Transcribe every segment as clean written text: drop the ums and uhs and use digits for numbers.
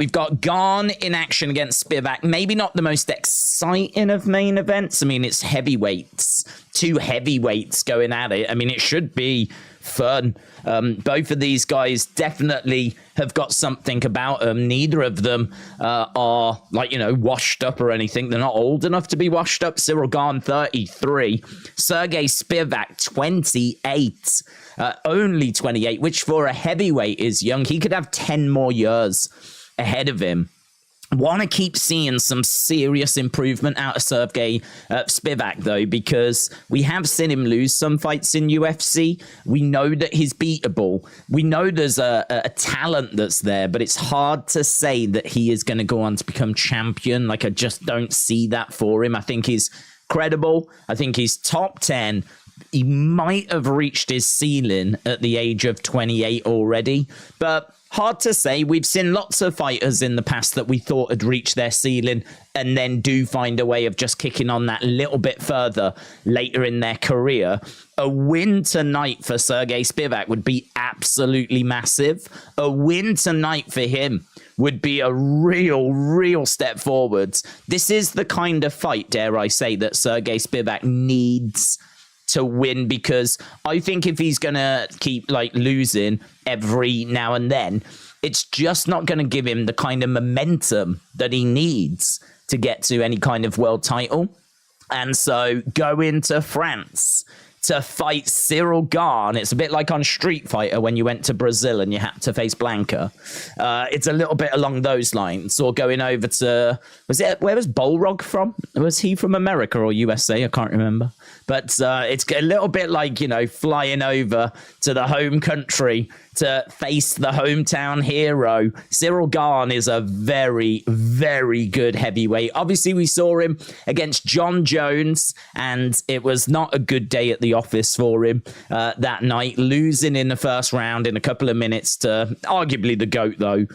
We've got Gane in action against Spivac. Maybe not the most exciting of main events. I mean, it's heavyweights. Two heavyweights going at it. I mean, it should be fun. Both of these guys definitely have got something about them. Neither of them are, like, you know, washed up or anything. They're not old enough to be washed up. Cyril Gane, 33. Sergey Spivac, 28. Only 28, which for a heavyweight is young. He could have 10 more years ahead of him. Want to keep seeing some serious improvement out of Sergey Spivac, though, because we have seen him lose some fights in UFC. We know that he's beatable. We know there's a talent that's there, but it's hard to say that he is going to go on to become champion. Like, I just don't see that for him. I think he's credible. I think he's top 10. He might have reached his ceiling at the age of 28 already, but hard to say. We've seen lots of fighters in the past that we thought had reached their ceiling and then do find a way of just kicking on that little bit further later in their career. A win tonight for Sergey Spivac would be absolutely massive. A win tonight for him would be a real step forwards. This is the kind of fight, dare I say, that Sergey Spivac needs to win, because I think if he's going to keep like losing every now and then, it's just not going to give him the kind of momentum that he needs to get to any kind of world title. And so go into France to fight Cyril Gane. It's a bit like on Street Fighter when you went to Brazil and you had to face Blanca. It's a little bit along those lines. Or going over to, where was Bolrog from? Was he from America or USA? I can't remember. But it's a little bit like, you know, flying over to the home country to face the hometown hero. Cyril Gane is a very good heavyweight. Obviously, we saw him against John Jones, and it was not a good day at the office for him that night, losing in the first round in a couple of minutes to arguably the GOAT, though.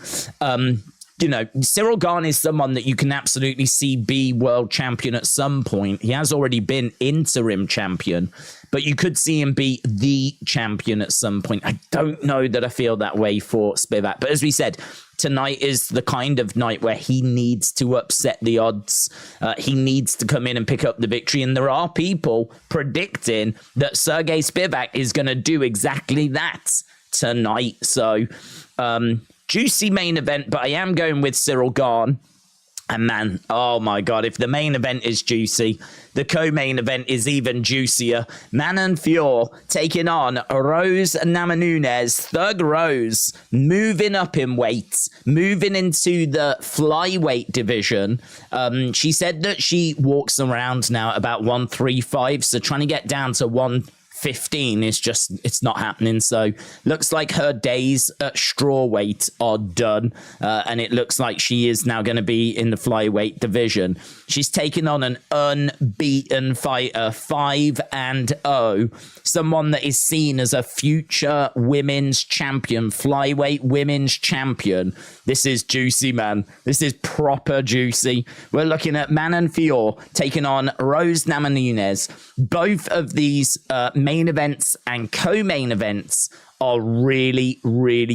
You know, Cyril Gane is someone that you can absolutely see be world champion at some point. He has already been interim champion, but you could see him be the champion at some point. I don't know that I feel that way for Spivac, but as we said, tonight is the kind of night where he needs to upset the odds. He needs to come in and pick up the victory, and there are people predicting that Sergey Spivac is going to do exactly that tonight. So, juicy main event, but I am going with Cyril Gane. And man, oh my God, if the main event is juicy, the co-main event is even juicier. Manon Fiorot taking on Rose Namajunas. Thug Rose moving up in weight, moving into the flyweight division. She said that she walks around now at about 135, so trying to get down to 115 is just, it's not happening. So looks like her days at strawweight are done, and it looks like she is now going to be in the flyweight division. She's taken on an unbeaten fighter, 5-0, someone that is seen as a future women's champion, flyweight women's champion. This is juicy, man. This is proper juicy. We're looking at Manon Fiorot taking on Rose Namajunas. Both of these main events and co-main events are really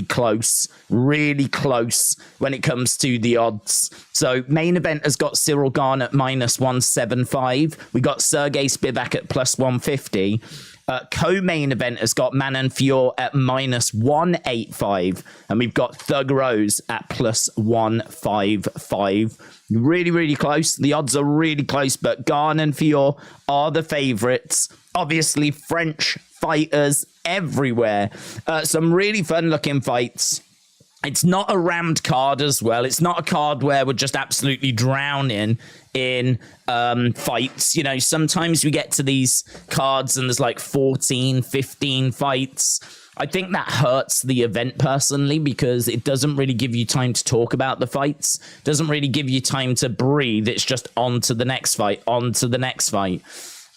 close when it comes to the odds. So main event has got Cyril Gane at -175. We got Sergey Spivac at +150. Co-main event has got Manon Fiorot at -185, and we've got Thug Rose at +155. Really close. The odds are really close, but Gane and Fiorot are the favorites. Obviously, French fighters everywhere. Some really fun-looking fights. It's not a rammed card as well. It's not a card where we're just absolutely drowning in fights. You know, sometimes we get to these cards and there's like 14, 15 fights. I think that hurts the event personally, because it doesn't really give you time to talk about the fights. Doesn't really give you time to breathe. It's just on to the next fight, on to the next fight.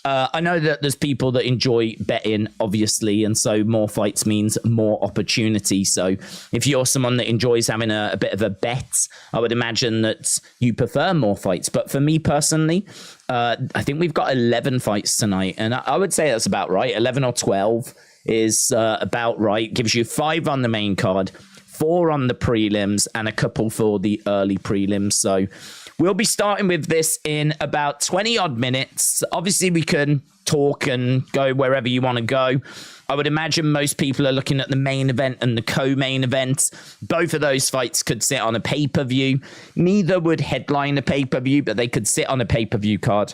I know that there's people that enjoy betting, obviously, and so more fights means more opportunity. So if you're someone that enjoys having a bit of a bet, I would imagine that you prefer more fights. But for me personally, I think we've got 11 fights tonight, and I would say that's about right. 11 or 12 is about right. Gives you 5 on the main card, 4 on the prelims, and a couple for the early prelims. So we'll be starting with this in about 20 odd minutes. Obviously, we can talk and go wherever you want to go. I would imagine most people are looking at the main event and the co-main event. Both of those fights could sit on a pay-per-view. Neither would headline a pay-per-view, but they could sit on a pay-per-view card.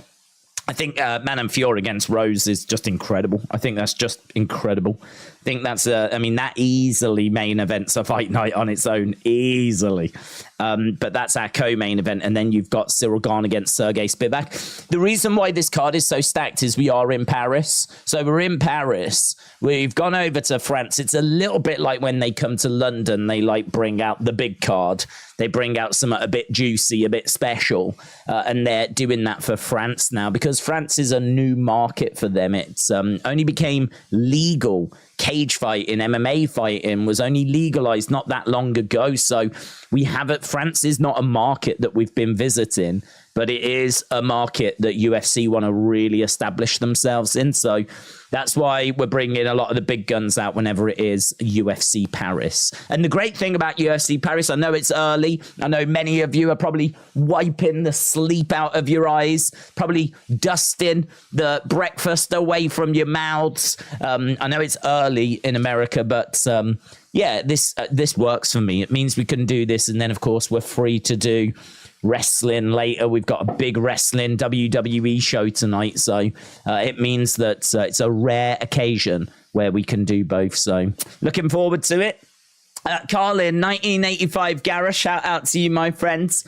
I think Man and Fiorot against Rose is just incredible. I think that's just incredible. I think that's, that easily main events a fight night on its own, easily. But that's our co-main event. And then you've got Cyril Gane against Sergey Spivac. The reason why this card is so stacked is we are in Paris. So we're in Paris. We've gone over to France. It's a little bit like when they come to London, they like bring out the big card. They bring out something a bit juicy, a bit special. And they're doing that for France now because France is a new market for them. It's only became legal. Cage fighting, MMA fighting was only legalized not that long ago. So we have it. France is not a market that we've been visiting, but it is a market that UFC want to really establish themselves in. So that's why we're bringing a lot of the big guns out whenever it is UFC Paris. And the great thing about UFC Paris, I know it's early. I know many of you are probably wiping the sleep out of your eyes, probably dusting the breakfast away from your mouths. I know it's early in America, but yeah, this works for me. It means we can do this. And then, of course, we're free to do wrestling later. We've got a big wrestling WWE show tonight, so it means that it's a rare occasion where we can do both. So looking forward to it. Carlin, 1985 Gareth, shout out to you, my friends.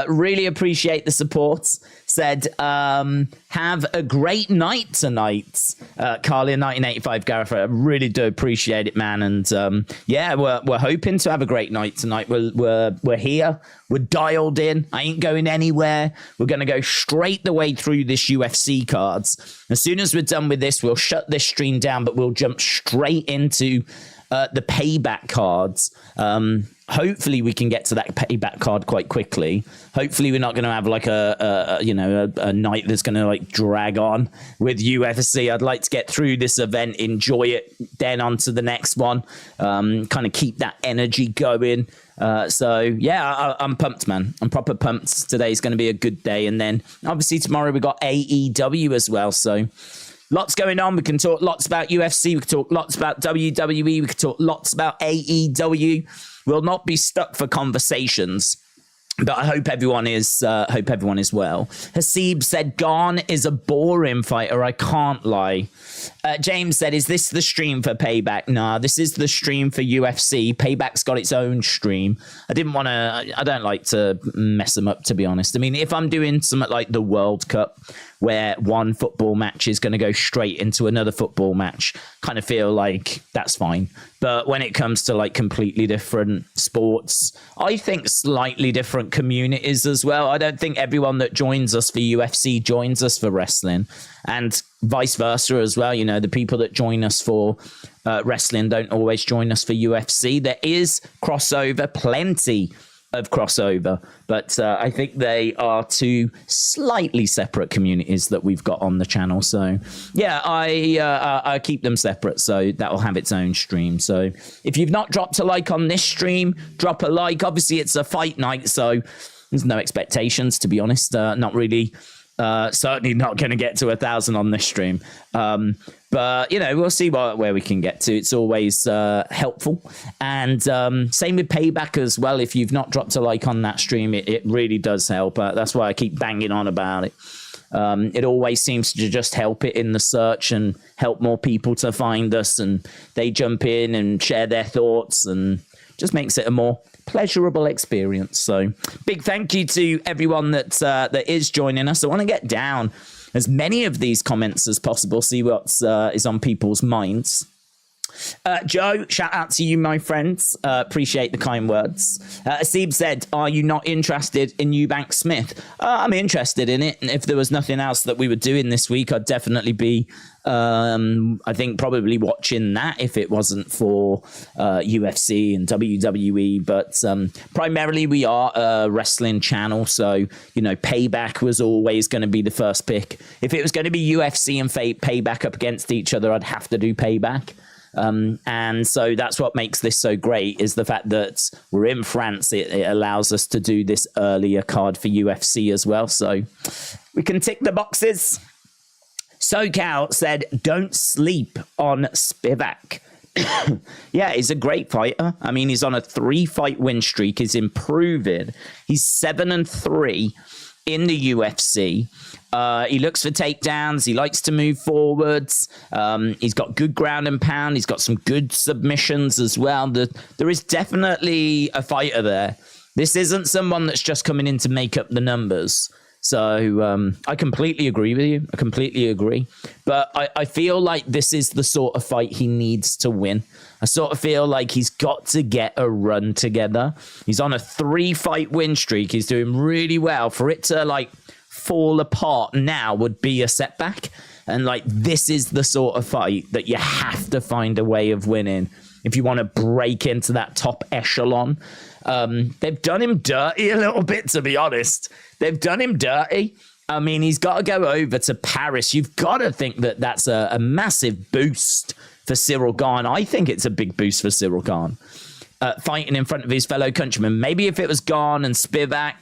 Really appreciate the support. Said, have a great night tonight. Carlin, 1985 Gareth, I really do appreciate it, man. And yeah, we're hoping to have a great night tonight. We're here. We're dialed in. I ain't going anywhere. We're going to go straight the way through this UFC cards. As soon as we're done with this, we'll shut this stream down, but we'll jump straight into the payback cards. Hopefully we can get to that payback card quite quickly. Hopefully we're not going to have like a night that's going to like drag on with UFC. I'd like to get through this event, enjoy it, then on to the next one. Kind of keep that energy going. So yeah, I'm pumped, man. I'm proper pumped. Today's going to be a good day. And then obviously tomorrow we got AEW as well. So lots going on. We can talk lots about UFC. We can talk lots about WWE. We can talk lots about AEW. We'll not be stuck for conversations, but I hope everyone is well. Hasib said, Gane is a boring fighter. I can't lie. James said, is this the stream for Payback? Nah, this is the stream for UFC. Payback's got its own stream. I don't like to mess them up, to be honest. I mean, if I'm doing something like the World Cup, where one football match is going to go straight into another football match, kind of feel like that's fine. But when it comes to like completely different sports, I think slightly different communities as well. I don't think everyone that joins us for UFC joins us for wrestling, and vice versa as well. You know, the people that join us for wrestling don't always join us for UFC. There is crossover, plenty of crossover, but I think they are two slightly separate communities that we've got on the channel. So yeah, I keep them separate, so that will have its own stream. So if you've not dropped a like on this stream, drop a like. Obviously it's a fight night, so there's no expectations, to be honest. Not really. Certainly not going to get to 1,000 on this stream. But, you know, we'll see where we can get to. It's always helpful. And same with Payback as well. If you've not dropped a like on that stream, it really does help. That's why I keep banging on about it. It always seems to just help it in the search and help more people to find us. And they jump in and share their thoughts and just makes it a more pleasurable experience. So big thank you to everyone that is joining us. I want to get down as many of these comments as possible, see what is on people's minds. Joe, shout out to you, my friends. Appreciate the kind words. Asib said, are you not interested in Eubank Smith? I'm interested in it. And if there was nothing else that we were doing this week, I'd definitely be, I think, probably watching that if it wasn't for UFC and WWE. But primarily we are a wrestling channel. So, you know, Payback was always going to be the first pick. If it was going to be UFC and Payback up against each other, I'd have to do Payback. And so that's what makes this so great, is the fact that we're in France. It allows us to do this earlier card for UFC as well. So we can tick the boxes. SoCal said, don't sleep on Spivac. Yeah, he's a great fighter. I mean, he's on a 3-fight win streak. He's improving. He's 7-3 in the UFC. He looks for takedowns. He likes to move forwards. He's got good ground and pound. He's got some good submissions as well. There is definitely a fighter there. This isn't someone that's just coming in to make up the numbers. So I completely agree with you. I completely agree. But I feel like this is the sort of fight he needs to win. I sort of feel like he's got to get a run together. He's on a 3-fight win streak. He's doing really well. For it to like fall apart now would be a setback. And like, this is the sort of fight that you have to find a way of winning if you want to break into that top echelon. They've done him dirty a little bit, to be honest. They've done him dirty. I mean, he's got to go over to Paris. You've got to think that that's a massive boost for Ciryl Gane. I think it's a big boost for Ciryl Gane. Fighting in front of his fellow countrymen. Maybe if it was Gane and Spivac,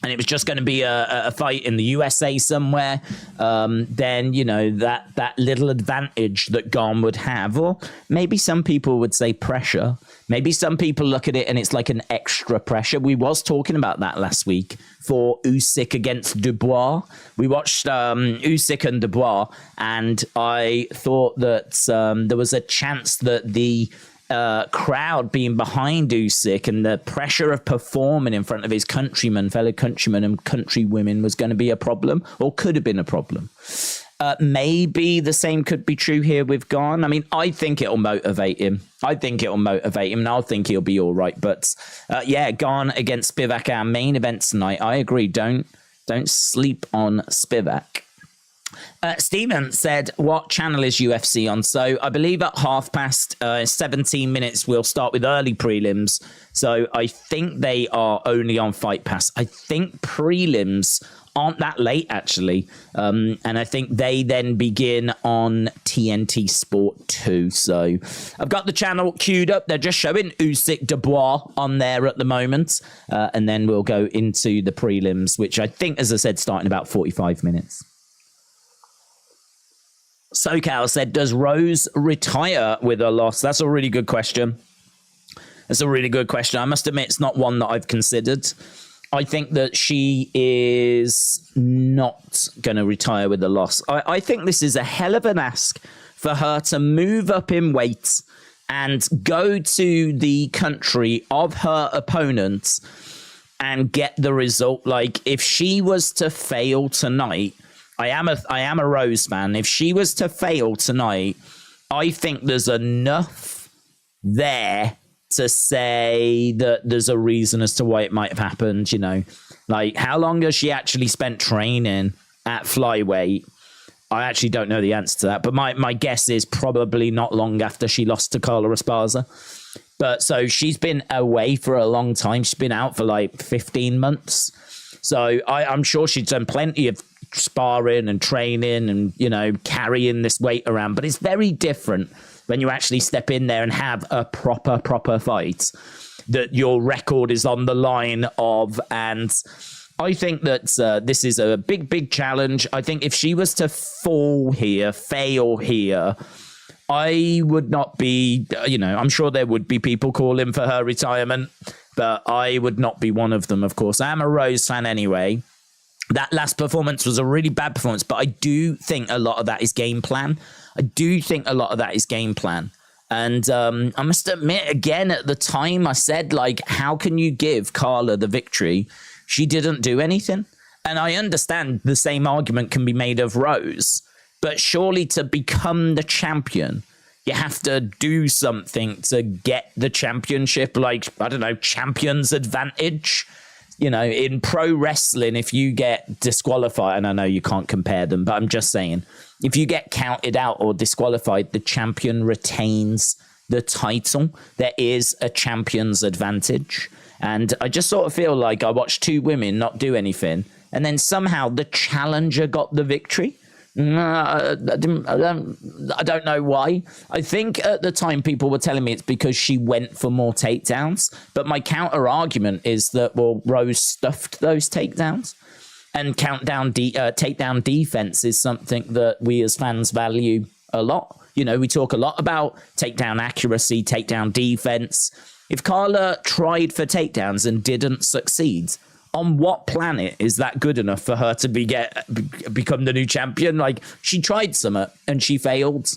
and it was just going to be a fight in the USA somewhere, then, you know, that little advantage that Gane would have. Or maybe some people would say pressure. Maybe some people look at it and it's like an extra pressure. We was talking about that last week for Usyk against Dubois. We watched Usyk and Dubois, and I thought that there was a chance that the crowd being behind Usyk and the pressure of performing in front of his countrymen, fellow countrymen and countrywomen was going to be a problem, or could have been a problem. Maybe the same could be true here with Gane. I mean, I think it'll motivate him. And I think he'll be all right. But yeah, Gane against Spivac, our main event tonight. I agree. Don't sleep on Spivac. Stephen said, what channel is UFC on? So I believe at 17 minutes, we'll start with early prelims. So I think they are only on Fight Pass. I think prelims aren't that late, actually. And I think they then begin on TNT Sport 2. So I've got the channel queued up. They're just showing Usyk Dubois on there at the moment. And then we'll go into the prelims, which I think, as I said, start in about 45 minutes. SoCal said, does Rose retire with a loss? That's a really good question. I must admit, it's not one that I've considered. I think that she is not going to retire with a loss. I think this is a hell of an ask for her to move up in weight and go to the country of her opponent and get the result. Like, if she was to fail tonight, I am a Rose fan. If she was to fail tonight, I think there's enough there to say that there's a reason as to why it might have happened. You know, like, how long has she actually spent training at flyweight? I actually don't know the answer to that, but my guess is probably not long after she lost to Carla Esparza. But so she's been away for a long time. She's been out for like 15 months. So I'm sure she's done plenty of sparring and training and, you know, carrying this weight around. But it's very different when you actually step in there and have a proper fight that your record is on the line of. And I think that this is a big challenge. I think if she was to fail here, I would not be, you know, I'm sure there would be people calling for her retirement, but I would not be one of them, of course. I am a Rose fan anyway. That last performance was a really bad performance, but I do think a lot of that is game plan. And I must admit, again, at the time I said, like, how can you give Carla the victory? She didn't do anything. And I understand the same argument can be made of Rose, but surely to become the champion, you have to do something to get the championship, like, I don't know, champion's advantage. You know, in pro wrestling, if you get disqualified, and I know you can't compare them, but I'm just saying, if you get counted out or disqualified, the champion retains the title. There is a champion's advantage. And I just sort of feel like I watched two women not do anything, and then somehow the challenger got the victory. I don't know why. I think at the time people were telling me it's because she went for more takedowns. But my counter argument is that, well, Rose stuffed those takedowns. And takedown defense is something that we as fans value a lot. You know, we talk a lot about takedown accuracy, takedown defense. If Carla tried for takedowns and didn't succeed, on what planet is that good enough for her to become the new champion? Like, she tried some and she failed.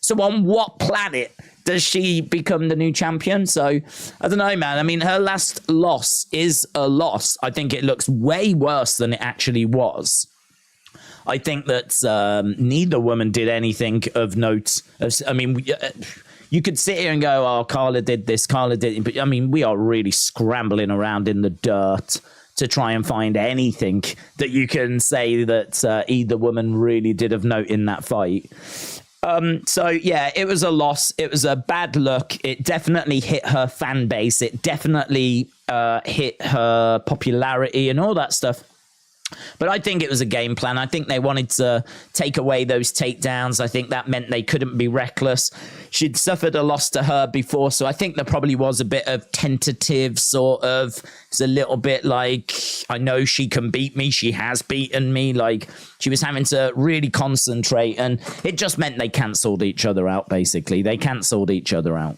So on what planet does she become the new champion? So I don't know, man. I mean, her last loss is a loss. I think it looks way worse than it actually was. I think that neither woman did anything of note. I mean, you could sit here and go, oh, Carla did this, Carla did it. But I mean, we are really scrambling around in the dirt to try and find anything that you can say that either woman really did of note in that fight. So yeah, it was a loss. It was a bad look. It definitely hit her fan base. It definitely hit her popularity and all that stuff. But I think it was a game plan. I think they wanted to take away those takedowns. I think that meant they couldn't be reckless. She'd suffered a loss to her before, so I think there probably was a bit of tentative sort of. It's a little bit like, I know she can beat me. She has beaten me. Like, she was having to really concentrate, and it just meant they cancelled each other out, basically. They cancelled each other out.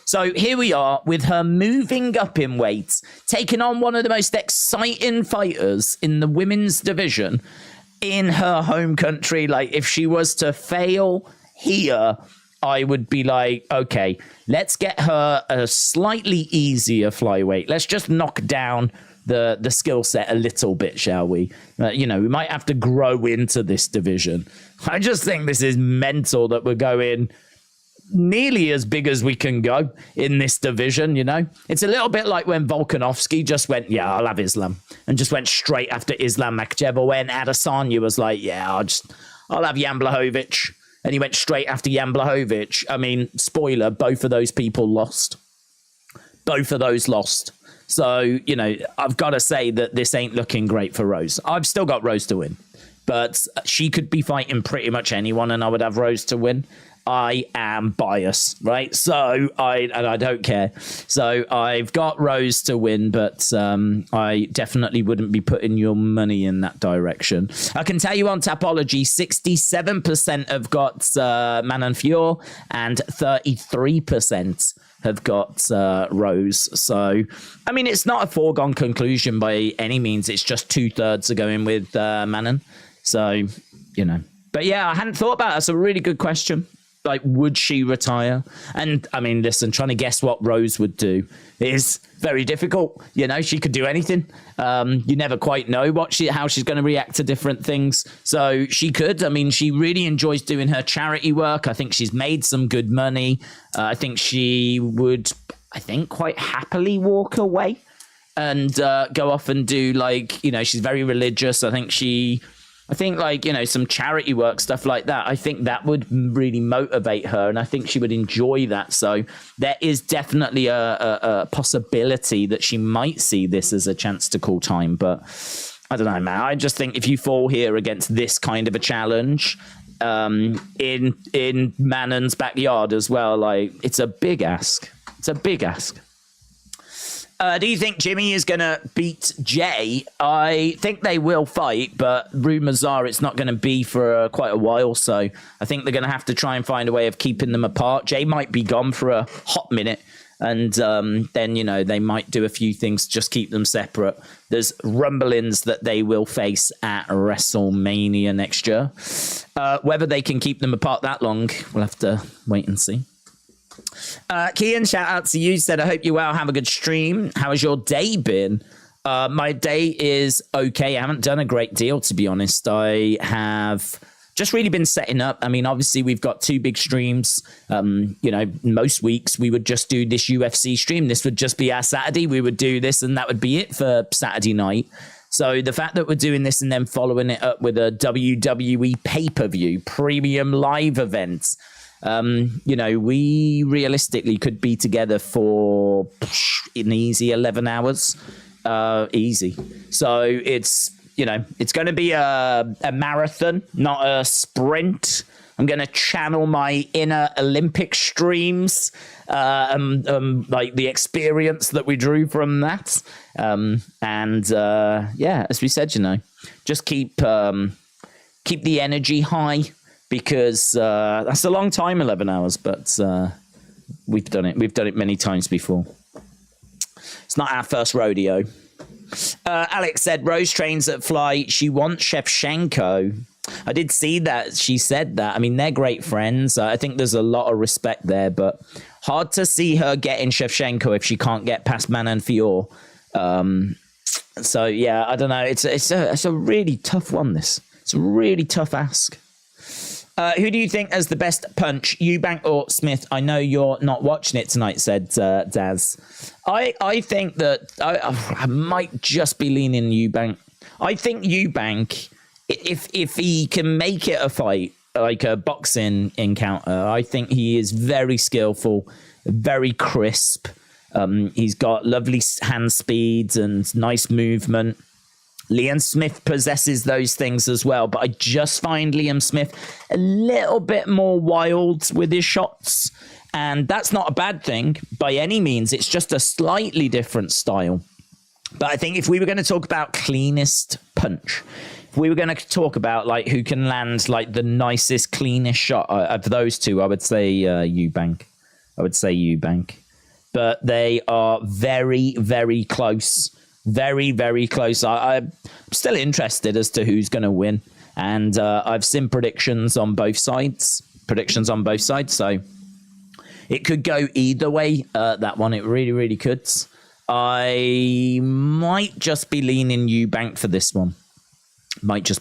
So here we are with her moving up in weight, taking on one of the most exciting fighters in the women's division in her home country. Like, if she was to fail here, I would be like, okay, let's get her a slightly easier flyweight. Let's just knock down the skill set a little bit, shall we? You know, we might have to grow into this division. I just think this is mental that we're going nearly as big as we can go in this division, you know? It's a little bit like when Volkanovski just went, yeah, I'll have Islam, and just went straight after Islam Makhachev, or when Adesanya was like, yeah, I'll have Jan Blachowicz, and he went straight after Jan Blachowicz. I mean, spoiler, both of those people lost. Both of those lost. So, you know, I've got to say that this ain't looking great for Rose. I've still got Rose to win, but she could be fighting pretty much anyone, and I would have Rose to win. I am biased, right? So I don't care. So I've got Rose to win, but I definitely wouldn't be putting your money in that direction. I can tell you on Tapology, 67% have got Manon Fior and 33% have got Rose. So, I mean, it's not a foregone conclusion by any means. It's just 2/3 are going with Manon. So, you know. But yeah, I hadn't thought about it. That's a really good question. Like, would she retire? And I mean, listen, trying to guess what Rose would do is very difficult. You know, she could do anything. You never quite know how she's going to react to different things. So she could. I mean, she really enjoys doing her charity work. I think she's made some good money. I think she would, quite happily walk away and go off and do, like, you know, she's very religious. I think like, you know, some charity work, stuff like that. I think that would really motivate her, and I think she would enjoy that. So there is definitely a possibility that she might see this as a chance to call time. But I don't know, man. I just think if you fall here against this kind of a challenge in Manon's backyard as well, like, it's a big ask. It's a big ask. Do you think Jimmy is going to beat Jay? I think they will fight, but rumors are it's not going to be for quite a while. So I think they're going to have to try and find a way of keeping them apart. Jay might be gone for a hot minute, and then, you know, they might do a few things to just keep them separate. There's rumblings that they will face at WrestleMania next year. Whether they can keep them apart that long, we'll have to wait and see. Kian, shout out to you, said, I hope you're well, have a good stream. How has your day been? My day is okay. I haven't done a great deal, to be honest. I have just really been setting up. I mean, obviously we've got 2 big streams. You know, most weeks we would just do this UFC stream. This would just be our Saturday. We would do this and that would be it for Saturday night. So the fact that we're doing this and then following it up with a WWE pay-per-view premium live event, you know, we realistically could be together for an easy 11 hours. Easy. So it's you know, it's going to be a marathon, not a sprint. I'm going to channel my inner Olympic streams, like the experience that we drew from that. Yeah, as we said, you know, just keep the energy high, because that's a long time, 11 hours, but we've done it. We've done it many times before. It's not our first rodeo. Alex said, Rose trains at Fly. She wants Shevchenko. I did see that. She said that. I mean, they're great friends. I think there's a lot of respect there, but hard to see her getting Shevchenko if she can't get past Manon Fior. So, yeah, I don't know. It's a really tough one, this. It's a really tough ask. Who do you think has the best punch, Eubank or Smith? I know you're not watching it tonight, said Daz. I think that I might just be leaning Eubank. I think Eubank, if he can make it a fight, like a boxing encounter, I think he is very skillful, very crisp. He's got lovely hand speeds and nice movement. Liam Smith possesses those things as well, but I just find Liam Smith a little bit more wild with his shots, and that's not a bad thing by any means. It's just a slightly different style. But I think if we were going to talk about cleanest punch, if we were going to talk about like who can land like the nicest, cleanest shot of those two, I would say Eubank. But they are very, very close. Very, very close. I'm still interested as to who's going to win. And I've seen predictions on both sides. So it could go either way, that one. It really, really could. I might just be leaning Eubank for this one. Miss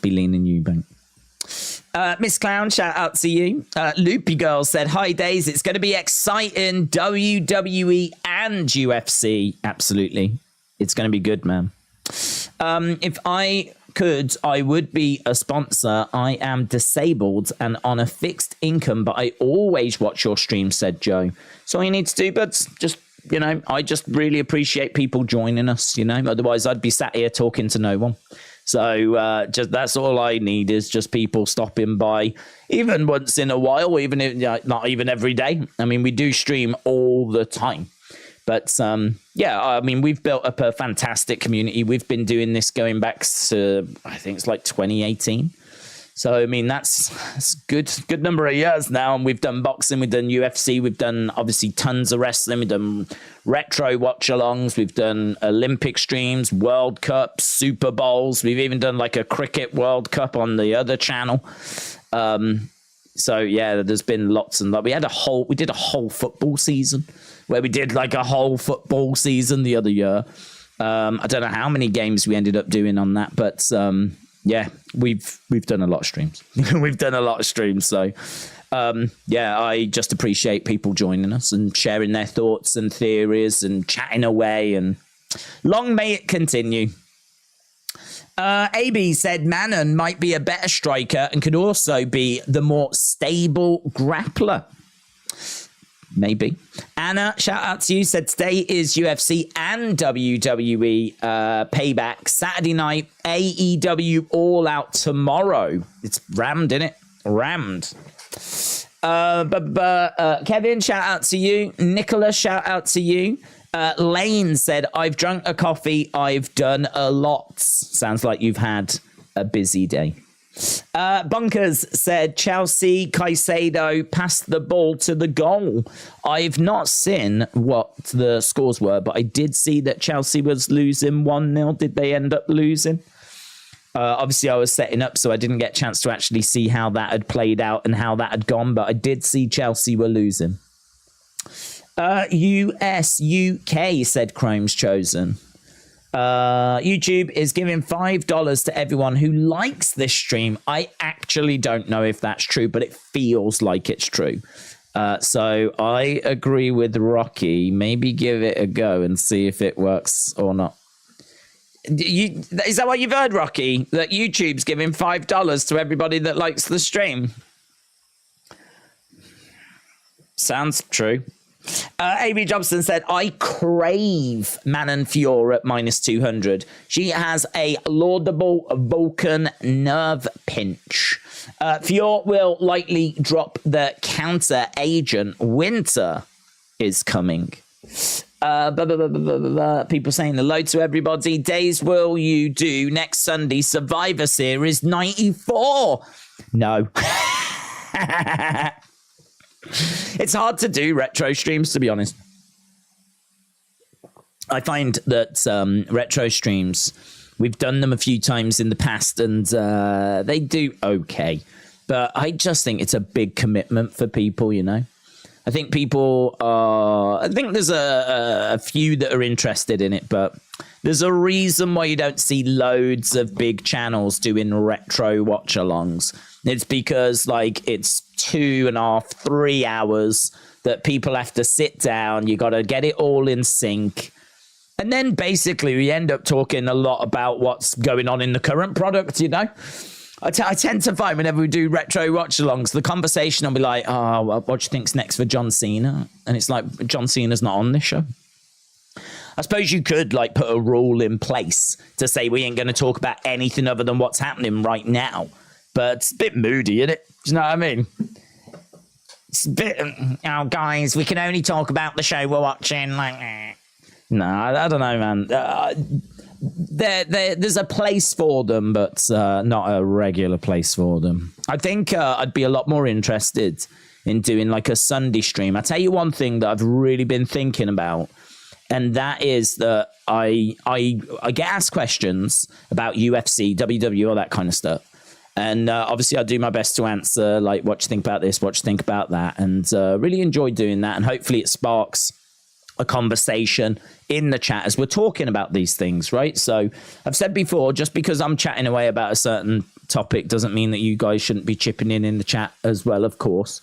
Clown, shout out to you. Loopy Girl said, hi, Days. It's going to be exciting. WWE and UFC. Absolutely. It's going to be good, man. If I could, I would be a sponsor. I am disabled and on a fixed income, but I always watch your stream, said Joe. So all you need to do, but just, you know, I just really appreciate people joining us, you know. Otherwise, I'd be sat here talking to no one. So just that's all I need is just people stopping by, even once in a while, even if, not even every day. I mean, we do stream all the time. But yeah, I mean, we've built up a fantastic community. We've been doing this going back to, I think it's like 2018. So, I mean, that's good number of years now. And we've done boxing, we've done UFC, we've done obviously tons of wrestling, we've done retro watch-alongs, we've done Olympic streams, World Cups, Super Bowls. We've even done like a cricket World Cup on the other channel. So, yeah, there's been lots and lots. We did a whole football season, where we did like a whole football season the other year. I don't know how many games we ended up doing on that, but yeah, we've done a lot of streams. So yeah, I just appreciate people joining us and sharing their thoughts and theories and chatting away, and long may it continue. AB said Manon might be a better striker and could also be the more stable grappler. Maybe. Anna, shout out to you, said today is UFC and WWE payback. Saturday night, AEW All Out tomorrow. It's rammed, innit? Rammed. Kevin, shout out to you. Nicholas, shout out to you. Lane said, I've drunk a coffee. I've done a lot. Sounds like you've had a busy day. Bunkers said Chelsea Caicedo passed the ball to the goal. I've not seen what the scores were, but I did see that Chelsea was losing 1-0. Did they end up losing? Obviously, I was setting up, so I didn't get a chance to actually see how that had played out and how that had gone, but I did see Chelsea were losing. US UK, said Chrome's Chosen. YouTube is giving $5 to everyone who likes this stream. I actually don't know if that's true, but it feels like it's true. So I agree with Rocky. Maybe give it a go and see if it works or not. Is that what you've heard, Rocky? That YouTube's giving $5 to everybody that likes the stream? Sounds true. AB Jobson said, I crave Manon Fiorot at -200. She has a laudable Vulcan nerve pinch. Fiorot will likely drop the counter agent. Winter is coming. People saying hello to everybody. Days will you do next Sunday? Survivor Series 94. No. It's hard to do retro streams, to be honest. I find that retro streams, we've done them a few times in the past, and they do okay. But I just think it's a big commitment for people, you know. I think people are... I think there's a few that are interested in it, but there's a reason why you don't see loads of big channels doing retro watch-alongs. It's because, like, it's 2.5, 3 hours that people have to sit down. You got to get it all in sync. And then, basically, we end up talking a lot about what's going on in the current product, you know? I tend to find whenever we do retro watch-alongs, the conversation will be like, oh, what do you think's next for John Cena? And it's like, John Cena's not on this show. I suppose you could, like, put a rule in place to say we ain't going to talk about anything other than what's happening right now. But it's a bit moody, isn't it? Do you know what I mean? It's a bit, oh, guys, we can only talk about the show we're watching. Like, no, I don't know, man. There's a place for them, but not a regular place for them. I think I'd be a lot more interested in doing like a Sunday stream. I tell you one thing that I've really been thinking about, and that is that I get asked questions about UFC, WWE, all that kind of stuff. And obviously I do my best to answer, like, what you think about this, what you think about that, and really enjoy doing that. And hopefully it sparks a conversation in the chat as we're talking about these things, right? So I've said before, just because I'm chatting away about a certain topic doesn't mean that you guys shouldn't be chipping in the chat as well, of course.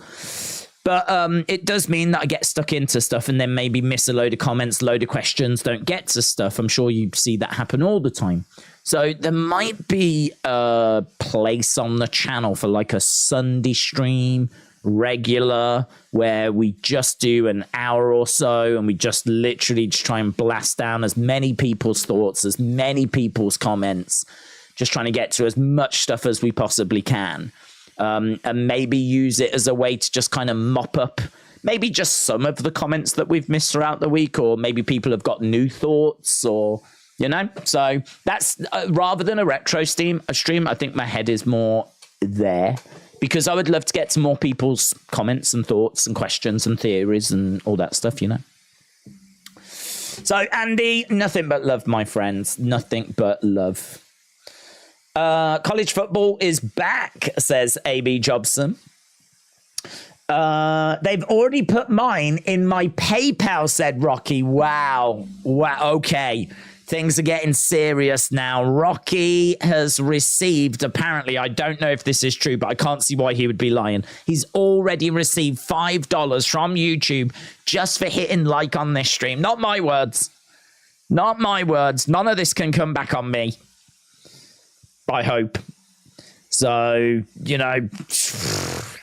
But it does mean that I get stuck into stuff and then maybe miss a load of comments, load of questions, don't get to stuff. I'm sure you see that happen all the time. So there might be a place on the channel for like a Sunday stream, regular, where we just do an hour or so and we just literally just try and blast down as many people's thoughts, as many people's comments, just trying to get to as much stuff as we possibly can. And maybe use it as a way to just kind of mop up maybe just some of the comments that we've missed throughout the week, or maybe people have got new thoughts, or, you know. So that's rather than a retro stream, I think my head is more there, because I would love to get to more people's comments and thoughts and questions and theories and all that stuff, you know. So, Andy, nothing but love, my friends. Nothing but love. College football is back, says AB Jobson. They've already put mine in my PayPal, said Rocky. Wow. Okay. Things are getting serious now. Rocky has received, apparently, I don't know if this is true, but I can't see why he would be lying. He's already received $5 from YouTube just for hitting like on this stream. Not my words. Not my words. None of this can come back on me, I hope. So, you know,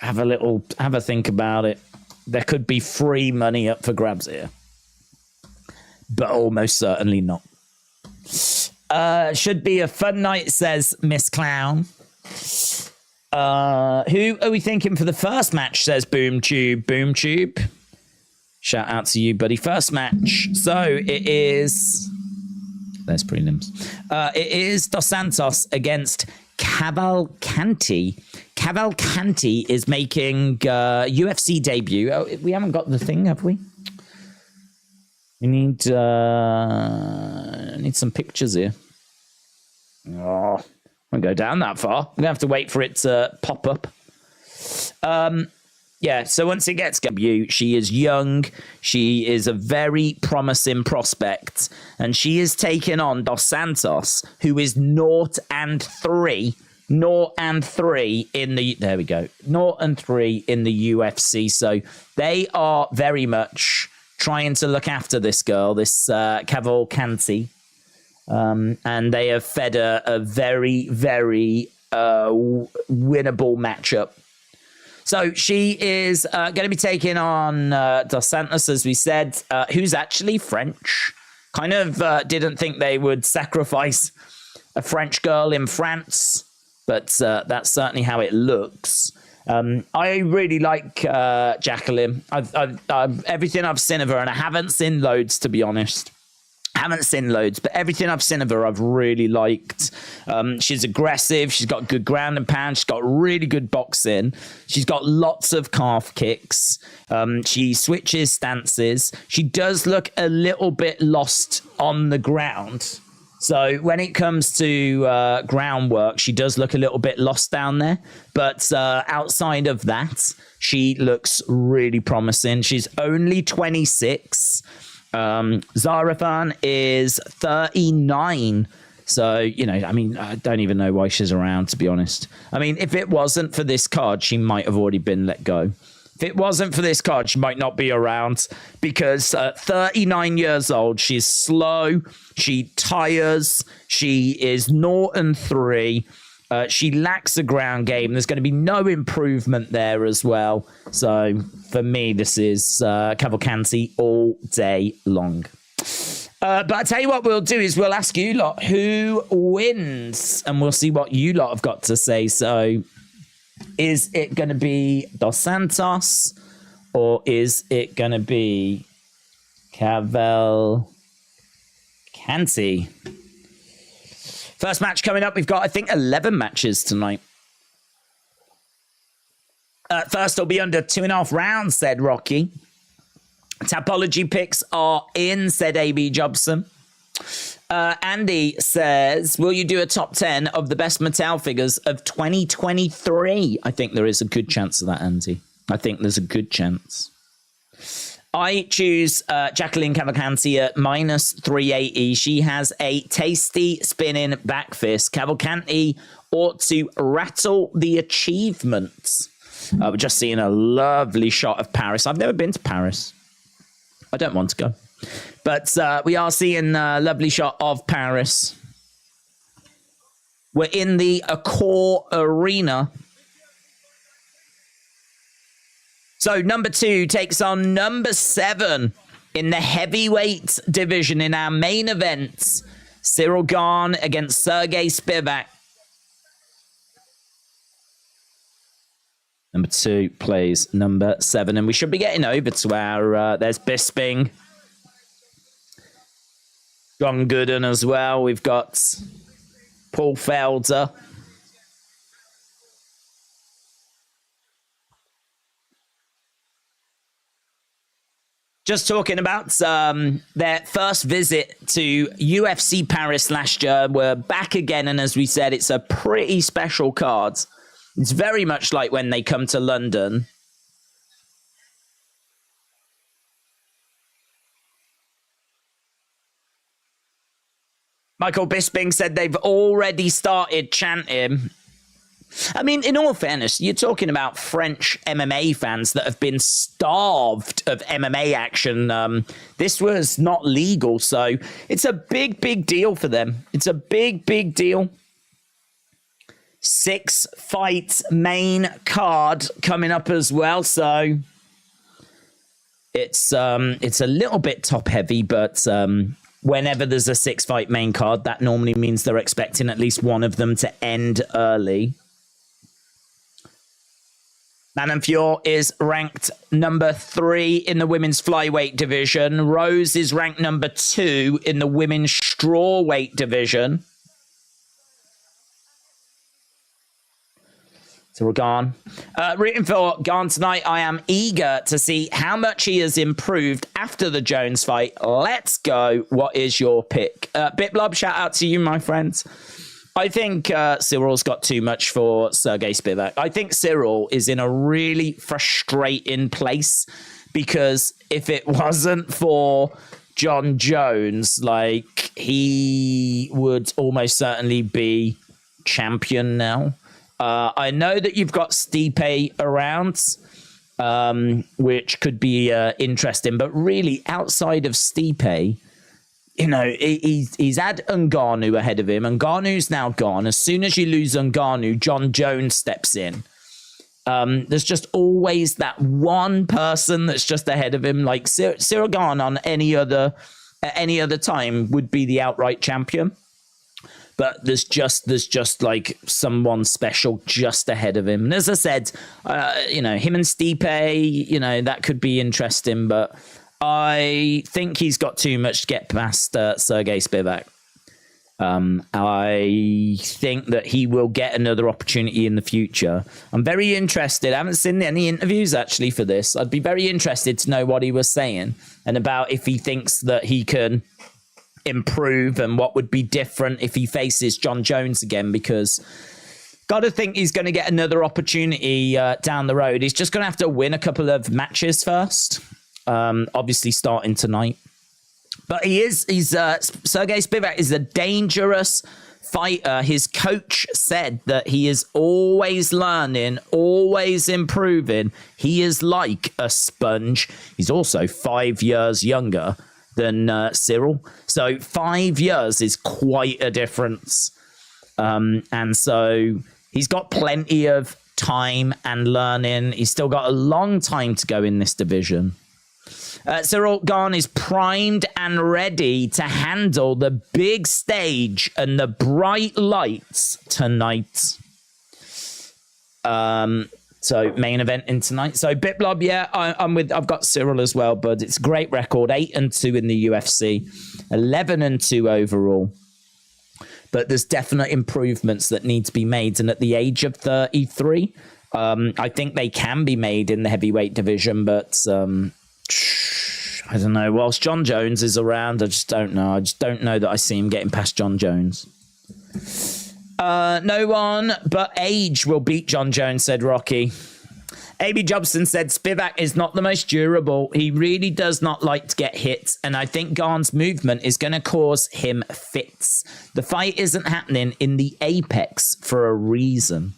have a think about it. There could be free money up for grabs here, but almost certainly not. Should be a fun night, says Miss Clown. Who are we thinking for the first match, says BoomTube. Shout out to you, buddy. First match. So it is... There's prelims. It is Dos Santos against Cavalcanti. Cavalcanti is making UFC debut. Oh, we haven't got the thing, have we? We need some pictures here. Oh, I won't go down that far. We're going to have to wait for it to pop up. Yeah, so once it gets debut, she is young. She is a very promising prospect. And she is taking on Dos Santos, who is 0-3. 0-3 in the... There we go. 0-3 in the UFC. So they are very much trying to look after this girl, this Cavalcanti. And they have fed a very, very winnable matchup. So she is going to be taking on Dos Santos, as we said, who's actually French. Kind of didn't think they would sacrifice a French girl in France, but that's certainly how it looks. I really like Jacqueline. Everything I've seen of her, and I haven't seen loads, to be honest. Haven't seen loads, but everything I've seen of her, I've really liked. She's aggressive. She's got good ground and pound. She's got really good boxing. She's got lots of calf kicks. She switches stances. She does look a little bit lost on the ground. So when it comes to groundwork, she does look a little bit lost down there. But outside of that, she looks really promising. She's only 26. Zarafan is 39. So, you know, I mean, I don't even know why she's around, to be honest. I mean, if it wasn't for this card, she might have already been let go. If it wasn't for this card, she might not be around, because 39 years old, she's slow, she tires, she is 0-3. She lacks a ground game. There's going to be no improvement there as well. So for me, this is Cavalcanti all day long. But I tell you what we'll do is we'll ask you lot who wins, and we'll see what you lot have got to say. So is it going to be Dos Santos, or is it going to be Cavalcanti? First match coming up. We've got, I think, 11 matches tonight. First, it'll be under 2.5 rounds, said Rocky. Tapology picks are in, said AB Jobson. Andy says, will you do a top 10 of the best Mattel figures of 2023? I think there is a good chance of that, Andy. I think there's a good chance. I choose Jacqueline Cavalcanti at minus 380. She has a tasty spinning back fist. Cavalcanti ought to rattle the achievements. We're just seeing a lovely shot of Paris. I've never been to Paris. I don't want to go. But we are seeing a lovely shot of Paris. We're in the Accor Arena. So number 2 takes on number 7 in the heavyweight division in our main event. Cyril Gane against Sergey Spivac. Number 2 plays number 7. And we should be getting over to our... there's Bisping. John Gooden as well. We've got Paul Felder. Just talking about their first visit to UFC Paris last year. We're back again, and as we said, it's a pretty special card. It's very much like when they come to London. Michael Bisping said they've already started chanting. I mean, in all fairness, you're talking about French MMA fans that have been starved of MMA action. This was not legal, so it's a big, big deal for them. It's a big, big deal. 6-fight main card coming up as well, so it's a little bit top heavy, but whenever there's a 6-fight main card, that normally means they're expecting at least one of them to end early. Mananfior is ranked number 3 in the women's flyweight division. Rose is ranked number 2 in the women's strawweight division. So we're Gane. Rooting for Gane tonight. I am eager to see how much he has improved after the Jones fight. Let's go. What is your pick? Bitblob, shout out to you, my friends. I think Cyril's got too much for Sergey Spivac. I think Cyril is in a really frustrating place, because if it wasn't for John Jones, like, he would almost certainly be champion now. I know that you've got Stipe around, which could be interesting, but really outside of Stipe, you know, he's had Ngannou ahead of him. Ngannou's now gone. As soon as you lose Ngannou, John Jones steps in. There's just always that one person that's just ahead of him. Like Cyril Gane on any other time would be the outright champion. But there's just like someone special just ahead of him. And as I said, him and Stipe, that could be interesting. But I think he's got too much to get past Sergey Spivac. I think that he will get another opportunity in the future. I'm very interested. I haven't seen any interviews actually for this. I'd be very interested to know what he was saying and about if he thinks that he can improve and what would be different if he faces John Jones again, because got to think he's going to get another opportunity down the road. He's just going to have to win a couple of matches first, obviously starting tonight. But he's Sergey Spivac is a dangerous fighter. His coach said that he is always learning, always improving. He is like a sponge. He's also 5 years younger than Cyril. So 5 years is quite a difference. And so he's got plenty of time and learning. He's still got a long time to go in this division. Cyril Gane is primed and ready to handle the big stage and the bright lights tonight. So main event in tonight. So Bitblob, yeah, I've got Cyril as well, but it's a great record. 8-2 in the UFC, 11-2 overall. But there's definite improvements that need to be made. And at the age of 33, I think they can be made in the heavyweight division, but I don't know. Whilst John Jones is around, I just don't know. I just don't know that I see him getting past John Jones. No one but age will beat John Jones, said Rocky. A.B. Jobson said Spivac is not the most durable. He really does not like to get hit, and I think Gane's movement is going to cause him fits. The fight isn't happening in the apex for a reason.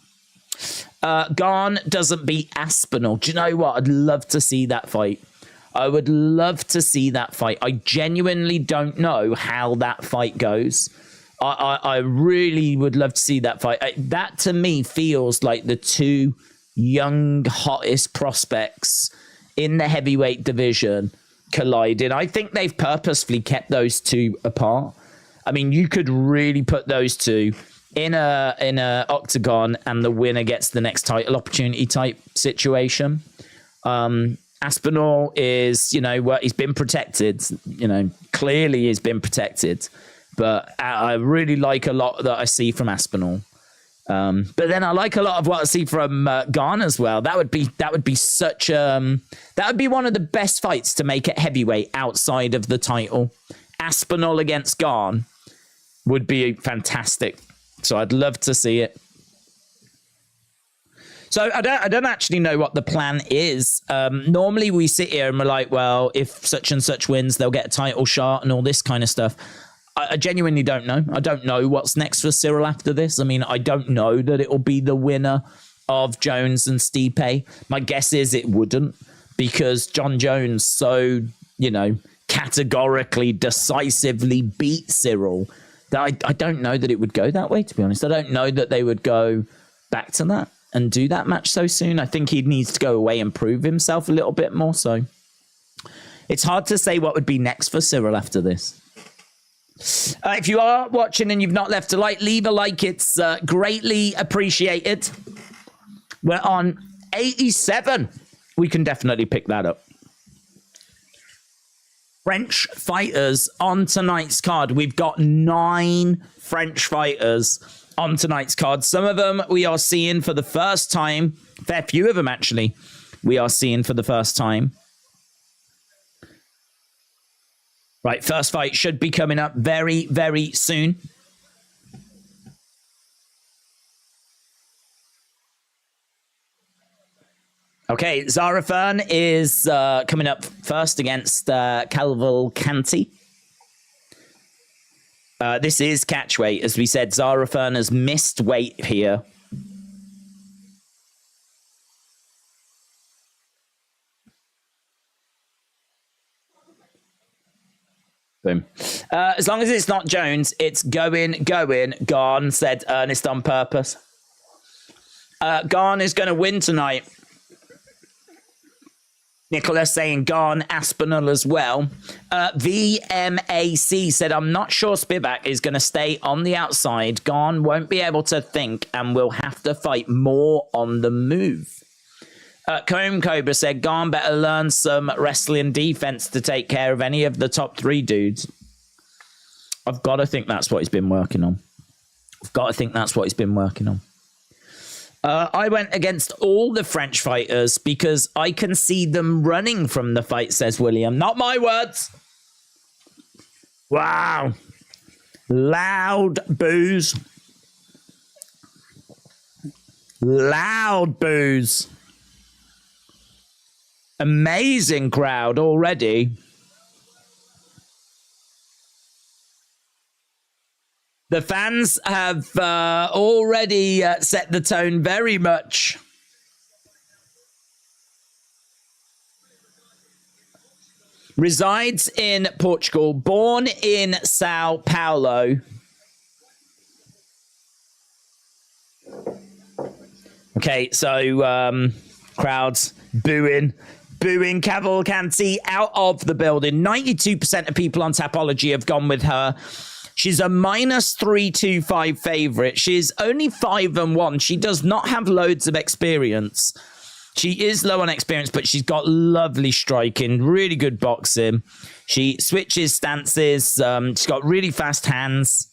Gane doesn't beat Aspinall. Do you know what? I'd love to see that fight. I would love to see that fight. I genuinely don't know how that fight goes. I really would love to see that fight. That to me feels like the two young, hottest prospects in the heavyweight division colliding. I think they've purposefully kept those two apart. I mean, you could really put those two in a octagon and the winner gets the next title opportunity type situation. Aspinall is, he's been protected, clearly he's been protected, but I really like a lot that I see from Aspinall. But then I like a lot of what I see from Gane as well. That would be such that would be one of the best fights to make it heavyweight outside of the title. Aspinall against Gane would be fantastic. So I'd love to see it. So I don't actually know what the plan is. Normally we sit here and we're like, well, if such and such wins, they'll get a title shot and all this kind of stuff. I genuinely don't know. I don't know what's next for Cyril after this. I mean, I don't know that it will be the winner of Jones and Stipe. My guess is it wouldn't, because John Jones so, categorically, decisively beat Cyril that I don't know that it would go that way, to be honest. I don't know that they would go back to that and do that match so soon. I think he needs to go away and prove himself a little bit more. So it's hard to say what would be next for Cyril after this. If you are watching and you've not left a like, leave a like. It's greatly appreciated. We're on 87. We can definitely pick that up. French fighters on tonight's card. We've got 9 French fighters on tonight's card. Some of them we are seeing for the first time. Fair few of them, actually, we are seeing for the first time. Right, first fight should be coming up very, very soon. Okay, Loughran is coming up first against Cavalcanti. This is catch weight. As we said, Loughran has missed weight here. Boom. As long as it's not Jones, it's going, Gane, said Ernest on purpose. Gane is going to win tonight. Nicholas saying Gane, Aspinall as well. VMAC said, I'm not sure Spivac is going to stay on the outside. Gane won't be able to think and will have to fight more on the move. Comb Cobra said, Gane better learn some wrestling defense to take care of any of the top 3 dudes. I've got to think that's what he's been working on. I went against all the French fighters because I can see them running from the fight, says William. Not my words. Wow. Loud boos. Loud boos. Amazing crowd already. The fans have already set the tone very much. Resides in Portugal, born in Sao Paulo. Okay, so crowds booing Cavalcanti out of the building. 92% of people on Tapology have gone with her. She's a minus 325 favorite. She's only 5-1. She does not have loads of experience. She is low on experience, but she's got lovely striking, really good boxing. She switches stances. She's got really fast hands,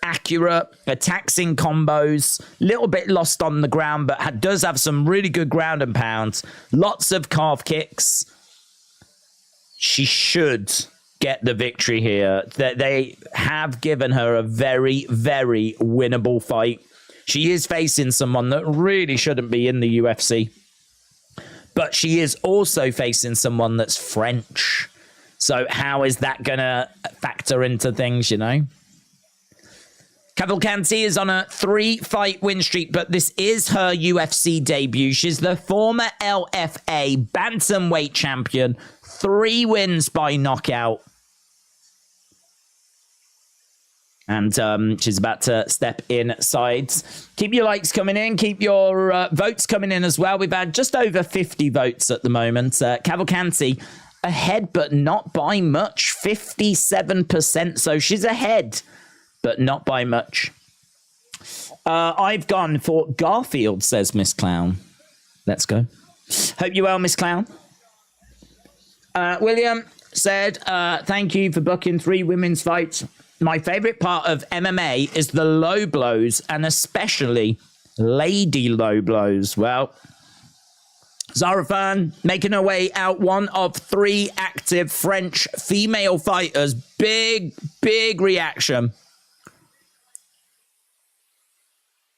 accurate, attacks in combos, little bit lost on the ground, but does have some really good ground and pound. Lots of calf kicks. She should get the victory here. They have given her a very, very winnable fight. She is facing someone that really shouldn't be in the UFC. But she is also facing someone that's French. So how is that going to factor into things, you know? Cavalcanti is on a 3-fight win streak, but this is her UFC debut. She's the former LFA bantamweight champion. 3 wins by knockout. And she's about to step inside. Keep your likes coming in. Keep your votes coming in as well. We've had just over 50 votes at the moment. Cavalcanti ahead, but not by much. 57%. So she's ahead, but not by much. I've gone for Garfield, says Miss Clown. Let's go. Hope you're well, Miss Clown. William said, thank you for booking 3 women's fights. My favorite part of MMA is the low blows, and especially lady low blows. Well, Zarafan making her way out, one of 3 active French female fighters. Big reaction.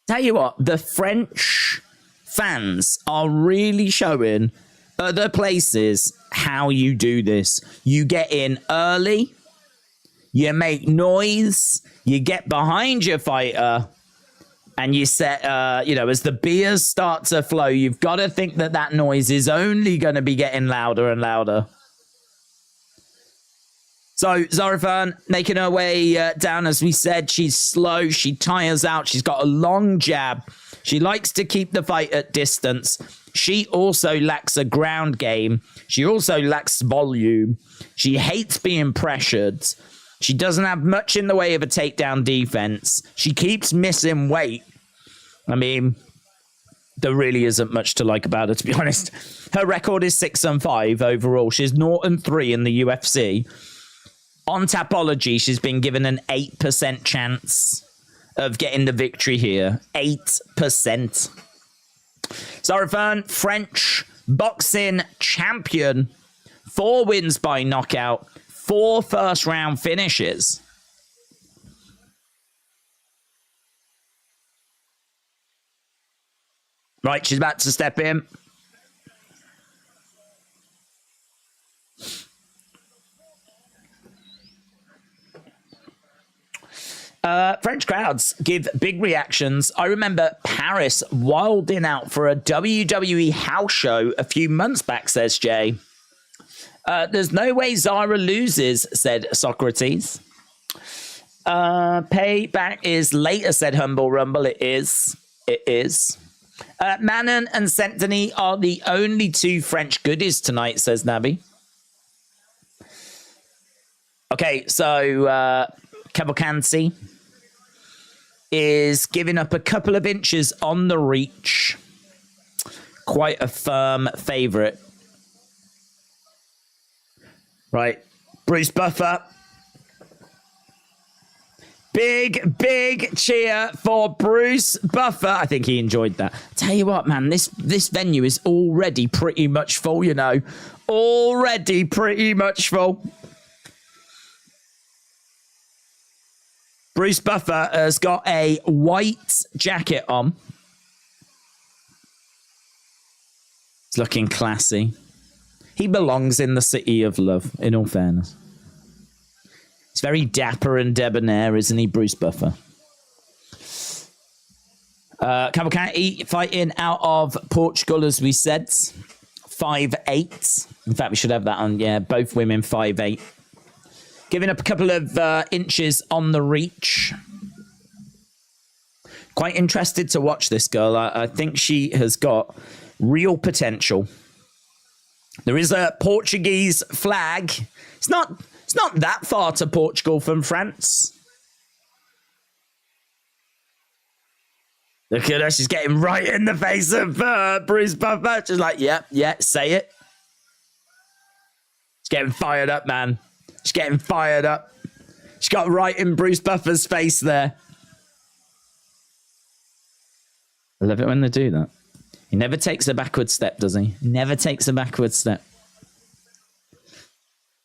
Tell you what, the French fans are really showing other places how you do this. You get in early. You make noise, you get behind your fighter, and you set, as the beers start to flow, you've got to think that noise is only going to be getting louder and louder. So, Zarafan making her way down, as we said. She's slow, she tires out, she's got a long jab. She likes to keep the fight at distance. She also lacks a ground game. She also lacks volume. She hates being pressured. She doesn't have much in the way of a takedown defense. She keeps missing weight. I mean, there really isn't much to like about her, to be honest. Her record is 6-5 overall. She's 0-3 in the UFC. On Tapology, she's been given an 8% chance of getting the victory here. 8%. Zarafan, French boxing champion. 4 wins by knockout. 4 first-round finishes. Right, she's about to step in. French crowds give big reactions. I remember Paris wilding out for a WWE house show a few months back, says Jay. There's no way Zara loses, said Socrates. Payback is later, said Humble Rumble. It is. It is. Manon and Saint-Denis are the only two French goodies tonight, says Nabi. Okay, so Cavalcanti is giving up a couple of inches on the reach. Quite a firm favourite. Right, Bruce Buffer. Big cheer for Bruce Buffer. I think he enjoyed that. Tell you what, man, this venue is already pretty much full, you know. Already pretty much full. Bruce Buffer has got a white jacket on. It's looking classy. He belongs in the city of love, in all fairness. He's very dapper and debonair, isn't he, Bruce Buffer? Cavalcanti fighting out of Portugal, as we said. 5'8". In fact, we should have that on. Yeah, both women 5'8". Giving up a couple of inches on the reach. Quite interested to watch this girl. I think she has got real potential. There is a Portuguese flag. It's not that far to Portugal from France. Look at her. She's getting right in the face of Bruce Buffer. She's like, yeah, say it. She's getting fired up, man. She's getting fired up. She got right in Bruce Buffer's face there. I love it when they do that. He never takes a backward step, does he? Never takes a backward step.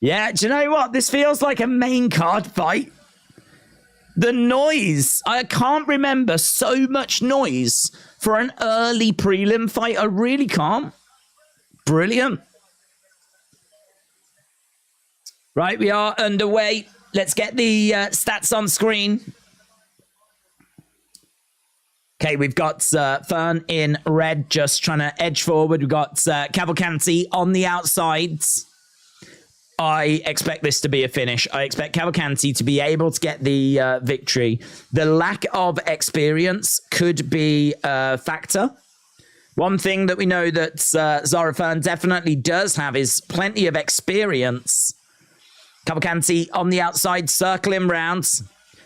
Yeah, do you know what? This feels like a main card fight. The noise. I can't remember so much noise for an early prelim fight. I really can't. Brilliant. Right, we are underway. Let's get the stats on screen. Okay, we've got Fern in red, just trying to edge forward. We've got Cavalcanti on the outsides. I expect this to be a finish. I expect Cavalcanti to be able to get the victory. The lack of experience could be a factor. One thing that we know that Zara Fern definitely does have is plenty of experience. Cavalcanti on the outside, circling round.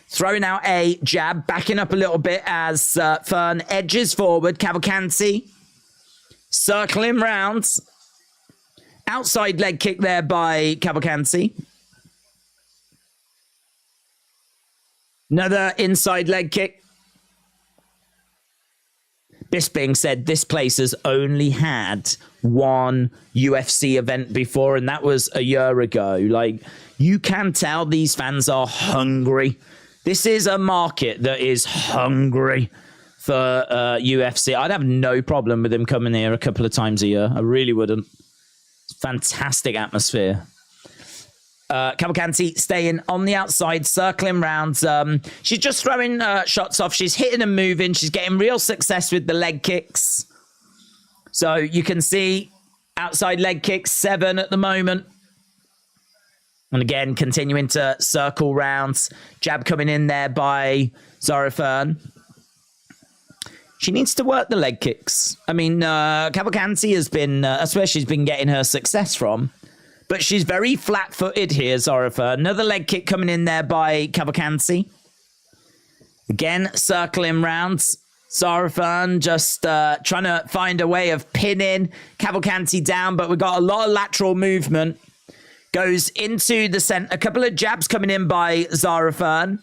Throwing out a jab, backing up a little bit as Fern edges forward. Cavalcanti circling round. Outside leg kick there by Cavalcanti. Another inside leg kick. This being said, this place has only had one UFC event before, and that was a year ago. Like, you can tell these fans are hungry. This is a market that is hungry for UFC. I'd have no problem with him coming here a couple of times a year. I really wouldn't. Fantastic atmosphere. Cavalcanti staying on the outside, circling round. She's just throwing shots off. She's hitting and moving. She's getting real success with the leg kicks. So you can see outside leg kicks, 7 at the moment. And again, continuing to circle rounds. Jab coming in there by Zara Fern. She needs to work the leg kicks. I mean, Cavalcanti has been, that's where she's been getting her success from. But she's very flat-footed here, Zara Fern. Another leg kick coming in there by Cavalcanti. Again, circling rounds. Zara Fern just trying to find a way of pinning Cavalcanti down, but we've got a lot of lateral movement. Goes into the center. A couple of jabs coming in by Zara Fern.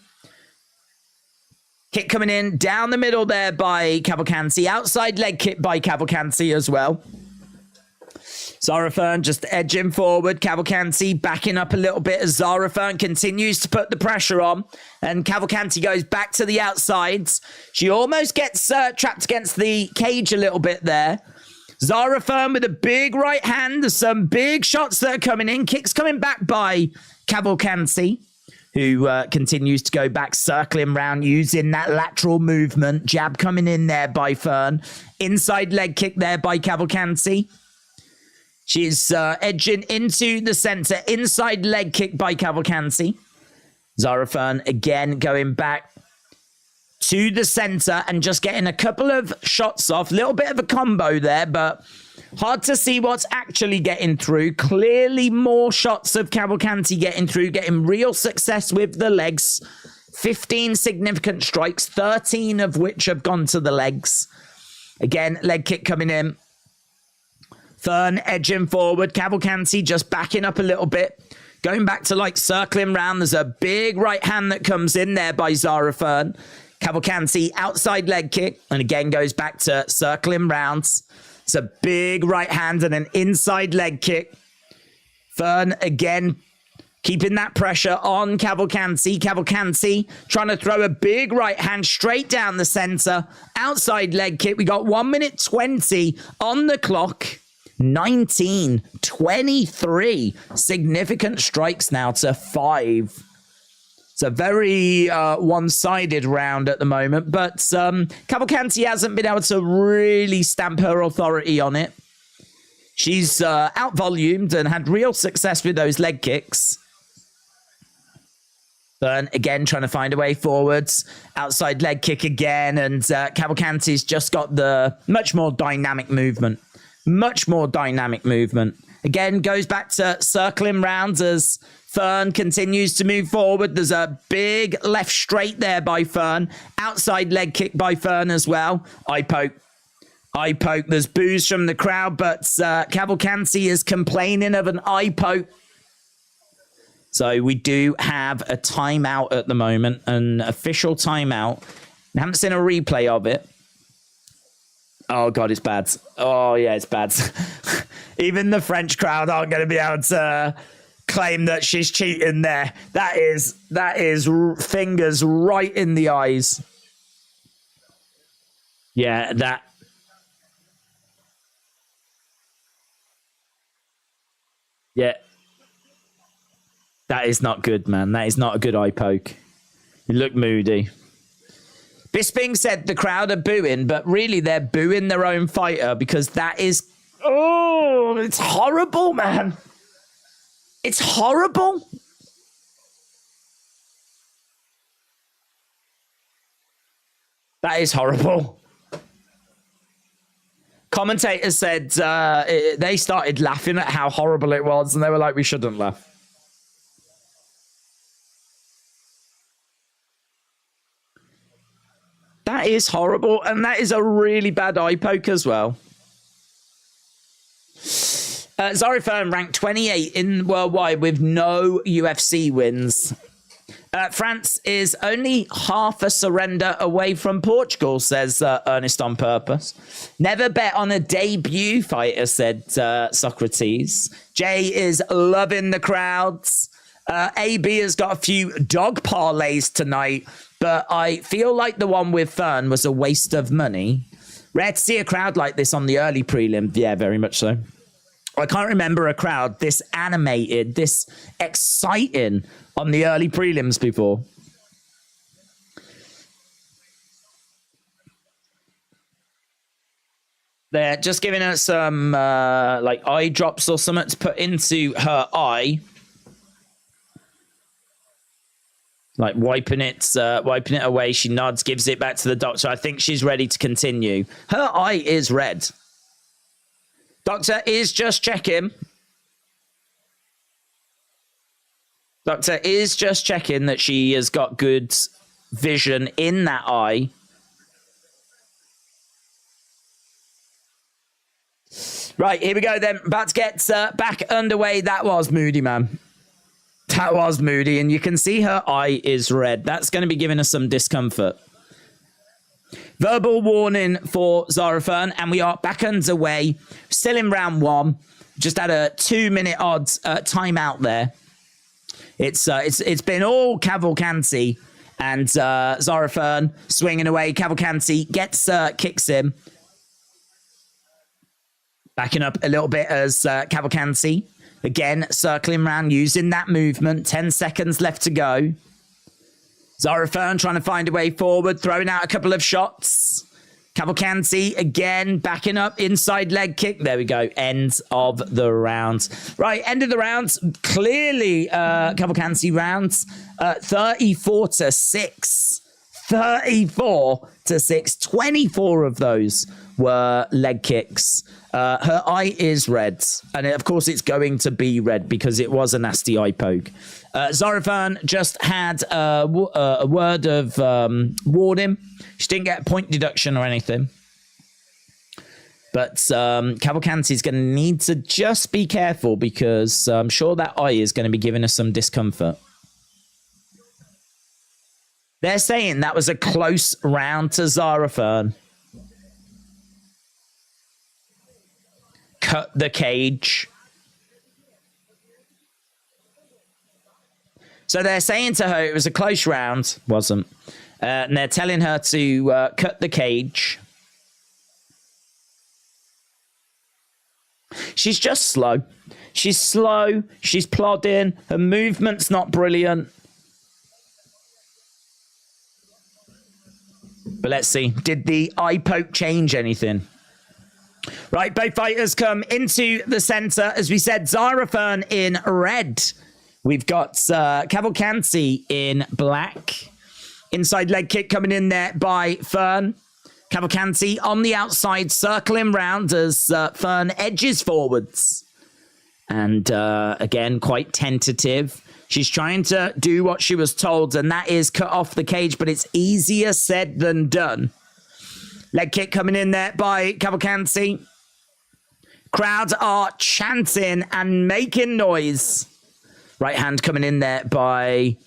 Kick coming in down the middle there by Cavalcanti. Outside leg kick by Cavalcanti as well. Zara Fern just edging forward. Cavalcanti backing up a little bit as Zara Fern continues to put the pressure on. And Cavalcanti goes back to the outsides. She almost gets trapped against the cage a little bit there. Zara Fern with a big right hand. There's some big shots that are coming in. Kicks coming back by Cavalcanti, who continues to go back, circling round, using that lateral movement. Jab coming in there by Fern. Inside leg kick there by Cavalcanti. She's edging into the center. Inside leg kick by Cavalcanti. Zara Fern again going back to the center and just getting a couple of shots off. Little bit of a combo there, but hard to see what's actually getting through. Clearly more shots of Cavalcanti getting through, getting real success with the legs. 15 significant strikes, 13 of which have gone to the legs. Again, leg kick coming in. Fern edging forward. Cavalcanti just backing up a little bit. Going back to like circling round. There's a big right hand that comes in there by Zara Fern. Cavalcanti outside leg kick. And again goes back to circling rounds. It's a big right hand and an inside leg kick. Fern again keeping that pressure on Cavalcanti. Cavalcanti trying to throw a big right hand straight down the center. Outside leg kick. We got 1 minute 20 on the clock. 19, 23 significant strikes now to 5. It's a very one-sided round at the moment, but Cavalcanti hasn't been able to really stamp her authority on it. She's out-volumed and had real success with those leg kicks. Fern again trying to find a way forwards. Outside leg kick again, and Cavalcanti's just got the much more dynamic movement. Much more dynamic movement. Again, goes back to circling rounds as Fern continues to move forward. There's a big left straight there by Fern. Outside leg kick by Fern as well. Eye poke. Eye poke. There's boos from the crowd, but Cavalcanti is complaining of an eye poke. So we do have a timeout at the moment, an official timeout. I haven't seen a replay of it. Oh, God, it's bad. Oh, yeah, it's bad. Even the French crowd aren't going to be able to claim that she's cheating there. That is fingers right in the eyes. Yeah, that. Yeah. That is not good, man. That is not a good eye poke. You look moody. Bisping said the crowd are booing, but really they're booing their own fighter because that is... Oh, it's horrible, man. It's horrible. That is horrible. Commentators said they started laughing at how horrible it was, and they were like, we shouldn't laugh. That is horrible, and that is a really bad eye poke as well. Zara Fern ranked 28 in worldwide with no UFC wins. France is only half a surrender away from Portugal, says Ernest on Purpose. Never bet on a debut fighter, said Socrates. Jay is loving the crowds. AB has got a few dog parlays tonight, but I feel like the one with Fern was a waste of money. Rare to see a crowd like this on the early prelim. Yeah, very much so. I can't remember a crowd this animated, this exciting on the early prelims before. They're just giving her some like eye drops or something to put into her eye. Like wiping it away. She nods, gives it back to the doctor. I think she's ready to continue. Her eye is red. Doctor is just checking. Doctor is just checking that she has got good vision in that eye. Right, here we go then. About to get back underway. That was moody, man. That was moody, and you can see her eye is red. That's going to be giving us some discomfort. Verbal warning for Zara Fern, and we are back underway. Still in round 1. Just had a 2-minute odd timeout there. It's been all Cavalcanti, and Zara Fern swinging away. Cavalcanti gets kicks in. Backing up a little bit as Cavalcanti. Again, circling around, using that movement. 10 seconds left to go. Zara Fern trying to find a way forward, throwing out a couple of shots. Cavalcanti again, backing up, inside leg kick. There we go. End of the round. Right, end of the round. Clearly, Cavalcanti rounds 34-6. 34-6. 24 of those were leg kicks. Her eye is red. And of course, it's going to be red because it was a nasty eye poke. Loughran just had a word of warning. She didn't get a point deduction or anything. But Cavalcanti's going to need to just be careful because I'm sure that eye is going to be giving us some discomfort. They're saying that was a close round to Loughran. Cut the cage. So they're saying to her it was a close round. Wasn't. And they're telling her to cut the cage. She's just slow. She's slow. She's plodding. Her movement's not brilliant. But let's see. Did the eye poke change anything? Right, both fighters come into the center. As we said, Loughran in red. We've got Cavalcanti in black. Inside leg kick coming in there by Fern. Cavalcanti on the outside, circling round as Fern edges forwards. And again, quite tentative. She's trying to do what she was told, and that is cut off the cage, but it's easier said than done. Leg kick coming in there by Cavalcanti. Crowds are chanting and making noise. Right hand coming in there by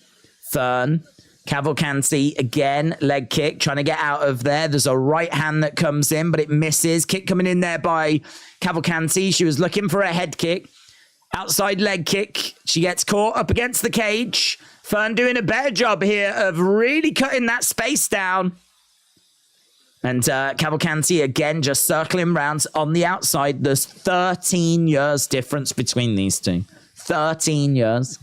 Fern. Cavalcanti again, leg kick, trying to get out of there. There's a right hand that comes in, but it misses. Kick coming in there by Cavalcanti. She was looking for a head kick. Outside leg kick. She gets caught up against the cage. Fern doing a better job here of really cutting that space down. And Cavalcanti again just circling rounds on the outside. There's 13 years difference between these two. 13 years.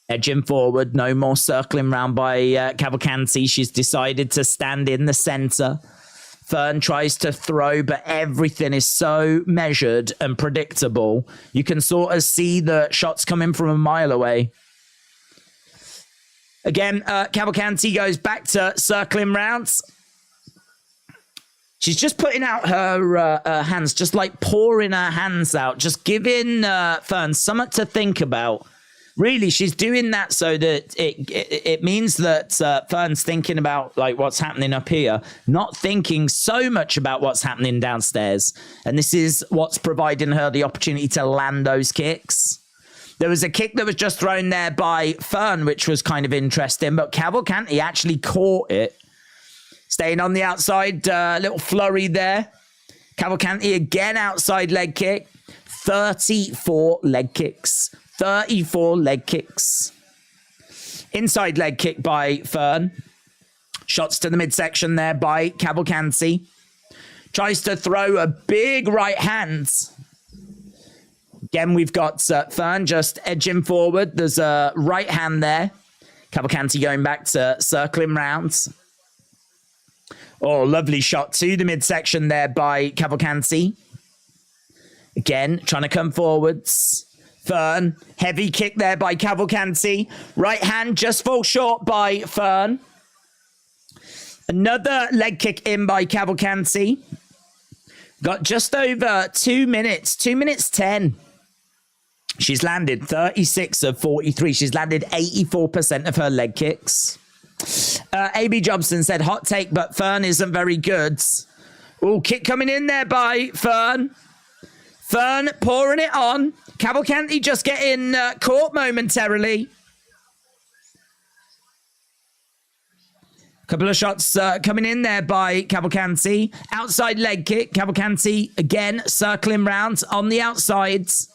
Edging forward, no more circling round by Cavalcanti. She's decided to stand in the center. Fern tries to throw, but everything is so measured and predictable. You can sort of see the shots coming from a mile away. Again, Cavalcanti goes back to circling rounds. She's just putting out her hands, just like pouring her hands out, just giving Fern something to think about. Really, she's doing that so that it means that Fern's thinking about like what's happening up here, not thinking so much about what's happening downstairs. And this is what's providing her the opportunity to land those kicks. There was a kick that was just thrown there by Fern, which was kind of interesting, but Cavalcanti actually caught it. Staying on the outside, little flurry there. Cavalcanti again, outside leg kick. 34 leg kicks. 34 leg kicks. Inside leg kick by Fern. Shots to the midsection there by Cavalcanti. Tries to throw a big right hand. Again, we've got Fern just edging forward. There's a right hand there. Cavalcanti going back to circling rounds. Oh, lovely shot to the midsection there by Cavalcanti. Again, trying to come forwards. Fern, heavy kick there by Cavalcanti. Right hand just falls short by Fern. Another leg kick in by Cavalcanti. Got just over 2 minutes, 2 minutes 10. She's landed 36 of 43. She's landed 84% of her leg kicks. AB Jobson said, hot take, but Fern isn't very good. Oh, kick coming in there by Fern. Fern pouring it on. Cavalcanti just getting caught momentarily. Couple of shots coming in there by Cavalcanti. Outside leg kick. Cavalcanti again circling round on the outsides.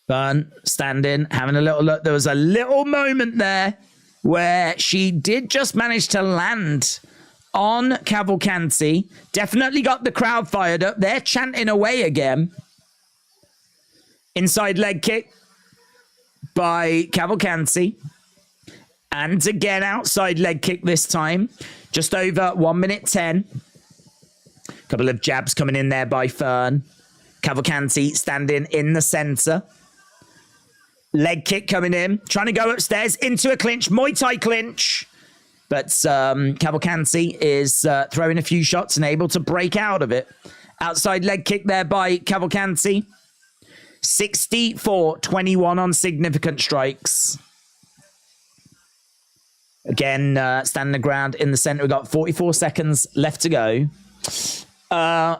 Fern standing, having a little look. There was a little moment there where she did just manage to land on Cavalcanti. Definitely got the crowd fired up. They're chanting away again. Inside leg kick by Cavalcanti. And again, outside leg kick this time. Just over 1 minute 10. Couple of jabs coming in there by Fern. Cavalcanti standing in the center. Leg kick coming in. Trying to go upstairs into a clinch. Muay Thai clinch. But Cavalcanti is throwing a few shots and able to break out of it. Outside leg kick there by Cavalcanti. 64-21 on significant strikes. Again, standing the ground in the center. We've got 44 seconds left to go.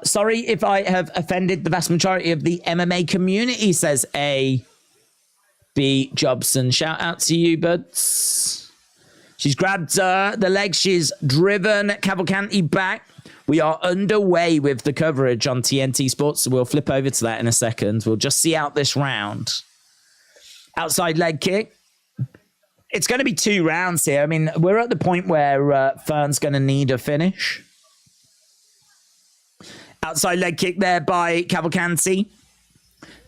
Sorry if I have offended the vast majority of the MMA community, says A.B. Jobson. Shout out to you, buds. She's grabbed the leg. She's driven Cavalcanti back. We are underway with the coverage on TNT Sports, so we'll flip over to that in a second. We'll just see out this round. Outside leg kick. It's going to be 2 rounds here. I mean, we're at the point where Fern's going to need a finish. Outside leg kick there by Cavalcanti.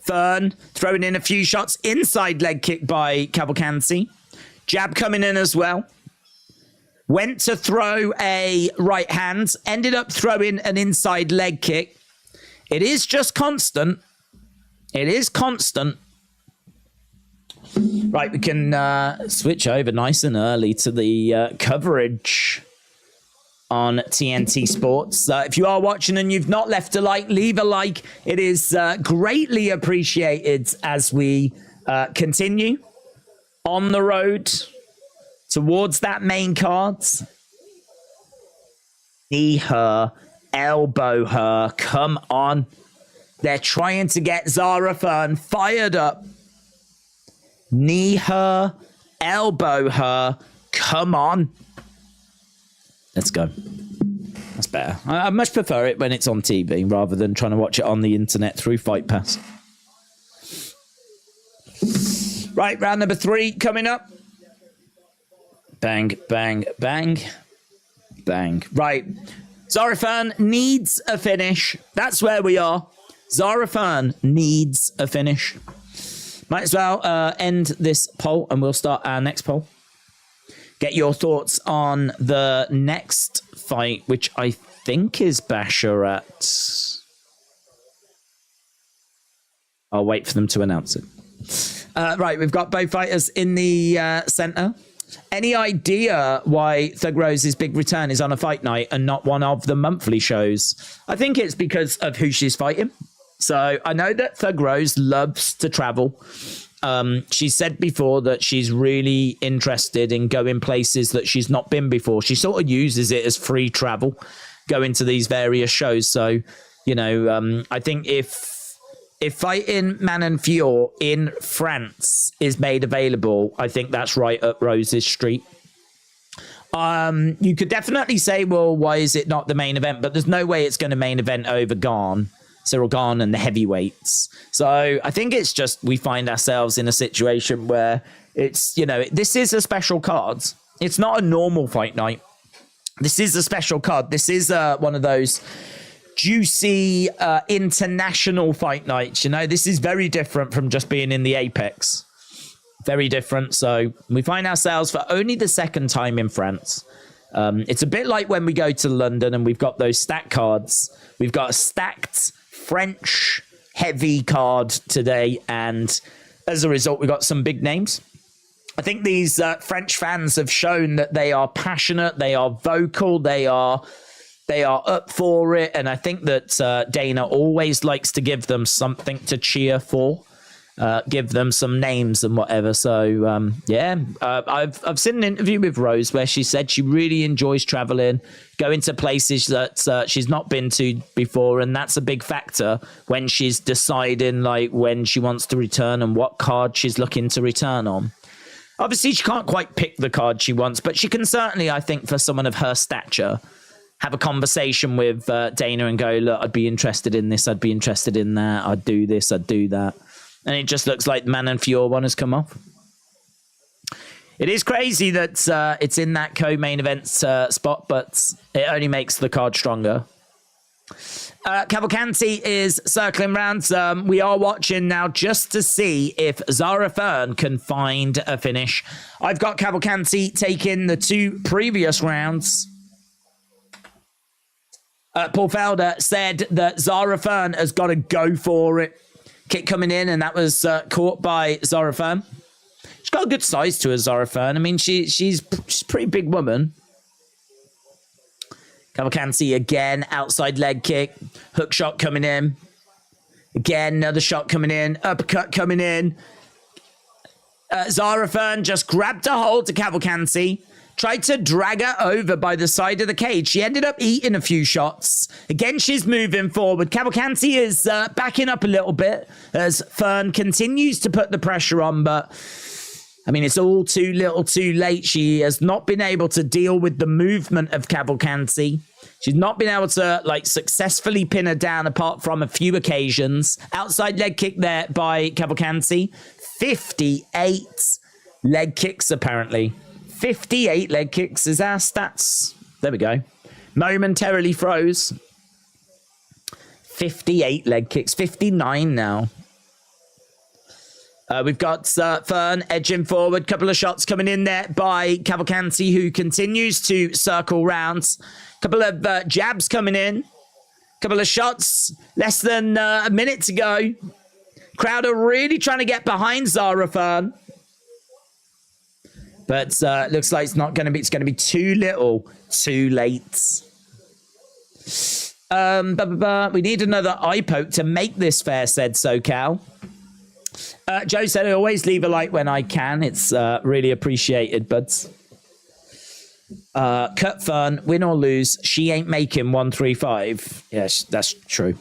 Fern throwing in a few shots. Inside leg kick by Cavalcanti. Jab coming in as well. Went to throw a right hand. Ended up throwing an inside leg kick. It is just constant. It is constant. Right, we can switch over nice and early to the coverage on TNT Sports. If you are watching and you've not left a like, leave a like. It is greatly appreciated as we continue on the road towards that main card. Knee her, elbow her, come on. They're trying to get Zara Fern fired up. Knee her, elbow her, come on. Let's go. That's better. I much prefer it when it's on TV rather than trying to watch it on the internet through Fight Pass. Right, round number 3 coming up. Bang, bang, bang, bang. Right. Zara Fern needs a finish. That's where we are. Zara Fern needs a finish. Might as well end this poll and we'll start our next poll. Get your thoughts on the next fight, which I think is Basharat. I'll wait for them to announce it. Right, we've got both fighters in the center. Any idea why Thug Rose's big return is on a fight night and not one of the monthly shows? I think it's because of who she's fighting. So I know that Thug Rose loves to travel. She said before that she's really interested in going places that she's not been before. She sort of uses it as free travel, going to these various shows. So, you know, I think if fighting Manon Fiorot in France is made available, I think that's right up Rose's street. You could definitely say, well, why is it not the main event? But there's no way it's going to main event over Gane. Cyril Gane and the heavyweights. So I think it's just we find ourselves in a situation where it's, you know, this is a special card. It's not a normal fight night. This is a special card. This is one of those juicy international fight nights. You know, this is very different from just being in the Apex. Very different. So we find ourselves for only the second time in France. It's a bit like when we go to London and we've got those stack cards. We've got a stacked French heavy card today, and as a result we got some big names. I think these French fans have shown that they are passionate, they are vocal, they are up for it, and I think that Dana always likes to give them something to cheer for, give them some names and whatever. So I've seen an interview with Rose where she said she really enjoys traveling, going to places that she's not been to before, and that's a big factor when she's deciding like when she wants to return and what card she's looking to return on. Obviously she can't quite pick the card she wants, but she can certainly, I think, for someone of her stature, have a conversation with Dana and go, look, I'd be interested in this, I'd be interested in that, I'd do this, I'd do that. And it just looks like the Manon Fiorot one has come off. It is crazy that it's in that co-main event spot, but it only makes the card stronger. Cavalcanti is circling round. We are watching now just to see if Zara Fern can find a finish. I've got Cavalcanti taking the 2 previous rounds. Paul Felder said that Zara Fern has got to go for it. Kick coming in, and that was caught by Zara Fern. She's got a good size to her, Zorophane. I mean, she's a pretty big woman. Cavalcanti again, outside leg kick. Hook shot coming in. Again, another shot coming in. Uppercut coming in. Zorophane just grabbed a hold to Cavalcanti. Tried to drag her over by the side of the cage. She ended up eating a few shots. Again, she's moving forward. Cavalcanti is backing up a little bit as Fern continues to put the pressure on, but I mean, it's all too little too late. She has not been able to deal with the movement of Cavalcanti. She's not been able to, like, successfully pin her down apart from a few occasions. Outside leg kick there by Cavalcanti. 58 leg kicks, apparently. 58 leg kicks is our stats. There we go. Momentarily froze. 58 leg kicks. 59 now. We've got Fern edging forward. Couple of shots coming in there by Cavalcanti, who continues to circle rounds. Couple of jabs coming in. Couple of shots. Less than a minute to go. Crowd are really trying to get behind Zorophane. But looks like it's not going to be. It's going to be too little, too late. We need another eye poke to make this fair, said SoCal. Joe said, I always leave a like when I can. It's really appreciated, buds. Cut Fern, win or lose, she ain't making 135. Yes, that's true.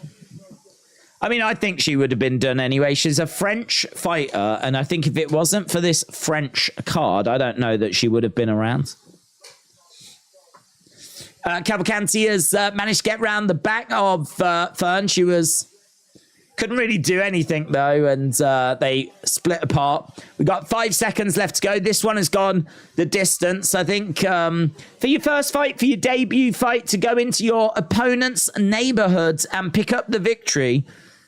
I mean, I think she would have been done anyway. She's a French fighter, and I think if it wasn't for this French card, I don't know that she would have been around. Cavalcanti has managed to get round the back of Fern. She couldn't really do anything, though, and they split apart. We've got 5 seconds left to go. This one has gone the distance. I think for your first fight, for your debut fight, to go into your opponent's neighborhood and pick up the victory,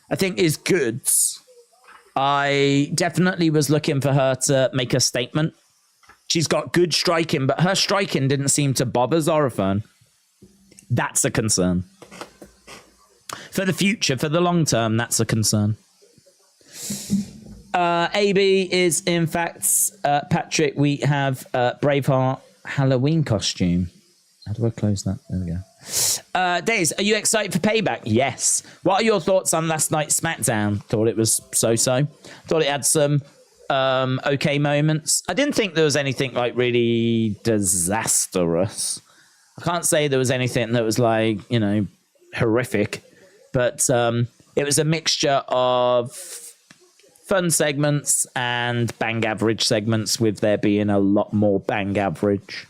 I think is good. I definitely was looking for her to make a statement. She's got good striking, but her striking didn't seem to bother Zorophane. That's a concern. For the future, for the long term, that's a concern. AB is, in fact, Patrick, we have Braveheart Halloween costume. How do I close that? There we go. Days, are you excited for Payback? Yes. What are your thoughts on last night's SmackDown? Thought it was so-so. Thought it had some okay moments. I didn't think there was anything like really disastrous. I can't say there was anything that was like, you know, horrific. But it was a mixture of fun segments and bang average segments, with there being a lot more bang average.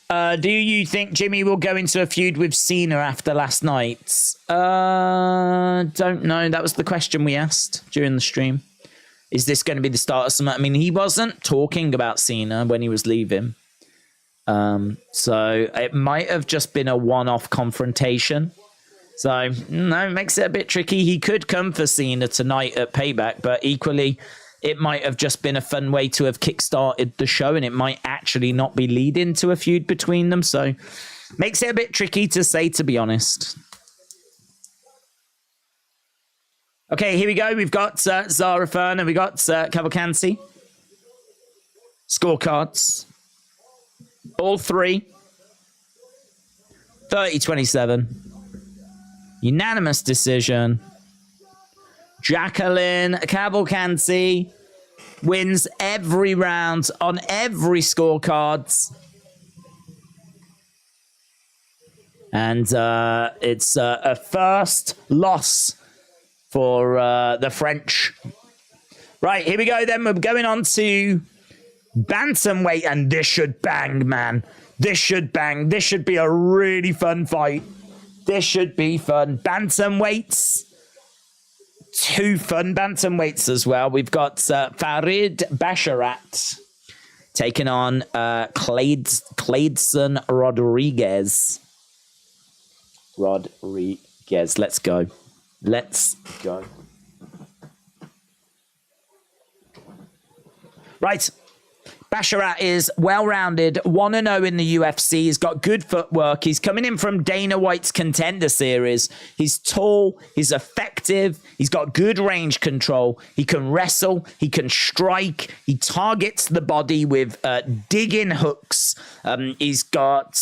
Do you think Jimmy will go into a feud with Cena after last night? Don't know. That was the question we asked during the stream. Is this going to be the start of something? I mean, he wasn't talking about Cena when he was leaving. So it might have just been a one-off confrontation. So, no, it makes it a bit tricky. He could come for Cena tonight at Payback, but equally, it might have just been a fun way to have kickstarted the show, and it might actually not be leading to a feud between them. So, makes it a bit tricky to say, to be honest. Okay, here we go. We've got Zorophane and we got Cavalcanti. Scorecards. All three. 30-27. Unanimous decision. Jacqueline Cavalcanti wins every round on every scorecards. And it's a first loss for the French. Right, here we go then. We're going on to bantamweight, and this should bang, man. This should bang. This should be a really fun fight. This should be fun. Bantamweights. Two fun bantamweights as well. We've got Farid Basharat taking on Clayson Rodrigues. Let's go. Let's go. Right. Basharat is well-rounded, 1-0 in the UFC. He's got good footwork. He's coming in from Dana White's Contender Series. He's tall. He's effective. He's got good range control. He can wrestle. He can strike. He targets the body with dig-in hooks. He's got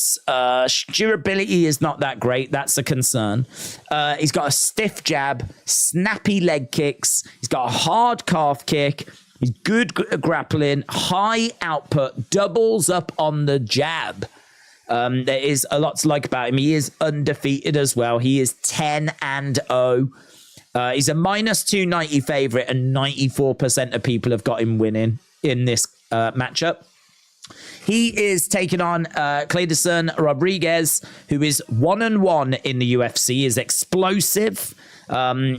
durability is not that great. That's a concern. He's got a stiff jab, snappy leg kicks. He's got a hard calf kick. He's good grappling, high output, doubles up on the jab. There is a lot to like about him. He is undefeated as well. He is 10-0. He's a -290 favorite, and 94% of people have got him winning in this matchup. He is taking on Clayderson Rodrigues, who is 1-1 in the UFC, is explosive.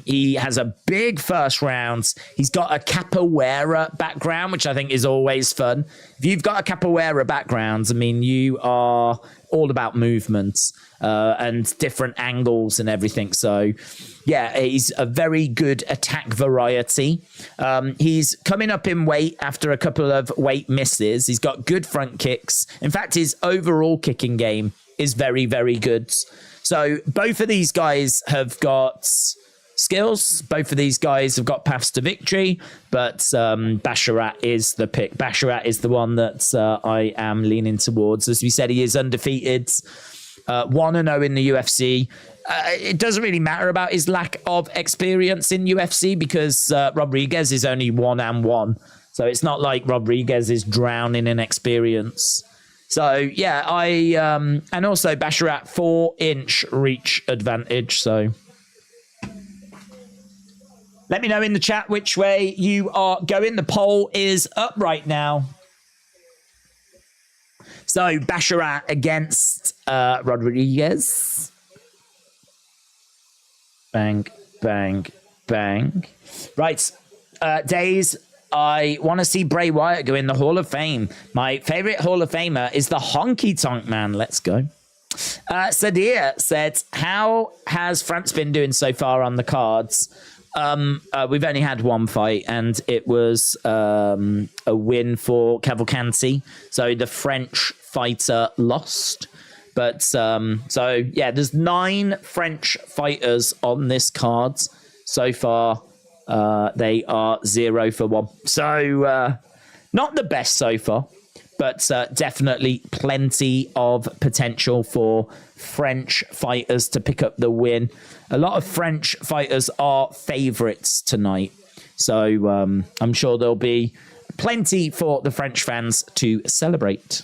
He has a big first round. He's got a capoeira background, which I think is always fun. If you've got a capoeira background, I mean, you are all about movements and different angles and everything. So, yeah, he's a very good attack variety. He's coming up in weight after a couple of weight misses. He's got good front kicks. In fact, his overall kicking game is very, very good. So both of these guys have got skills. Both of these guys have got paths to victory, but Basharat is the pick. Basharat is the one that I am leaning towards. As we said, he is undefeated, 1-0 in the UFC. It doesn't really matter about his lack of experience in UFC because Rodrigues is only 1-1. So it's not like Rodrigues is drowning in experience. So, yeah, and also Basharat 4-inch reach advantage. So let me know in the chat which way you are going. The poll is up right now. So Basharat against Rodrigues. Bang, bang, bang. Right, Days. I want to see Bray Wyatt go in the Hall of Fame. My favorite Hall of Famer is the Honky Tonk Man. Let's go. Sadir said, how has France been doing so far on the cards? We've only had one fight, and it was a win for Cavalcanti. So the French fighter lost. But so, yeah, there's 9 French fighters on this card so far. They are 0 for 1. So not the best so far, but definitely plenty of potential for French fighters to pick up the win. A lot of French fighters are favorites tonight. So I'm sure there'll be plenty for the French fans to celebrate.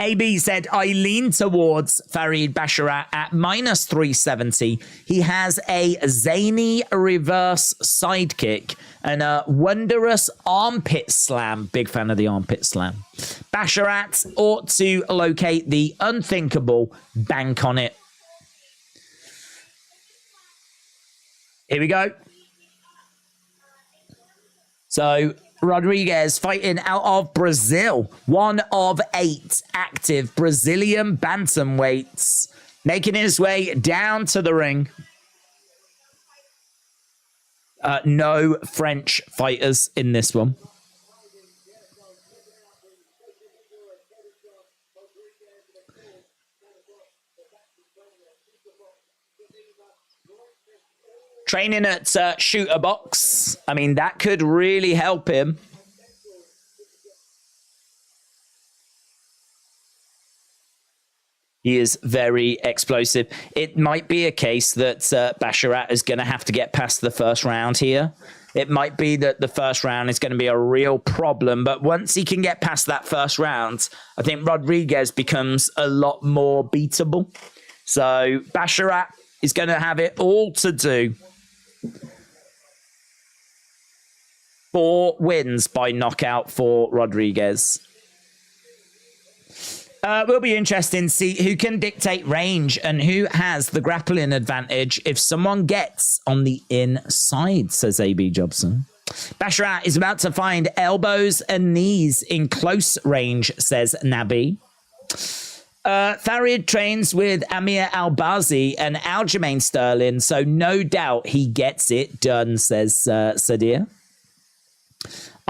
AB said, I lean towards Farid Basharat at -370. He has a zany reverse sidekick and a wondrous armpit slam. Big fan of the armpit slam. Basharat ought to locate the unthinkable, bank on it. Here we go. So Rodrigues fighting out of Brazil, one of 8 active Brazilian bantamweights, making his way down to the ring. No French fighters in this one. Training at Shooter Box. I mean, that could really help him. He is very explosive. It might be a case that Basharat is going to have to get past the first round here. It might be that the first round is going to be a real problem. But once he can get past that first round, I think Rodrigues becomes a lot more beatable. So Basharat is going to have it all to do. 4 wins by knockout for Rodrigues. Will be interesting to see who can dictate range and who has the grappling advantage if someone gets on the inside, says AB Jobson. Basharat is about to find elbows and knees in close range, says Nabi. Farid trains with Amir Albazi and Aljamain Sterling, so no doubt he gets it done, says Sadir.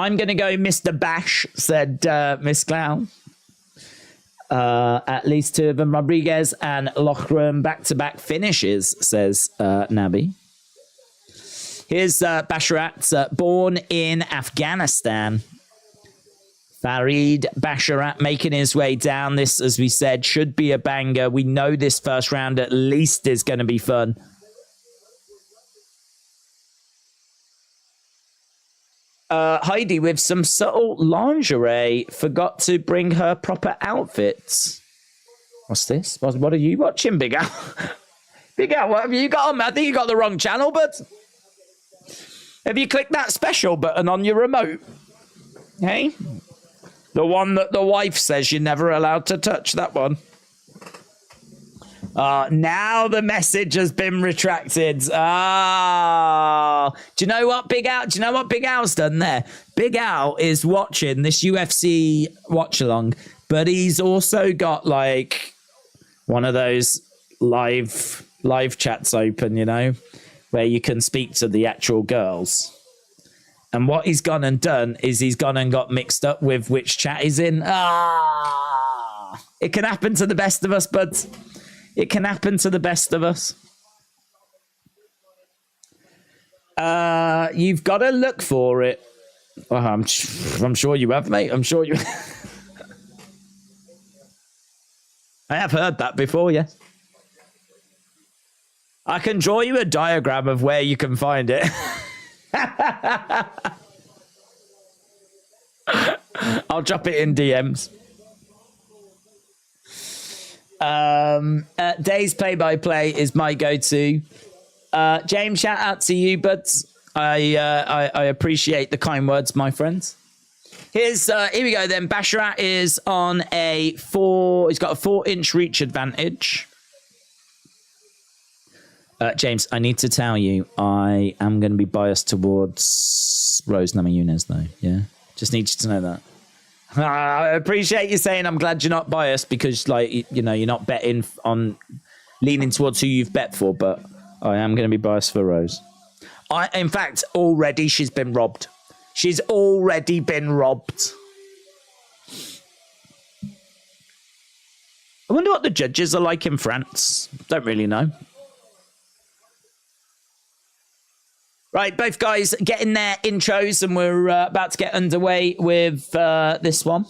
I'm going to go Mr. Bash, said Miss Clown. At least 2 of them, Rodrigues and Loughran, back-to-back finishes, says Nabi. Here's Basharat, born in Afghanistan. Farid Basharat making his way down. This, as we said, should be a banger. We know this first round at least is going to be fun. Heidi with some subtle lingerie forgot to bring her proper outfits. What's this? What are you watching, Big Al? Big Al, what have you got on? I think you got the wrong channel, but have you clicked that special button on your remote? Hey? The one that the wife says you're never allowed to touch, that one. Now the message has been retracted. Do you know what Big Al? Do you know what Big Al's done there? Big Al is watching this UFC watch along, but he's also got like one of those live chats open, you know, where you can speak to the actual girls. And what he's gone and done is he's gone and got mixed up with which chat he's in. It can happen to the best of us, bud. It can happen to the best of us. You've got to look for it. Well, I'm sure you have, mate. I'm sure you... I have heard that before, yes. I can draw you a diagram of where you can find it. I'll drop it in DMs. Days play-by-play is my go-to. James, shout out to you, buds. I appreciate the kind words, my friends. Here we go then. Basharat is on a 4. He's got a 4-inch reach advantage. James, I need to tell you, I am going to be biased towards Rose Namajunas, though. Yeah, just need you to know that. I appreciate you saying I'm glad you're not biased because, like, you know, you're not betting on leaning towards who you've bet for, but I am going to be biased for Rose. In fact, already she's been robbed. She's already been robbed. I wonder what the judges are like in France. Don't really know. Right, both guys getting their intros, and we're about to get underway with this one.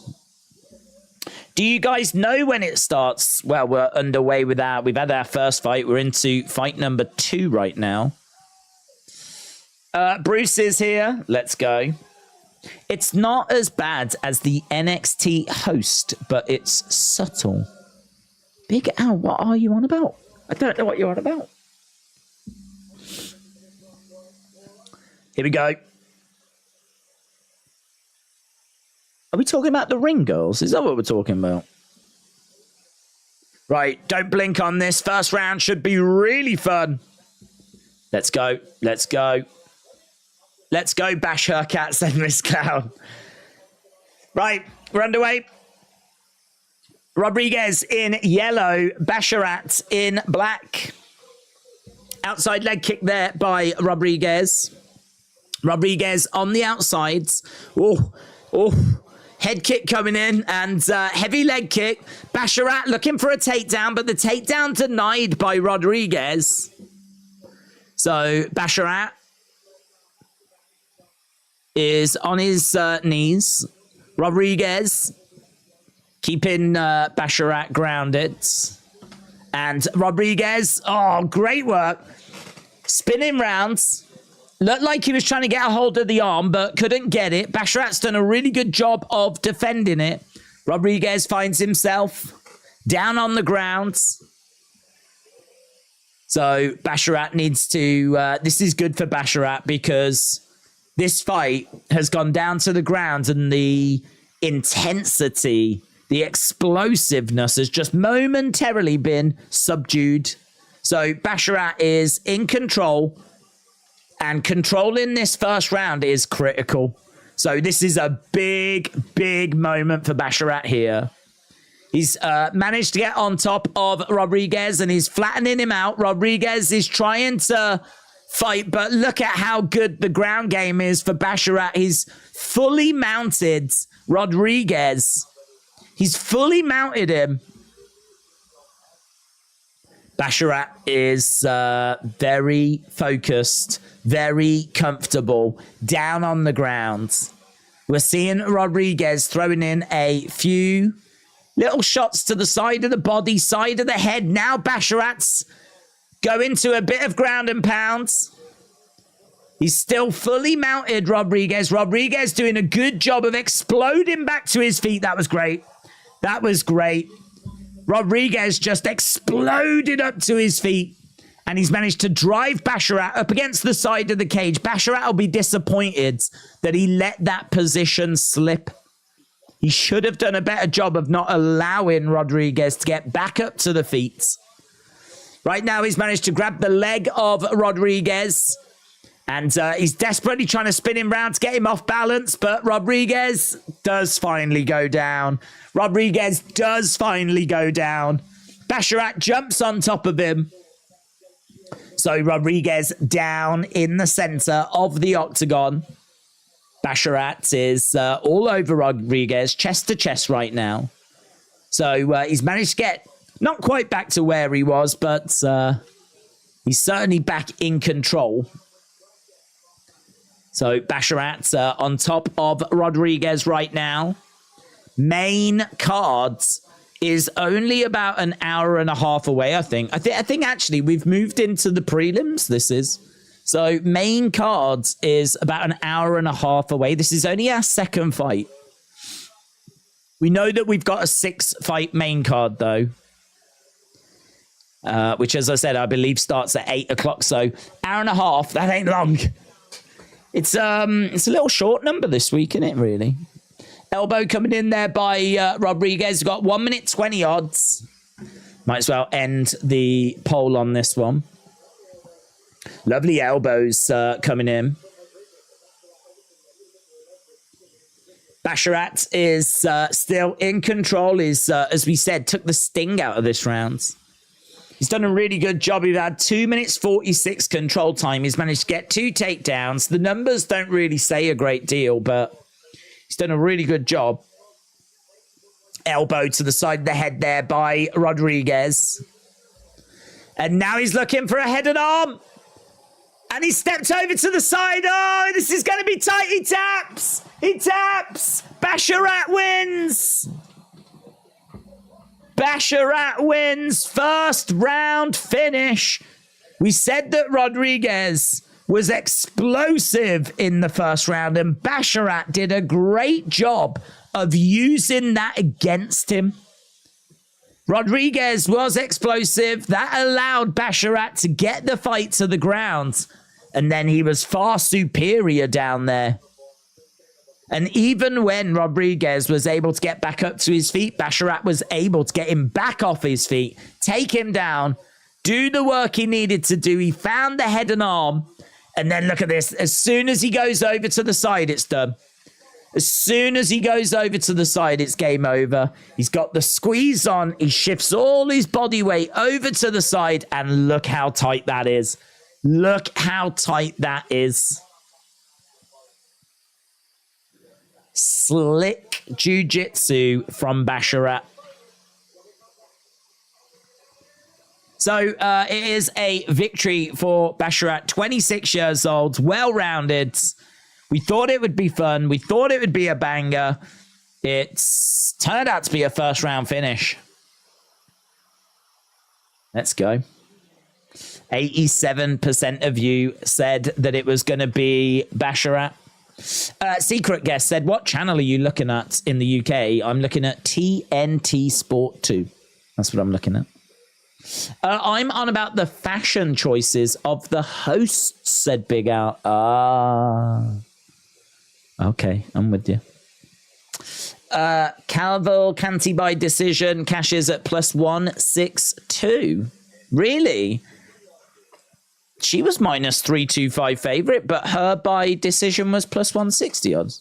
Do you guys know when it starts? Well, we're underway with our... We've had our first fight. We're into fight number 2 right now. Bruce is here. Let's go. It's not as bad as the NXT host, but it's subtle. Big Al, what are you on about? I don't know what you're on about. Here we go. Are we talking about the ring girls? Is that what we're talking about? Right, don't blink on this. First round should be really fun. Let's go. Let's go. Let's go, bash her cat, said Miss Cloud. Right, we're underway. Rodrigues in yellow, Basharat in black. Outside leg kick there by Rodrigues. Rodrigues on the outsides. Oh, head kick coming in and heavy leg kick. Basharat looking for a takedown, but the takedown denied by Rodrigues. So Basharat is on his knees. Rodrigues keeping Basharat grounded. And Rodrigues, oh, great work. Spinning rounds. Looked like he was trying to get a hold of the arm, but couldn't get it. Basharat's done a really good job of defending it. Rodrigues finds himself down on the ground. So Basharat needs to... this is good for Basharat because this fight has gone down to the ground and the intensity, the explosiveness has just momentarily been subdued. So Basharat is in control. And controlling this first round is critical. So this is a big, big moment for Basharat here. He's managed to get on top of Rodrigues and he's flattening him out. Rodrigues is trying to fight, but look at how good the ground game is for Basharat. He's fully mounted Rodrigues. He's fully mounted him. Basharat is very focused, very comfortable, down on the ground. We're seeing Rodrigues throwing in a few little shots to the side of the body, side of the head. Now Basharat's going to a bit of ground and pounds. He's still fully mounted, Rodrigues. Rodrigues doing a good job of exploding back to his feet. That was great. That was great. Rodrigues just exploded up to his feet. And he's managed to drive Basharat up against the side of the cage. Basharat will be disappointed that he let that position slip. He should have done a better job of not allowing Rodrigues to get back up to the feet. Right now, he's managed to grab the leg of Rodrigues. And he's desperately trying to spin him round to get him off balance. But Rodrigues does finally go down. Rodrigues does finally go down. Basharat jumps on top of him. So Rodrigues down in the center of the octagon. Basharat is all over Rodrigues, chest to chest right now. So he's managed to get not quite back to where he was, but he's certainly back in control. So Basharat on top of Rodrigues right now. Main cards is only about an hour and a half away, I think. I think actually we've moved into the prelims, this is. So main cards is about an hour and a half away. This is only our second fight. We know that we've got a 6-fight main card, though. Which, as I said, I believe starts at 8 o'clock. So hour and a half, that ain't long. It's a little short number this week, isn't it, really? Elbow coming in there by Rodrigues. Got 1 minute 20 odds. Might as well end the poll on this one. Lovely elbows coming in. Basharat is still in control. Is as we said, took the sting out of this round. He's done a really good job. He's had 2 minutes 46 control time. He's managed to get 2 takedowns. The numbers don't really say a great deal, but he's done a really good job. Elbow to the side of the head there by Rodrigues. And now he's looking for a head and arm. And he stepped over to the side. Oh, this is going to be tight. He taps. He taps. Basharat wins. Basharat wins. First round finish. We said that Rodrigues was explosive in the first round, and Basharat did a great job of using that against him. Rodrigues was explosive. That allowed Basharat to get the fight to the ground, and then he was far superior down there. And even when Rodrigues was able to get back up to his feet, Basharat was able to get him back off his feet, take him down, do the work he needed to do. He found the head and arm. And then look at this. As soon as he goes over to the side, it's done. As soon as he goes over to the side, it's game over. He's got the squeeze on. He shifts all his body weight over to the side. And look how tight that is. Look how tight that is. Slick jiu-jitsu from Basharat. So it is a victory for Basharat, 26 years old, well-rounded. We thought it would be fun. We thought it would be a banger. It's turned out to be a first-round finish. Let's go. 87% of you said that it was going to be Basharat. Secret guest said, what channel are you looking at in the UK? I'm looking at TNT Sport 2. That's what I'm looking at. I'm on about the fashion choices of the hosts, said Big Al. Okay, I'm with you. Cavalcanti by decision cashes at +162. Really? She was -325 favorite, but her by decision was +160 odds.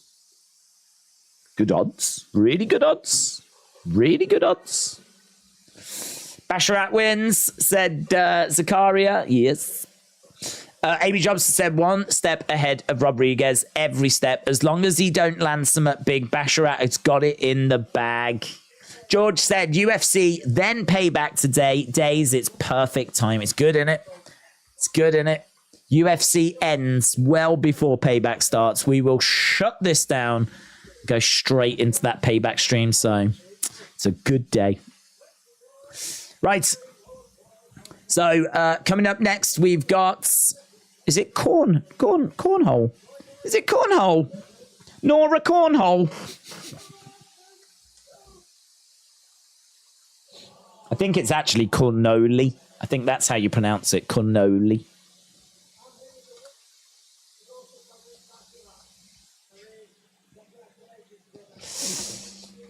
Good odds. Really good odds. Really good odds. Basharat wins, said Zakaria. Yes. AB Jobson said 1 step ahead of Rodrigues every step. As long as he don't land some at big, Basharat has got it in the bag. George said UFC, then Payback today. Days, it's perfect time. It's good, innit? It's good, innit? UFC ends well before Payback starts. We will shut this down, go straight into that Payback stream. So it's a good day. Right. So coming up next, we've got, is it Cornhole? Is it Cornhole? Nora Cornhole. I think it's actually Cormolle. I think that's how you pronounce it, Cormolle.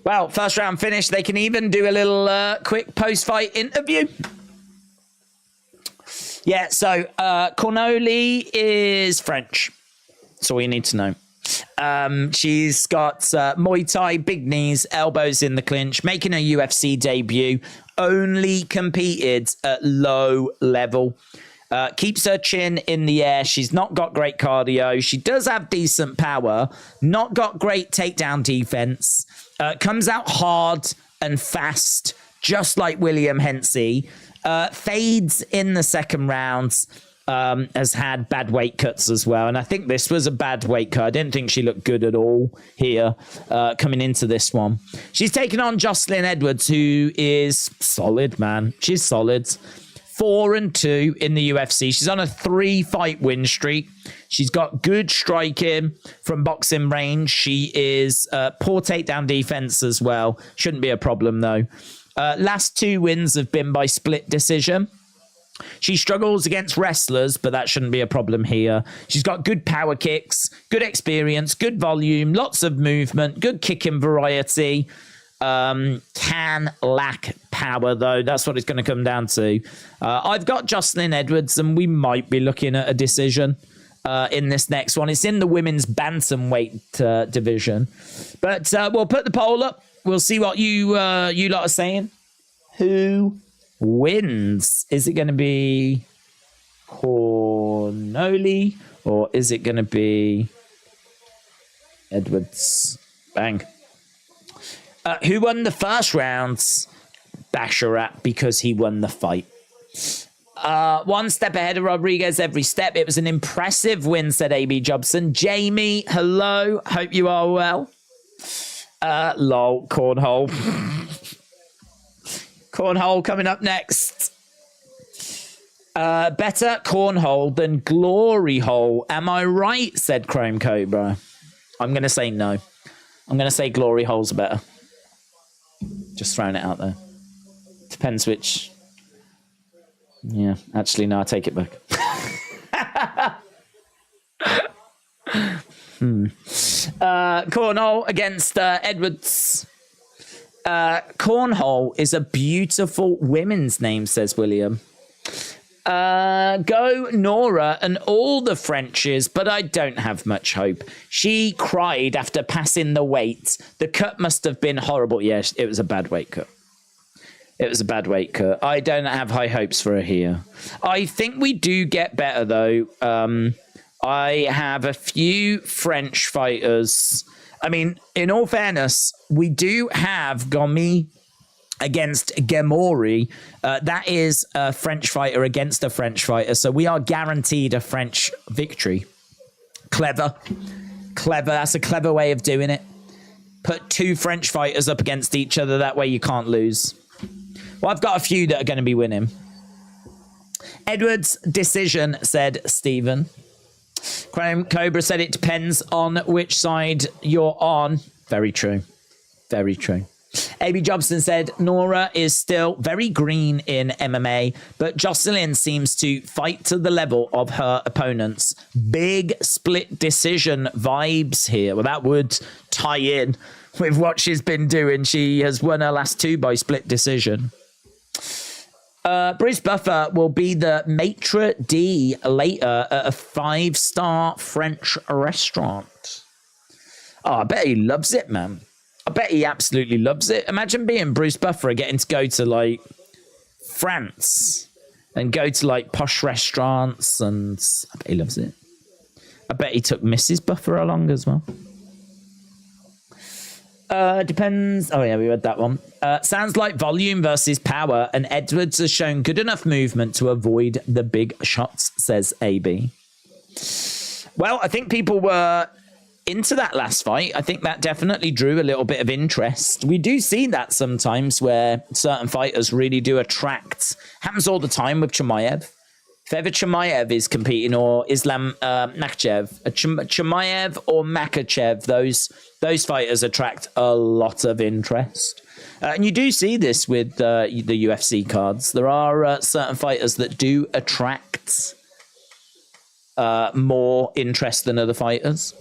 Well, first round finished. They can even do a little quick post-fight interview. Yeah, so Cormolle is French. That's all you need to know. She's got Muay Thai, big knees, elbows in the clinch, making her UFC debut. Only competed at low level. Keeps her chin in the air. She's not got great cardio. She does have decent power. Not got great takedown defense. Comes out hard and fast, just like William Hensey. Fades in the second round. Has had bad weight cuts as well. And I think this was a bad weight cut. I didn't think she looked good at all here coming into this one. She's taken on Jocelyn Edwards, who is solid, man. She's solid. 4-2 in the UFC. She's on a 3-fight win streak. She's got good striking from boxing range. She is poor takedown defense as well. Shouldn't be a problem, though. Last 2 wins have been by split decision. She struggles against wrestlers, but that shouldn't be a problem here. She's got good power kicks, good experience, good volume, lots of movement, good kicking variety. Can lack power, though. That's what it's going to come down to. I've got Jocelyn Edwards, and we might be looking at a decision in this next one. It's in the women's bantamweight division. But we'll put the poll up. We'll see what you lot are saying. Who wins? Is it going to be Cormolle or is it going to be Edwards? Bang. Who won the first rounds? Basharat, because he won the fight. 1 step ahead of Rodrigues every step. It was an impressive win, said AB Jobson. Jamie, hello. Hope you are well. Lol, Cornhole. Cornhole coming up next. Better Cornhole than Glory Hole. Am I right? Said Chrome Cobra. I'm going to say no. I'm going to say Glory Hole's better. Just throwing it out there. Depends which. Yeah, actually, no, I take it back. Cornhole against Edwards. Cornhole is a beautiful women's name, says William. Go Nora and all the Frenches, but I don't have much hope. She cried after passing the weight. The cut must have been horrible. Yes, it was a bad weight cut. It was a bad weight cut. I don't have high hopes for her here. I think we do get better, though. I have a few French fighters. I mean, in all fairness, we do have Gomis against Ghemmouri. That is a French fighter against a French fighter. So we are guaranteed a French victory. Clever. Clever. That's a clever way of doing it. Put 2 French fighters up against each other. That way you can't lose. Well, I've got a few that are going to be winning. Edwards decision, said Stephen. Chrome Cobra said it depends on which side you're on. Very true. Very true. AB Jobson said Nora is still very green in MMA, but Jocelyn seems to fight to the level of her opponents. Big split decision vibes here. Well, that would tie in with what she's been doing. She has won her last 2 by split decision. Bruce Buffer will be the maitre d' later at a 5-star French restaurant. Oh, I bet he loves it, man. I bet he absolutely loves it. Imagine being Bruce Buffer getting to go to, like, France and go to like posh restaurants, and I bet he loves it. I bet he took Mrs. Buffer along as well. Depends. Oh yeah, we read that one. Sounds like volume versus power, and Edwards has shown good enough movement to avoid the big shots, says AB. Well, I think people were into that last fight. I think that definitely drew a little bit of interest. We do see that sometimes where certain fighters really do attract. Happens all the time with Chimaev. If ever Chimaev is competing, or Islam Makhachev, Chimaev or Makhachev, those fighters attract a lot of interest. And you do see this with the UFC cards. There are certain fighters that do attract more interest than other fighters.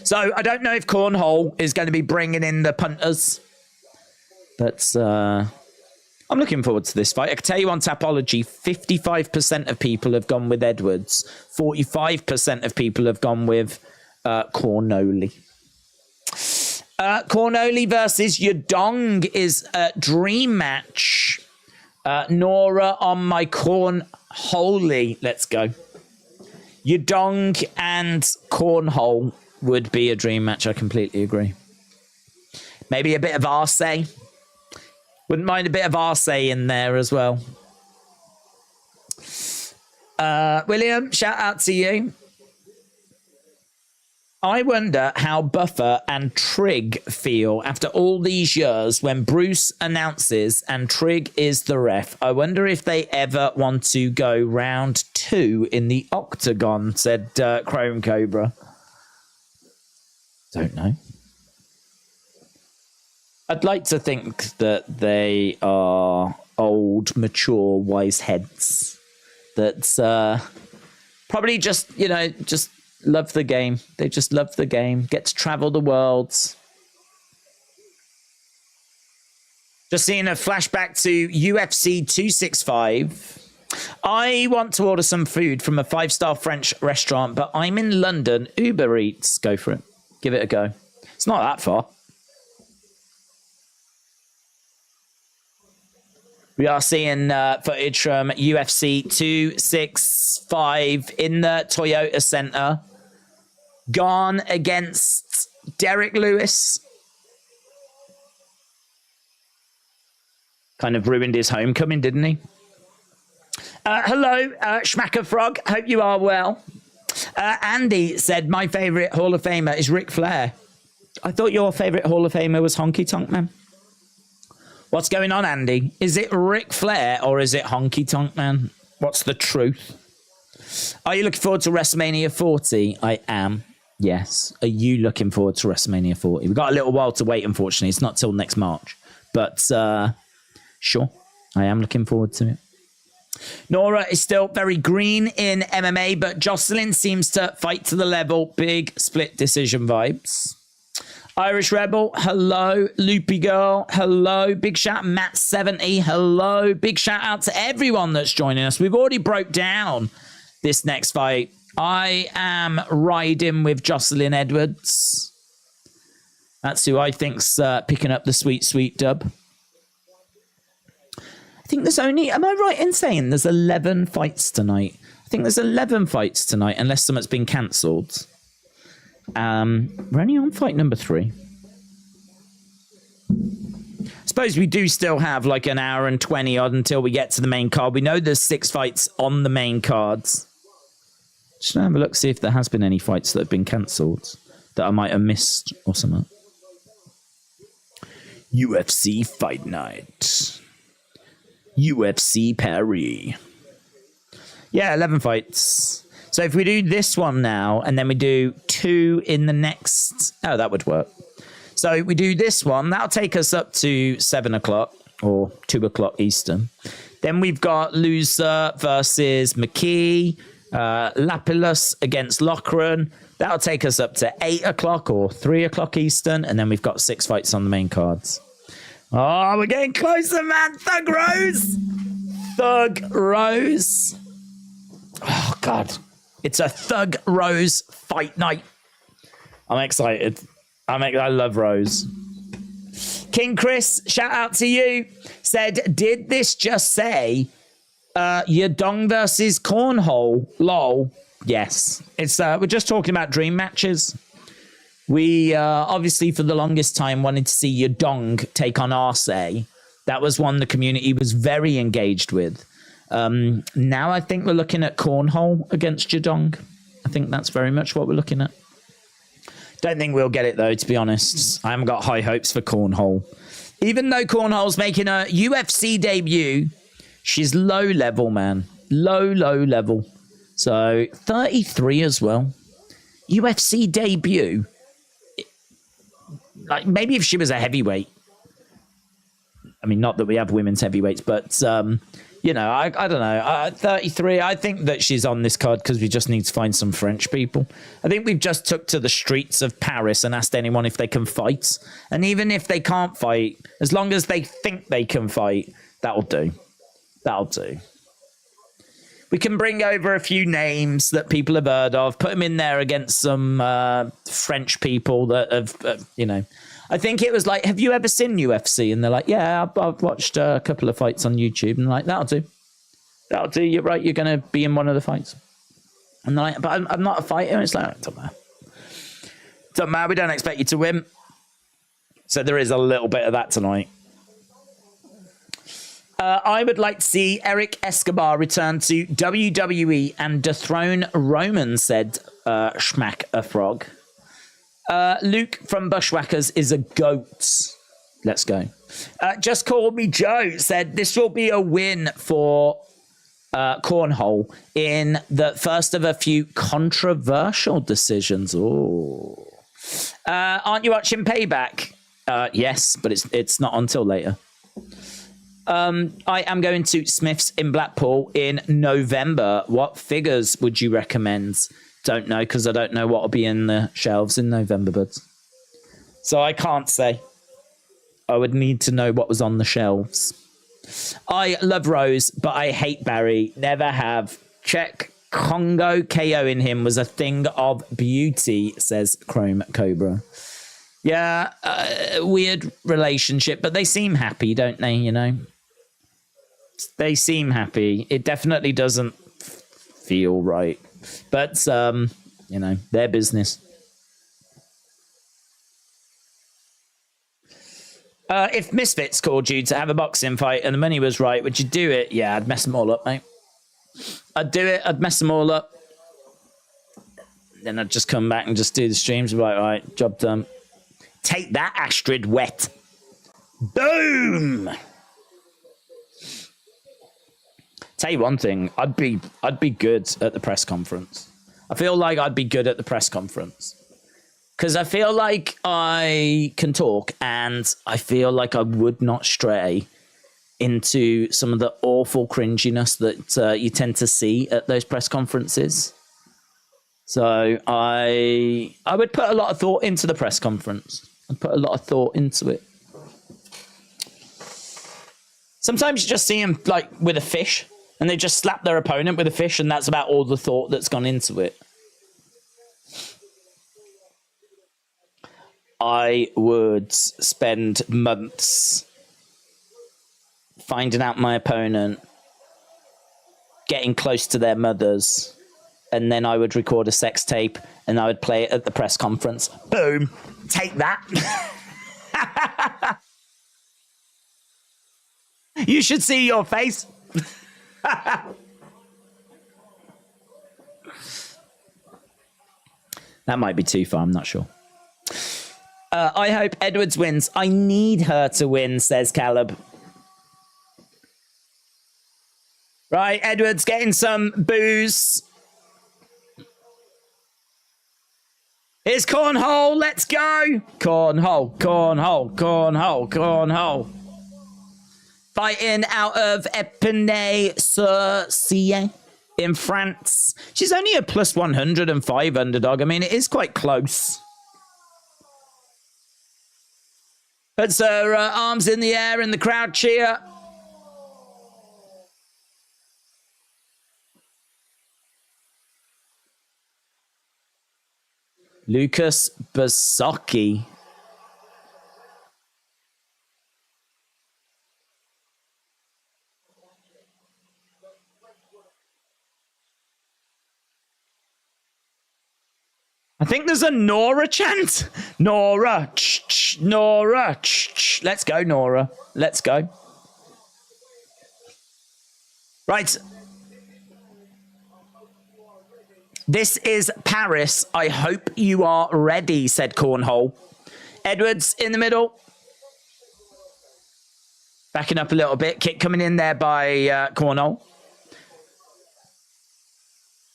So I don't know if Cormolle is going to be bringing in the punters, but I'm looking forward to this fight. I can tell you on Tapology, 55% of people have gone with Edwards. 45% of people have gone with Cormolle. Cormolle versus Yadong is a dream match. Nora on my Cormolle. Let's go. Yadong and Cormolle would be a dream match. I completely agree. Maybe a bit of Arce. Wouldn't mind a bit of Arce in there as well. William, shout out to you. I wonder how Buffer and Trig feel after all these years when Bruce announces and Trig is the ref. I wonder if they ever want to go round 2 in the octagon, said Chrome Cobra. Don't know. I'd like to think that they are old, mature, wise heads that probably just, just love the game. They just love the game. Get to travel the world. Just seeing a flashback to UFC 265. I want to order some food from a 5-star French restaurant, but I'm in London. Uber Eats. Go for it. Give it a go. It's not that far. We are seeing footage from UFC 265 in the Toyota Center. Gane against Derek Lewis. Kind of ruined his homecoming, didn't he? Hello, Schmacker Frog. Hope you are well. Andy said, my favourite Hall of Famer is Ric Flair. I thought your favourite Hall of Famer was Honky Tonk Man. What's going on, Andy? Is it Ric Flair or is it Honky Tonk Man? What's the truth? Are you looking forward to WrestleMania 40? I am. Yes. Are you looking forward to WrestleMania 40? We've got a little while to wait, unfortunately. It's not till next March. But sure, I am looking forward to it. Nora is still very green in MMA, but Jocelyn seems to fight to the level. Big split decision vibes. Irish Rebel, hello. Loopy Girl, hello. Big shout, Matt70, hello. Big shout out to everyone that's joining us. We've already broke down this next fight. I am riding with Jocelyn Edwards. That's who I think's picking up the sweet dub. I think there's only, am I right in saying there's 11 fights tonight? I think there's 11 fights tonight, unless something's been cancelled. We're only on fight number 3. I suppose we do still have like an hour and 20 odd until we get to the main card. We know there's 6 fights on the main cards. Just have a look, see if there has been any fights that have been cancelled that I might have missed or something. UFC Fight Night. UFC Paris. Yeah, 11 fights. So if we do this one now, and then we do 2 in the next... Oh, that would work. So we do this one. That'll take us up to 7 o'clock or 2 o'clock Eastern. Then we've got Loosa versus McKee. Lapilus against Loughran. That'll take us up to 8 o'clock or 3 o'clock Eastern. And then we've got 6 fights on the main cards. Oh, we're getting closer, man. Thug Rose. Thug Rose. Oh, God. It's a Thug Rose fight night. I'm excited. I love Rose. King Chris, shout out to you. Said, did this just say Yadong versus Cornhole. Lol. Yes. It's we're just talking about dream matches. We obviously for the longest time wanted to see Yadong take on Arce. That was one the community was very engaged with. Now I think we're looking at Cornhole against Yadong. I think that's very much what we're looking at. Don't think we'll get it though, to be honest. I haven't got high hopes for Cornhole. Even though Cornhole's making a UFC debut, she's low level, man. Low level. So 33 as well. UFC debut. Like maybe if she was a heavyweight. I mean, not that we have women's heavyweights, but you know, I don't know. 33. I think that she's on this card because we just need to find some French people. I think we've just took to the streets of Paris and asked anyone if they can fight. And even if they can't fight, as long as they think they can fight, that'll do. That'll do. We can bring over a few names that people have heard of, put them in there against some French people that have, you know. I think it was like, have you ever seen UFC? And they're like, yeah, I've watched a couple of fights on YouTube. And like, that'll do. That'll do. You're right. You're going to be in one of the fights. And they're like, but I'm not a fighter. And it's like, it doesn't matter. Doesn't matter. We don't expect you to win. So there is a little bit of that tonight. I would like to see Eric Escobar return to WWE and dethrone Roman, said Schmack a Frog. Luke from Bushwhackers is a goat. Let's go. Just Call Me Joe said this will be a win for Cornhole in the first of a few controversial decisions. Oh, aren't you watching Payback? Yes, but it's not until later. I am going to Smith's in Blackpool in November. What figures would you recommend? Don't know, because I don't know what will be in the shelves in November, buds. So I can't say. I would need to know what was on the shelves. I love Rose, but I hate Barry. Never have. Check Congo KO in him was a thing of beauty, says Chrome Cobra. Yeah, weird relationship, but they seem happy, don't they, you know? They seem happy. It definitely doesn't feel right. But, you know, their business. If Misfits called you to have a boxing fight and the money was right, would you do it? Yeah, I'd mess them all up, mate. I'd do it. I'd mess them all up. Then I'd just come back and just do the streams. Right, right, job done. Take that, Astrid Wet. Boom! Tell you one thing, I'd be good at the press conference. I feel like I'd be good at the press conference. Because I feel like I can talk and I feel like I would not stray into some of the awful cringiness that you tend to see at those press conferences. So I would put a lot of thought into the press conference. I'd put a lot of thought into it. Sometimes you just see them like with a fish and they just slap their opponent with a fish and that's about all the thought that's gone into it. I would spend months finding out my opponent, getting close to their mothers, and then I would record a sex tape and I would play it at the press conference. Boom. Take that. You should see your face. That might be too far, I'm not sure. I hope Edwards wins. I need her to win, says Caleb. Right, Edwards getting some booze. Here's Cornhole, let's go! Cornhole, Cornhole, Cornhole, Cornhole. Fighting out of Epinay-sur-Seine in France. She's only a plus 105 underdog. I mean, it is quite close. Puts her arms in the air and the crowd cheer. Lucas Basocki. I think there's a Nora chant. Nora. Nora. Let's go, Nora. Let's go. Right. This is Paris. I hope you are ready, said Cornhole. Edwards in the middle. Backing up a little bit. Kick coming in there by Cornhole.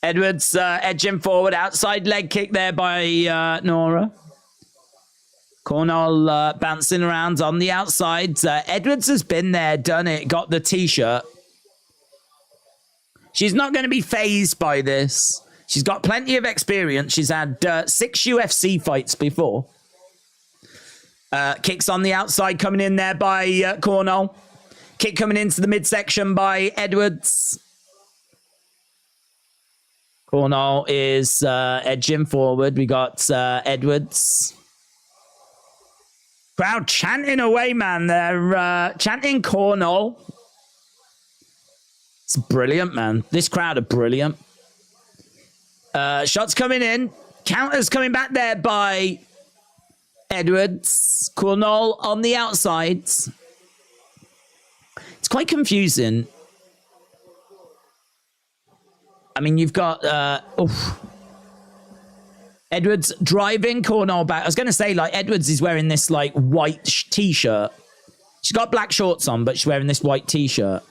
Edwards edging forward. Outside leg kick there by Nora. Cornhole bouncing around on the outside. Edwards has been there, done it, got the t-shirt. She's not going to be phased by this. She's got plenty of experience. She's had 6 UFC fights before. Kicks on the outside coming in there by Cornhole. Kick coming into the midsection by Edwards. Cornhole is edging forward. We got Edwards. Crowd chanting away, man. They're chanting Cornhole. It's brilliant, man. This crowd are brilliant. Shots coming in. Counters coming back there by Edwards. Cornhole on the outsides. It's quite confusing. I mean, you've got Edwards driving Cornhole back. I was going to say, like, Edwards is wearing this, like, white t-shirt. She's got black shorts on, but she's wearing this white t-shirt.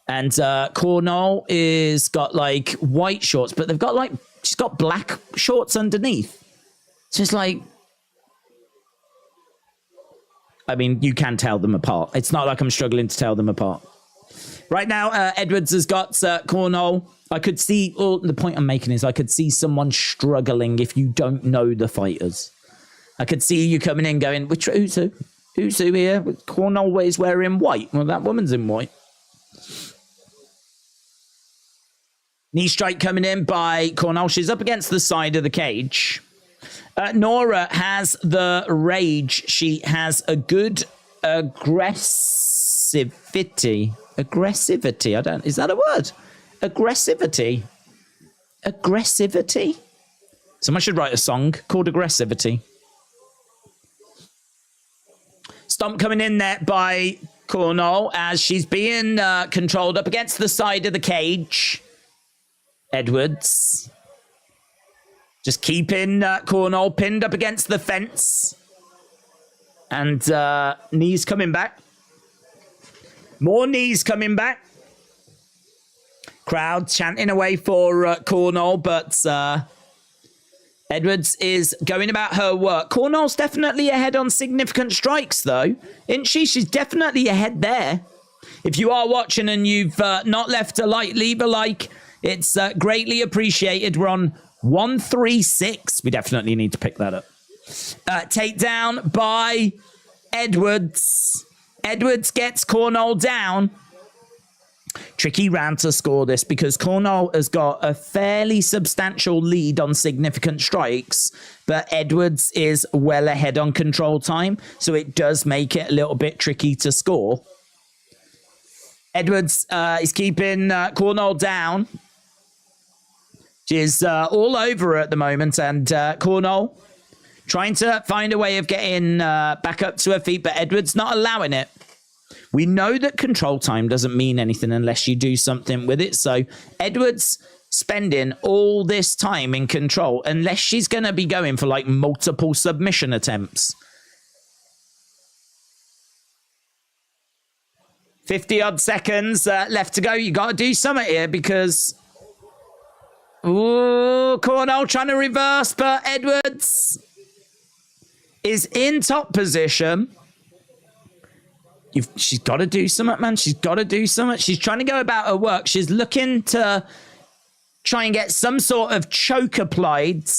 And Cornhole is got, like, white shorts, but they've got, like, she's got black shorts underneath. So it's like, I mean, you can tell them apart. It's not like I'm struggling to tell them apart. Right now, Edwards has got Cornhole. I could see, the point I'm making is I could see someone struggling if you don't know the fighters. I could see you coming in going, who's who? Who's who here? Cornhole is wearing white. Well, that woman's in white. Knee strike coming in by Cornhole. She's up against the side of the cage. Nora has the rage. She has a good aggressivity. Aggressivity. Is that a word? Aggressivity. Aggressivity? Someone should write a song called Aggressivity. Stomp coming in there by Cornhole as she's being controlled up against the side of the cage. Edwards. Just keeping Cornhole pinned up against the fence. And knees coming back. More knees coming back. Crowd chanting away for Cornhole, but Edwards is going about her work. Cornhole's definitely ahead on significant strikes, though, isn't she? She's definitely ahead there. If you are watching and you've not left a like, leave a like. It's greatly appreciated. We're on 136. We definitely need to pick that up. Takedown by Edwards. Edwards gets Cornhole down. Tricky round to score this because Cornhole has got a fairly substantial lead on significant strikes, but Edwards is well ahead on control time, so it does make it a little bit tricky to score. Edwards is keeping Cornhole down. She's all over her at the moment, and Cornhole trying to find a way of getting back up to her feet, but Edwards not allowing it. We know that control time doesn't mean anything unless you do something with it. So Edwards spending all this time in control, unless she's going to be going for like multiple submission attempts. 50 odd seconds left to go. You got to do something here because... Ooh, Cornhole trying to reverse, but Edwards is in top position. She's got to do something, man. She's got to do something. She's trying to go about her work. She's looking to try and get some sort of choke applied.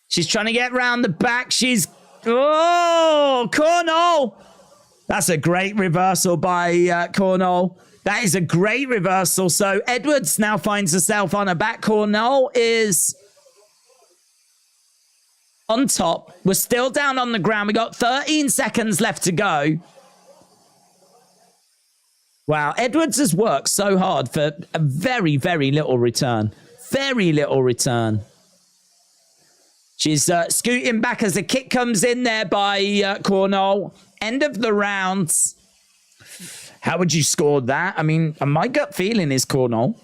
She's trying to get round the back. She's... Oh, Cornhole! That's a great reversal by Cornhole. That is a great reversal. So Edwards now finds herself on her back. Cornhole is... on top. We're still down on the ground. We got 13 seconds left to go. Wow, Edwards has worked so hard for a very, very little return. Very little return. She's scooting back as the kick comes in there by Cormolle. End of the round. How would you score that? I mean, my gut feeling is Cormolle.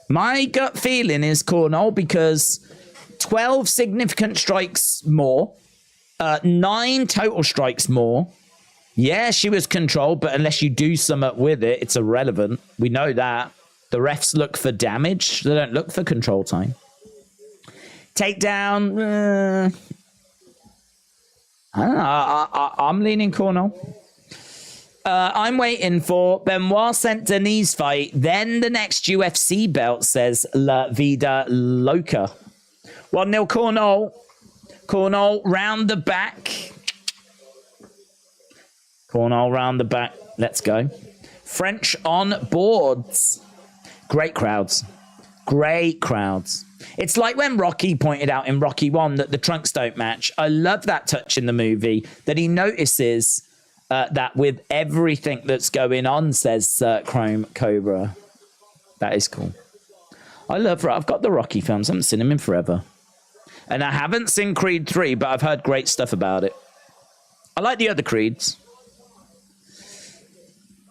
My gut feeling is Cormolle because 12 significant strikes more, 9 total strikes more. Yeah, she was controlled, but unless you do something with it, it's irrelevant. We know that. The refs look for damage. They don't look for control time. Takedown. I don't know. I'm leaning Cormolle. I'm waiting for Benoit Saint-Denis fight. Then the next UFC belt, says La Vida Loca. 1-0 Cormolle. Cormolle round the back. Cormolle round the back. Let's go. French on boards. Great crowds. Great crowds. It's like when Rocky pointed out in Rocky 1 that the trunks don't match. I love that touch in the movie, that he notices that with everything that's going on, says Chrome Cobra. That is cool. I've got the Rocky films. I haven't seen them in forever. And I haven't seen Creed 3, but I've heard great stuff about it. I like the other Creeds.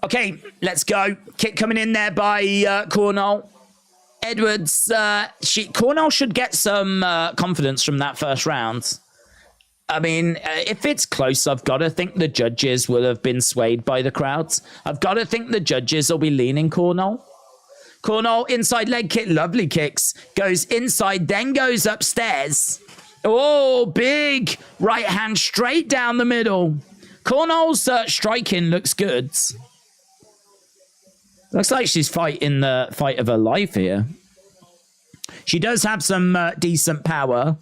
Okay, let's go. Kick coming in there by Cormolle. Edwards, Cormolle should get some confidence from that first round. I mean, if it's close, I've got to think the judges will have been swayed by the crowds. I've got to think the judges will be leaning Cormolle. Cormolle, inside leg kick, lovely kicks. Goes inside, then goes upstairs. Oh, big right hand straight down the middle. Cornolle's striking looks good. Looks like she's fighting the fight of her life here. She does have some decent power.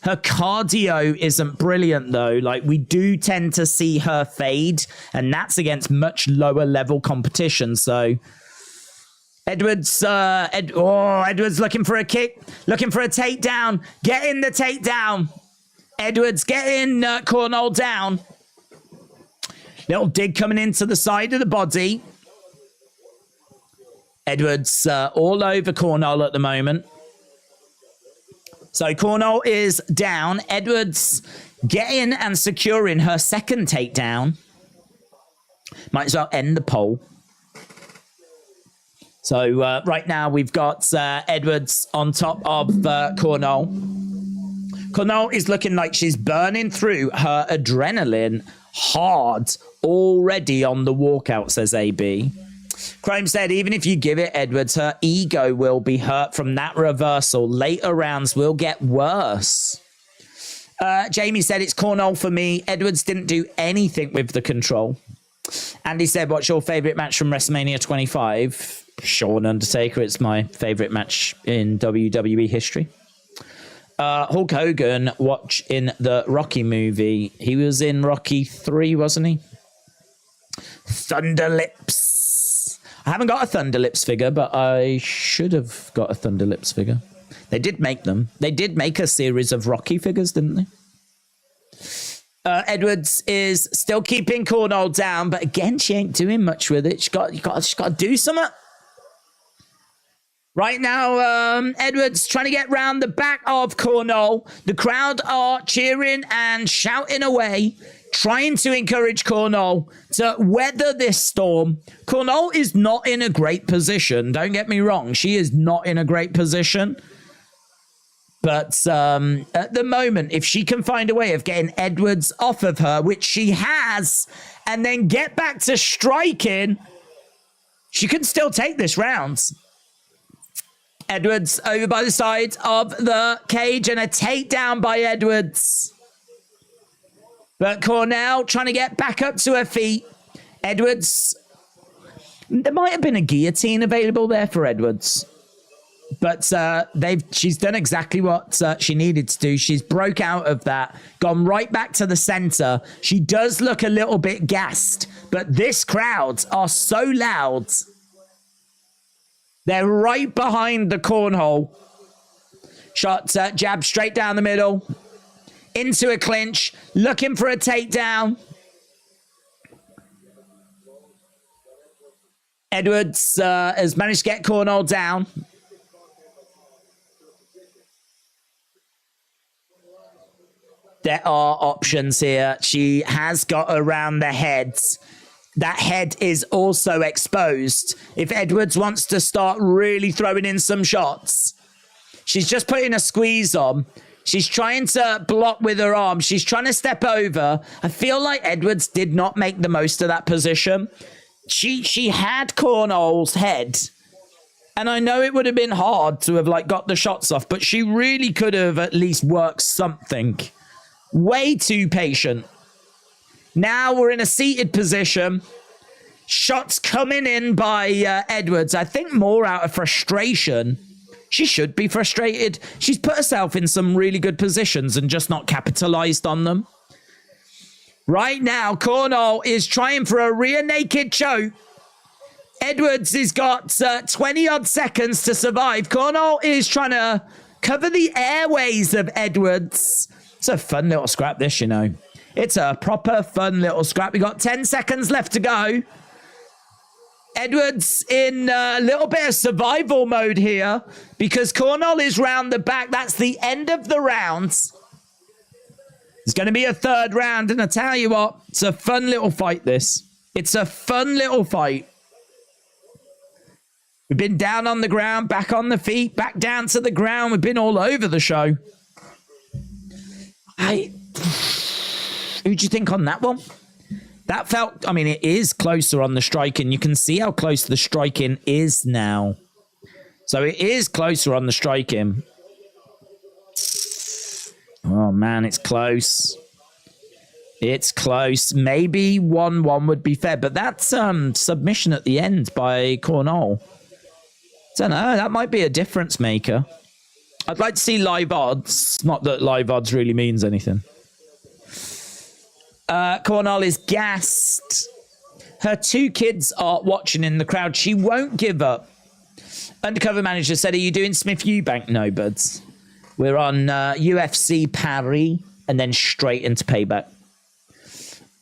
Her cardio isn't brilliant, though. Like, we do tend to see her fade, and that's against much lower level competition. So, Edwards, Edwards looking for a kick, looking for a takedown. Getting the takedown. Edwards getting Cormolle down. Little dig coming into the side of the body. Edwards all over Cormolle at the moment. So Cormolle is down. Edwards getting and securing her second takedown. Might as well end the poll. So right now we've got Edwards on top of Cormolle. Cormolle is looking like she's burning through her adrenaline hard already on the walkout, says AB. Chrome said, even if you give it Edwards, her ego will be hurt from that reversal. Later rounds will get worse. Jamie said, it's Cormolle for me. Edwards didn't do anything with the control. Andy said, what's your favorite match from WrestleMania 25? Shawn Undertaker. It's my favorite match in WWE history. Hulk Hogan, watch in the Rocky movie. He was in Rocky 3, wasn't he? Thunderlips. I haven't got a Thunderlips figure, but I should have got a Thunderlips figure. They did make them. They did make a series of Rocky figures, didn't they? Edwards is still keeping Cormolle down, but again, she ain't doing much with it. She's got to do something. Right now, Edwards trying to get round the back of Cormolle. The crowd are cheering and shouting away, trying to encourage Cormolle to weather this storm. Cormolle is not in a great position. Don't get me wrong. She is not in a great position. But at the moment, if she can find a way of getting Edwards off of her, which she has, and then get back to striking, she can still take this round. Edwards over by the side of the cage and a takedown by Edwards. But Cormolle trying to get back up to her feet. Edwards, there might have been a guillotine available there for Edwards. But she's done exactly what she needed to do. She's broke out of that, gone right back to the center. She does look a little bit gassed, but this crowd are so loud. They're right behind the cornhole. Shot, jab straight down the middle. Into a clinch. Looking for a takedown. Edwards has managed to get Cormolle down. There are options here. She has got around the head. That head is also exposed. If Edwards wants to start really throwing in some shots, she's just putting a squeeze on. She's trying to block with her arm. She's trying to step over. I feel like Edwards did not make the most of that position. She had Cormolle's head. And I know it would have been hard to have like got the shots off, but she really could have at least worked something. Way too patient. Now we're in a seated position. Shots coming in by Edwards. I think more out of frustration. She should be frustrated. She's put herself in some really good positions and just not capitalized on them. Right now, Cormolle is trying for a rear naked choke. Edwards has got 20-odd seconds to survive. Cormolle is trying to cover the airways of Edwards. It's a fun little scrap, this, you know. It's a proper fun little scrap. We got 10 seconds left to go. Edwards in a little bit of survival mode here because Cormolle is round the back. That's the end of the round. It's going to be a third round, and I tell you what, it's a fun little fight, this. It's a fun little fight. We've been down on the ground, back on the feet, back down to the ground. We've been all over the show. Who'd you think on that one? That felt, I mean, it is closer on the striking. You can see how close the striking is now. So it is closer on the striking. Oh, man, it's close. It's close. Maybe 1-1 would be fair, but that's submission at the end by Cormolle. Don't know. That might be a difference maker. I'd like to see live odds. Not that live odds really means anything. Cormolle is gassed. Her two kids are watching in the crowd. She won't give up. Undercover manager said, are you doing Smith Eubank? No, buds. We're on UFC Paris and then straight into Payback.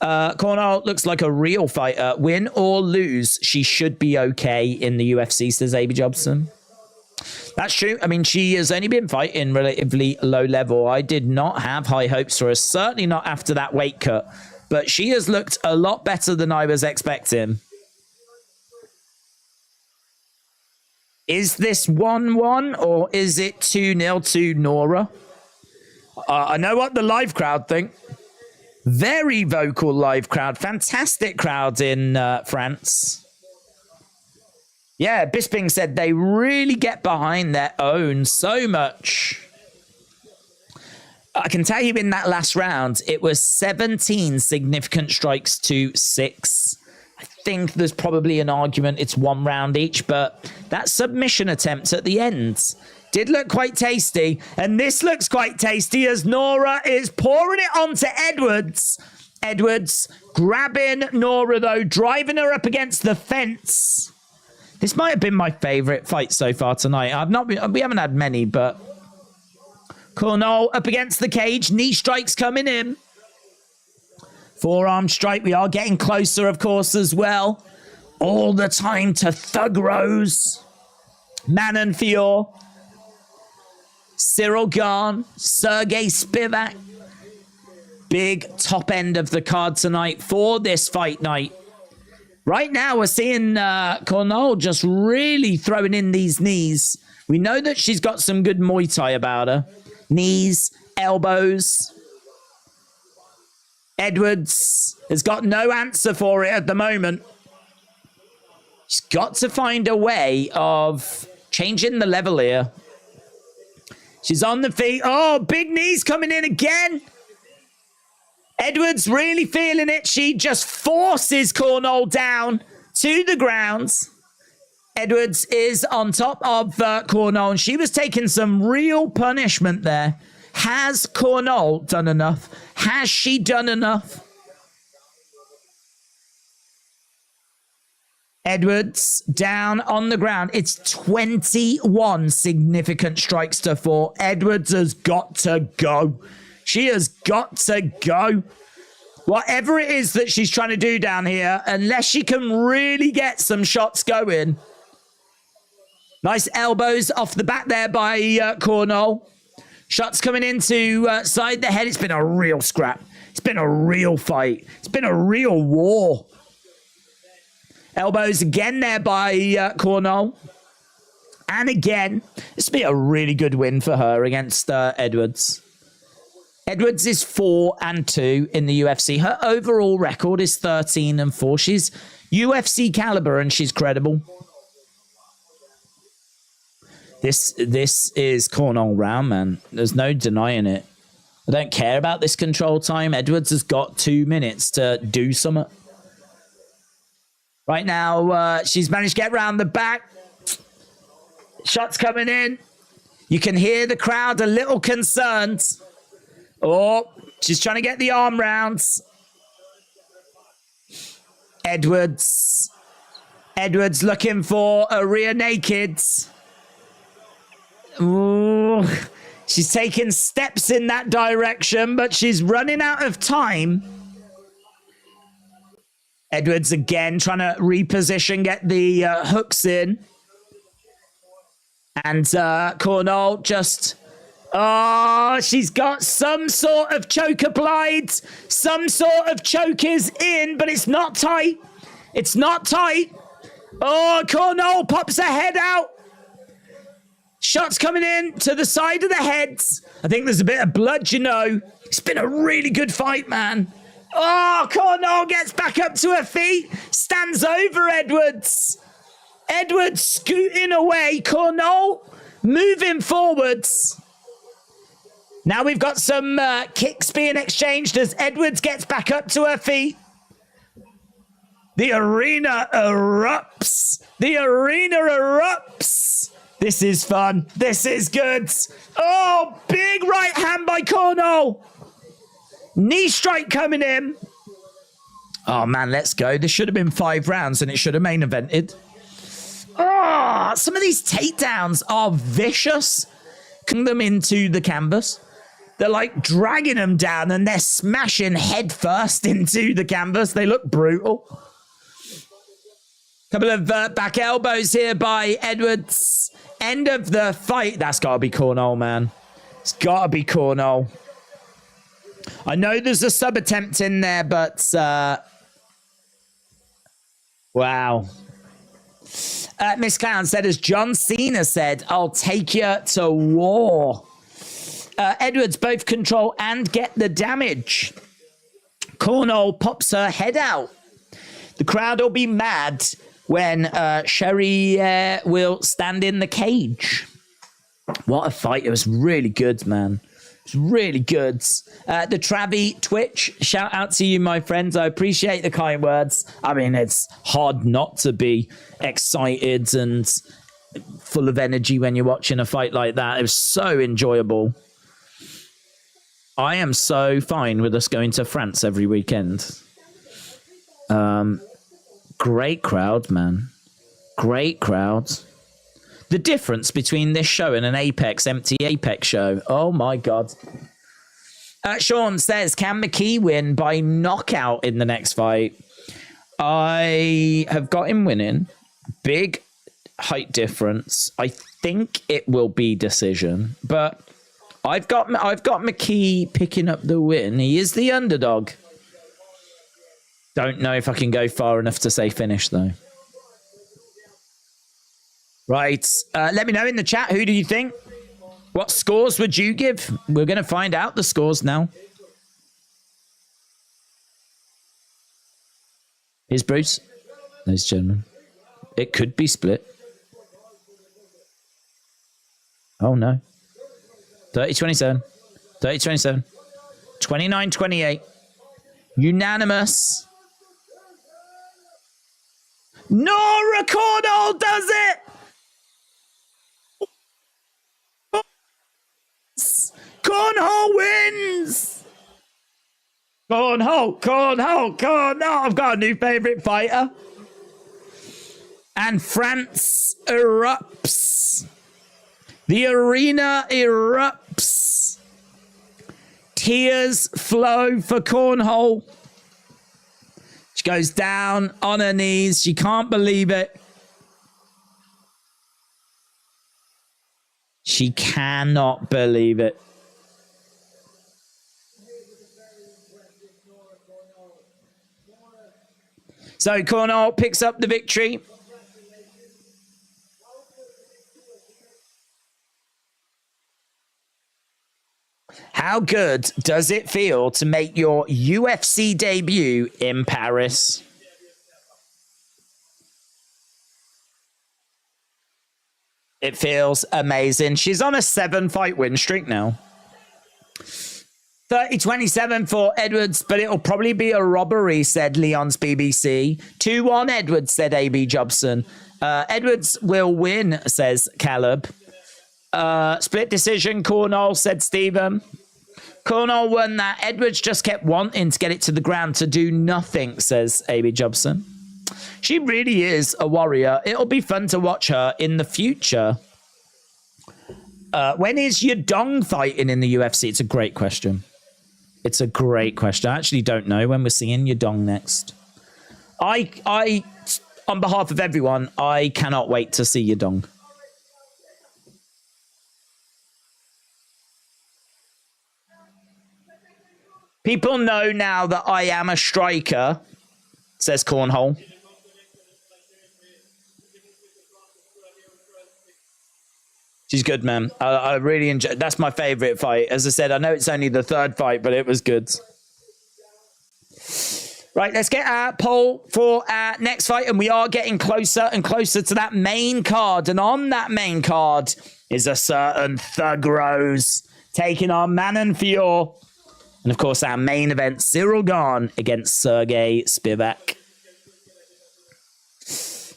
Cormolle looks like a real fighter. Win or lose, she should be okay in the UFC, says A.B. Jobson. That's true. I mean, she has only been fighting relatively low level. I did not have high hopes for her, certainly not after that weight cut. But she has looked a lot better than I was expecting. Is this 1-1 or is it 2-0 to Nora? I know what the live crowd think. Very vocal live crowd. Fantastic crowd in France. Yeah, Bisping said they really get behind their own so much. I can tell you in that last round, it was 17 significant strikes to 6. I think there's probably an argument it's 1 round each, but that submission attempt at the end did look quite tasty. And this looks quite tasty as Nora is pouring it onto Edwards. Edwards grabbing Nora, though, driving her up against the fence. This might have been my favorite fight so far tonight. We haven't had many, but Cormolle up against the cage. Knee strikes coming in. Forearm strike. We are getting closer, of course, as well. All the time to Thug Rose. Manon Fior. Cyril Gane. Sergey Spivac. Big top end of the card tonight for this fight night. Right now, we're seeing Cormolle just really throwing in these knees. We know that she's got some good Muay Thai about her. Knees, elbows. Edwards has got no answer for it at the moment. She's got to find a way of changing the level here. She's on the feet. Oh, big knees coming in again. Edwards really feeling it. She just forces Cormolle down to the ground. Edwards is on top of Cormolle, and she was taking some real punishment there. Has Cormolle done enough? Has she done enough? Edwards down on the ground. It's 21 significant strikes to 4. Edwards has got to go. She has got to go. Whatever it is that she's trying to do down here, unless she can really get some shots going. Nice elbows off the back there by Cormolle. Shots coming into side the head. It's been a real scrap. It's been a real fight. It's been a real war. Elbows again there by Cormolle. And again, this will be a really good win for her against Edwards. Edwards is 4-2 in the UFC. Her overall record is 13-4. She's UFC caliber and she's credible. This is Cormolle round, man. There's no denying it. I don't care about this control time. Edwards has got 2 minutes to do something. Right now, she's managed to get round the back. Shots coming in. You can hear the crowd a little concerned. Oh, she's trying to get the arm rounds. Edwards looking for a rear naked. Ooh, she's taking steps in that direction, but she's running out of time. Edwards again trying to reposition, get the hooks in. And Cormolle just... Oh, she's got some sort of choke applied. Some sort of choke is in, but it's not tight. It's not tight. Oh, Cormolle pops her head out. Shots coming in to the side of the heads. I think there's a bit of blood, you know. It's been a really good fight, man. Oh, Cormolle gets back up to her feet. Stands over Edwards. Edwards scooting away. Cormolle moving forwards. Now we've got some kicks being exchanged as Edwards gets back up to her feet. The arena erupts. The arena erupts. This is fun. This is good. Oh, big right hand by Cormolle. Knee strike coming in. Oh, man, let's go. This should have been 5 rounds and it should have main evented. Oh, some of these takedowns are vicious. Cutting them into the canvas. They're like dragging them down and they're smashing head first into the canvas. They look brutal. Couple of back elbows here by Edwards. End of the fight. That's got to be Cormolle, man. It's got to be Cormolle. I know there's a sub attempt in there, but wow. Miss Clown said, as John Cena said, I'll take you to war. Edwards both control and get the damage. Cormolle pops her head out. The crowd will be mad when Charriere will stand in the cage. What a fight. It was really good, man. It was really good. The Travi Twitch, shout out to you, my friends. I appreciate the kind words. I mean, it's hard not to be excited and full of energy when you're watching a fight like that. It was so enjoyable. I am so fine with us going to France every weekend. Great crowd, man. Great crowd. The difference between this show and an empty Apex show. Oh, my God. Sean says, can McKee win by knockout in the next fight? I have got him winning. Big height difference. I think it will be decision, but I've got McKee picking up the win. He is the underdog. Don't know if I can go far enough to say finish, though. Right. Let me know in the chat. Who do you think? What scores would you give? We're going to find out the scores now. Here's Bruce. Ladies and gentlemen. It could be split. Oh, no. 30-27. 30-27. 29-28. Unanimous. Nora Cormolle does it! Cormolle wins! Cormolle! I've got a new favourite fighter. And France erupts. The arena erupts. Tears flow for Cormolle. She goes down on her knees. She can't believe it. She cannot believe it. So Cormolle picks up the victory. How good does it feel to make your UFC debut in Paris? It feels amazing. She's on a 7-fight win streak now. 30-27 for Edwards, but it'll probably be a robbery, said Leon's BBC. 2-1 Edwards, said AB Jobson. Edwards will win, says Caleb. Split decision, Cormolle, said Stephen. Cormolle won that. Edwards just kept wanting to get it to the ground to do nothing, says AB Jobson. She really is a warrior. It'll be fun to watch her in the future. When is Yadong fighting in the UFC? It's a great question. It's a great question. I actually don't know when we're seeing Yadong next. I, on behalf of everyone, I cannot wait to see Yadong. People know now that I am a striker, says Cornhole. She's good, man. I really enjoy. That's my favorite fight. As I said, I know it's only the 3rd fight, but it was good. Right, let's get our poll for our next fight, and we are getting closer and closer to that main card. And on that main card is a certain Thug Rose taking on Manon Fiorot. And of course, our main event, Cyril Gane against Sergey Spivac.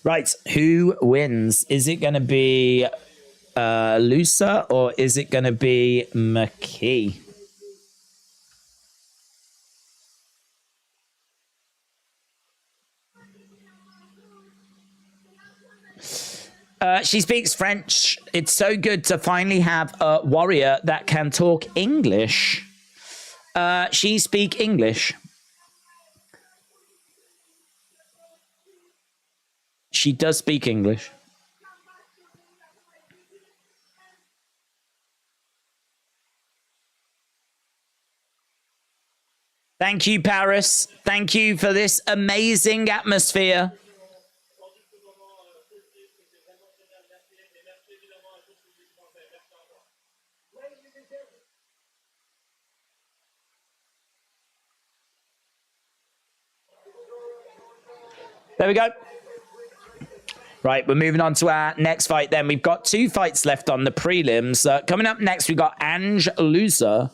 Right, who wins? Is it going to be Loosa, or is it going to be McKee? She speaks French. It's so good to finally have a warrior that can talk English. She speak English. She does speak English. Thank you, Paris. Thank you for this amazing atmosphere. There we go. Right, we're moving on to our next fight then. We've got 2 fights left on the prelims. Coming up next, we've got Ange Loosa,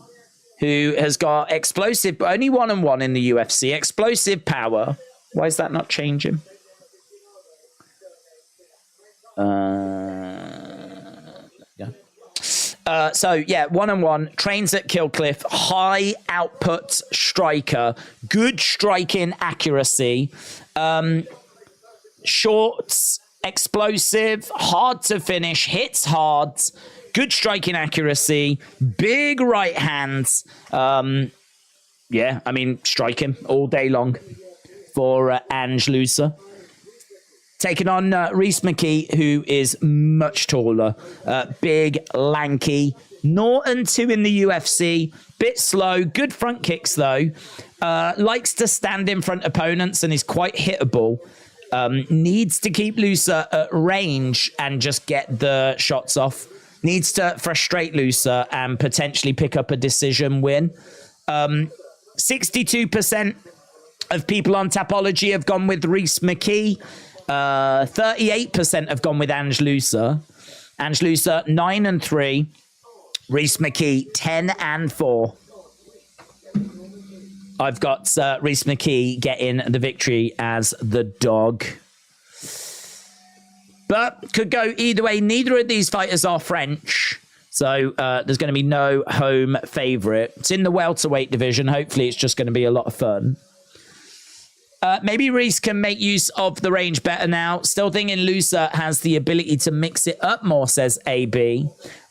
who has got explosive, but only 1-1 in the UFC. Explosive power. Why is that not changing? So, yeah, 1-1. Trains at Killcliff. High output striker. Good striking accuracy. Shorts, explosive, hard to finish, hits hard. Good striking accuracy, big right hands. Yeah, I mean, striking all day long for Ange Loosa. Taking on Reese McKee, who is much taller. Big, lanky. 0-2 in the UFC. Bit slow. Good front kicks, though. Likes to stand in front opponents and is quite hittable. Needs to keep Loosa at range and just get the shots off. Needs to frustrate Loosa and potentially pick up a decision win. 62% of people on Tapology have gone with Reese McKee. 38% have gone with Ange Loosa. Ange Loosa, 9-3. Reese McKee, 10-4. I've got Reese McKee getting the victory as the dog. But could go either way. Neither of these fighters are French. So there's going to be no home favourite. It's in the welterweight division. Hopefully it's just going to be a lot of fun. Maybe Reese can make use of the range better now. Still thinking Loosa has the ability to mix it up more, says AB.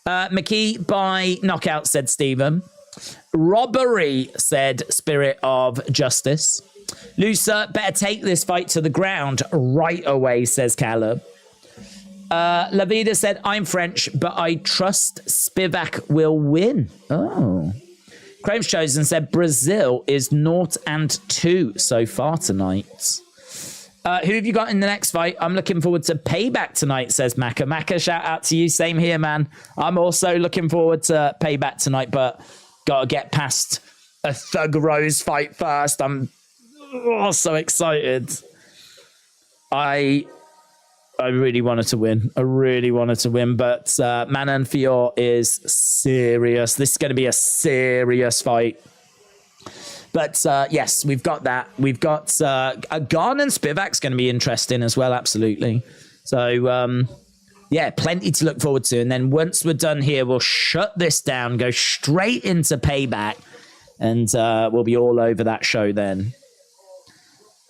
McKee by knockout, said Stephen. Robbery, said Spirit of Justice. Loosa better take this fight to the ground right away, says Caleb. La Vida said, I'm French, but I trust Spivac will win. Oh. Chrome's Chosen said, Brazil is 0-2 so far tonight. Who have you got in the next fight? I'm looking forward to Payback tonight, says Maka. Maka, shout out to you. Same here, man. I'm also looking forward to Payback tonight, but got to get past a Thug Rose fight first. I'm so excited. I really wanted to win. I really wanted to win, but Manon Fiorot is serious. This is going to be a serious fight. But yes, we've got that. We've got Gane and Spivak's going to be interesting as well, absolutely. So, yeah, plenty to look forward to. And then once we're done here, we'll shut this down, go straight into Payback, and we'll be all over that show then.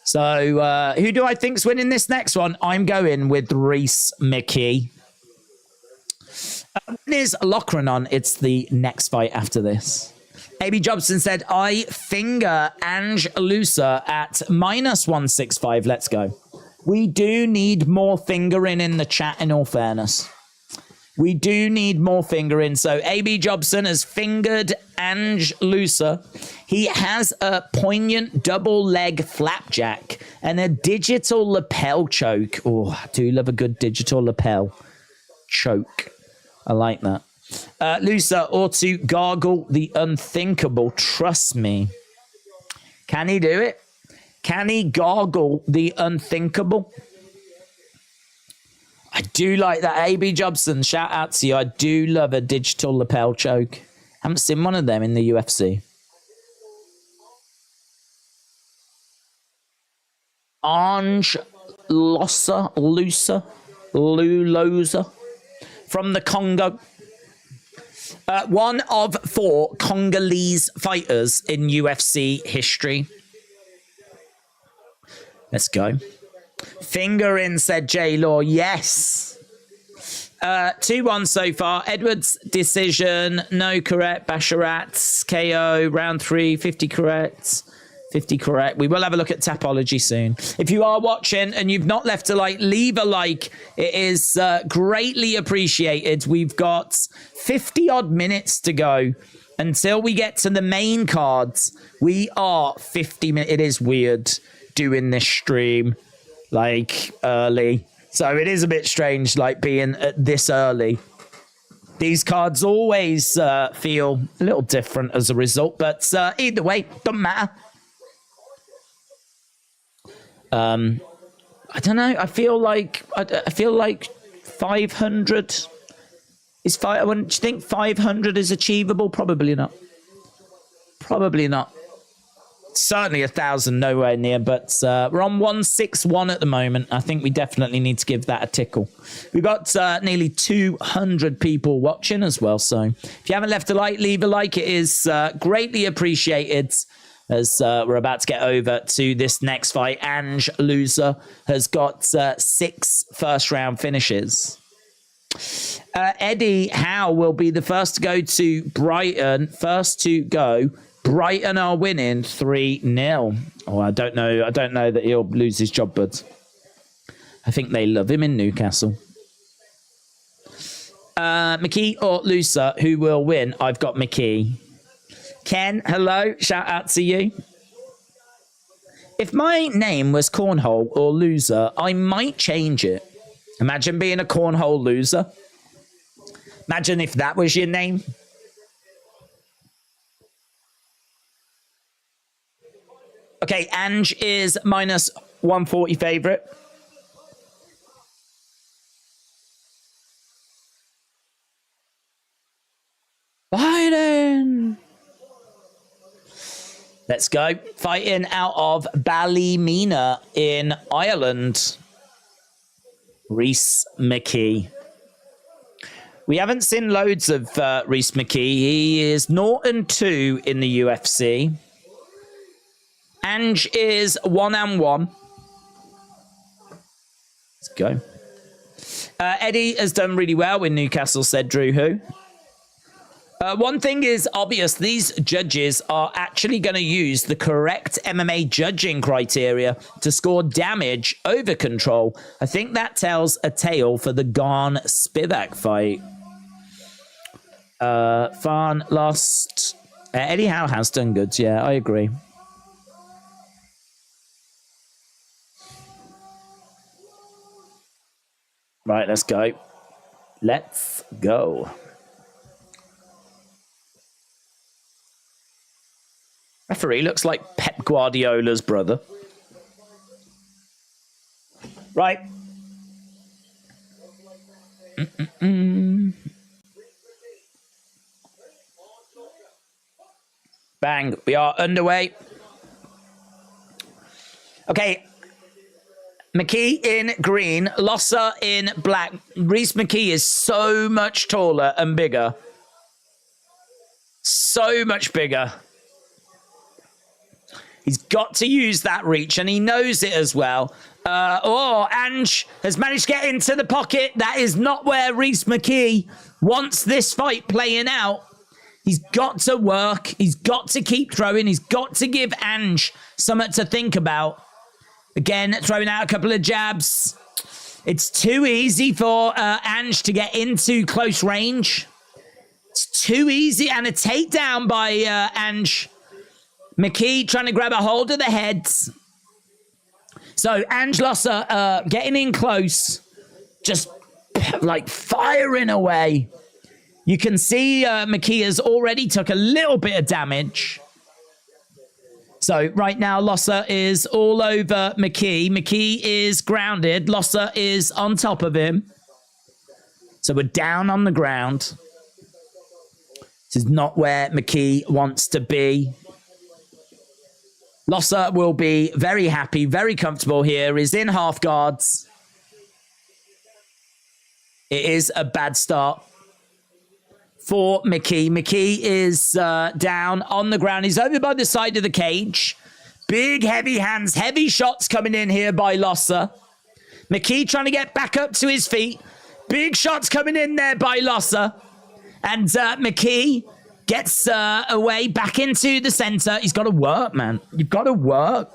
So, who do I think's winning this next one? I'm going with Reese McKee. When is Loughran on? It's the next fight after this. AB Jobson said, I finger Ange Loosa at -165. Let's go. We do need more fingering in the chat, in all fairness. We do need more fingering. So AB Jobson has fingered Ange Loosa. He has a poignant double leg flapjack and a digital lapel choke. Oh, I do love a good digital lapel choke. I like that. Loosa ought to gargle the unthinkable. Trust me. Can he do it? Can he gargle the unthinkable? I do like that. AB Jobson, shout out to you. I do love a digital lapel choke. Haven't seen one of them in the UFC. Ange Loosa from the Congo. One of 4 Congolese fighters in UFC history. Let's go. Finger in, said J Law. Yes. 2-1 so far. Edwards decision. No correct. Basharat KO. Round 3. 50 correct. 50 correct. We will have a look at Tapology soon. If you are watching and you've not left a like, leave a like. It is greatly appreciated. We've got 50 odd minutes to go until we get to the main cards. We are 50 minutes. It is weird doing this stream like early. So it is a bit strange like being this early. These cards always feel a little different as a result. But either way, doesn't matter. I don't know. I feel like 500 is five. Do you think 500 is achievable? Probably not. Probably not. Certainly 1,000, nowhere near. But we're on 161 at the moment. I think we definitely need to give that a tickle. We've got nearly 200 people watching as well. So if you haven't left a like, leave a like. It is greatly appreciated. As we're about to get over to this next fight. Ange Loosa has got 6 first-round finishes. Eddie Howe will be the first to go to Brighton. First to go. Brighton are winning 3-0. Oh, I don't know. I don't know that he'll lose his job, but I think they love him in Newcastle. McKee or Loosa, who will win? I've got McKee. Ken, hello. Shout out to you. If my name was Cornhole or Loser, I might change it. Imagine being a Cornhole loser. Imagine if that was your name. Okay, Ange is -140 favorite. Biden. Let's go. Fighting out of Ballymena in Ireland. Reese McKee. We haven't seen loads of Reese McKee. He is 0-2 in the UFC. Ange is 1-1. Let's go. Eddie has done really well with Newcastle, said Drew Who. One thing is obvious. These judges are actually going to use the correct MMA judging criteria to score damage over control. I think that tells a tale for the Gane Spivac fight. Farn lost. Eddie Howe has done good. Yeah, I agree. Right, let's go. Let's go. Referee looks like Pep Guardiola's brother. Right. Bang. We are underway. Okay. McKee in green. Loosa in black. Rhys McKee is so much taller and bigger. So much bigger. He's got to use that reach, and he knows it as well. Ange has managed to get into the pocket. That is not where Rhys McKee wants this fight playing out. He's got to work. He's got to keep throwing. He's got to give Ange something to think about. Again, throwing out a couple of jabs. It's too easy for Ange to get into close range. It's too easy. And a takedown by Ange. McKee trying to grab a hold of the heads. So Ange Loosa getting in close. Just like firing away. You can see McKee has already took a little bit of damage. So right now Loosa is all over McKee. McKee is grounded. Loosa is on top of him. So we're down on the ground. This is not where McKee wants to be. Loosa will be very happy, very comfortable here. He's in half guards. It is a bad start for McKee. McKee is down on the ground. He's over by the side of the cage. Big, heavy hands, heavy shots coming in here by Loosa. McKee trying to get back up to his feet. Big shots coming in there by Loosa. And McKee gets away back into the center. He's got to work, man. You've got to work.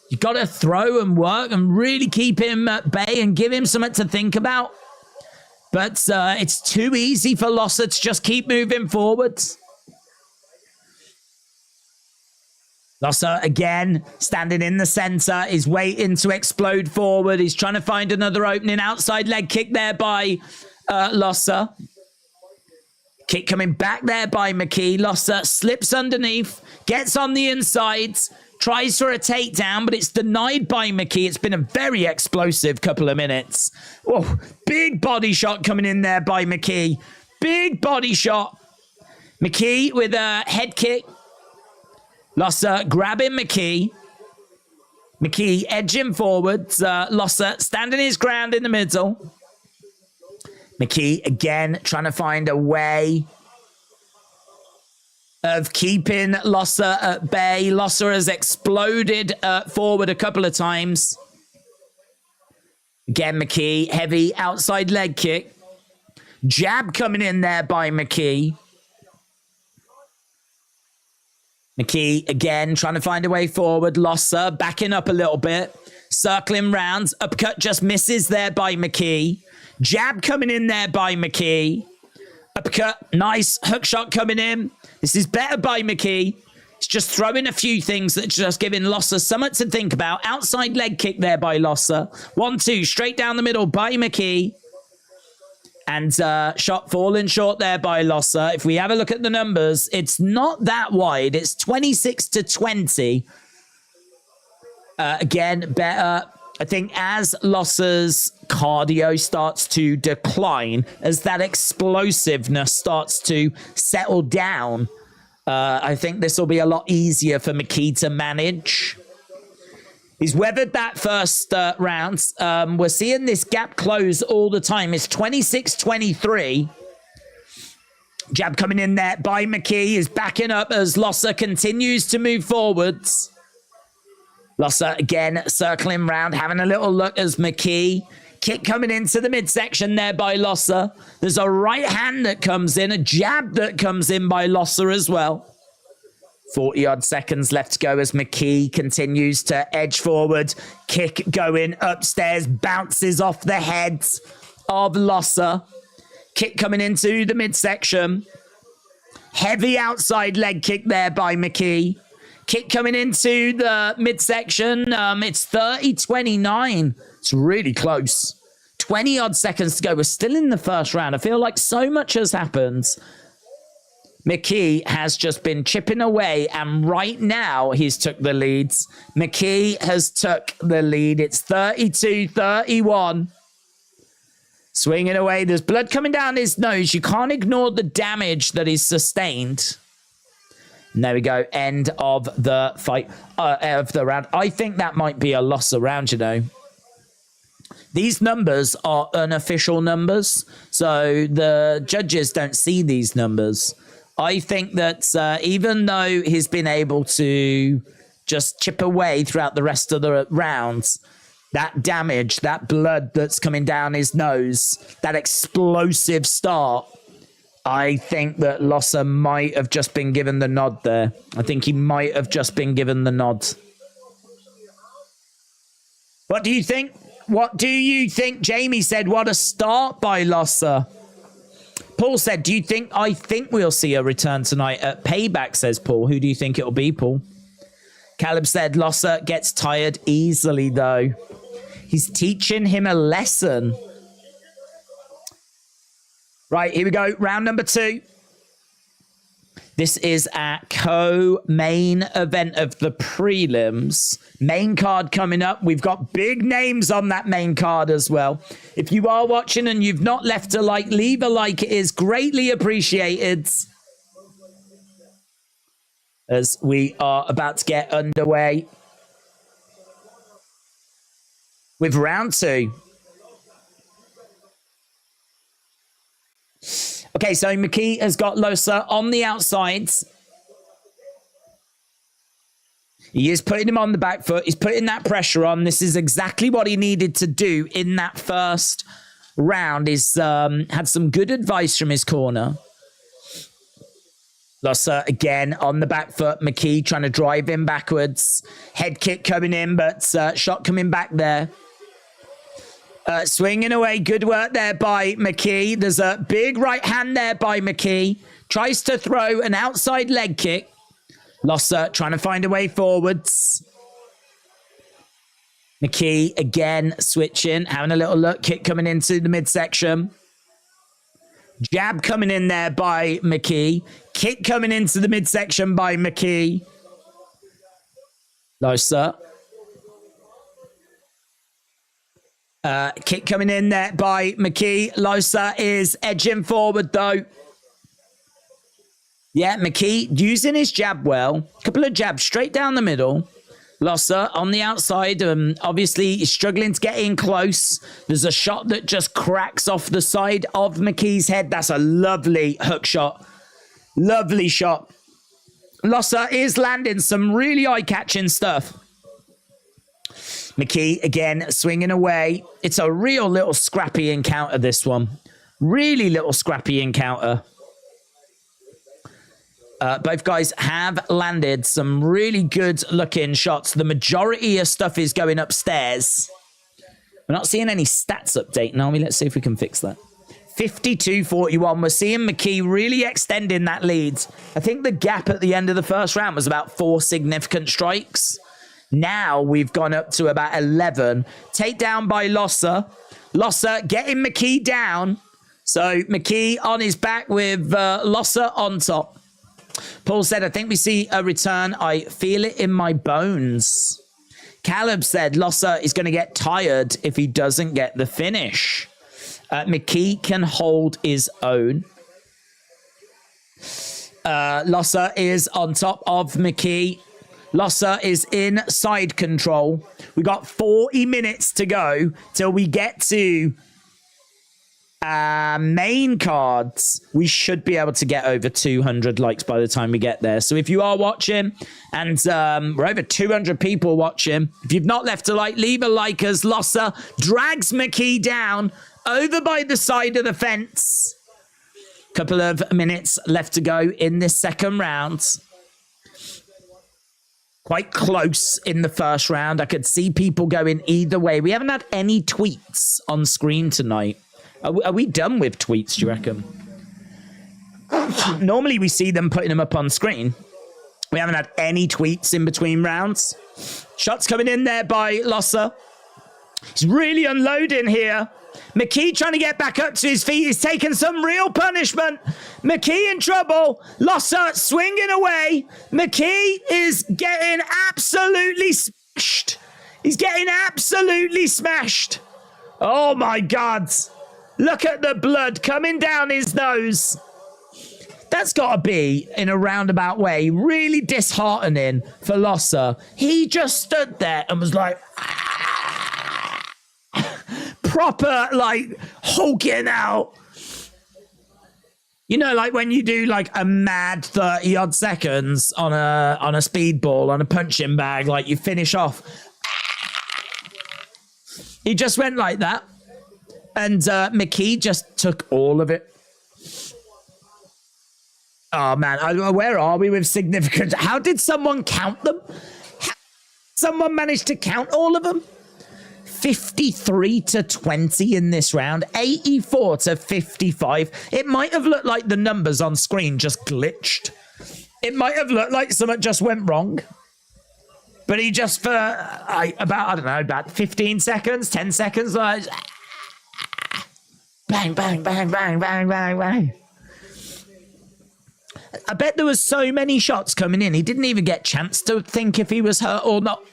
You've got to throw and work and really keep him at bay and give him something to think about. But it's too easy for Loosa to just keep moving forwards. Loosa, again, standing in the center, is waiting to explode forward. He's trying to find another opening. Outside leg kick there by Loosa. Kick coming back there by McKee. Loosa slips underneath, gets on the inside, tries for a takedown, but it's denied by McKee. It's been a very explosive couple of minutes. Whoa, big body shot coming in there by McKee. Big body shot. McKee with a head kick. Loosa grabbing McKee. McKee edging forwards. Loosa standing his ground in the middle. McKee, again, trying to find a way of keeping Loosa at bay. Loosa has exploded forward a couple of times. Again, McKee, heavy outside leg kick. Jab coming in there by McKee. McKee, again, trying to find a way forward. Loosa backing up a little bit. Circling rounds. Uppercut just misses there by McKee. Jab coming in there by McKee. Uppercut. Nice hook shot coming in. This is better by McKee. It's just throwing a few things that's just giving Loosa something to think about. Outside leg kick there by Loosa. 1-2 straight down the middle by McKee. And shot falling short there by Loosa. If we have a look at the numbers, it's not that wide. It's 26-20. Again, better. I think as Lossa's cardio starts to decline, as that explosiveness starts to settle down, I think this will be a lot easier for McKee to manage. He's weathered that first round. We're seeing this gap close all the time. It's 26-23. Jab coming in there by McKee is backing up as Loosa continues to move forwards. Loosa again circling round, having a little look as McKee. Kick coming into the midsection there by Loosa. There's a right hand that comes in, a jab that comes in by Loosa as well. 40-odd seconds left to go as McKee continues to edge forward. Kick going upstairs, bounces off the head of Loosa. Kick coming into the midsection. Heavy outside leg kick there by McKee. Kick coming into the midsection. It's 30-29. It's really close. 20 odd seconds to go. We're still in the first round. I feel like so much has happened. McKee has just been chipping away, and right now he's took the leads. McKee has took the lead. It's 32-31. Swinging away. There's blood coming down his nose. You can't ignore the damage that he's sustained. And there we go. End of the fight, of the round. I think that might be a loss round, you know. These numbers are unofficial numbers, so the judges don't see these numbers. I think that even though he's been able to just chip away throughout the rest of the rounds, that damage, that blood that's coming down his nose, that explosive start, I think that Loughran might have just been given the nod there. I think he might have just been given the nod. What do you think? What do you think? Jamie said, what a start by Loughran. Paul said, do you think, I think we'll see a return tonight at Payback, says Paul. Who do you think it'll be, Paul? Caleb said, Loughran gets tired easily, though. He's teaching him a lesson. Right, here we go. Round number 2. This is our co-main event of the prelims. Main card coming up. We've got big names on that main card as well. If you are watching and you've not left a like, leave a like. It is greatly appreciated. As we are about to get underway with round 2. Okay, so McKee has got Loughran on the outside. He is putting him on the back foot. He's putting that pressure on. This is exactly what he needed to do in that first round. He's had some good advice from his corner. Loughran again on the back foot. McKee trying to drive him backwards. Head kick coming in, but shot coming back there. Swinging away. Good work there by McKee. There's a big right hand there by McKee. Tries to throw an outside leg kick. Loughran trying to find a way forwards. McKee again switching. Having a little look. Kick coming into the midsection. Jab coming in there by McKee. Kick coming into the midsection by McKee. Loughran. Kick coming in there by McKee. Loughran is edging forward though. Yeah, McKee using his jab well. Couple of jabs straight down the middle. Loughran on the outside. Obviously, he's struggling to get in close. There's a shot that just cracks off the side of McKee's head. That's a lovely hook shot. Lovely shot. Loughran is landing some really eye-catching stuff. McKee again swinging away. It's a real little scrappy encounter, this one. Really little scrappy encounter. Both guys have landed some really good looking shots. The majority of stuff is going upstairs. We're not seeing any stats update now. Let's see if we can fix that. 52-41. We're seeing McKee really extending that lead. I think the gap at the end of the first round was about 4 significant strikes. Now we've gone up to about 11. Takedown by Loughran. Loughran getting McKee down. So McKee on his back with Loughran on top. Paul said, I think we see a return. I feel it in my bones. Caleb said Loughran is going to get tired if he doesn't get the finish. McKee can hold his own. Loughran is on top of McKee. Loughran is in side control. We got 40 minutes to go till we get to main cards. We should be able to get over 200 likes by the time we get there. So if you are watching, and we're over 200 people watching, if you've not left a like, leave a like as Loughran drags McKee down over by the side of the fence. Couple of minutes left to go in this second round. Quite close in the first round. I could see people going either way. We haven't had any tweets on screen tonight. Are we done with tweets, do you reckon? Normally we see them putting them up on screen. We haven't had any tweets in between rounds. Shots coming in there by Loughran. He's really unloading here. McKee trying to get back up to his feet. He's taken some real punishment. McKee in trouble. Loosa swinging away. McKee is getting absolutely smashed. He's getting absolutely smashed. Oh my God. Look at the blood coming down his nose. That's got to be, in a roundabout way, really disheartening for Loosa. He just stood there and was like, proper, like, hulking out. You know, like when you do like a mad 30-odd seconds on a speedball, on a punching bag, like you finish off. He just went like that. And McKee just took all of it. Oh, man. Where are we with significance? How did someone count them? Someone managed to count all of them? 53-20 in this round. 84-55. It might have looked like the numbers on screen just glitched. It might have looked like something just went wrong. But he just, for about 15 seconds, 10 seconds, like, bang, bang, bang, bang, bang, bang, bang. I bet there was so many shots coming in, he didn't even get a chance to think if he was hurt or not.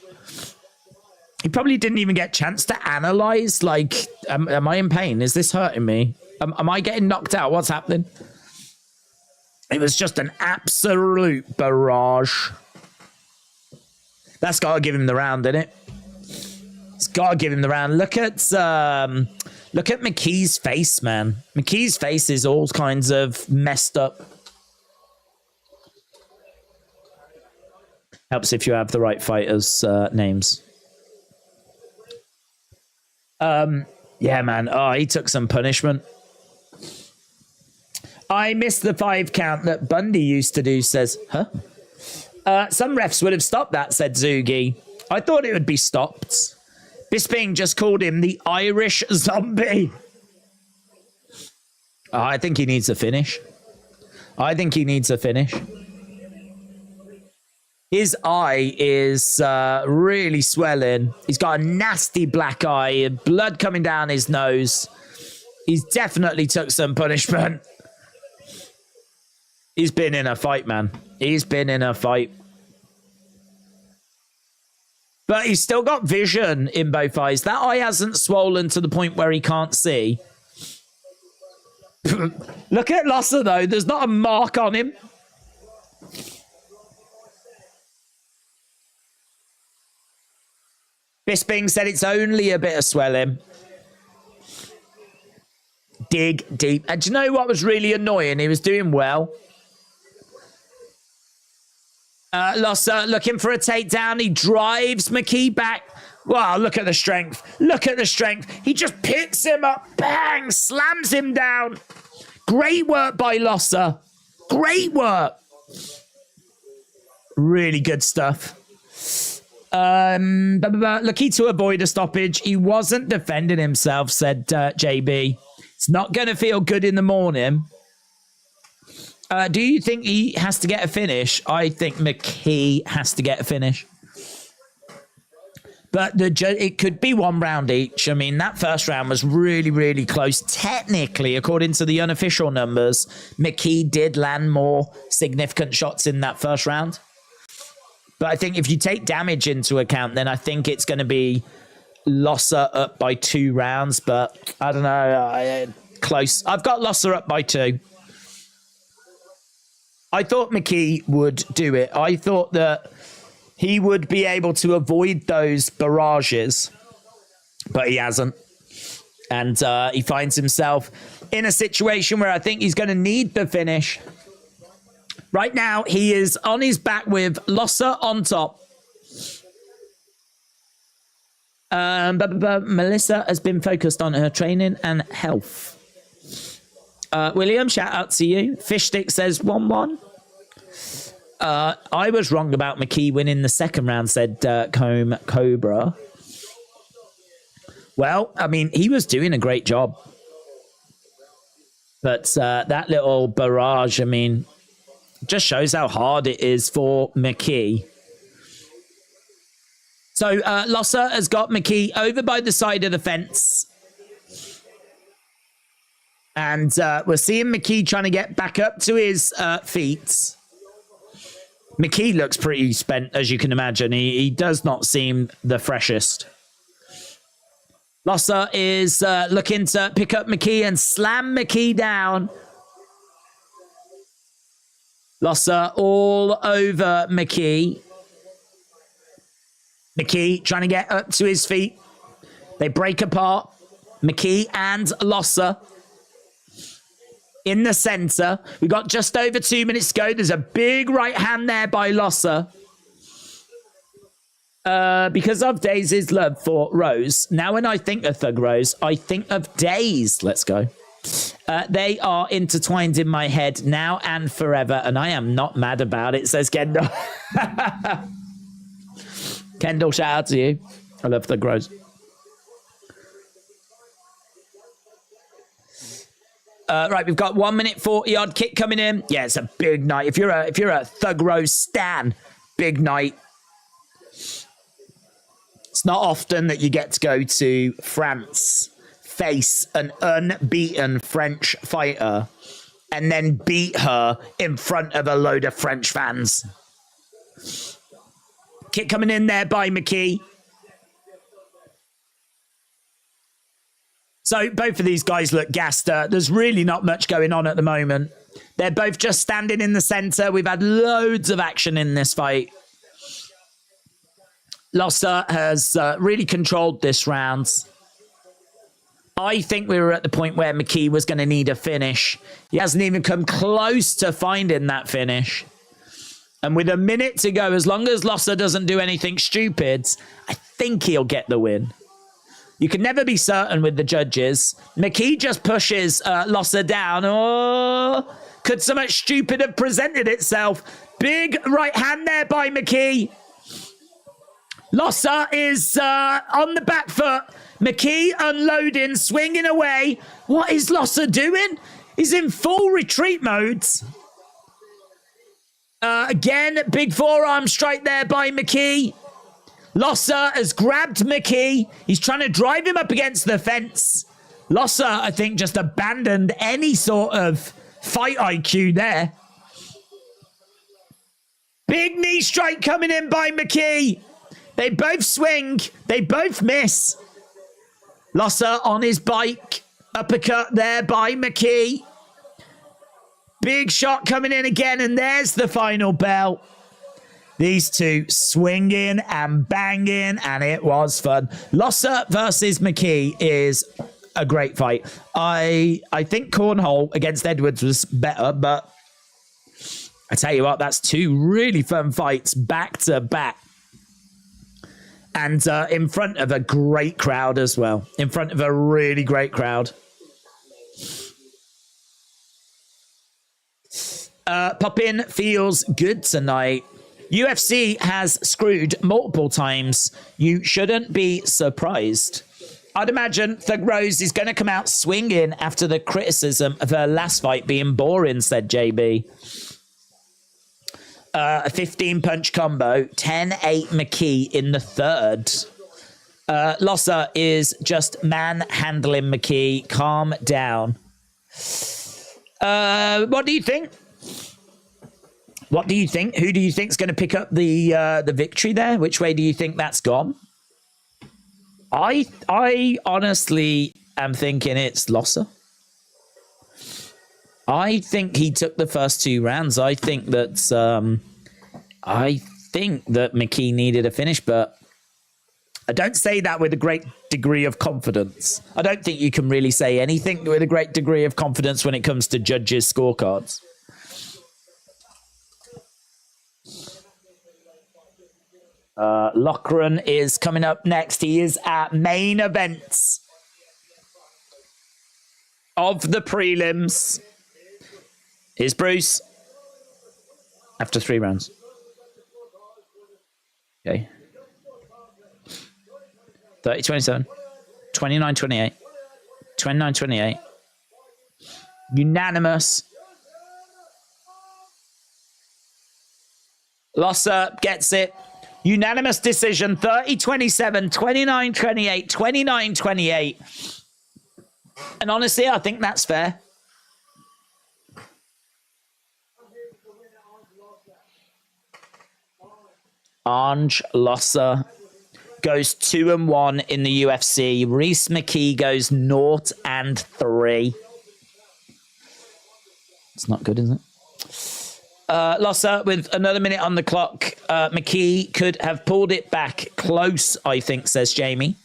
He probably didn't even get a chance to analyze, like, am I in pain? Is this hurting me? Am I getting knocked out? What's happening? It was just an absolute barrage. That's got to give him the round, isn't it? It's got to give him the round. Look at McKee's face, man. McKee's face is all kinds of messed up. Helps if you have the right fighters' names. Yeah, man. Oh, he took some punishment. I missed the 5 count that Bundy used to do, says, huh? Some refs would have stopped that, said Zugi. I thought it would be stopped. Bisping just called him the Irish zombie. Oh, I think he needs a finish. I think he needs a finish. His eye is really swelling. He's got a nasty black eye, blood coming down his nose. He's definitely took some punishment. He's been in a fight, man. He's been in a fight. But he's still got vision in both eyes. That eye hasn't swollen to the point where he can't see. Look at Loosa, though. There's not a mark on him. Bisping said it's only a bit of swelling. Dig deep. And do you know what was really annoying? He was doing well. Loosa looking for a takedown. He drives McKee back. Wow, look at the strength. Look at the strength. He just picks him up. Bang! Slams him down. Great work by Loosa. Great work. Really good stuff. Lucky to avoid a stoppage. He wasn't defending himself, said JB. It's not going to feel good in the morning. Do you think he has to get a finish? I think McKee has to get a finish. But it could be 1 round each. I mean, that first round was really, really close. Technically, according to the unofficial numbers, McKee did land more significant shots in that first round. But I think if you take damage into account, then I think it's going to be Loosa up by 2 rounds. But I don't know. Close. I've got Loosa up by 2. I thought McKee would do it. I thought that he would be able to avoid those barrages. But he hasn't. And he finds himself in a situation where I think he's going to need the finish. Right now, he is on his back with Loosa on top. Melissa has been focused on her training and health. William, shout out to you. Fishstick says 1-1. I was wrong about McKee winning the second round, said Cobra. Well, I mean, he was doing a great job. But that little barrage, I mean, just shows how hard it is for McKee. So Loosa has got McKee over by the side of the fence. And we're seeing McKee trying to get back up to his feet. McKee looks pretty spent, as you can imagine. He does not seem the freshest. Loosa is looking to pick up McKee and slam McKee down. Loosa all over McKee. McKee trying to get up to his feet. They break apart. McKee and Loosa in the center. We got just over 2 minutes to go. There's a big right hand there by Loosa. Because of Daisy's love for Rose. Now when I think of Thug Rose, I think of Days. Let's go. They are intertwined in my head now and forever, and I am not mad about it, says Kendall. Kendall, shout out to you. I love Thug Rose. Right, we've got 1 minute 40 odd kick coming in. Yeah, it's a big night. If you're a Thug Rose stan, big night. It's not often that you get to go to France, face an unbeaten French fighter, and then beat her in front of a load of French fans. Kick coming in there by McKee. So both of these guys look gassed. There's really not much going on at the moment. They're both just standing in the center. We've had loads of action in this fight. Loosa has really controlled this round. I think we were at the point where McKee was going to need a finish. He hasn't even come close to finding that finish. And with a minute to go, as long as Loosa doesn't do anything stupid, I think he'll get the win. You can never be certain with the judges. McKee just pushes Loosa down. Oh, could so much stupid have presented itself? Big right hand there by McKee. Loosa is on the back foot. McKee unloading, swinging away. What is Loosa doing? He's in full retreat mode. Again, big forearm strike there by McKee. Loosa has grabbed McKee. He's trying to drive him up against the fence. Loosa, I think, just abandoned any sort of fight IQ there. Big knee strike coming in by McKee. They both swing. They both miss. Loosa on his bike. Uppercut there by McKee. Big shot coming in again, and there's the final bell. These two swinging and banging, and it was fun. Loosa versus McKee is a great fight. I think Cormolle against Edwards was better, but I tell you what, that's two really fun fights back to back. And in front of a great crowd as well. In front of a really great crowd. Pop-in feels good tonight. UFC has screwed multiple times. You shouldn't be surprised. I'd imagine Thug Rose is going to come out swinging after the criticism of her last fight being boring, said JB. A 15-punch combo, 10-8 McKee in the third. Loosa is just manhandling McKee. Calm down. What do you think? What do you think? Who do you think is going to pick up the victory there? Which way do you think that's gone? I honestly am thinking it's Loosa. I think he took the first two rounds. I think that McKee needed a finish, but I don't say that with a great degree of confidence. I don't think you can really say anything with a great degree of confidence when it comes to judges' scorecards. Loughran is coming up next. He is at main events of the prelims. Here's Bruce after 3 rounds. Okay. 30-27, 29-28, 29-28. Unanimous. Loosa gets it. Unanimous decision. 30-27, 29-28, 29-28. And honestly, I think that's fair. Ange Loosa goes 2-1 in the UFC. Reese McKee goes 0-3. It's not good, is it? Loosa with another minute on the clock. McKee could have pulled it back close, I think, says Jamie.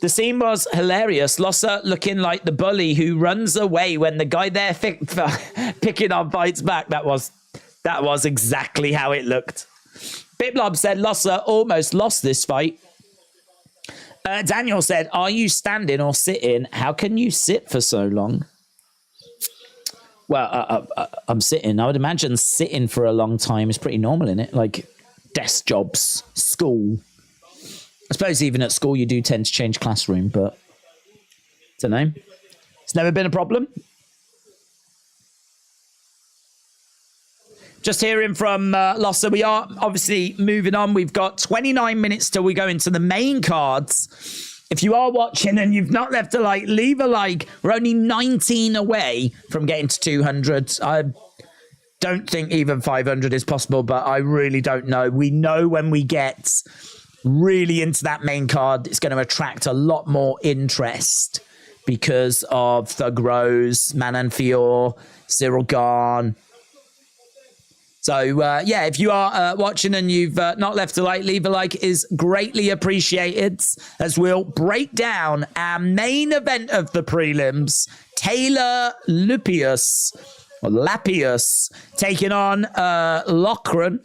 The scene was hilarious. Loosa looking like the bully who runs away when the guy there picking on fights back. That was exactly how it looked. Biblob said Loosa almost lost this fight. Daniel said, are you standing or sitting? How can you sit for so long? Well, I'm sitting. I would imagine sitting for a long time is pretty normal, isn't it? Like desk jobs, school. I suppose even at school you do tend to change classroom, but I don't know. It's never been a problem. Just hearing from Loosa, we are obviously moving on. We've got 29 minutes till we go into the main cards. If you are watching and you've not left a like, leave a like. We're only 19 away from getting to 200. I don't think even 500 is possible, but I really don't know. We know when we get really into that main card, it's going to attract a lot more interest because of Thug Rose, Manan Fior, Cyril Gane. So, yeah, if you are watching and you've not left a like, leave a like is greatly appreciated as we'll break down our main event of the prelims. Taylor Lapilus taking on Loughran.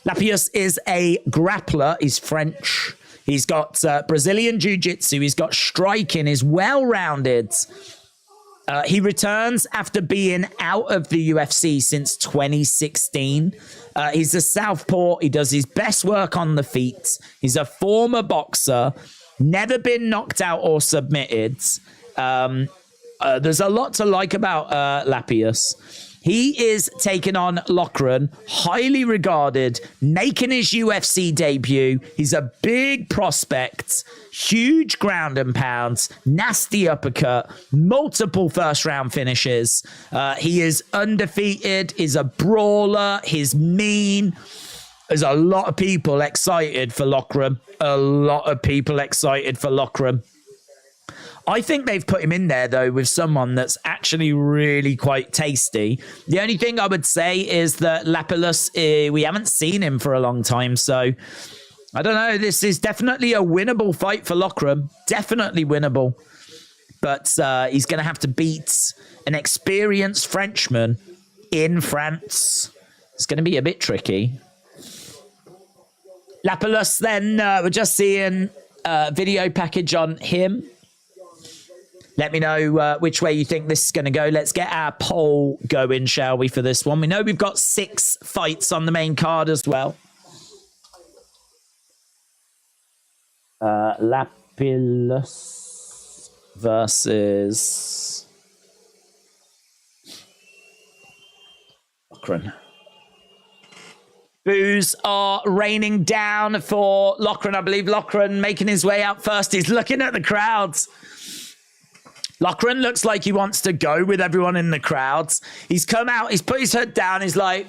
Lapilus is a grappler. He's French. He's got Brazilian jiu-jitsu. He's got striking. He's well-rounded. He returns after being out of the UFC since 2016. He's a southpaw. He does his best work on the feet. He's a former boxer, never been knocked out or submitted. There's a lot to like about Lapilus. He is taking on Loughran, highly regarded, making his UFC debut. He's a big prospect, huge ground and pounds, nasty uppercut, multiple first-round finishes. He is undefeated, he's a brawler, he's mean. There's a lot of people excited for Loughran. I think they've put him in there, though, with someone that's actually really quite tasty. The only thing I would say is that Lapilus, we haven't seen him for a long time. So, I don't know. This is definitely a winnable fight for Loughran. Definitely winnable. But he's going to have to beat an experienced Frenchman in France. It's going to be a bit tricky. Lapilus, then, we're just seeing a video package on him. Let me know which way you think this is going to go. Let's get our poll going, shall we, for this one? We know we've got 6 fights on the main card as well. Lapilus versus Loughran. Boos are raining down for Loughran. I believe Loughran making his way out first. He's looking at the crowds. Loughran looks like he wants to go with everyone in the crowds. He's come out, he's put his head down, he's like,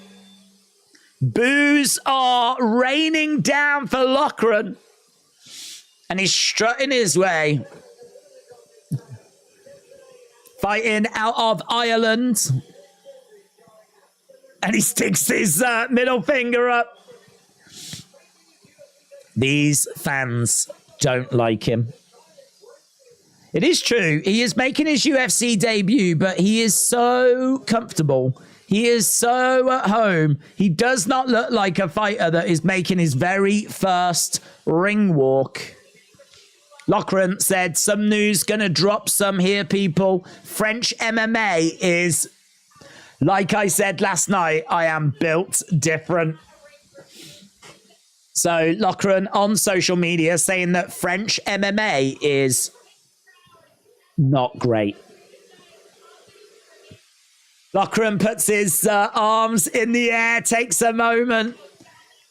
boos are raining down for Loughran. And he's strutting his way. Fighting out of Ireland. And he sticks his middle finger up. These fans don't like him. It is true. He is making his UFC debut, but he is so comfortable. He is so at home. He does not look like a fighter that is making his very first ring walk. Loughran said, some news gonna drop some here, people. French MMA is, like I said last night, I am built different. So Loughran on social media saying that French MMA is not great. Loughran puts his arms in the air, takes a moment,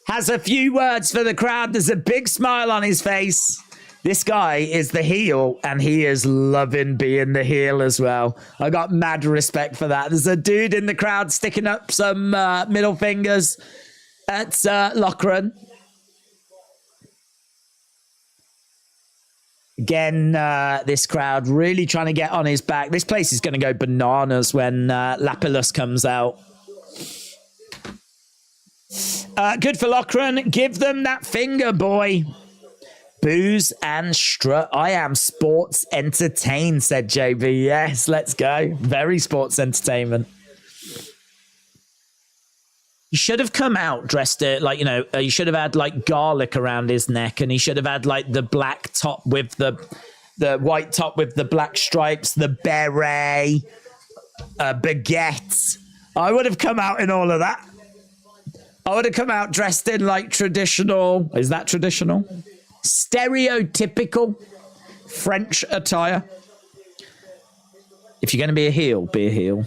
has a few words for the crowd. There's a big smile on his face. This guy is the heel, and he is loving being the heel as well. I got mad respect for that. There's a dude in the crowd sticking up some middle fingers. at Loughran. Again, this crowd really trying to get on his back. This place is going to go bananas when Lapilus comes out. Good for Loughran. Give them that finger, boy. Booze and strut. I am sports entertained, said JB. Yes, let's go. Very sports entertainment. He should have come out dressed like, you know, he should have had like garlic around his neck, and he should have had like the black top with the white top with the black stripes, the beret, baguette. I would have come out in all of that. I would have come out dressed in like traditional, is that traditional? Stereotypical French attire. If you're going to be a heel, be a heel.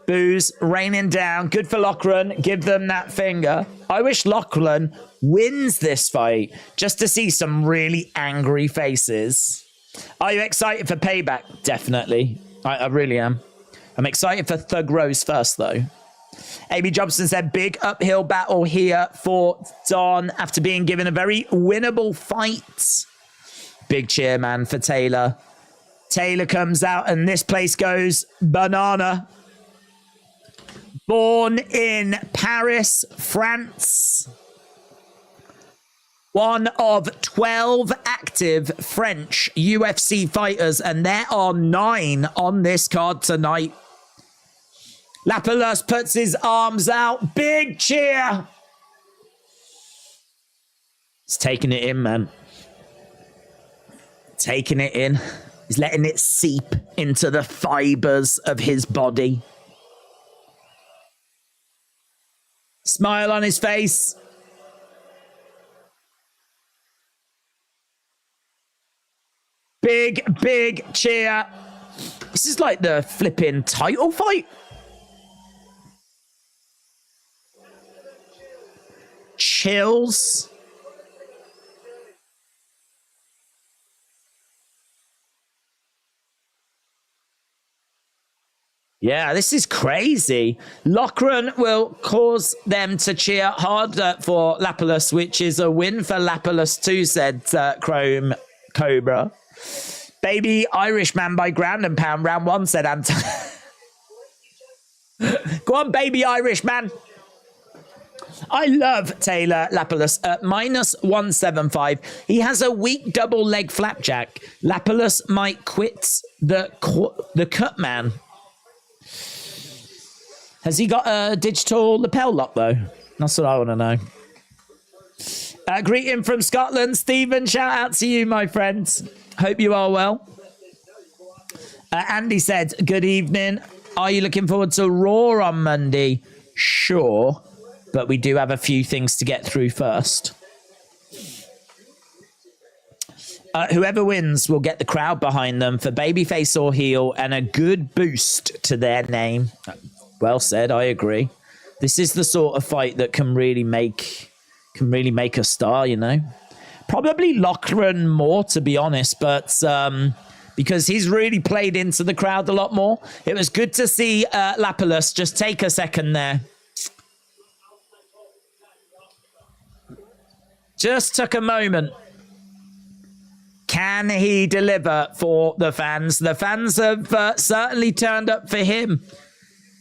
Booze raining down. Good for Loughran. Give them that finger. I wish Loughran wins this fight just to see some really angry faces. Are you excited for payback? Definitely. I really am. I'm excited for Thug Rose first, though. AB Jobson said, big uphill battle here for Don after being given a very winnable fight. Big cheer, man, for Taylor. Taylor comes out and this place goes banana. Born in Paris, France. One of 12 active French UFC fighters, and there are 9 on this card tonight. Lapilus puts his arms out. Big cheer. He's taking it in, man. Taking it in. He's letting it seep into the fibers of his body. Smile on his face. Big, big cheer. This is like the flipping title fight. Chills. Yeah, this is crazy. Loughran will cause them to cheer harder for Lapilus, which is a win for Lapilus too, said Chrome Cobra. Baby Irishman by ground and pound, round 1, said Anton. Go on, baby Irishman. I love Taylor Lapilus at -175. He has a weak double leg flapjack. Lapilus might quit the cut man. Has he got a digital lapel lock, though? That's what I want to know. Greeting from Scotland. Stephen, shout out to you, my friends. Hope you are well. Andy said, good evening. Are you looking forward to Raw on Monday? Sure. But we do have a few things to get through first. Whoever wins will get the crowd behind them for babyface or heel and a good boost to their name. Well said, I agree. This is the sort of fight that can really make a star, you know. Probably Loughran more, to be honest, but because he's really played into the crowd a lot more. It was good to see Lapilus just take a second there. Just took a moment. Can he deliver for the fans? The fans have certainly turned up for him.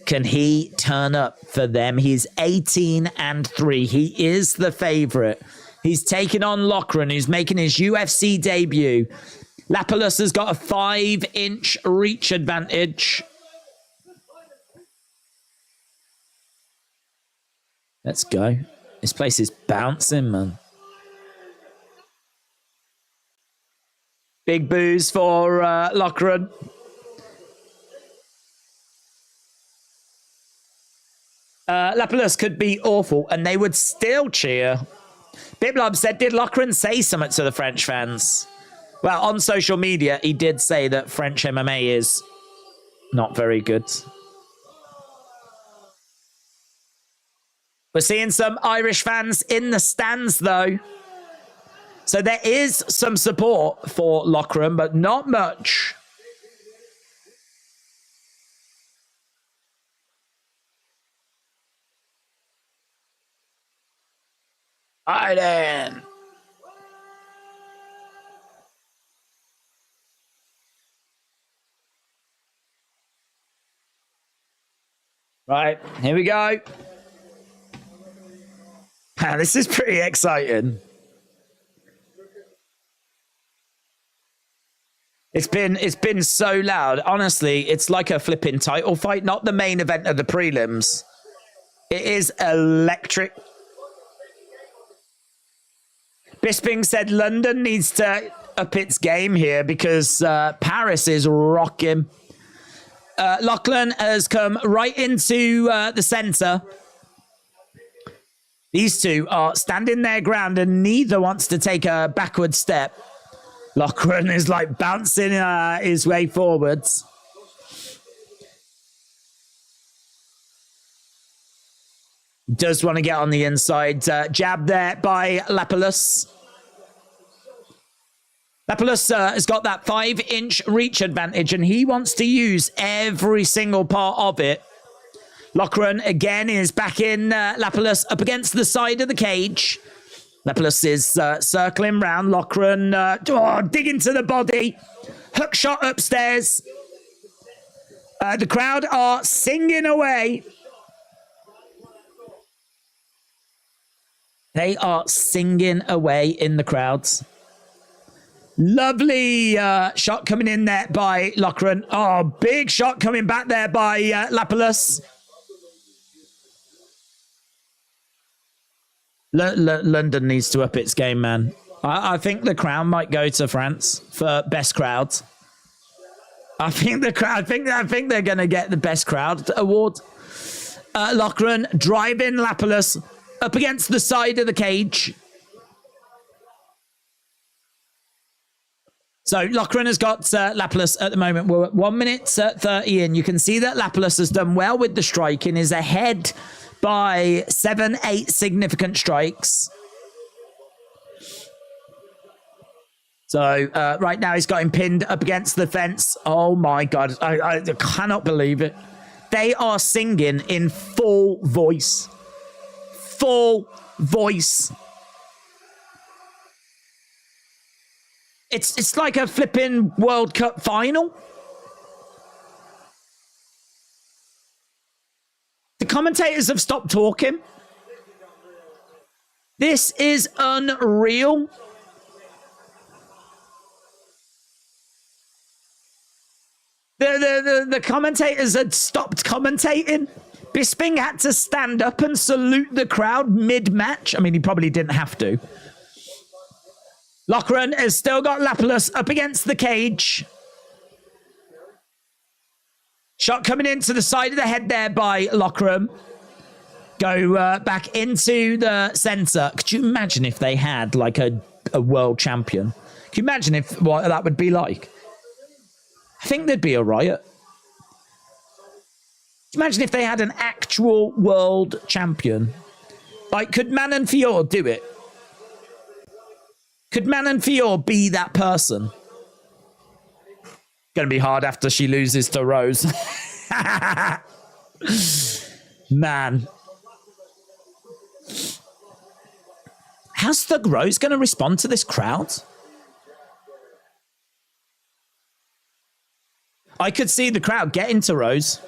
Can he turn up for them? He's 18-3. He is the favorite. He's taking on Loughran, who's making his UFC debut. Lapilus has got a 5-inch reach advantage. Let's go. This place is bouncing, man. Big boos for Loughran. Lapilus could be awful, and they would still cheer. Biblub said, did Loughran say something to the French fans? Well, on social media, he did say that French MMA is not very good. We're seeing some Irish fans in the stands, though. So there is some support for Loughran, but not much. fighting. Right, here we go. Man, this is pretty exciting. It's been so loud. Honestly, it's like a flipping title fight, not the main event of the prelims. It is electric. Bisping said London needs to up its game here because Paris is rocking. Loughran has come right into the center. These two are standing their ground and neither wants to take a backward step. Loughran is like bouncing his way forwards. Does want to get on the inside. Jab there by Lapilus. Lapilus has got that 5-inch reach advantage and he wants to use every single part of it. Loughran again is back in Lapilus up against the side of the cage. Lapilus is circling round. Loughran digging to the body. Hook shot upstairs. The crowd are singing away. They are singing away in the crowds. Lovely shot coming in there by Loughran. Oh, big shot coming back there by Lapilus. London needs to up its game, man. I think the crown might go to France for best crowd. I think they're going to get the best crowd award. Loughran driving Lapilus up against the side of the cage. So Loughran has got Lapilus at the moment. We're at 1 minute 30 in. You can see that Lapilus has done well with the striking, is ahead by 7-8 significant strikes. So right now he's got him pinned up against the fence. Oh my God, I cannot believe it. They are singing in full voice. Full voice. It's like a flipping World Cup final. The commentators have stopped talking. This is unreal. The commentators had stopped commentating. Bisping had to stand up and salute the crowd mid-match. I mean, he probably didn't have to. Loughran has still got Lapilus up against the cage. Shot coming into the side of the head there by Loughran. Go back into the centre. Could you imagine if they had like a world champion? Could you imagine what that would be like? I think there'd be a riot. Imagine if they had an actual world champion. Like, could Man and Fiorot do it? Could Man and Fiorot be that person? Gonna be hard after she loses to Rose. Man. How's the Rose gonna respond to this crowd? I could see the crowd get into Rose.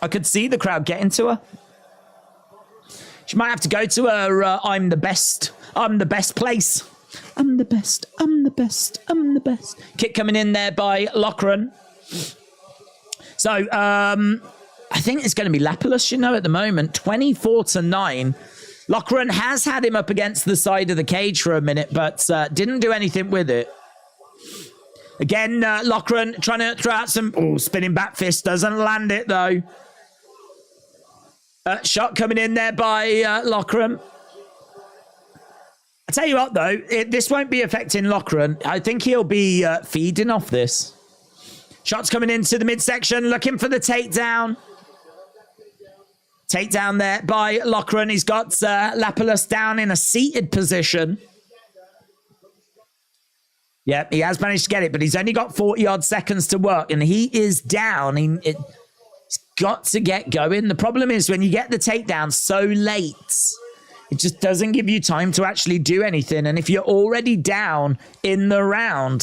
I could see the crowd get into her. She might have to go to her I'm the best place. I'm the best, I'm the best, I'm the best. Kick coming in there by Loughran. So, I think it's going to be Lapilus, you know, at the moment. 24-9. Loughran has had him up against the side of the cage for a minute, but didn't do anything with it. Again, Loughran trying to throw out some... Oh, spinning back fist. Doesn't land it, though. Shot coming in there by Loughran. I tell you what, though, this won't be affecting Loughran. I think he'll be feeding off this. Shots coming into the midsection, looking for the takedown. Takedown there by Loughran. He's got Lapilus down in a seated position. Yep, he has managed to get it, but he's only got 40-odd seconds to work, and he is down. He's got to get going. The problem is when you get the takedown so late, It just doesn't give you time to actually do anything. And if you're already down in the round,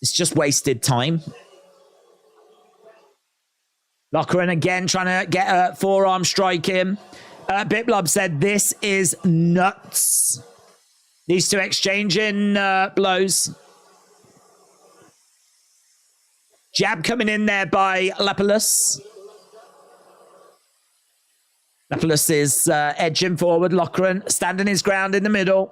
it's just wasted time. Loughran again trying to get a forearm strike in. Biplub said, this is nuts. These two exchanging blows. Jab coming in there by Lapilus. Lapilus is edging forward. Loughran standing his ground in the middle.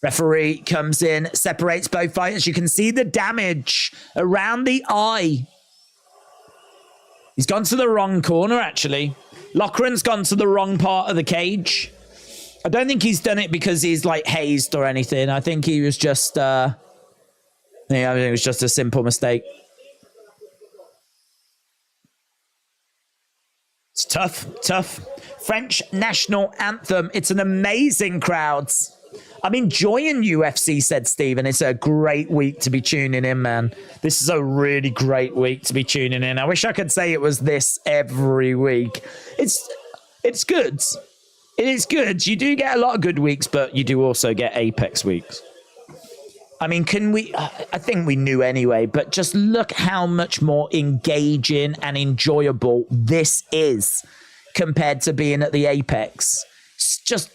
Referee comes in, separates both fighters. You can see the damage around the eye. He's gone to the wrong corner, actually. Loughran's gone to the wrong part of the cage. I don't think he's done it because he's like hazed or anything. I think he was just, I think it was just a simple mistake. It's tough, tough. French national anthem. It's an amazing crowd. I'm enjoying UFC, said Stephen. It's a great week to be tuning in, man. This is a really great week to be tuning in. I wish I could say it was this every week. It's good. It is good. You do get a lot of good weeks, but you do also get Apex weeks. I mean, I think we knew anyway, but just look how much more engaging and enjoyable this is compared to being at the Apex. It's just,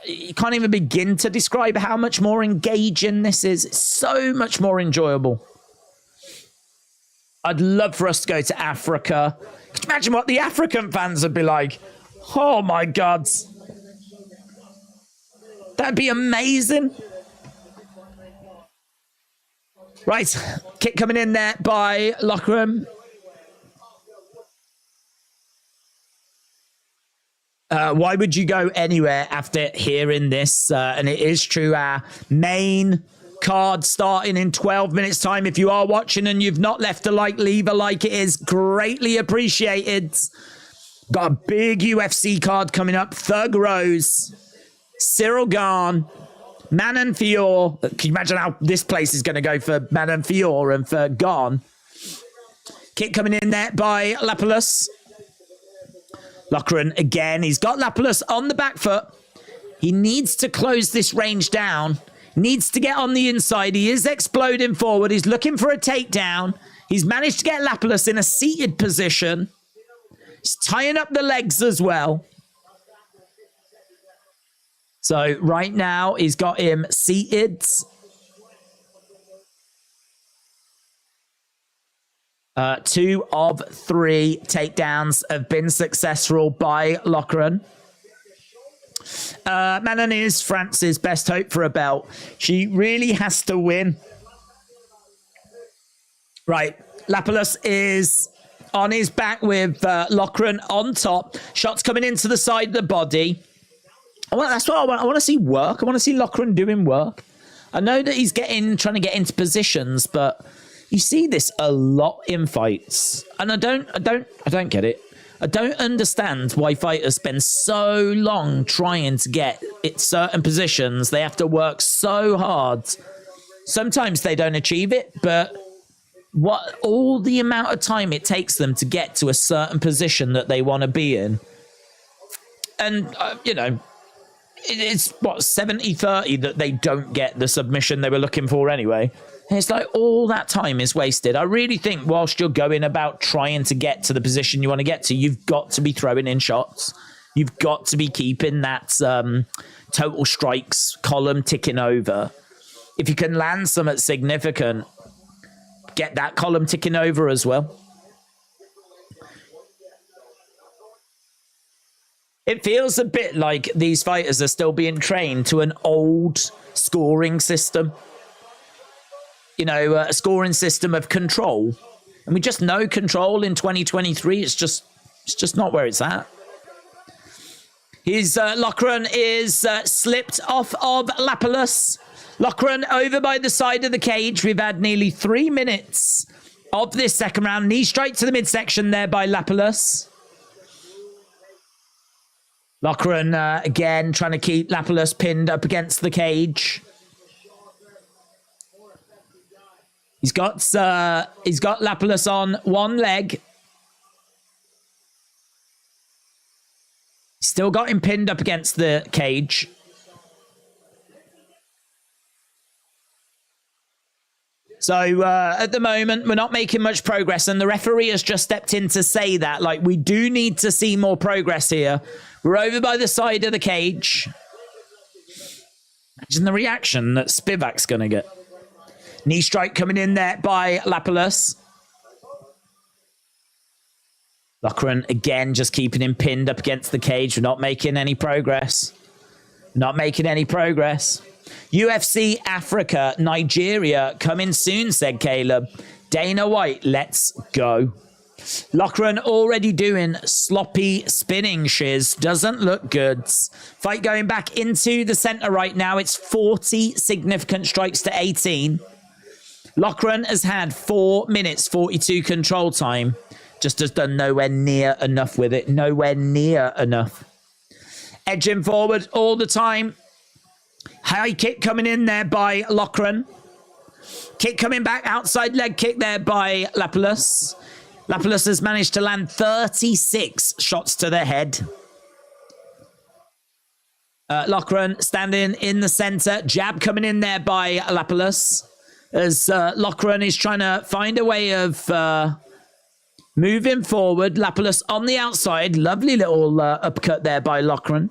you can't even begin to describe how much more engaging this is. It's so much more enjoyable. I'd love for us to go to Africa. Could you imagine what the African fans would be like? Oh my God. That'd be amazing. Right, kick coming in there by Loughran. Why would you go anywhere after hearing this? And it is true, our main card starting in 12 minutes time. If you are watching and you've not left a like, leave a like. It is greatly appreciated. Got a big UFC card coming up. Thug Rose, Cyril Gane, Manon Fior. Can you imagine how this place is going to go for Manon Fior and for Gane? Kick coming in there by Lapilus. Loughran again. He's got Lapilus on the back foot. He needs to close this range down. Needs to get on the inside. He is exploding forward. He's looking for a takedown. He's managed to get Lapilus in a seated position. He's tying up the legs as well. So right now, he's got him seated. Two of three takedowns have been successful by Loughran. Manon is France's best hope for a belt. She really has to win. Right, Lapilus is on his back with Loughran on top. Shots coming into the side of the body. That's what I want. I want to see work. I want to see Loughran doing work. I know that he's trying to get into positions, but you see this a lot in fights, and I don't get it. I don't understand why fighters spend so long trying to get at certain positions. They have to work so hard. Sometimes they don't achieve it, but what all the amount of time it takes them to get to a certain position that they want to be in, and you know, it's what 70-30 that they don't get the submission they were looking for anyway. It's like all that time is wasted. I really think whilst you're going about trying to get to the position you want to get to, you've got to be throwing in shots. You've got to be keeping that total strikes column ticking over. If you can land some at significant, get that column ticking over as well. It feels a bit like these fighters are still being trained to an old scoring system. You know, a scoring system of control. And we just know control in 2023. It's just not where it's at. His Loughran is slipped off of Lapilus. Loughran over by the side of the cage. We've had nearly 3 minutes of this second round. Knee straight to the midsection there by Lapilus. Loughran again trying to keep Lapilus pinned up against the cage. He's got Lapilus on one leg. Still got him pinned up against the cage. So at the moment, we're not making much progress, and the referee has just stepped in to say that. Like, we do need to see more progress here. We're over by the side of the cage. Imagine the reaction that Spivak's going to get. Knee strike coming in there by Lapilus. Loughran again just keeping him pinned up against the cage. We're not making any progress. Not making any progress. UFC Africa, Nigeria, coming soon, said Caleb. Dana White, let's go. Loughran already doing sloppy spinning shiz. Doesn't look good. Fight going back into the center right now. It's 40 significant strikes to 18. Loughran has had 4 minutes, 42 control time. Just has done nowhere near enough with it. Nowhere near enough. Edging forward all the time. High kick coming in there by Loughran. Kick coming back. Outside leg kick there by Lapilus. Lapilus has managed to land 36 shots to the head. Loughran standing in the center. Jab coming in there by Lapilus. As Loughran is trying to find a way of moving forward. Lapilus on the outside. Lovely little uppercut there by Loughran.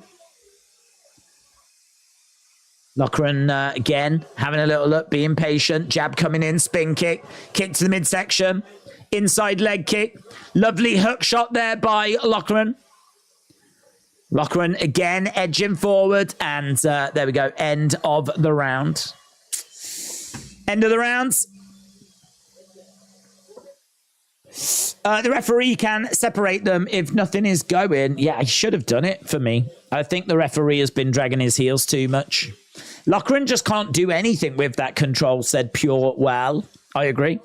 Loughran again, having a little look, being patient. Jab coming in, spin kick. Kick to the midsection. Inside leg kick. Lovely hook shot there by Loughran. Loughran again, edging forward. And there we go, end of the round. End of the rounds. The referee can separate them if nothing is going. Yeah, he should have done it for me. I think the referee has been dragging his heels too much. Loughran just can't do anything with that control, said Pure Well. I agree.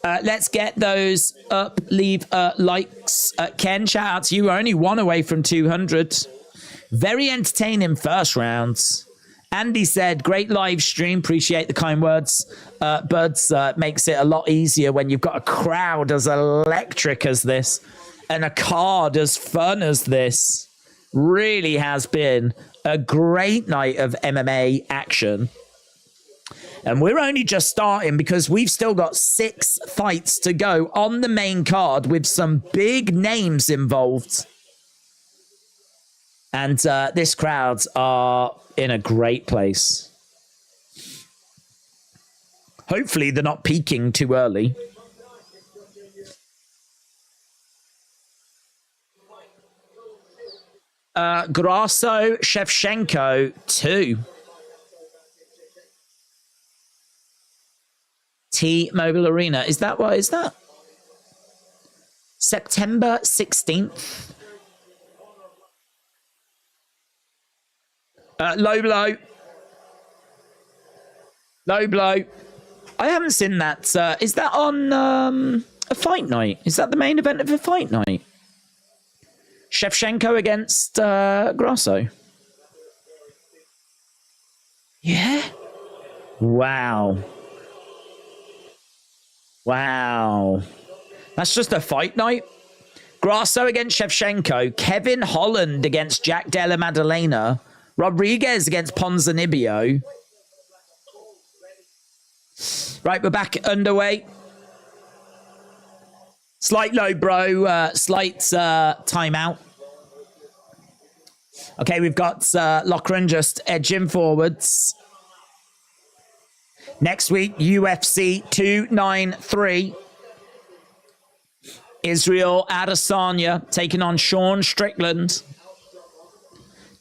Let's get those up. Leave likes. Ken, shout out to you. We're only 1 away from 200. Very entertaining first rounds. Andy said, great live stream. Appreciate the kind words. Buds, makes it a lot easier when you've got a crowd as electric as this and a card as fun as this. Really has been a great night of MMA action. And we're only just starting because we've still got 6 fights to go on the main card with some big names involved. And this crowd are in a great place. Hopefully they're not peaking too early. Grasso, Shevchenko, 2. T-Mobile Arena. Is that what is that? September 16th. Low blow. Low blow. I haven't seen that. Is that on a fight night? Is that the main event of a fight night? Shevchenko against Grasso. Yeah? Wow. Wow. That's just a fight night? Grasso against Shevchenko. Kevin Holland against Jack Della Maddalena. Rodrigues against Ponzinibbio. Right, we're back underway. Slight low, bro. Slight timeout. Okay, we've got Loughran just edging forwards. Next week, UFC 293. Israel Adesanya taking on Sean Strickland.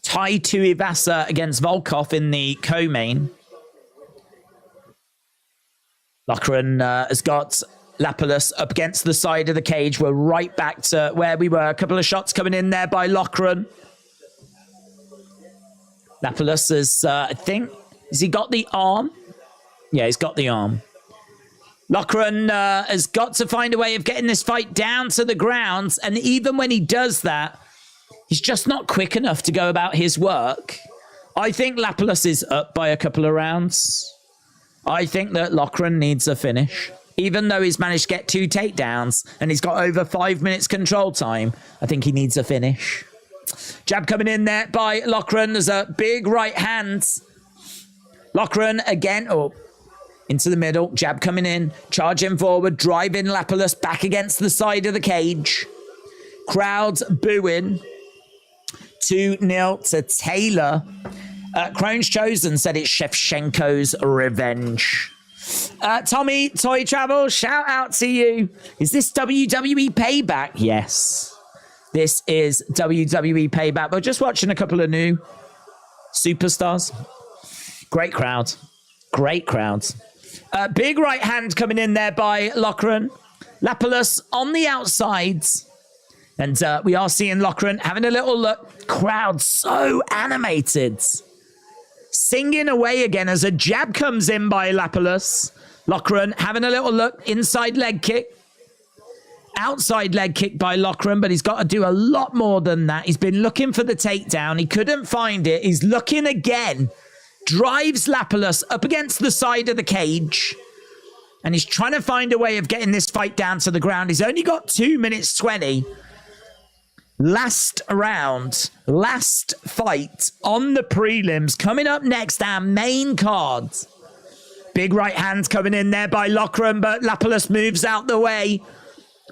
Tai Tuivasa against Volkov in the co-main. Loughran has got Lapilus up against the side of the cage. We're right back to where we were. A couple of shots coming in there by Loughran. Lapilus has, I think, has he got the arm? Yeah, he's got the arm. Loughran has got to find a way of getting this fight down to the ground. And even when he does that, he's just not quick enough to go about his work. I think Lapilus is up by a couple of rounds. I think that Loughran needs a finish. Even though he's managed to get 2 takedowns and he's got over 5 minutes control time, I think he needs a finish. Jab coming in there by Loughran. There's a big right hand. Loughran again. Oh, into the middle. Jab coming in. Charging forward. Driving Lapilus back against the side of the cage. Crowds booing. 2-0 to Taylor. Crone's Chosen said it's Shevchenko's revenge. Tommy, Toy Travel, shout out to you. Is this WWE Payback? Yes. This is WWE Payback. We're just watching a couple of new superstars. Great crowd. Great crowd. Big right hand coming in there by Loughran. Lapilus on the outside. And we are seeing Loughran having a little look. Crowd so animated. Singing away again as a jab comes in by Lapilus. Loughran having a little look. Inside leg kick. Outside leg kick by Loughran, but he's got to do a lot more than that. He's been looking for the takedown. He couldn't find it. He's looking again. Drives Lapilus up against the side of the cage. And he's trying to find a way of getting this fight down to the ground. He's only got 2 minutes 20. Last round, last fight on the prelims. Coming up next, our main card. Big right hand coming in there by Loughran, but Lapilus moves out the way.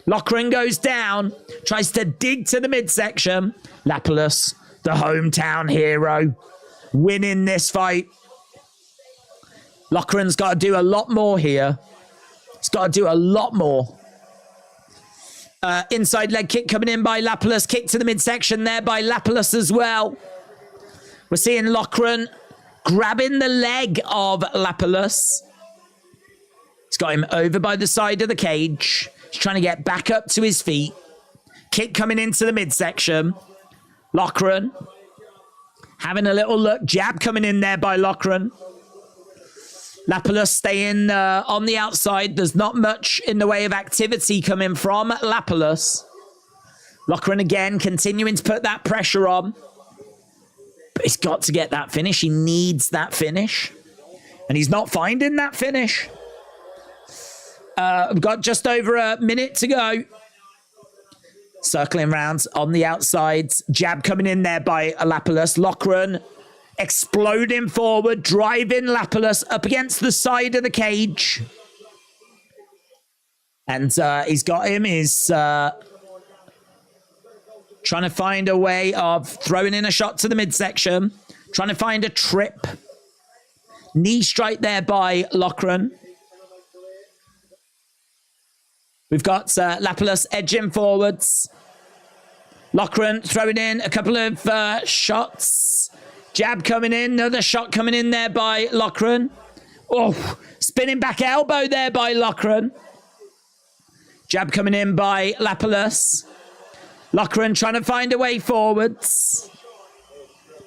Loughran goes down, tries to dig to the midsection. Lapilus, the hometown hero, winning this fight. Loughran's got to do a lot more here. He's got to do a lot more. Inside leg kick coming in by Lapilus. Kick to the midsection there by Lapilus as well. We're seeing Loughran grabbing the leg of Lapilus. He's got him over by the side of the cage. He's trying to get back up to his feet. Kick coming into the midsection. Loughran having a little look. Jab coming in there by Loughran. Lapilus staying on the outside. There's not much in the way of activity coming from Lapilus. Loughran again continuing to put that pressure on. But he's got to get that finish. He needs that finish. And he's not finding that finish. We've got just over a minute to go. Circling round on the outside. Jab coming in there by Lapilus. Loughran exploding forward, driving Lapilus up against the side of the cage. And he's got him. He's trying to find a way of throwing in a shot to the midsection. Trying to find a trip. Knee strike there by Loughran. We've got Lapilus edging forwards. Loughran throwing in a couple of shots. Jab coming in, another shot coming in there by Loughran. Oh, spinning back elbow there by Loughran. Jab coming in by Lapilus. Loughran trying to find a way forwards.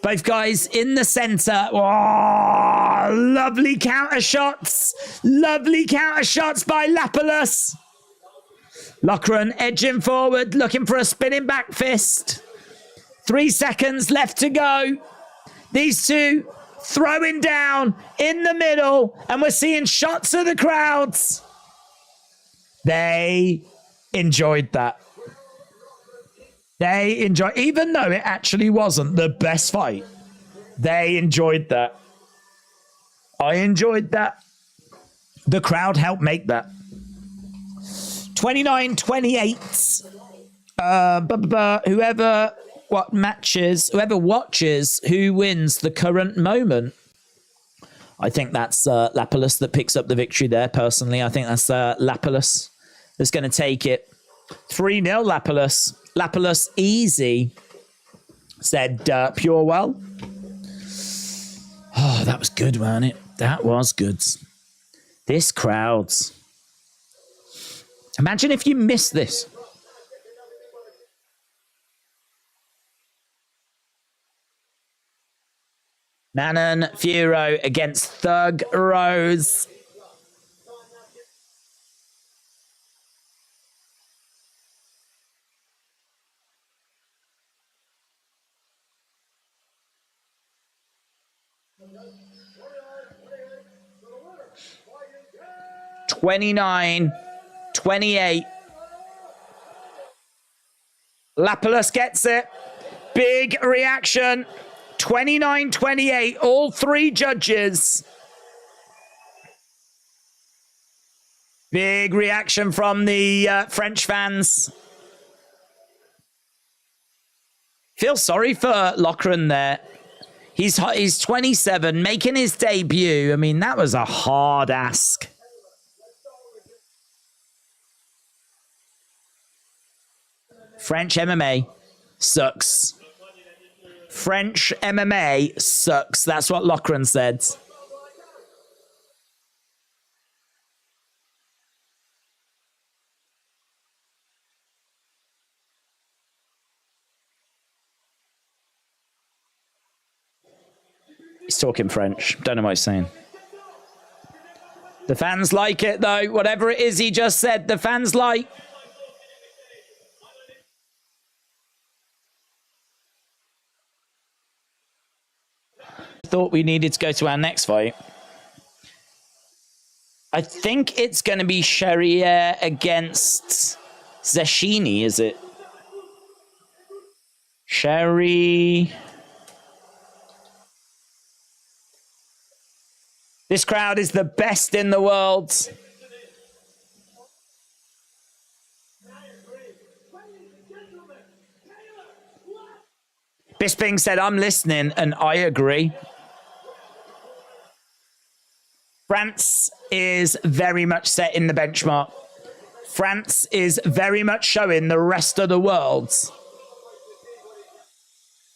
Both guys in the center. Oh, lovely counter shots. Lovely counter shots by Lapilus. Loughran edging forward, looking for a spinning back fist. 3 seconds left to go. These two throwing down in the middle, and we're seeing shots of the crowds. They enjoyed that. They enjoyed, even though it actually wasn't the best fight, they enjoyed that. I enjoyed that. The crowd helped make that. 29-28. Whoever watches who wins the current moment. I think that's Lapilus that picks up the victory there, personally. I think that's Lapilus that's going to take it. 3-0 Lapilus. Lapilus easy, said Purewell. Oh, that was good, wasn't it? That was good. This crowd. Imagine if you missed this. Manon Fiorot against Thug Rose. $29-28. Lapilus gets it. Big reaction. 29-28, all three judges. Big reaction from the French fans. Feel sorry for Loughran there. He's 27, making his debut. I mean, that was a hard ask. French MMA sucks. French MMA sucks. That's what Loughran said. He's talking French. Don't know what he's saying. The fans like it, though. Whatever it is he just said, the fans like. Thought we needed to go to our next fight. I think it's going to be Charriere against Zecchini, is it? Sherry. This crowd is the best in the world. Bisping said, I'm listening, and I agree. France is very much setting the benchmark. France is very much showing the rest of the world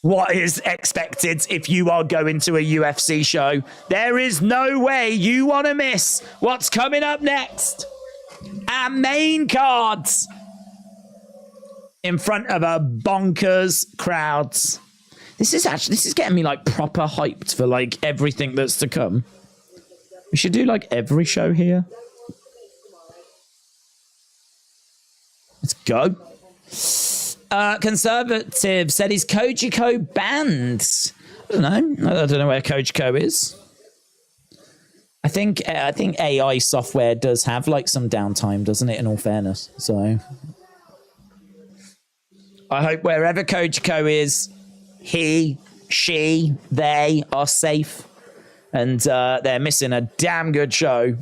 what is expected if you are going to a UFC show. There is no way you want to miss what's coming up next. Our main cards in front of a bonkers crowd. This is getting me like proper hyped for like everything that's to come. We should do like every show here. Let's go. Conservative said, is Kojiko banned? I don't know. I don't know where Kojiko is. I think AI software does have like some downtime, doesn't it, in all fairness? So I hope wherever Kojiko is, he, she, they are safe. And they're missing a damn good show.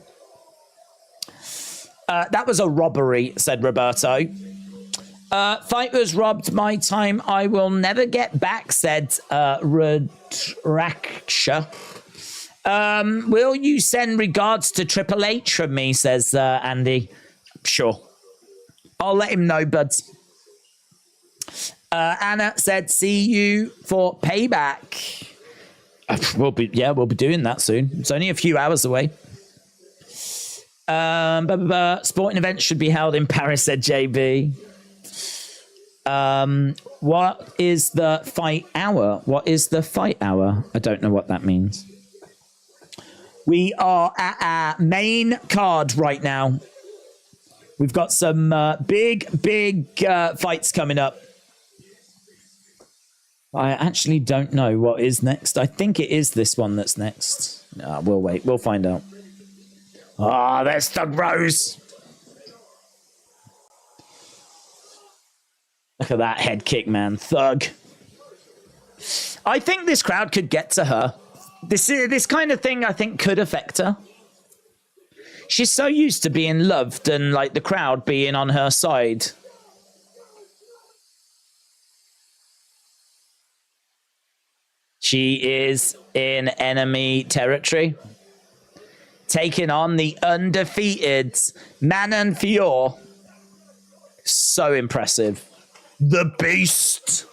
That was a robbery, said Roberto. Fight was robbed. My time I will never get back, said Raksha. Will you send regards to Triple H from me, says Andy. Sure. I'll let him know, buds. Anna said, see you for payback. We'll be doing that soon. It's only a few hours away. Sporting events should be held in Paris, said JB. What is the fight hour? What is the fight hour? I don't know what that means. We are at our main card right now. We've got some big fights coming up. I actually don't know what is next. I think it is this one that's next. We'll wait. We'll find out. Ah, there's Thug Rose. Look at that head kick, man. Thug. I think this crowd could get to her. This kind of thing, I think, could affect her. She's so used to being loved and like the crowd being on her side. She is in enemy territory, taking on the undefeated Manon Fiorot. So impressive. The Beast.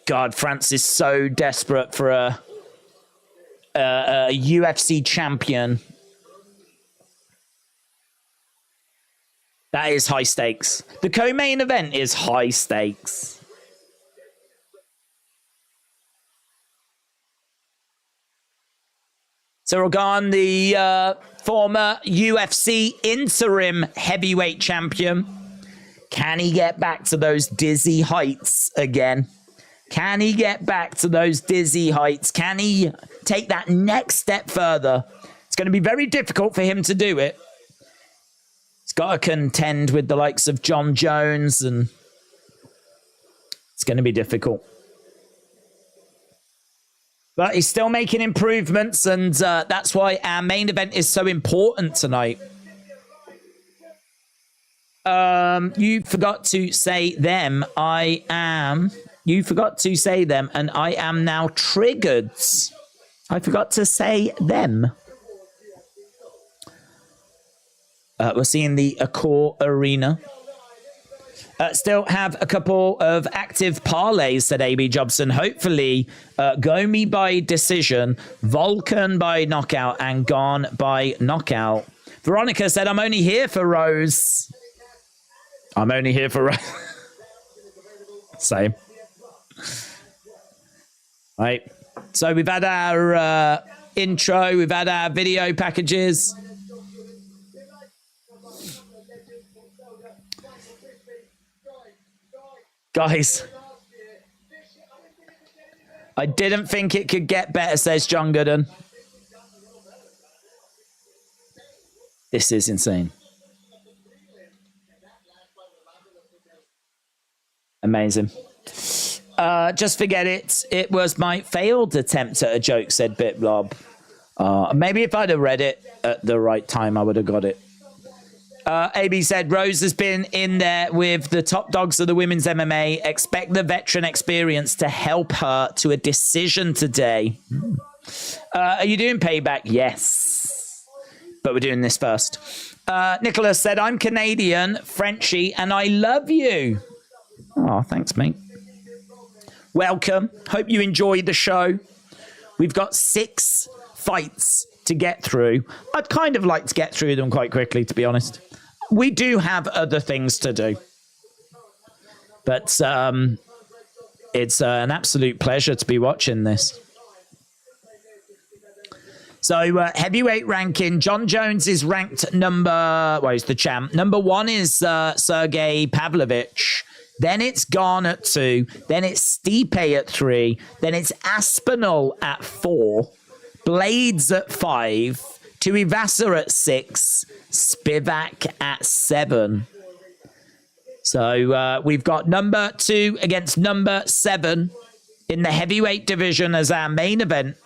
God, France is so desperate for a UFC champion. That is high stakes. The co-main event is high stakes. So Gane, the former UFC interim heavyweight champion. Can he get back to those dizzy heights again? Can he get back to those dizzy heights? Can he take that next step further? It's going to be very difficult for him to do it. He's got to contend with the likes of John Jones and It's going to be difficult. But he's still making improvements, and that's why our main event is so important tonight. You forgot to say them. You forgot to say them, and I am now triggered. I forgot to say them. We're seeing the Accor Arena. Still have a couple of active parlays, said AB Jobson. Hopefully, Gomis by decision, Volkan by knockout, and Gane by knockout. Veronica said, I'm only here for Rose. I'm only here for Rose. Same. Right. So we've had our intro. We've had our video packages. Guys, I didn't think it could get better, says John Gooden. This is insane. Amazing. Just forget it. It was my failed attempt at a joke, said BitBlob. Maybe if I'd have read it at the right time, I would have got it. AB said, Rose has been in there with the top dogs of the women's MMA. Expect the veteran experience to help her to a decision today. Are you doing payback? Yes. But we're doing this first. Nicholas said, I'm Canadian, Frenchy, and I love you. Oh, thanks, mate. Welcome. Hope you enjoyed the show. We've got 6 fights to get through. I'd kind of like to get through them quite quickly, to be honest. We do have other things to do. But it's an absolute pleasure to be watching this. So heavyweight ranking, John Jones is ranked number, well, he's the champ. Number 1 is Sergey Pavlovich. Then it's Gane at 2. Then it's Stipe at 3. Then it's Aspinall at 4. Blades at 5. Tuivasa at 6. Spivac at 7. So we've got number 2 against number 7 in the heavyweight division as our main event.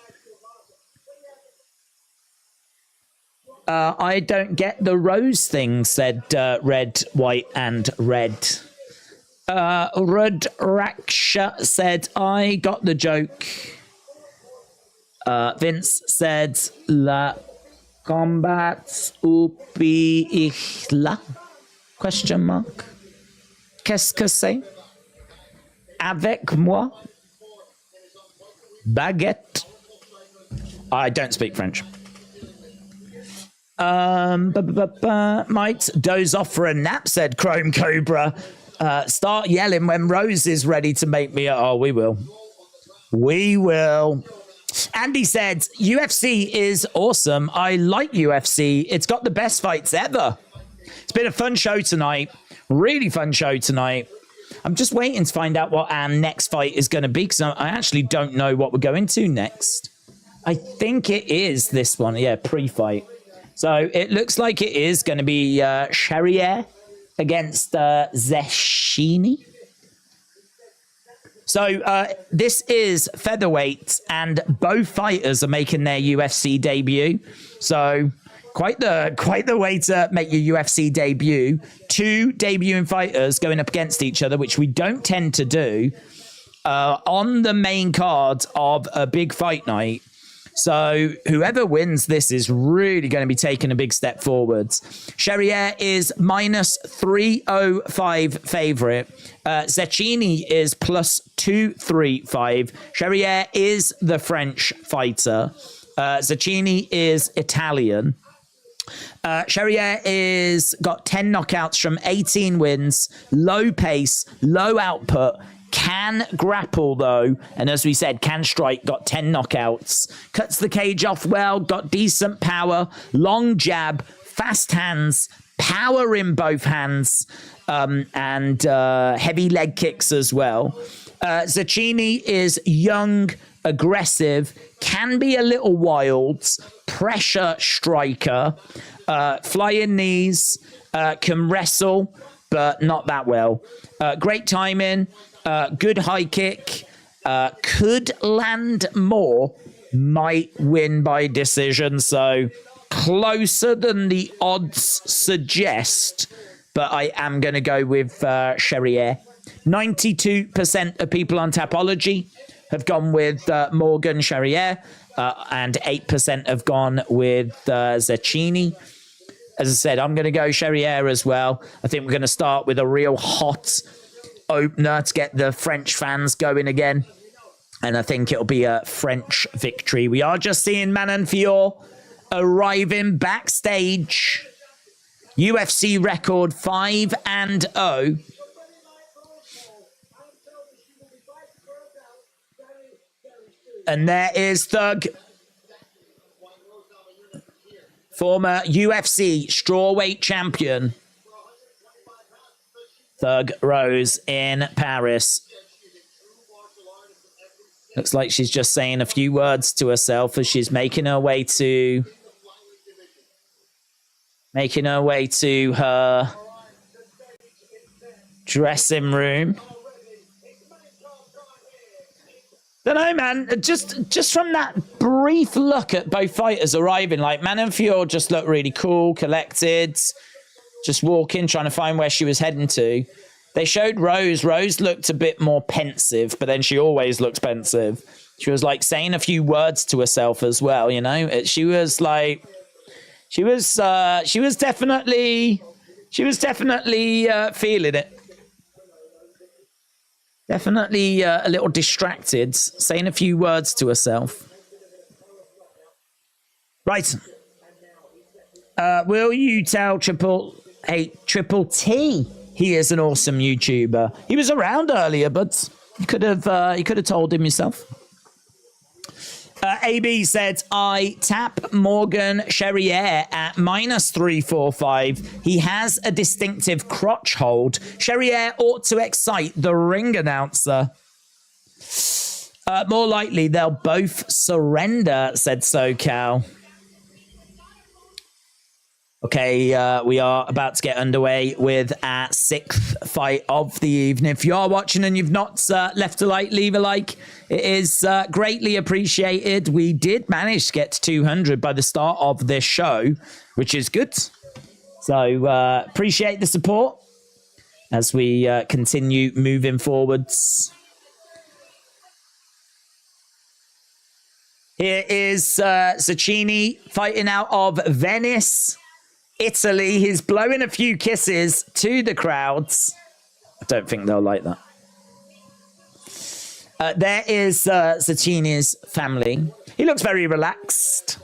I don't get the rose thing, said Red, White, and Red. Rudraksha said, I got the joke. Vince said, La combat upi question mark. Qu'est-ce que c'est? Avec moi? Baguette? I don't speak French. Might doze off for a nap, said Chrome Cobra. Start yelling when Rose is ready to make me. Oh, we will. We will. Andy said, UFC is awesome. I like UFC. It's got the best fights ever. It's been a fun show tonight. Really fun show tonight. I'm just waiting to find out what our next fight is going to be, because I actually don't know what we're going to next. I think it is this one. Yeah, pre-fight. So it looks like it is going to be Charriere against Zecchini. So this is featherweight, and both fighters are making their UFC debut. So quite the way to make your UFC debut. 2 debuting fighters going up against each other, which we don't tend to do on the main card of a big fight night. So whoever wins this is really going to be taking a big step forwards. Charriere is minus 305 favorite. Zecchini is plus 235. Charriere is the French fighter. Zecchini is Italian. Charriere is got 10 knockouts from 18 wins. Low pace, low output. Can grapple, though, and as we said, can strike, got 10 knockouts. Cuts the cage off well, got decent power, long jab, fast hands, power in both hands, and heavy leg kicks as well. Zecchini is young, aggressive, can be a little wild, pressure striker, flying knees, can wrestle, but not that well. Great timing. Good high kick. Could land more. Might win by decision. So closer than the odds suggest. But I am going to go with Charriere. 92% of people on Tapology have gone with Morgan Charriere. And 8% have gone with Zecchini. As I said, I'm going to go Charriere as well. I think we're going to start with a real hot opener to get the French fans going again. And I think it'll be a French victory. We are just seeing Manon Fiorot arriving backstage. UFC record 5-0. And there is Thug. Former UFC strawweight champion. Thug Rose in Paris. Looks like she's just saying a few words to herself as she's making her way to her dressing room. Don't know, man. Just from that brief look at both fighters arriving, like Manon Fiorot just looked really cool, collected, just walking, trying to find where she was heading to. They showed Rose. Rose looked a bit more pensive, but then she always looks pensive. She was like saying a few words to herself as well, you know. She was definitely feeling it. Definitely a little distracted, saying a few words to herself. Right. Will you tell Triple T he is an awesome YouTuber? He was around earlier, but you could have told him yourself. AB said, I tap Morgan Charriere at -345. He has a distinctive crotch hold. Charriere ought to excite the ring announcer. More likely, they'll both surrender, said SoCal. Okay, we are about to get underway with our 6th fight of the evening. If you are watching and you've not left a like, leave a like. It is greatly appreciated. We did manage to get to 200 by the start of this show, which is good. So appreciate the support as we continue moving forwards. Here is Zecchini fighting out of Venice, Italy. He's blowing a few kisses to the crowds. I don't think they'll like that. There is Zecchini's family. He looks very relaxed.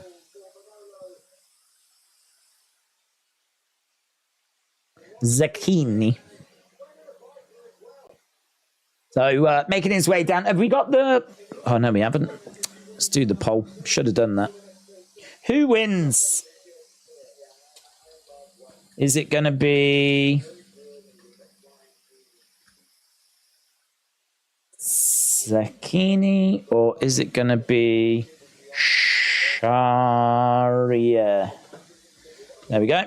Zecchini. So making his way down. Have we got the... Oh, no, we haven't. Let's do the poll. Should have done that. Who wins? Is it going to be Zecchini or is it going to be Charriere? There we go.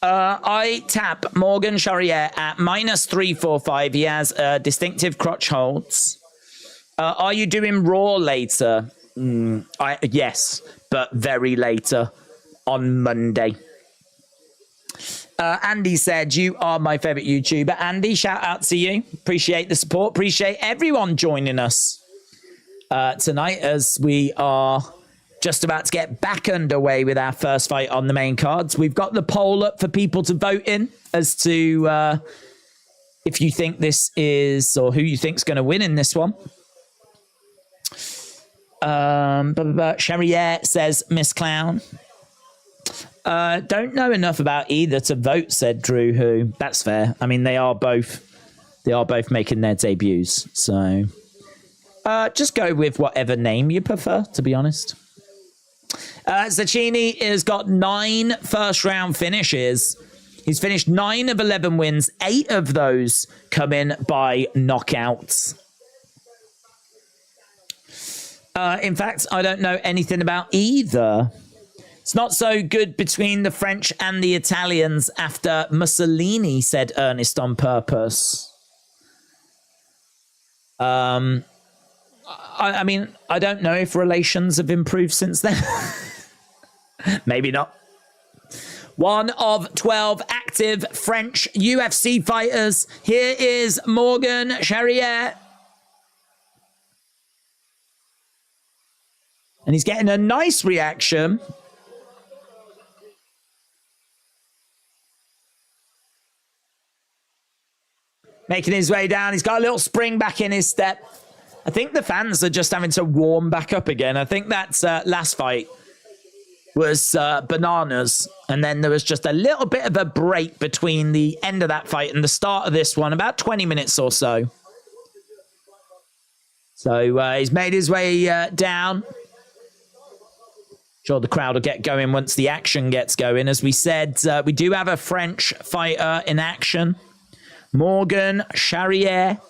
I tap Morgan Charriere at -345. He has distinctive crotch holds. Are you doing Raw later? Yes, but very later on Monday. Andy said, you are my favorite YouTuber. Andy, shout out to you. Appreciate the support. Appreciate everyone joining us tonight as we are just about to get back underway with our first fight on the main cards. We've got the poll up for people to vote in as to if you think this is, or who you think is going to win in this one. Charriere says, Miss Clown. Don't know enough about either to vote, said Drew Who. That's fair. I mean, they are both making their debuts. So just go with whatever name you prefer, to be honest. Zecchini has got 9 first-round finishes. He's finished 9 of 11 wins. 8 of those come in by knockouts. In fact, I don't know anything about either. It's not so good between the French and the Italians after Mussolini, said Ernest on purpose. I mean, I don't know if relations have improved since then. Maybe not. One of 12 active French UFC fighters. Here is Morgan Charriere. And he's getting a nice reaction. Making his way down. He's got a little spring back in his step. I think the fans are just having to warm back up again. I think that last fight was bananas. And then there was just a little bit of a break between the end of that fight and the start of this one, about 20 minutes or so. So he's made his way down. Sure, the crowd will get going once the action gets going. As we said, we do have a French fighter in action. Morgan Charriere.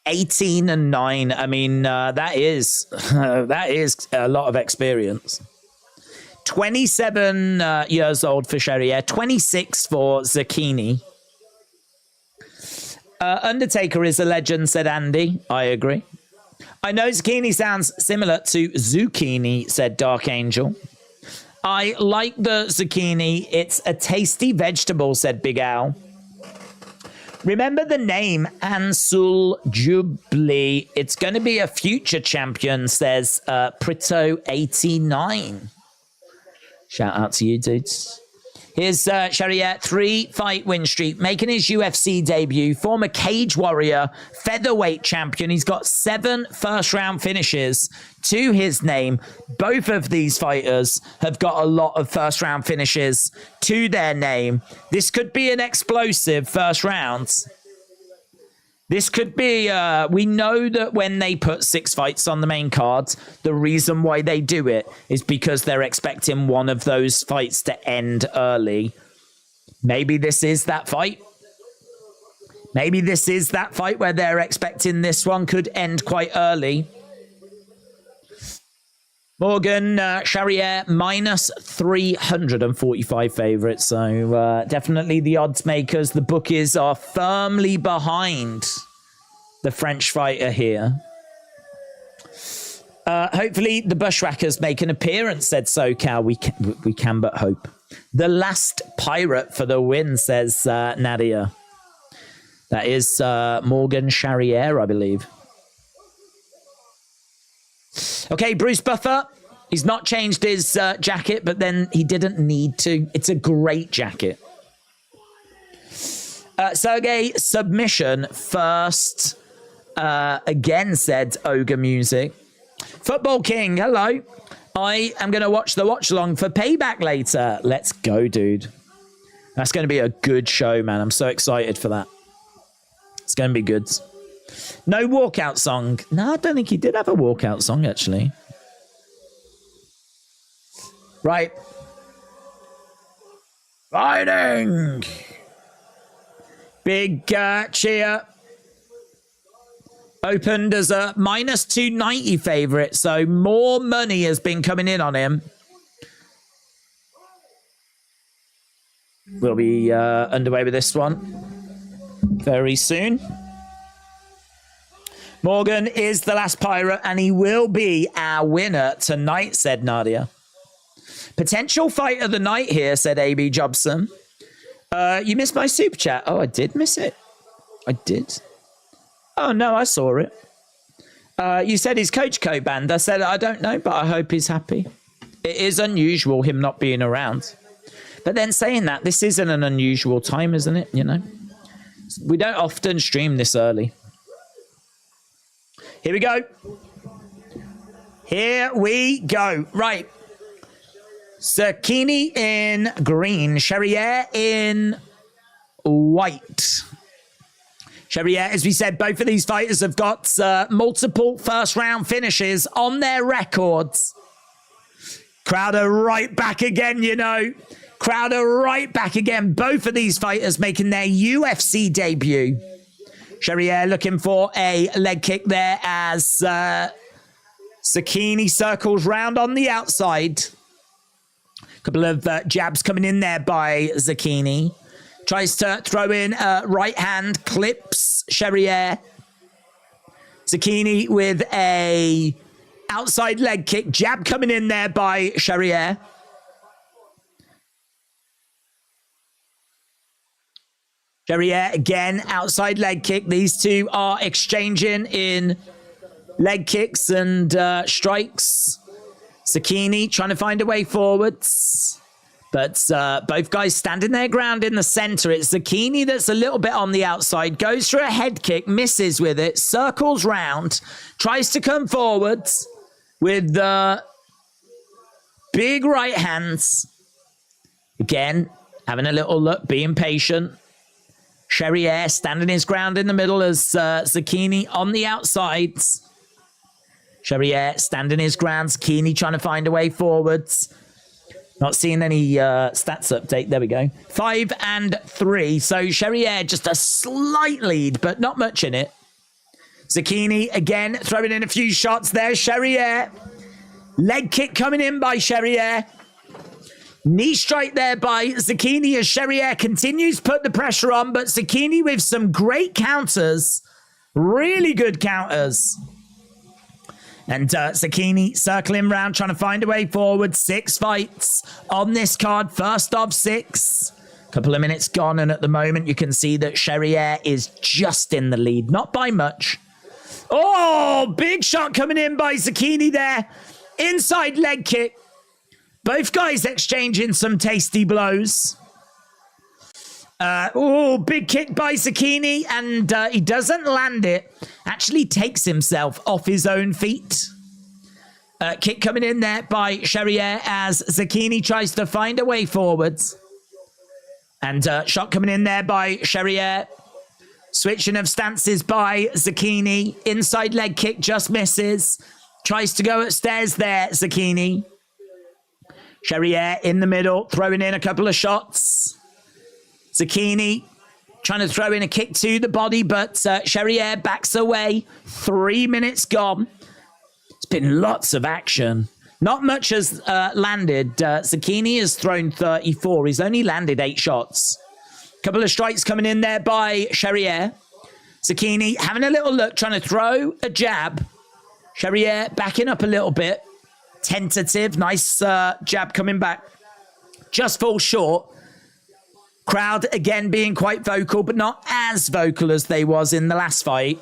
(18-9). I mean, that is a lot of experience. 27 years old for Charriere, 26 for Zecchini. Undertaker is a legend, said Andy. I agree. I know Zecchini sounds similar to zucchini, said Dark Angel. I like the zucchini. It's a tasty vegetable, said Big Al. Remember the name Ansul Jubli. It's going to be a future champion, says Prito89. Shout out to you, dudes. Here's Charriere, 3-fight win streak, making his UFC debut. Former Cage Warrior, featherweight champion. He's got 7 first-round finishes to his name. Both of these fighters have got a lot of first-round finishes to their name. This could be an explosive first round. This could be, we know that when they put 6 fights on the main card, the reason why they do it is because they're expecting one of those fights to end early. Maybe this is that fight. Maybe this is that fight where they're expecting this one could end quite early. Morgan Charriere, minus 345 favourites. So definitely the odds makers, the bookies are firmly behind the French fighter here. Hopefully the Bushwhackers make an appearance, said SoCal. We can but hope. The last pirate for the win, says Nadia. That is Morgan Charriere, I believe. Okay, Bruce Buffer. He's not changed his jacket, but then he didn't need to. It's a great jacket. Sergey, submission first. Again, said Ogre Music. Football King, hello. I am going to watch the watch-along for Payback later. Let's go, dude. That's going to be a good show, man. I'm so excited for that. It's going to be good. No walkout song. No, I don't think he did have a walkout song, actually. Right. Fighting. Big cheer. Opened as a minus 290 favourite, so more money has been coming in on him. We'll be underway with this one very soon. Morgan is the last pirate, and he will be our winner tonight, said Nadia. Potential fight of the night here, said AB Jobson. You missed my super chat. Oh, I did miss it. I did. Oh, no, I saw it. You said his coach co-banned. I said, I don't know, but I hope he's happy. It is unusual, him not being around. But then saying that, this isn't an unusual time, isn't it? You know, we don't often stream this early. Here we go. Here we go. Right. Zecchini in green. Charriere in white. Charriere, as we said, both of these fighters have got multiple first-round finishes on their records. Crowd are right back again, you know. Crowd are right back again. Both of these fighters making their UFC debut. Charriere looking for a leg kick there as Zecchini circles round on the outside. A couple of jabs coming in there by Zecchini. Tries to throw in right hand, clips Charriere. Zecchini with a outside leg kick. Jab coming in there by Charriere. Charriere again, outside leg kick. These two are exchanging in leg kicks and strikes. Zecchini trying to find a way forwards. But both guys standing their ground in the center. It's Zecchini that's a little bit on the outside. Goes for a head kick, misses with it, circles round, tries to come forwards with the big right hands. Again, having a little look, being patient. Charriere standing his ground in the middle as Zecchini on the outsides. Charriere standing his ground. Zecchini trying to find a way forwards. Not seeing any stats update. There we go. 5 and 3. So Charriere just a slight lead, but not much in it. Zecchini again throwing in a few shots there. Charriere. Leg kick coming in by Charriere. Knee strike there by Zecchini as Charriere continues to put the pressure on, but Zecchini with some great counters. Really good counters. And Zecchini circling round, trying to find a way forward. 6 fights on this card. First of 6. Couple of minutes gone, and at the moment you can see that Charriere is just in the lead. Not by much. Oh, big shot coming in by Zecchini there. Inside leg kick. Both guys exchanging some tasty blows. Oh, big kick by Zecchini, and he doesn't land it. Actually takes himself off his own feet. Kick coming in there by Charriere as Zecchini tries to find a way forwards. And shot coming in there by Charriere. Switching of stances by Zecchini. Inside leg kick just misses. Tries to go upstairs there, Zecchini. Charriere in the middle, throwing in a couple of shots. Zecchini trying to throw in a kick to the body, but Charriere backs away. 3 minutes gone. It's been lots of action. Not much has landed. Zecchini has thrown 34. He's only landed 8 shots. Couple of strikes coming in there by Charriere. Zecchini having a little look, trying to throw a jab. Charriere backing up a little bit. Tentative. Nice jab coming back. Just falls short. Crowd again being quite vocal, but not as vocal as they was in the last fight.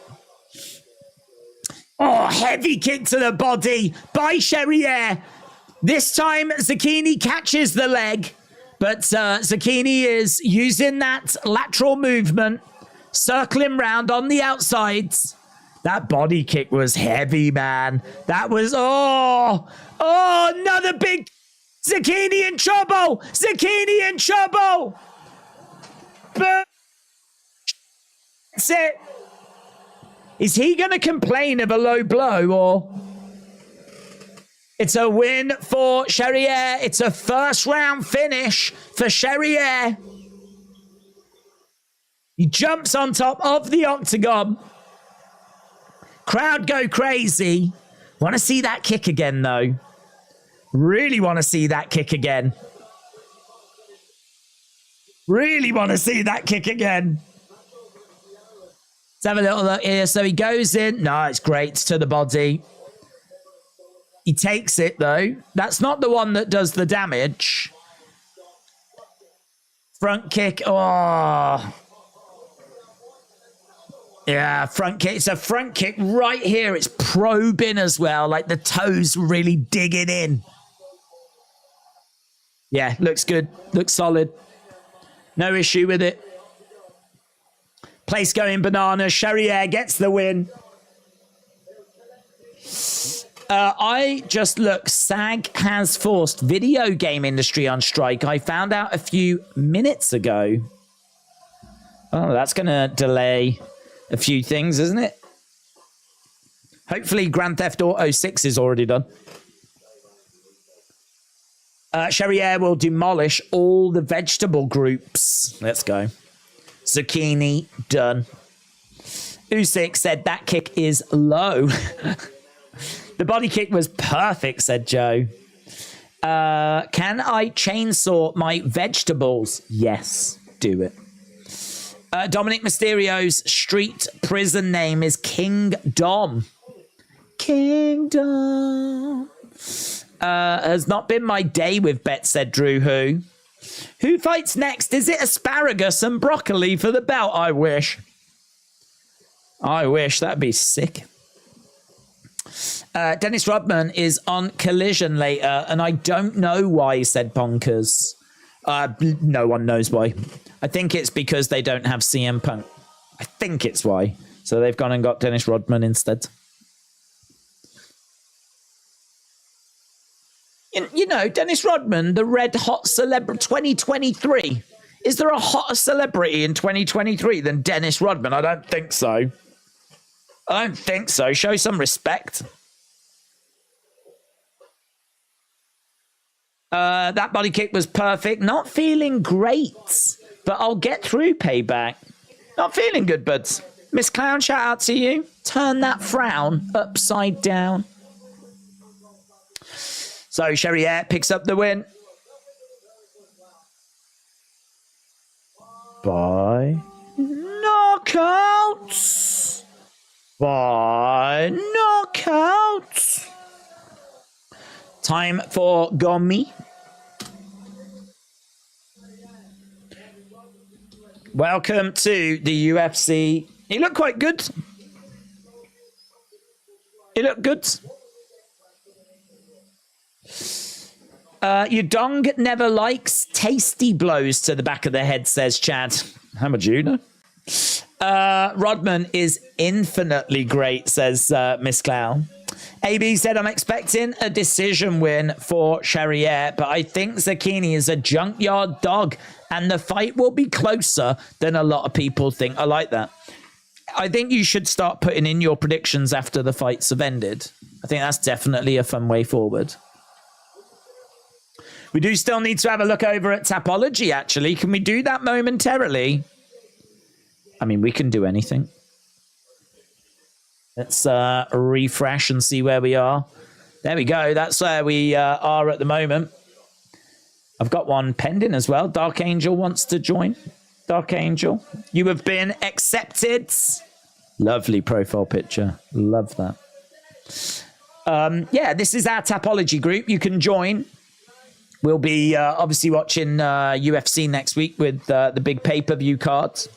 Oh, heavy kick to the body by Charriere. This time, Zecchini catches the leg, but Zecchini is using that lateral movement, circling round on the outsides. That body kick was heavy, man. That was, oh, another big, Zecchini in trouble. Zecchini in trouble. But that's it. Is he going to complain of a low blow, or it's a win for Charriere? It's a first round finish for Charriere. He jumps on top of the octagon. Crowd go crazy. Want to see that kick again, though. Really want to see that kick again. Really want to see that kick again. Let's have a little look here. So he goes in. No, it's great. It's to the body. He takes it, though. That's not the one that does the damage. Front kick. Oh. Yeah, front kick. It's a front kick right here. It's probing as well. Like the toes really digging in. Yeah, looks good. Looks solid. No issue with it. Place going bananas. Charriere gets the win. I just look. SAG has forced video game industry on strike. I found out a few minutes ago. Oh, that's going to delay a few things, isn't it? Hopefully Grand Theft Auto 6 is already done. Charriere will demolish all the vegetable groups. Let's go. Zecchini, done. Usyk said that kick is low. The body kick was perfect, said Joe. Can I chainsaw my vegetables? Yes, do it. Dominic Mysterio's street prison name is King Dom. King Dom. Has not been my day with Bet, said Drew Who. Who fights next? Is it asparagus and broccoli for the belt? I wish. I wish. That'd be sick. Dennis Rodman is on Collision later, and I don't know why, said Bonkers. No one knows why. I think it's because they don't have CM Punk. I think it's why. So they've gone and got Dennis Rodman instead. You know, Dennis Rodman, the red hot celebrity 2023. Is there a hotter celebrity in 2023 than Dennis Rodman? I don't think so. I don't think so. Show some respect. That body kick was perfect. Not feeling great, but I'll get through Payback. Not feeling good, buds. Miss Clown, shout out to you. Turn that frown upside down. So Charriere picks up the win. By knockouts. By knockouts. Time for Gomis. Welcome to the UFC. He looked quite good. He looked good. Your dong never likes tasty blows to the back of the head, says Chad. Namajunas. Rodman is infinitely great, says Miss Clown. AB said, I'm expecting a decision win for Charriere, but I think Zecchini is a junkyard dog and the fight will be closer than a lot of people think. I like that. I think you should start putting in your predictions after the fights have ended. I think that's definitely a fun way forward. We do still need to have a look over at Tapology, actually. Can we do that momentarily? I mean, we can do anything. Let's refresh and see where we are. There we go. That's where we are at the moment. I've got one pending as well. Dark Angel wants to join. Dark Angel, you have been accepted. Lovely profile picture. Love that. Yeah, this is our Tapology group. You can join. We'll be obviously watching UFC next week with the big pay-per-view cards.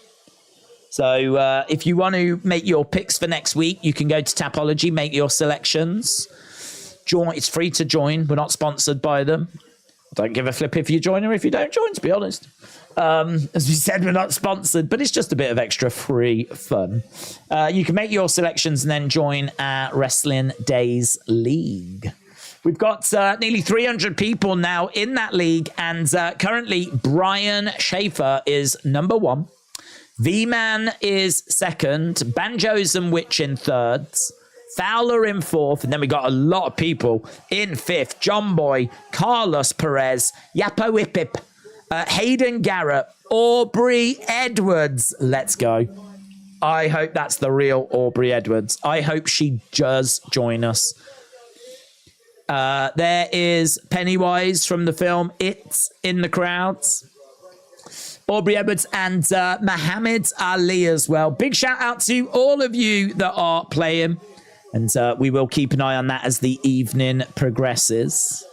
So if you want to make your picks for next week, you can go to Tapology, make your selections. Join. It's free to join. We're not sponsored by them. Don't give a flip if you join or if you don't join, to be honest. As we said, we're not sponsored, but it's just a bit of extra free fun. You can make your selections and then join our Wrestling Days League. We've got nearly 300 people now in that league, and currently Brian Schaefer is number 1. V-Man is 2nd, Banjos and Witch in 3rd, Fowler in 4th, and then we got a lot of people in 5th. John Boy, Carlos Perez, Yapo Ipip, Hayden Garrett, Aubrey Edwards. Let's go. I hope that's the real Aubrey Edwards. I hope she does join us. There is Pennywise from the film It in the crowds. Aubrey Edwards and Muhammad Ali as well. Big shout out to all of you that are playing. And we will keep an eye on that as the evening progresses.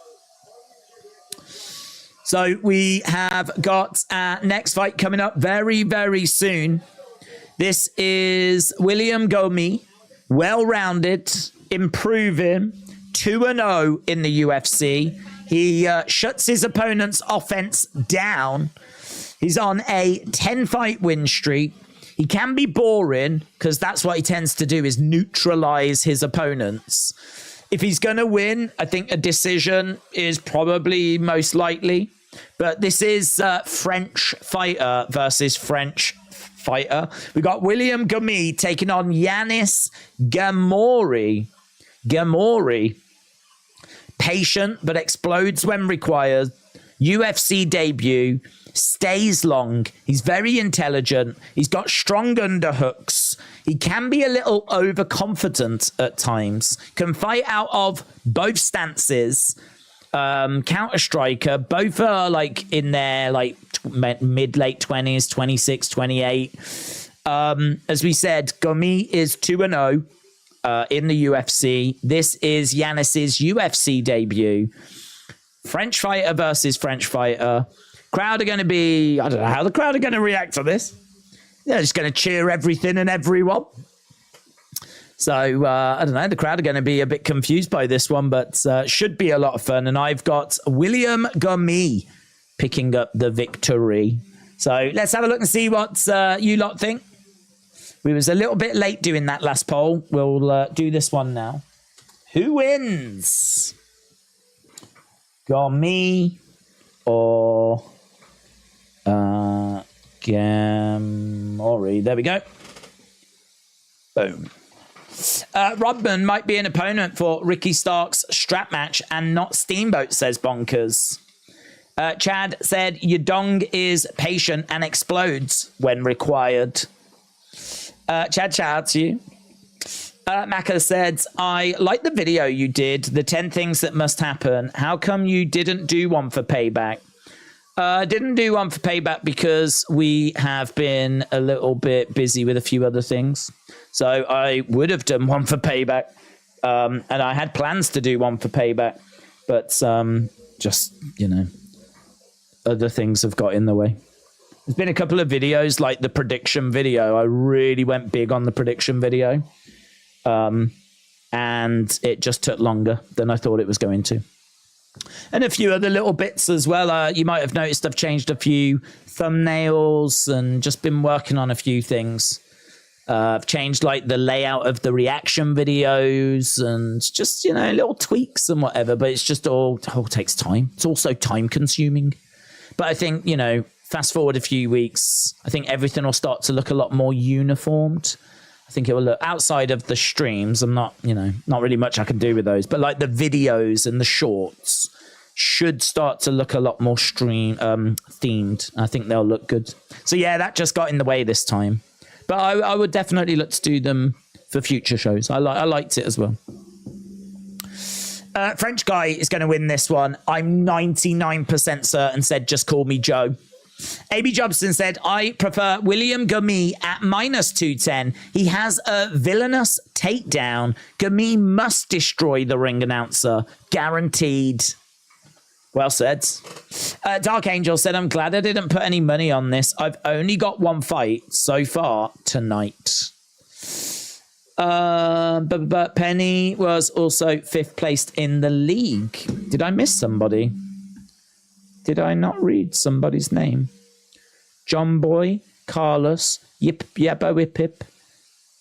So we have got our next fight coming up very, very soon. This is William Gomis, well-rounded, improving, 2-0 in the UFC. He shuts his opponent's offense down. He's on a 10-fight win streak. He can be boring because that's what he tends to do, is neutralize his opponents. If he's going to win, I think a decision is probably most likely. But this is French fighter versus French fighter. We got William Gomis taking on Yanis Ghemmouri. Ghemmouri. Patient, but explodes when required. UFC debut. Stays long. He's very intelligent. He's got strong underhooks. He can be a little overconfident at times. Can fight out of both stances. counter striker. Both are like in their like mid late 20s, 26, 28. As we said, Gomis is 2-0 in the UFC. This is Yanis's UFC debut. French fighter versus French fighter. Crowd are going to be, I don't know how the crowd are going to react to this. They're just going to cheer everything and everyone. So, I don't know, the crowd are going to be a bit confused by this one, but should be a lot of fun. And I've got William Gomis picking up the victory. So let's have a look and see what you lot think. We was a little bit late doing that last poll. We'll do this one now. Who wins? Gomis or Ghemmouri? There we go. Boom. Rodman might be an opponent for Ricky Stark's strap match and not Steamboat, says Bonkers. Chad said, your dong is patient and explodes when required. Chad, shout out to you. Maka said, I like the video you did, the 10 things that must happen. How come you didn't do one for Payback? Didn't do one for Payback because we have been a little bit busy with a few other things. So I would have done one for Payback. And I had plans to do one for Payback. But just, you know, other things have got in the way. There's been a couple of videos like the prediction video. I really went big on the prediction video. And it just took longer than I thought it was going to. And a few other little bits as well. You might have noticed I've changed a few thumbnails and just been working on a few things. I've changed like the layout of the reaction videos and just, you know, little tweaks and whatever. But it's just all takes time. It's also time consuming. But I think, you know, fast forward a few weeks, I think everything will start to look a lot more uniformed. I think it will look outside of the streams. I'm not, you know, not really much I can do with those, but like the videos and the shorts should start to look a lot more themed. I think they'll look good. So yeah, that just got in the way this time, but I would definitely look to do them for future shows. I liked it as well. French guy is going to win this one. I'm 99% certain. Said, just call me Joe. AB Jobson said, I prefer William Gomis at -210. He has a villainous takedown. Gomis must destroy the ring announcer. Guaranteed. Well said. Dark Angel said, I'm glad I didn't put any money on this. I've only got one fight so far tonight. But Penny was also 5th placed in the league. Did I miss somebody? Did I not read somebody's name? John Boy, Carlos, Yip Yabba Whip Hip,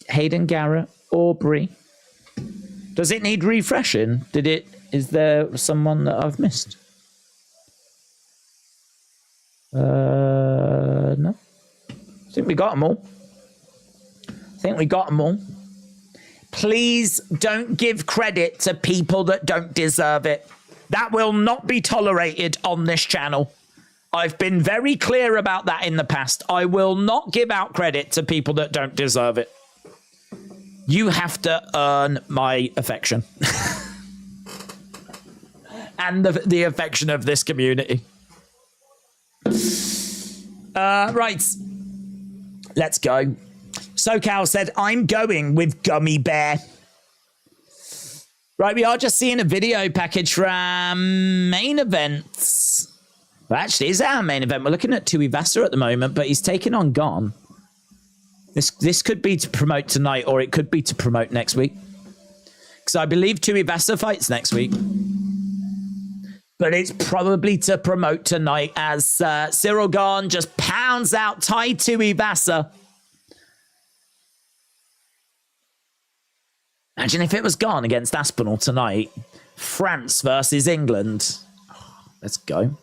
Hayden Garrett, Aubrey. Does it need refreshing? Is there someone that I've missed? No. I think we got them all. Please don't give credit to people that don't deserve it. That will not be tolerated on this channel. I've been very clear about that in the past. I will not give out credit to people that don't deserve it. You have to earn my affection. And the affection of this community. Right. Let's go. SoCal said, I'm going with Gummy Bear. Right, we are just seeing a video package from main events. Well, actually, is our main event? We're looking at Tuivasa at the moment, but he's taking on Gane. This could be to promote tonight, or it could be to promote next week. Because I believe Tuivasa fights next week. But it's probably to promote tonight as Cyril Gane just pounds out Tai Tuivasa. Imagine if it was Gane against Aspinall tonight. France versus England. Let's go.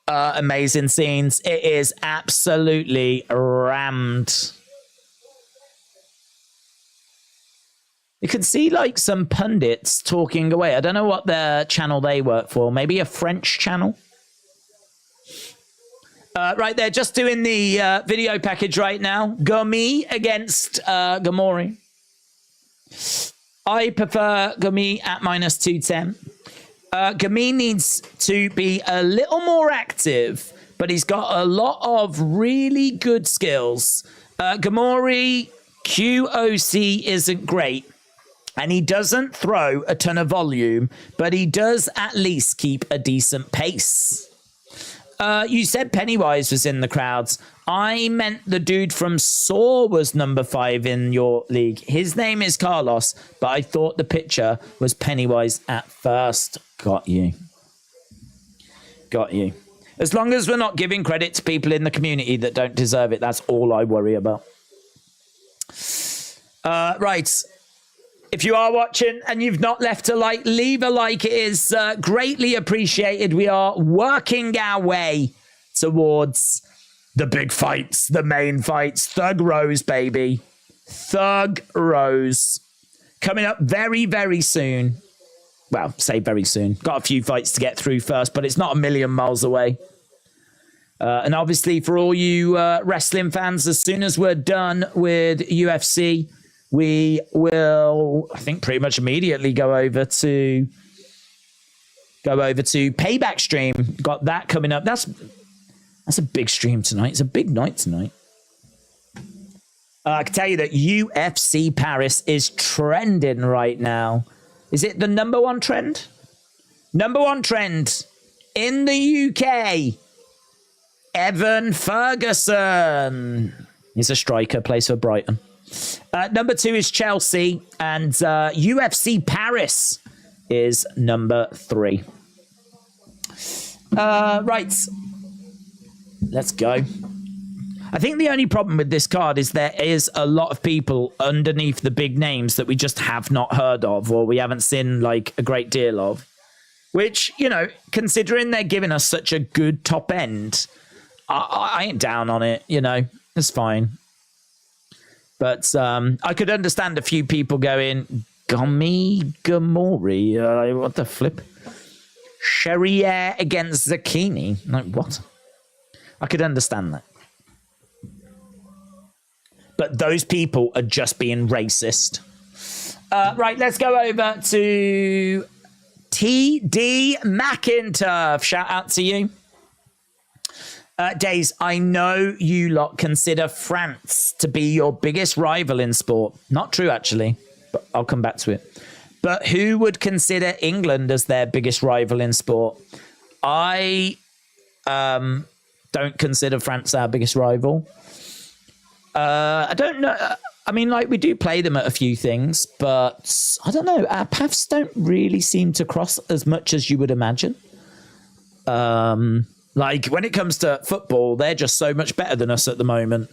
Amazing scenes. It is absolutely rammed. You can see like some pundits talking away. I don't know what the channel they work for. Maybe a French channel. Right there, just doing the video package right now. Gomis against Ghemmouri. I prefer Gomis at minus 210. Gomis needs to be a little more active, but he's got a lot of really good skills. Ghemmouri QOC isn't great, and he doesn't throw a ton of volume, but he does at least keep a decent pace. You said Pennywise was in the crowds. I meant the dude from Saw was number 5 in your league. His name is Carlos, but I thought the picture was Pennywise at first. Got you. Got you. As long as we're not giving credit to people in the community that don't deserve it, that's all I worry about. Right. If you are watching and you've not left a like, leave a like. It is greatly appreciated. We are working our way towards the big fights, the main fights. Thug Rose, baby. Thug Rose. Coming up very, very soon. Well, say very soon. Got a few fights to get through first, but it's not a million miles away. And obviously, for all you wrestling fans, as soon as we're done with UFC, we will, I think, pretty much immediately go over to Payback stream. Got that coming up. That's a big stream tonight. It's a big night tonight. I can tell you that UFC Paris is trending right now. Is it the number one trend? Number one trend in the UK. Evan Ferguson. He's a striker, plays for Brighton. Number 2 is Chelsea, and UFC Paris is number 3. Right. Let's go. I think the only problem with this card is there is a lot of people underneath the big names that we just have not heard of, or we haven't seen like a great deal of, which, you know, considering they're giving us such a good top end, I ain't down on it, you know, it's fine. But I could understand a few people going, Ghemmouri, what the flip? Charriere against Zecchini. Like, what? I could understand that. But those people are just being racist. Right, let's go over to TD McInturf. Shout out to you. Days, I know you lot consider France to be your biggest rival in sport. Not true, actually, but I'll come back to it. But who would consider England as their biggest rival in sport? I don't consider France our biggest rival. I don't know. I mean, like, we do play them at a few things, but I don't know. Our paths don't really seem to cross as much as you would imagine. Like, when it comes to football, they're just so much better than us at the moment.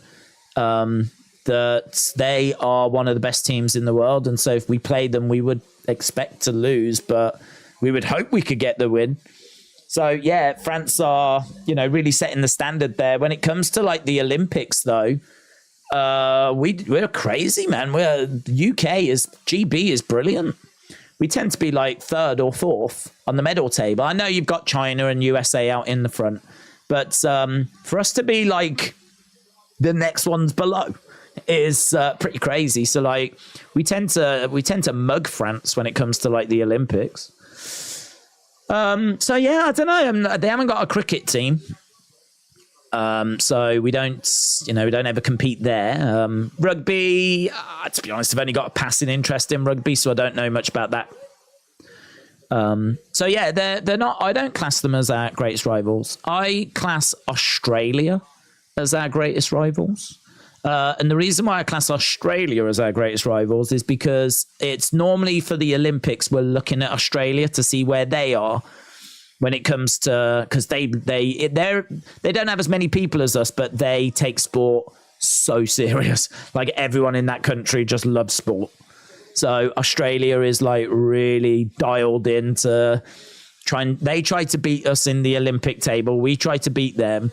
That they are one of the best teams in the world. And so if we played them, we would expect to lose, but we would hope we could get the win. So, yeah, France are, you know, really setting the standard there. When it comes to, like, the Olympics, though, we're crazy, man. GB is brilliant. We tend to be like 3rd or 4th on the medal table. I know you've got China and USA out in the front, but for us to be like the next ones below is pretty crazy. So like we tend to mug France when it comes to like the Olympics. So yeah, I don't know. They haven't got a cricket team. So we don't ever compete there. Rugby, to be honest, I've only got a passing interest in rugby, so I don't know much about that. So yeah, they're not, I don't class them as our greatest rivals. I class Australia as our greatest rivals. And the reason why I class Australia as our greatest rivals is because it's normally for the Olympics, we're looking at Australia to see where they are. When it comes to, because they don't have as many people as us, but they take sport so serious. Like everyone in that country just loves sport. So Australia is like really dialed into they try to beat us in the Olympic table. We try to beat them.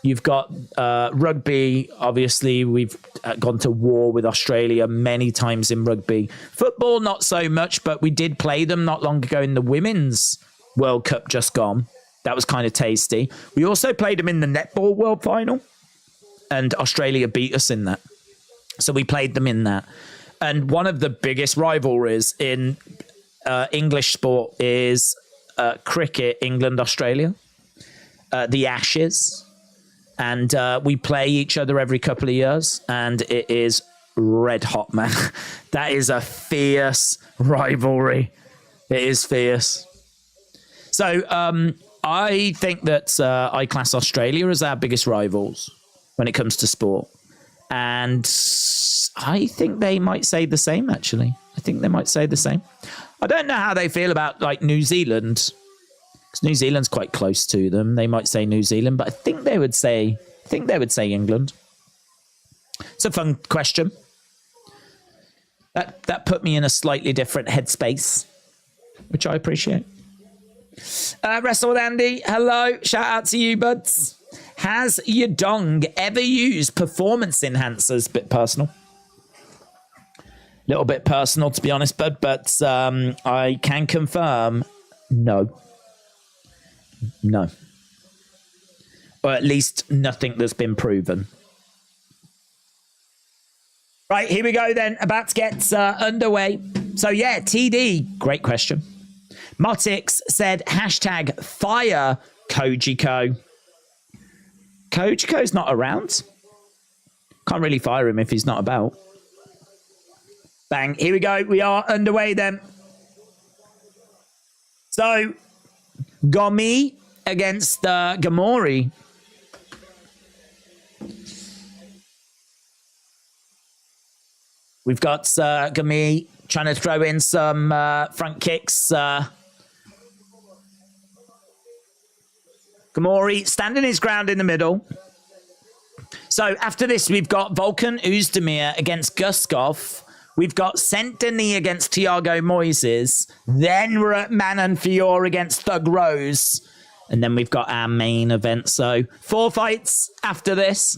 You've got rugby. Obviously, we've gone to war with Australia many times in rugby. Football, not so much, but we did play them not long ago in the women's World Cup just gone. That was kind of tasty. We also played them in the netball world final, and Australia beat us in that. So we played them in that. And one of the biggest rivalries in English sport is cricket, England, Australia, the Ashes. And we play each other every couple of years, and it is red hot, man. That is a fierce rivalry. It is fierce. So I think that I class Australia as our biggest rivals when it comes to sport. And I think they might say the same, actually. I think they might say the same. I don't know how they feel about, like, New Zealand, because New Zealand's quite close to them. They might say New Zealand, but I think they would say England. It's a fun question. That put me in a slightly different headspace, which I appreciate. Wrestle with Andy, hello. Shout out to you, buds. Has your dong ever used performance enhancers? Bit personal. Little bit personal, to be honest, bud, but I can confirm no. No. Or at least nothing that's been proven. Right, here we go then. About to get underway. So yeah, TD, great question. Motix said, hashtag fire Kojiko. Kojiko's not around. Can't really fire him if he's not about. Bang, here we go. We are underway then. So, Gomis against Ghemmouri. We've got Gomis trying to throw in some front kicks. Ghemmouri standing his ground in the middle. So after this, we've got Oezdemir against Guskov. We've got Saint-Denis against Thiago Moises. Then we're at Manon Fiorot against Thug Rose. And then we've got our main event. So 4 fights after this.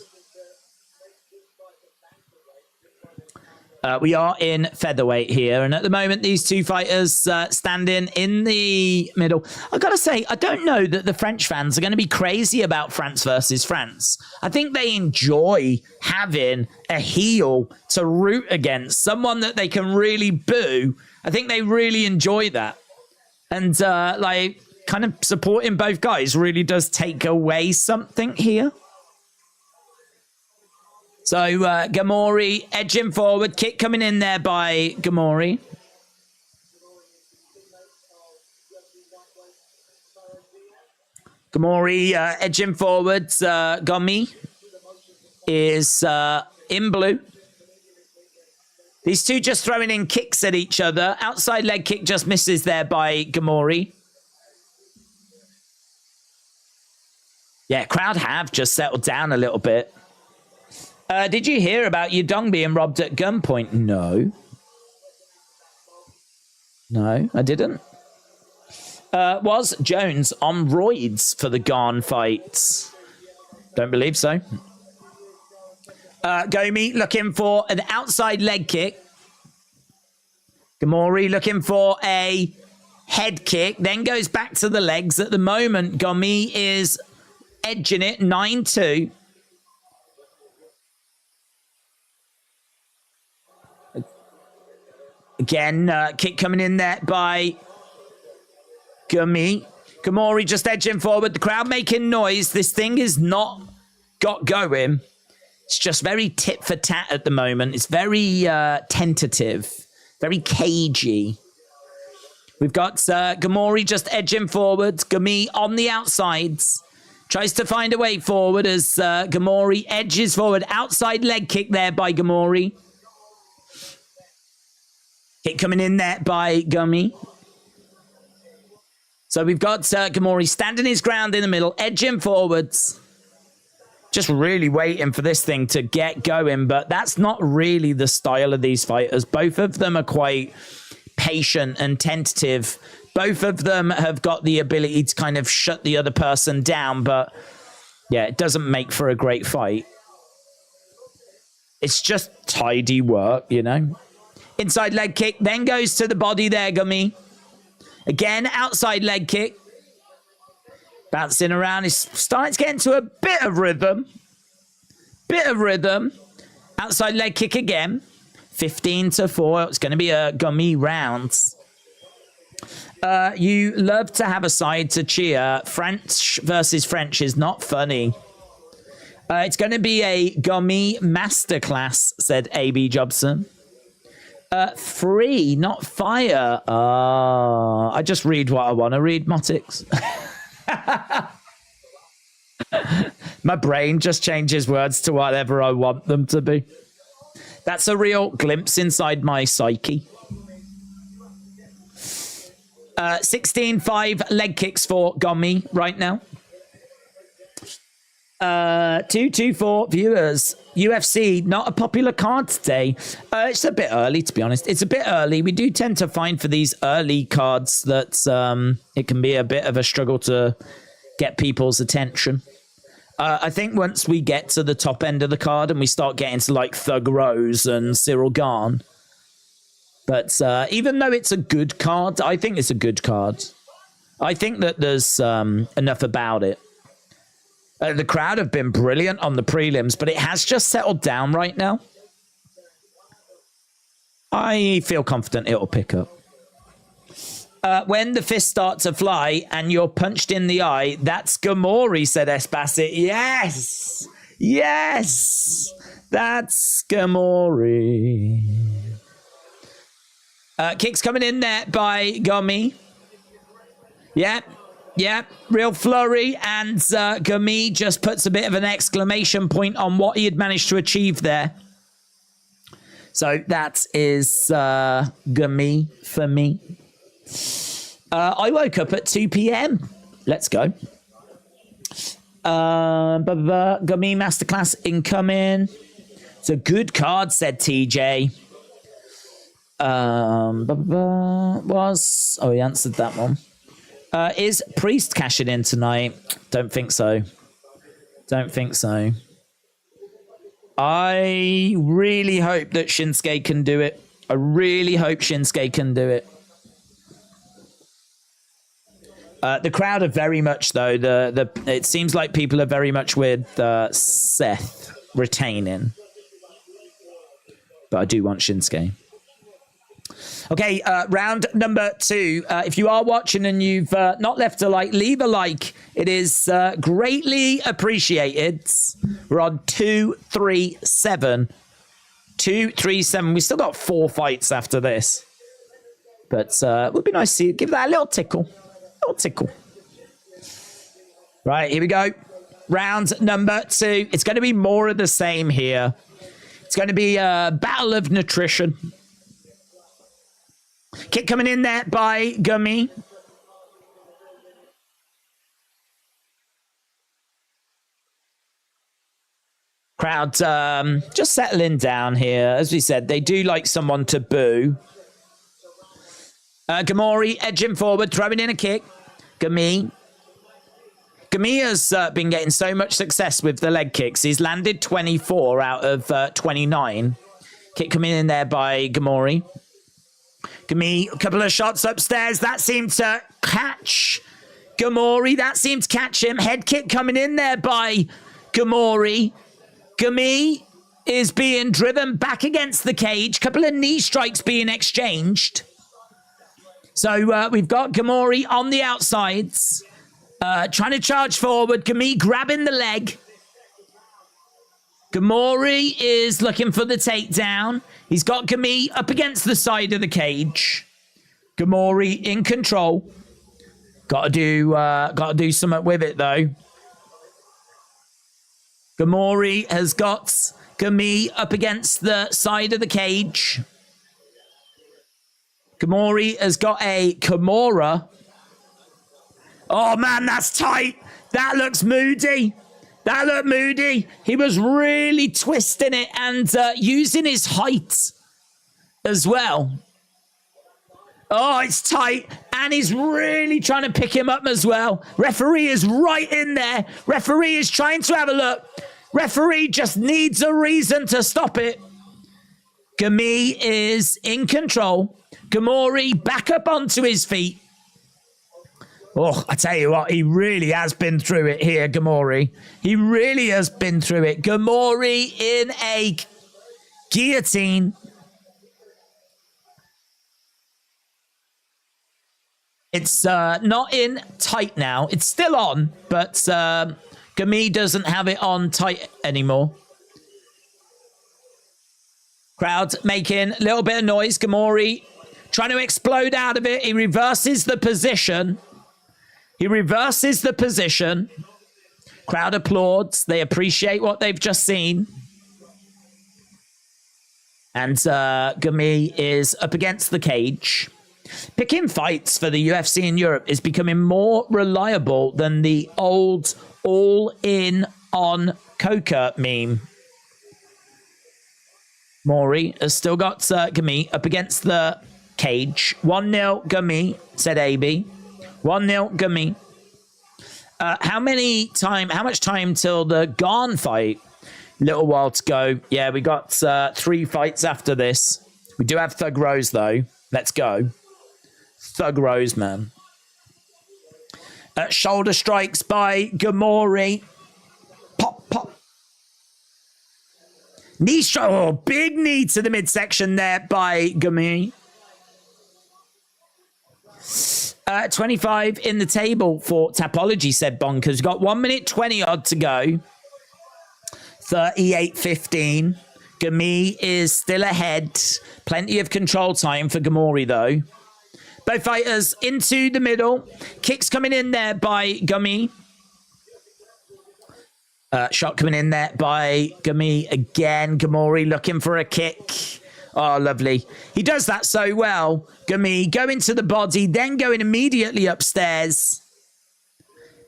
We are in featherweight here. And at the moment, these two fighters standing in the middle. I've got to say, I don't know that the French fans are going to be crazy about France versus France. I think they enjoy having a heel to root against, someone that they can really boo. I think they really enjoy that. And like, kind of supporting both guys really does take away something here. So Ghemmouri edging forward, kick coming in there by Ghemmouri. Ghemmouri edging forward. Gomis is in blue. These two just throwing in kicks at each other. Outside leg kick just misses there by Ghemmouri. Yeah, crowd have just settled down a little bit. Did you hear about Yudong being robbed at gunpoint? No. No, I didn't. Was Jones on roids for the Gane fight? Don't believe so. Gomis looking for an outside leg kick. Ghemmouri looking for a head kick. Then goes back to the legs. At the moment, Gomis is edging it 9-2. Again, kick coming in there by Gomis. Ghemmouri just edging forward. The crowd making noise. This thing is not got going. It's just very tit for tat at the moment. It's very tentative, very cagey. We've got Ghemmouri just edging forward. Gomis on the outsides. Tries to find a way forward as Ghemmouri edges forward. Outside leg kick there by Ghemmouri. Kick coming in there by Gomis. So we've got Ghemmouri standing his ground in the middle, edging forwards. Just really waiting for this thing to get going, but that's not really the style of these fighters. Both of them are quite patient and tentative. Both of them have got the ability to kind of shut the other person down, but yeah, it doesn't make for a great fight. It's just tidy work, you know? Inside leg kick, then goes to the body there, Gomis. Again, outside leg kick. Bouncing around. He's starting to get into a bit of rhythm. Outside leg kick again. 15-4. It's going to be a Gomis round. You love to have a side to cheer. French versus French is not funny. It's going to be a Gomis masterclass, said AB Jobson. 3, not fire. I just read what I want to read, Motix. My brain just changes words to whatever I want them to be. That's a real glimpse inside my psyche. 16-5 leg kicks for Gomis right now. 224 viewers. UFC, not a popular card today. It's a bit early, to be honest. It's a bit early. We do tend to find for these early cards that it can be a bit of a struggle to get people's attention. I think once we get to the top end of the card and we start getting to like Thug Rose and Cyril Gane. But even though it's a good card, I think it's a good card. I think that there's enough about it. The crowd have been brilliant on the prelims, but it has just settled down right now. I feel confident it'll pick up. When the fists start to fly and you're punched in the eye, that's Ghemmouri, said S. Bassett. Yes! Yes! That's Ghemmouri. Kicks coming in there by Gomis. Yep, real flurry, and Gomis just puts a bit of an exclamation point on what he had managed to achieve there. So that is Gomis for me. I woke up at 2 p.m. Let's go. Gomis Masterclass incoming. It's a good card, said TJ. He answered that one. Is Priest cashing in tonight? Don't think so. Don't think so. I really hope that Shinsuke can do it. I really hope Shinsuke can do it. The crowd are very much, though. It seems like people are very much with Seth retaining. But I do want Shinsuke. Okay, round number 2. If you are watching and you've not left a like, leave a like. It is greatly appreciated. We're on 237. 237. We still got 4 fights after this. But it would be nice to give that a little tickle. Little tickle. Right, here we go. Round number 2. It's going to be more of the same here. It's going to be a battle of nutrition. Kick coming in there by Gomis. Crowd just settling down here. As we said, they do like someone to boo. Ghemmouri edging forward, throwing in a kick. Gomis has been getting so much success with the leg kicks. He's landed 24 out of 29. Kick coming in there by Ghemmouri. Gomis, a couple of shots upstairs. That seemed to catch Ghemmouri. That seemed to catch him. Head kick coming in there by Ghemmouri. Gomis is being driven back against the cage. Couple of knee strikes being exchanged. So we've got Ghemmouri on the outsides. Trying to charge forward. Gomis grabbing the leg. Ghemmouri is looking for the takedown. He's got Gomis up against the side of the cage. Ghemmouri in control. Got to do something with it though. Ghemmouri has got Gomis up against the side of the cage. Ghemmouri has got a Kimura. Oh man, that's tight. That looks moody. That looked moody. He was really twisting it and using his height as well. Oh, it's tight. And he's really trying to pick him up as well. Referee is right in there. Referee is trying to have a look. Referee just needs a reason to stop it. Gomis is in control. Ghemmouri back up onto his feet. Oh, I tell you what, he really has been through it here, Ghemmouri. He really has been through it. Ghemmouri in a guillotine. It's not in tight now. It's still on, but Gomis doesn't have it on tight anymore. Crowd making a little bit of noise. Ghemmouri trying to explode out of it. He reverses the position. Crowd applauds. They appreciate what they've just seen. And Gomis is up against the cage. Picking fights for the UFC in Europe is becoming more reliable than the old all-in on Coca meme. Maury has still got Gomis up against the cage. 1-0 Gomis, said AB. 1-0 Gomis. How much time till the Gane fight? Little while to go. Yeah, we got 3 fights after this. We do have Thug Rose, though. Let's go. Thug Rose, man. Shoulder strikes by Ghemmouri. Pop, pop. Knee strike. Oh, big knee to the midsection there by Gomis. 25 in the table for Tapology, said Bonkers. We've got 1 minute 20 odd to go. 38-15. Gomis is still ahead. Plenty of control time for Ghemmouri, though. Both fighters into the middle. Kicks coming in there by Gomis. Shot coming in there by Gomis again. Ghemmouri looking for a kick. Oh, lovely. He does that so well. Gomis going to the body, then going immediately upstairs.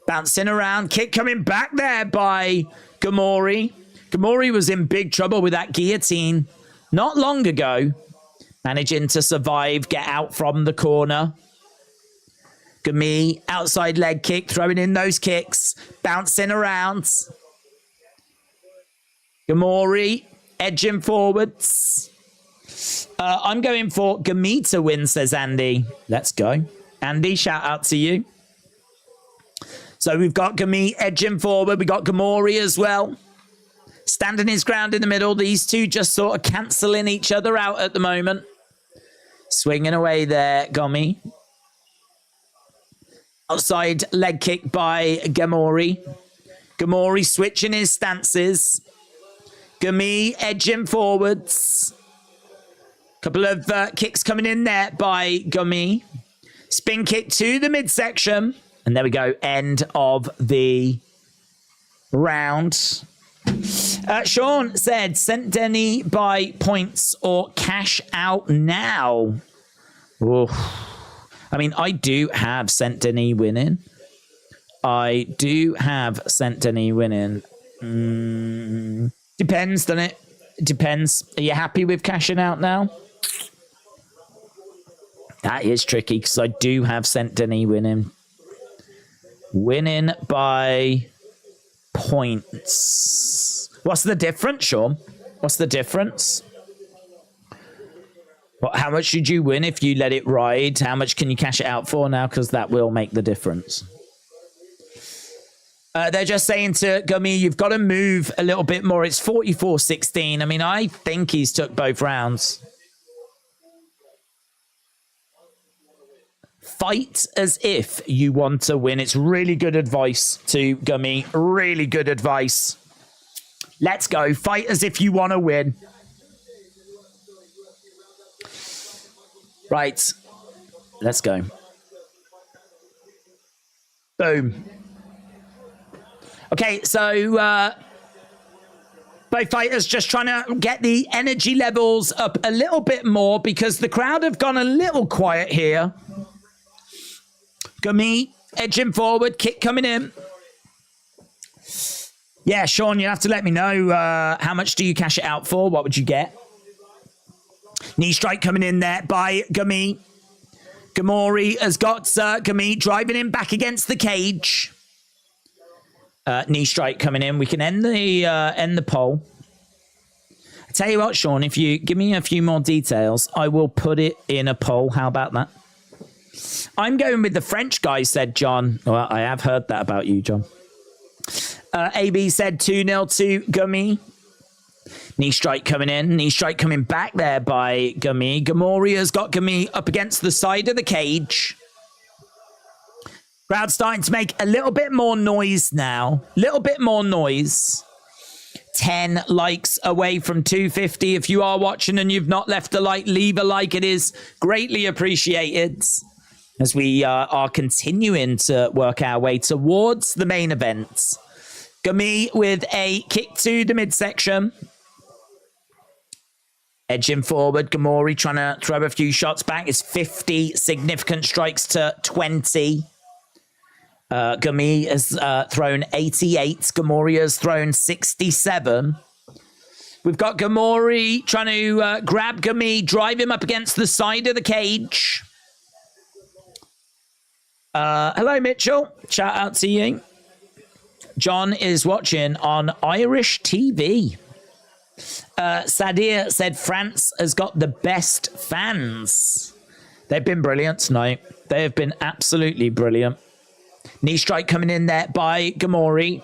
Bouncing around. Kick coming back there by Ghemmouri. Ghemmouri was in big trouble with that guillotine not long ago. Managing to survive, get out from the corner. Gomis, outside leg kick, throwing in those kicks. Bouncing around. Ghemmouri, edging forwards. I'm going for Gomis to win, says Andy. Let's go. Andy, shout out to you. So we've got Gomis edging forward. We've got Ghemmouri as well. Standing his ground in the middle. These two just sort of cancelling each other out at the moment. Swinging away there, Gomis. Outside leg kick by Ghemmouri. Ghemmouri switching his stances. Gomis edging forwards. Couple of kicks coming in there by Gomis. Spin kick to the midsection. And there we go. End of the round. Sean said, Saint-Denis by points or cash out now. Oof. I mean, I do have Saint-Denis winning. Depends, doesn't it? It depends. Are you happy with cashing out now? That is tricky because I do have Saint-Denis winning. Winning by points. What's the difference, Sean? What's the difference? How much should you win if you let it ride? How much can you cash it out for now? Because that will make the difference. They're just saying to Gomis, you've got to move a little bit more. It's 44-16. I mean, I think he's took both rounds. Fight as if you want to win. It's really good advice to Gomis. Really good advice. Let's go. Fight as if you want to win. Right. Let's go. Boom. Okay, so both fighters just trying to get the energy levels up a little bit more because the crowd have gone a little quiet here. Gomis edging forward, kick coming in. Yeah, Sean, you have to let me know how much do you cash it out for? What would you get? Knee strike coming in there by Gomis. Ghemmouri has got Gomis driving him back against the cage. Knee strike coming in. We can end the poll. I tell you what, Sean, if you give me a few more details, I will put it in a poll. How about that? I'm going with the French guy, said John. Well, I have heard that about you, John. AB said 2-0 to Gomis. Knee strike coming in. Knee strike coming back there by Gomis. Ghemmouri has got Gomis up against the side of the cage. Crowd starting to make a little bit more noise now. Little bit more noise. 10 likes away from 250. If you are watching and you've not left a like, leave a like. It is greatly appreciated as we are continuing to work our way towards the main event. Gomis with a kick to the midsection. Edging forward, Ghemmouri trying to throw a few shots back. It's 50 significant strikes to 20. Gomis has thrown 88. Ghemmouri has thrown 67. We've got Ghemmouri trying to grab Gomis, drive him up against the side of the cage. Hello, Mitchell. Shout out to you. John is watching on Irish TV. Sadir said France has got the best fans. They've been brilliant tonight. They have been absolutely brilliant. Knee strike coming in there by Ghemmouri.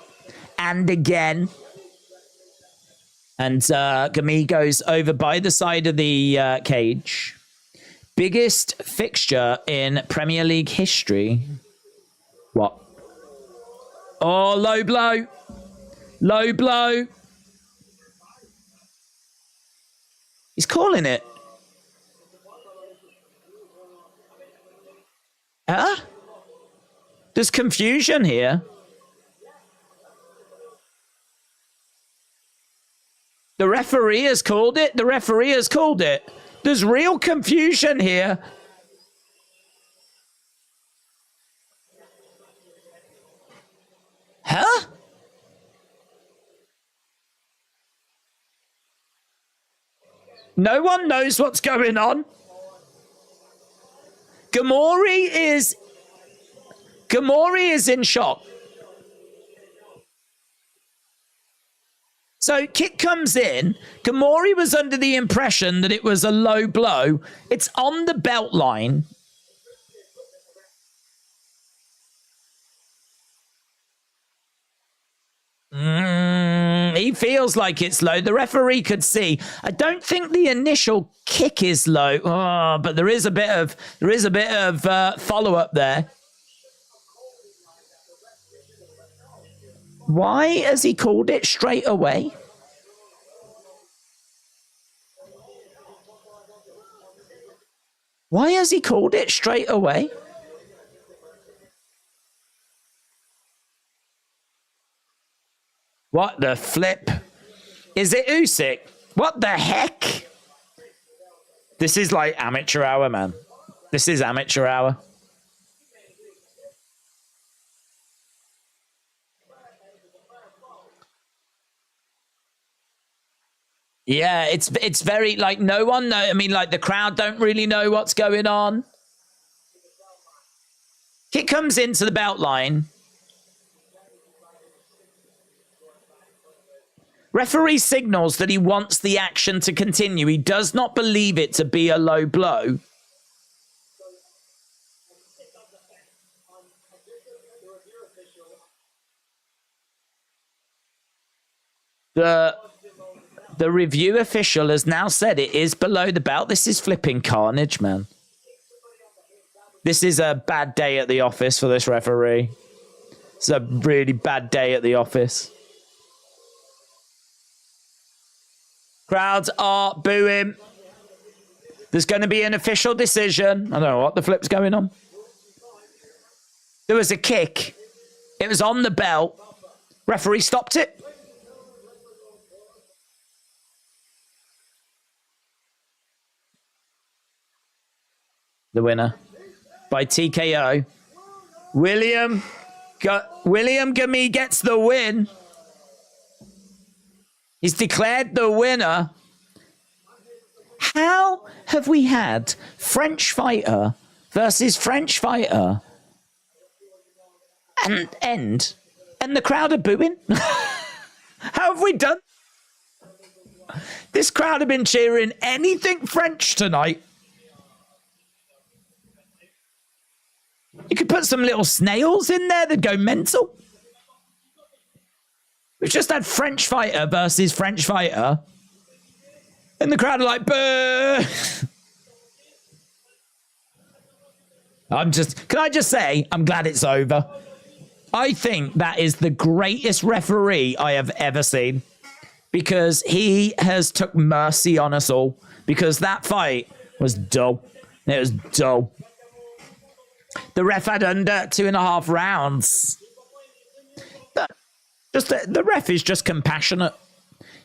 And again. And Gomis goes over by the side of the cage. Biggest fixture in Premier League history. What? Oh, low blow. Low blow. He's calling it. Huh? There's confusion here. The referee has called it. The referee has called it. There's real confusion here. Huh? No one knows what's going on. Ghemmouri is in shock. So kick comes in. Ghemmouri was under the impression that it was a low blow. It's on the belt line. He feels like it's low. The referee could see. I don't think the initial kick is low. Oh, but there is a bit of follow up there. Why has he called it straight away? Why has he called it straight away? What the flip? Is it Usyk? What the heck? This is like amateur hour, man. This is amateur hour. Yeah, it's very like no one know. I mean, like the crowd don't really know what's going on. Kick comes into the belt line. Referee signals that he wants the action to continue. He does not believe it to be a low blow. The review official has now said it is below the belt. This is flipping carnage, man. This is a bad day at the office for this referee. It's a really bad day at the office. Crowds are booing. There's going to be an official decision. I don't know what the flip's going on. There was a kick. It was on the belt. Referee stopped it. The winner by TKO. William Gomis gets the win. He's declared the winner. How have we had French fighter versus French fighter and the crowd are booing? How have we done? This crowd have been cheering anything French tonight. You could put some little snails in there that go mental. We've just had French fighter versus French fighter. And the crowd are like, boo! Can I just say, I'm glad it's over. I think that is the greatest referee I have ever seen, because he has took mercy on us all, because that fight was dull. It was dull. The ref had under 2.5 rounds. The ref is just compassionate.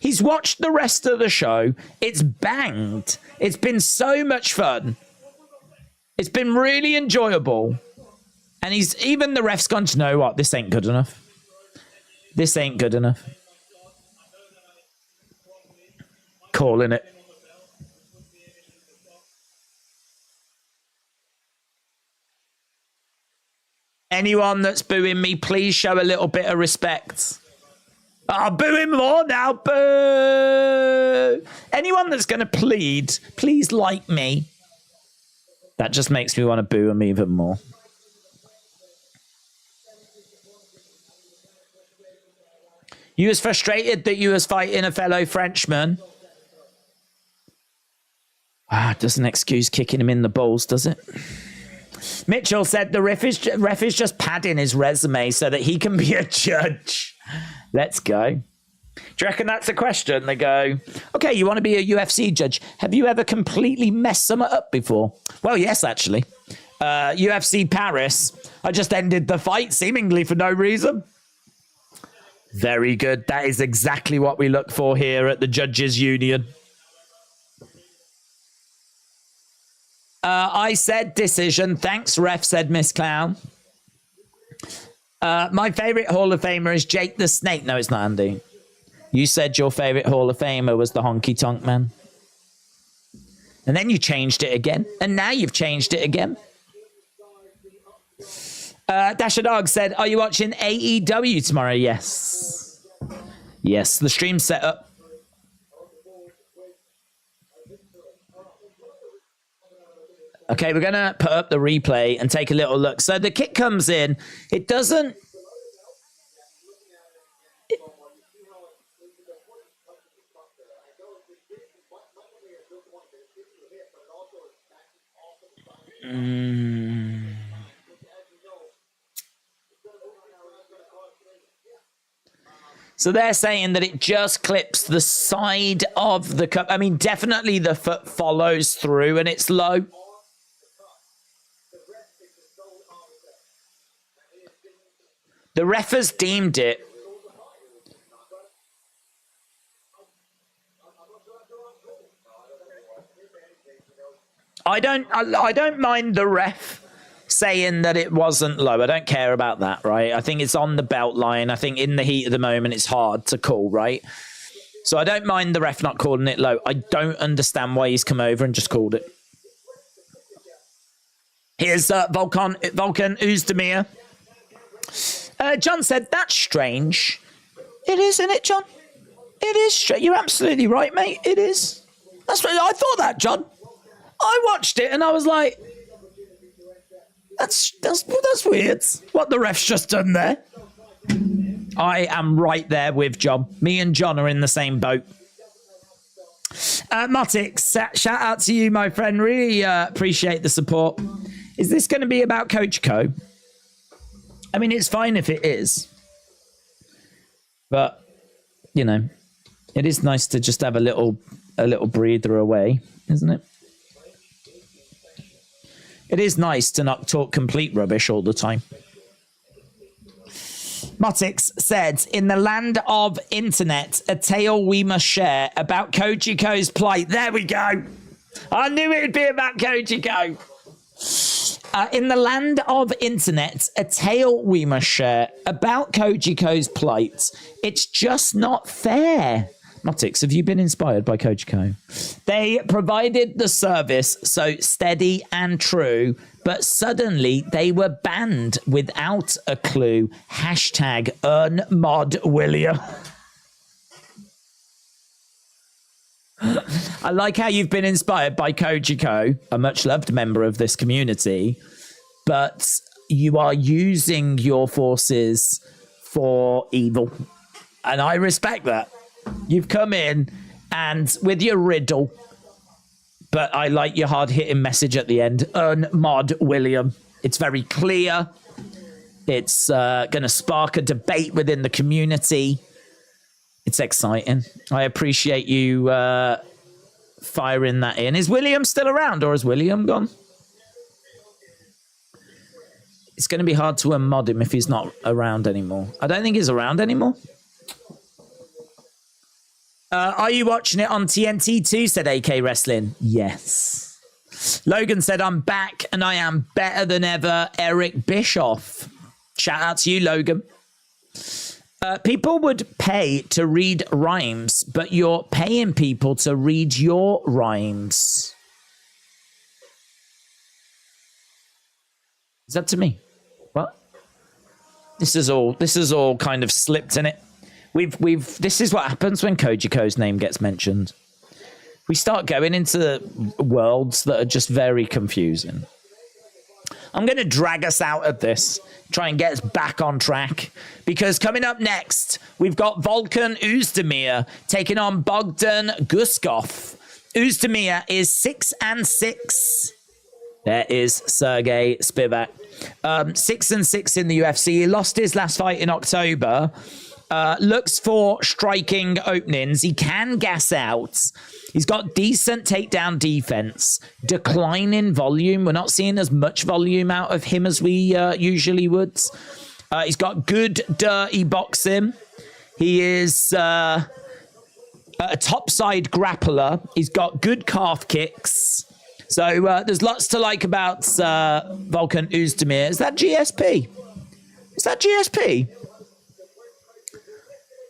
He's watched the rest of the show. It's banged. It's been so much fun. It's been really enjoyable. And even the ref's gone, to know what? This ain't good enough. This ain't good enough. Calling it. Anyone that's booing me, please show a little bit of respect. I'll boo him more now. Boo! Anyone that's going to plead, please like me. That just makes me want to boo him even more. You was frustrated that you was fighting a fellow Frenchman. Doesn't excuse kicking him in the balls, does it? Mitchell said the ref is just padding his resume so that he can be a judge. Let's go. Do you reckon that's a question? They go, okay, you want to be a UFC judge. Have you ever completely messed someone up before? Well, yes, actually. UFC Paris. I just ended the fight seemingly for no reason. Very good. That is exactly what we look for here at the Judges Union. I said decision. Thanks, ref, said Miss Clown. My favorite Hall of Famer is Jake the Snake. No, it's not Andy. You said your favorite Hall of Famer was the Honky Tonk Man. And then you changed it again. And now you've changed it again. Dasher Dog said, are you watching AEW tomorrow? Yes. Yes, the stream's set up. Okay, we're going to put up the replay and take a little look. So the kick comes in. It doesn't... So they're saying that it just clips the side of the cup. I mean, definitely the foot follows through and it's low. The ref has deemed it. I don't mind the ref saying that it wasn't low. I don't care about that, right? I think it's on the belt line. I think in the heat of the moment, it's hard to call, right? So I don't mind the ref not calling it low. I don't understand why he's come over and just called it. Here's Volkan Oezdemir. John said, that's strange. It is, isn't it, John? It is strange. You're absolutely right, mate. It is. That's what I thought that, John. I watched it and I was like, that's weird. What the ref's just done there. I am right there with John. Me and John are in the same boat. Motix, shout out to you, my friend. Really appreciate the support. Is this going to be about Coach Co? I mean, it's fine if it is. But, you know, it is nice to just have a little breather away, isn't it? It is nice to not talk complete rubbish all the time. Motix said, in the land of internet, a tale we must share about Kojiko's plight. There we go. I knew it would be about Kojiko. In the land of internet, a tale we must share about Kojiko's plight. It's just not fair. Motix, have you been inspired by Kojiko? They provided the service so steady and true, but suddenly they were banned without a clue. Hashtag #unmod William. I like how you've been inspired by Kojiko, a much loved member of this community, but you are using your forces for evil. And I respect that. You've come in and with your riddle, but I like your hard-hitting message at the end. Unmod William. It's very clear. It's going to spark a debate within the community. It's exciting. I appreciate you firing that in. Is William still around, or is William gone? It's going to be hard to unmod him if he's not around anymore. I don't think he's around anymore. Are you watching it on TNT too, said AK Wrestling. Yes. Logan said, I'm back and I am better than ever. Eric Bischoff. Shout out to you, Logan. People would pay to read rhymes, but you're paying people to read your rhymes. Is that to me? What? This is all kind of slipped in it. This is what happens when Kojiko's name gets mentioned. We start going into worlds that are just very confusing. I'm going to drag us out of this, try and get us back on track, because coming up next, we've got Volkan Oezdemir taking on Bogdan Guskov. Oezdemir is 6-6. There is Sergey Spivac. 6-6 in the UFC. He lost his last fight in October. Looks for striking openings. He can gas out. He's got decent takedown defense. Decline in volume. We're not seeing as much volume out of him as we usually would. He's got good, dirty boxing. He is a topside grappler. He's got good calf kicks. So there's lots to like about Volkan Oezdemir. Is that GSP? Is that GSP?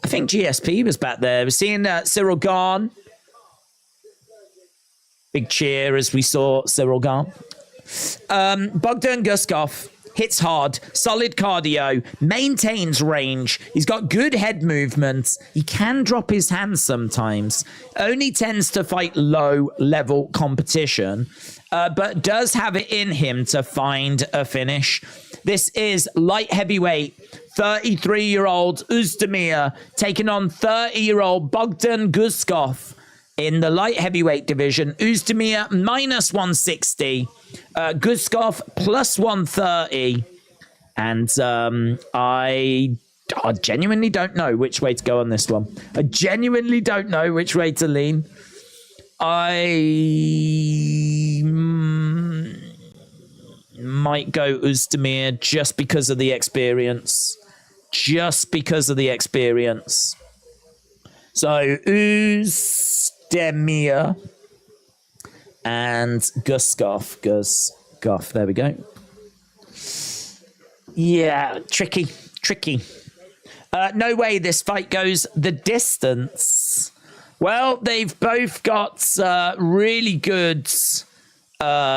I think GSP was back there. We're seeing Cyril Gane. Big cheer as we saw Cyril Gane. Bogdan Guskov hits hard, solid cardio, maintains range. He's got good head movement. He can drop his hands sometimes. Only tends to fight low-level competition, but does have it in him to find a finish. This is light heavyweight, 33-year-old Oezdemir taking on 30-year-old Bogdan Guskov in the light heavyweight division. Oezdemir minus 160, Guskov plus 130. And I genuinely don't know which way to go on this one. I genuinely don't know which way to lean. I might go Oezdemir just because of the experience. Just because of the experience. So Oezdemir and Guskov. There we go. Yeah, tricky. No way this fight goes the distance. Well, they've both got really good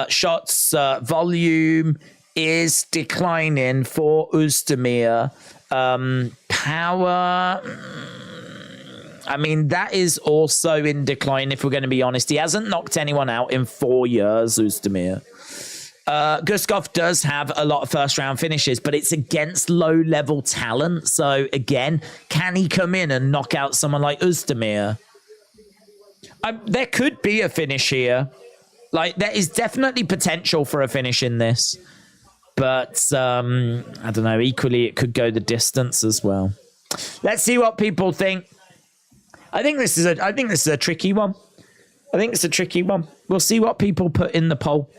shots. Volume is declining for Oezdemir. Power, I mean, that is also in decline, if we're going to be honest. He hasn't knocked anyone out in 4 years, Oezdemir. Guskov does have a lot of first-round finishes, but it's against low-level talent. So, again, can he come in and knock out someone like Oezdemir? There could be a finish here. Like, there is definitely potential for a finish in this. But, I don't know, equally it could go the distance as well. Let's see what people think. I think this is a tricky one. I think it's a tricky one. We'll see what people put in the poll.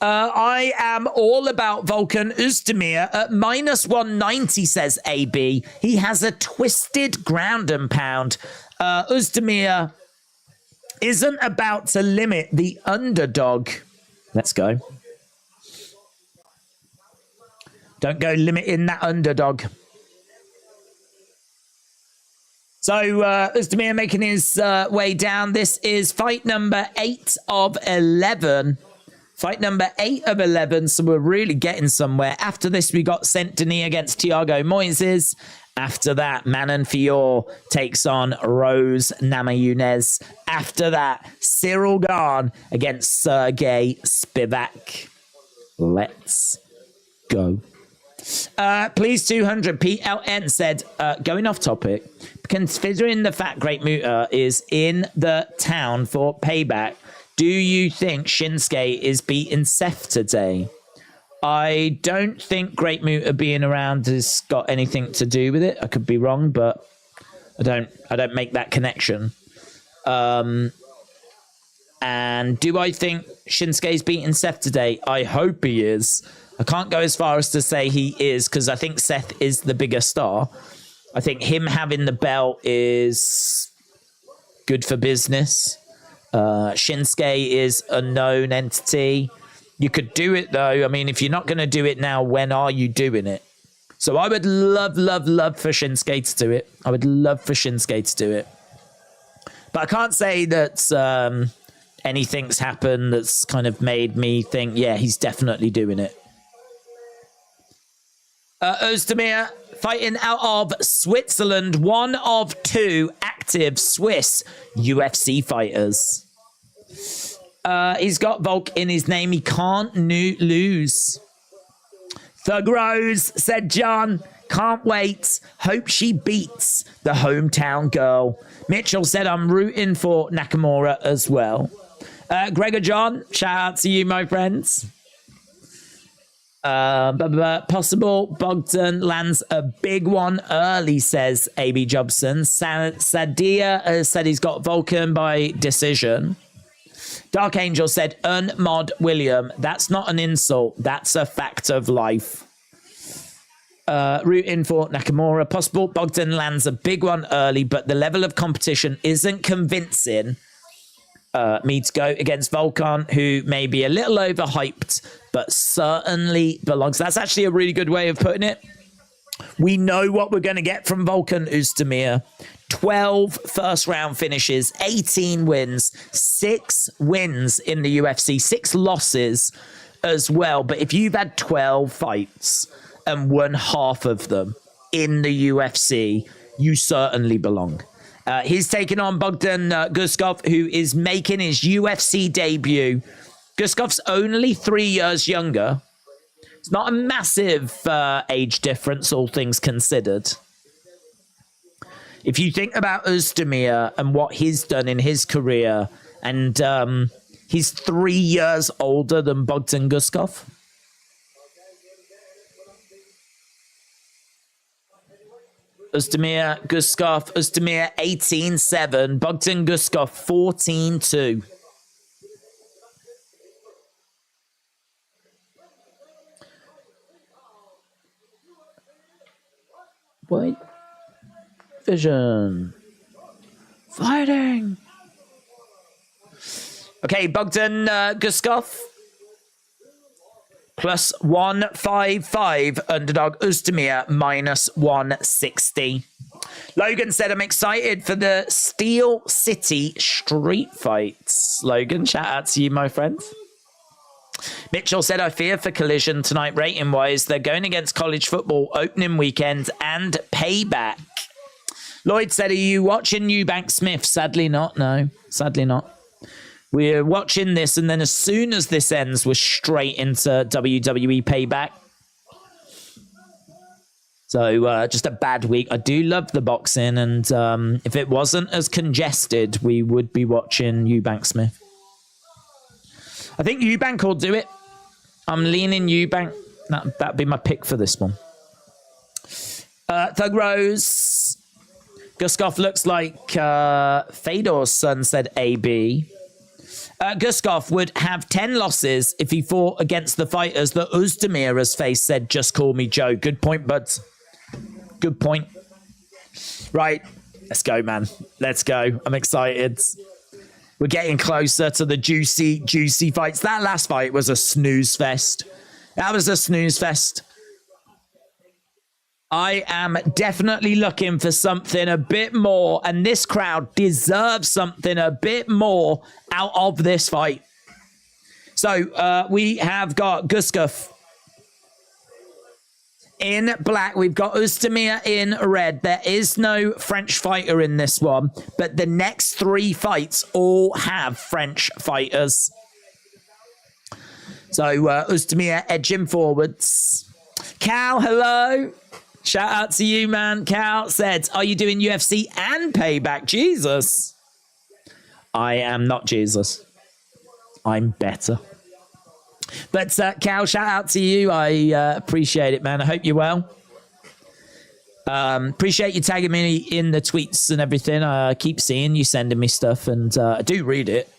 I am all about Volkan Oezdemir at minus 190, says AB. He has a twisted ground and pound. Oezdemir isn't about to limit the underdog. Let's go. Don't go limiting that underdog. So Oezdemir making his way down. This is fight number 8 of 11. Fight number 8 of 11. So we're really getting somewhere. After this, we got Saint-Denis against Thiago Moises. After that, Manon Fiorot takes on Rose Namajunas. After that, Cyril Gane against Sergey Spivac. Let's go. Please 200 PLN said, going off topic, considering the fact Great Muta is in the town for payback, Do you think Shinsuke is beating Seth today? I don't think Great Muta being around has got anything to do with it. I could be wrong, but I don't make that connection. And do I think Shinsuke's beating Seth today? I hope he is. I can't go as far as to say he is, because I think Seth is the bigger star. I think him having the belt is good for business. Shinsuke is a known entity. You could do it, though. I mean, if you're not going to do it now, when are you doing it? So I would love for Shinsuke to do it. I would love for Shinsuke to do it. But I can't say that anything's happened that's kind of made me think, yeah, he's definitely doing it. Oezdemir fighting out of Switzerland, one of 2 active Swiss UFC fighters. He's got Volk in his name. He can't lose. Thug Rose said, John, can't wait. Hope she beats the hometown girl. Mitchell said, I'm rooting for Nakamura as well. Gregor John, shout out to you, my friends. Possible Bogdan lands a big one early, says AB Jobson. Sadia said he's got Vulcan by decision. Dark Angel said, Unmod William, that's not an insult, that's a fact of life. Rooting for Nakamura. Possible Bogdan lands a big one early, but the level of competition isn't convincing me to go against Volkan, who may be a little overhyped, but certainly belongs. That's actually a really good way of putting it. We know what we're going to get from Volkan Oezdemir. 12 first-round finishes, 18 wins, 6 wins in the UFC, 6 losses as well. But if you've had 12 fights and won half of them in the UFC, you certainly belong. He's taking on Bogdan Guskov, who is making his UFC debut. Guskov's only 3 years younger. It's not a massive age difference, all things considered. If you think about Oezdemir and what he's done in his career, and he's 3 years older than Bogdan Guskov. Oezdemir, Guskov, Oezdemir 18-7, Bogdan Guskov 14-2. Wait. Vision. Fighting. Okay, Bogdan Guskov. Plus 155. Underdog Oezdemir minus 160. Logan said, I'm excited for the Steel City street fights. Logan, shout out to you, my friend. Mitchell said, I fear for Collision tonight rating-wise. They're going against college football opening weekend and Payback. Lloyd said, are you watching Eubank Smith? Sadly not, no. Sadly not. We're watching this, and then as soon as this ends, we're straight into WWE Payback. So just a bad week. I do love the boxing, and if it wasn't as congested, we would be watching Eubank Smith. I think Eubank will do it. I'm leaning Eubank. That'd be my pick for this one. Thug Rose. Guskov looks like Fedor's son, said AB. Guskov would have 10 losses if he fought against the fighters that Oezdemir has faced, said, just call me Joe. Good point, buds. Good point. Right. Let's go, man. Let's go. I'm excited. We're getting closer to the juicy fights. That last fight was a snooze fest. That was a snooze fest. I am definitely looking for something a bit more, and this crowd deserves something a bit more out of this fight. So we have got Guskov in black. We've got Oezdemir in red. There is no French fighter in this one, but the next 3 fights all have French fighters. So Oezdemir edging forwards. Cal, hello. Shout out to you, man. Cal said, are you doing UFC and Payback? Jesus. I am not Jesus. I'm better. But Cal, shout out to you. I appreciate it, man. I hope you're well. Appreciate you tagging me in the tweets and everything. I keep seeing you sending me stuff, and I do read it.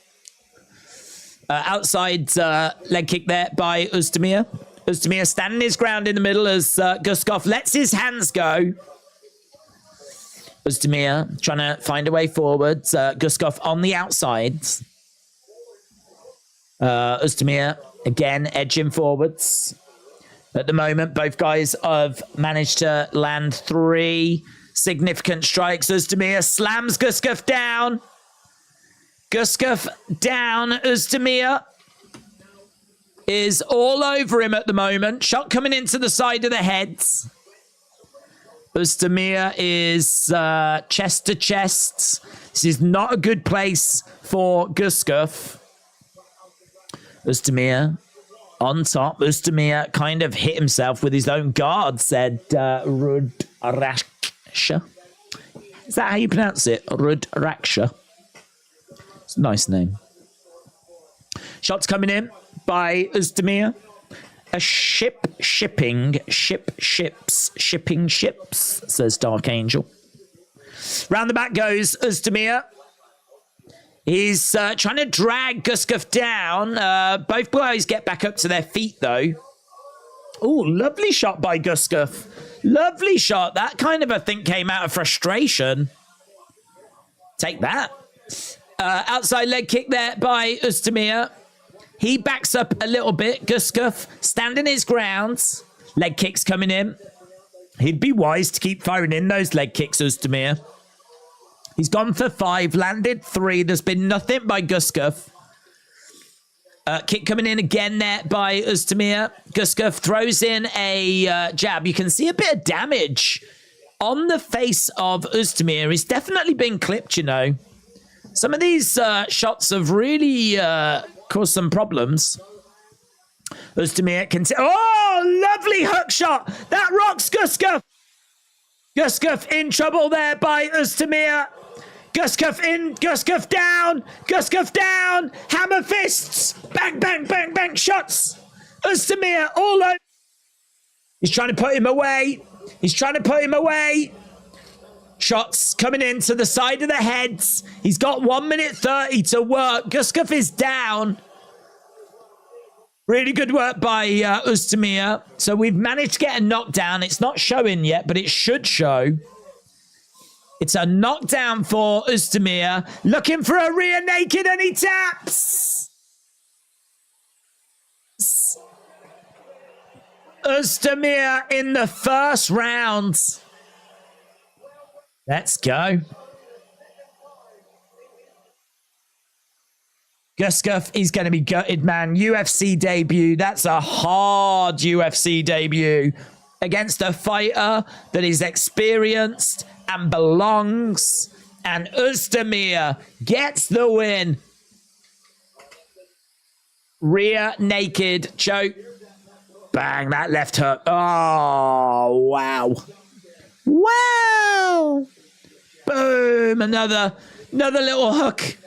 Outside leg kick there by Oezdemir. Oezdemir standing his ground in the middle as Guskov lets his hands go. Oezdemir trying to find a way forward. Guskov on the outside. Oezdemir again edging forwards. At the moment, both guys have managed to land 3 significant strikes. Oezdemir slams Guskov down. Guskov down. Oezdemir is all over him at the moment. Shot coming into the side of the head. Oezdemir is chest to chest. This is not a good place for Guskov. Oezdemir on top. Oezdemir kind of hit himself with his own guard, said Rodrigues. Is that how you pronounce it? Rodrigues. It's a nice name. Shots coming in by Oezdemir. A shipping ships, says Dark Angel. Round the back goes Oezdemir. He's trying to drag Guskov down. Both guys get back up to their feet, though. Oh, lovely shot by Guskov. Lovely shot. That kind of, I think, came out of frustration. Take that. Outside leg kick there by Oezdemir. He backs up a little bit. Guskov standing his ground. Leg kicks coming in. He'd be wise to keep firing in those leg kicks, Oezdemir. He's gone for 5, landed 3. There's been nothing by Guskov. Kick coming in again there by Oezdemir. Guskov throws in a jab. You can see a bit of damage on the face of Oezdemir. He's definitely been clipped, you know. Some of these shots have really caused some problems. Oezdemir can... Oh, lovely hook shot. That rocks Guskov. Guskov in trouble there by Oezdemir. Guskov in, Guskov down, Guskov down, hammer fists, bang, bang, bang, bang, shots. Oezdemir all over. He's trying to put him away. He's trying to put him away. Shots coming in to the side of the heads. He's got 1 minute 30 to work. Guskov is down. Really good work by Oezdemir. So we've managed to get a knockdown. It's not showing yet, but it should show. It's a knockdown for Oezdemir. Looking for a rear naked and he taps. Oezdemir in the first round. Let's go. Guskov is going to be gutted, man. UFC debut. That's a hard UFC debut against a fighter that is experienced and belongs. And Oezdemir gets the win. Rear naked choke. Bang, that left hook. Oh, wow. Wow. Boom, another little hook.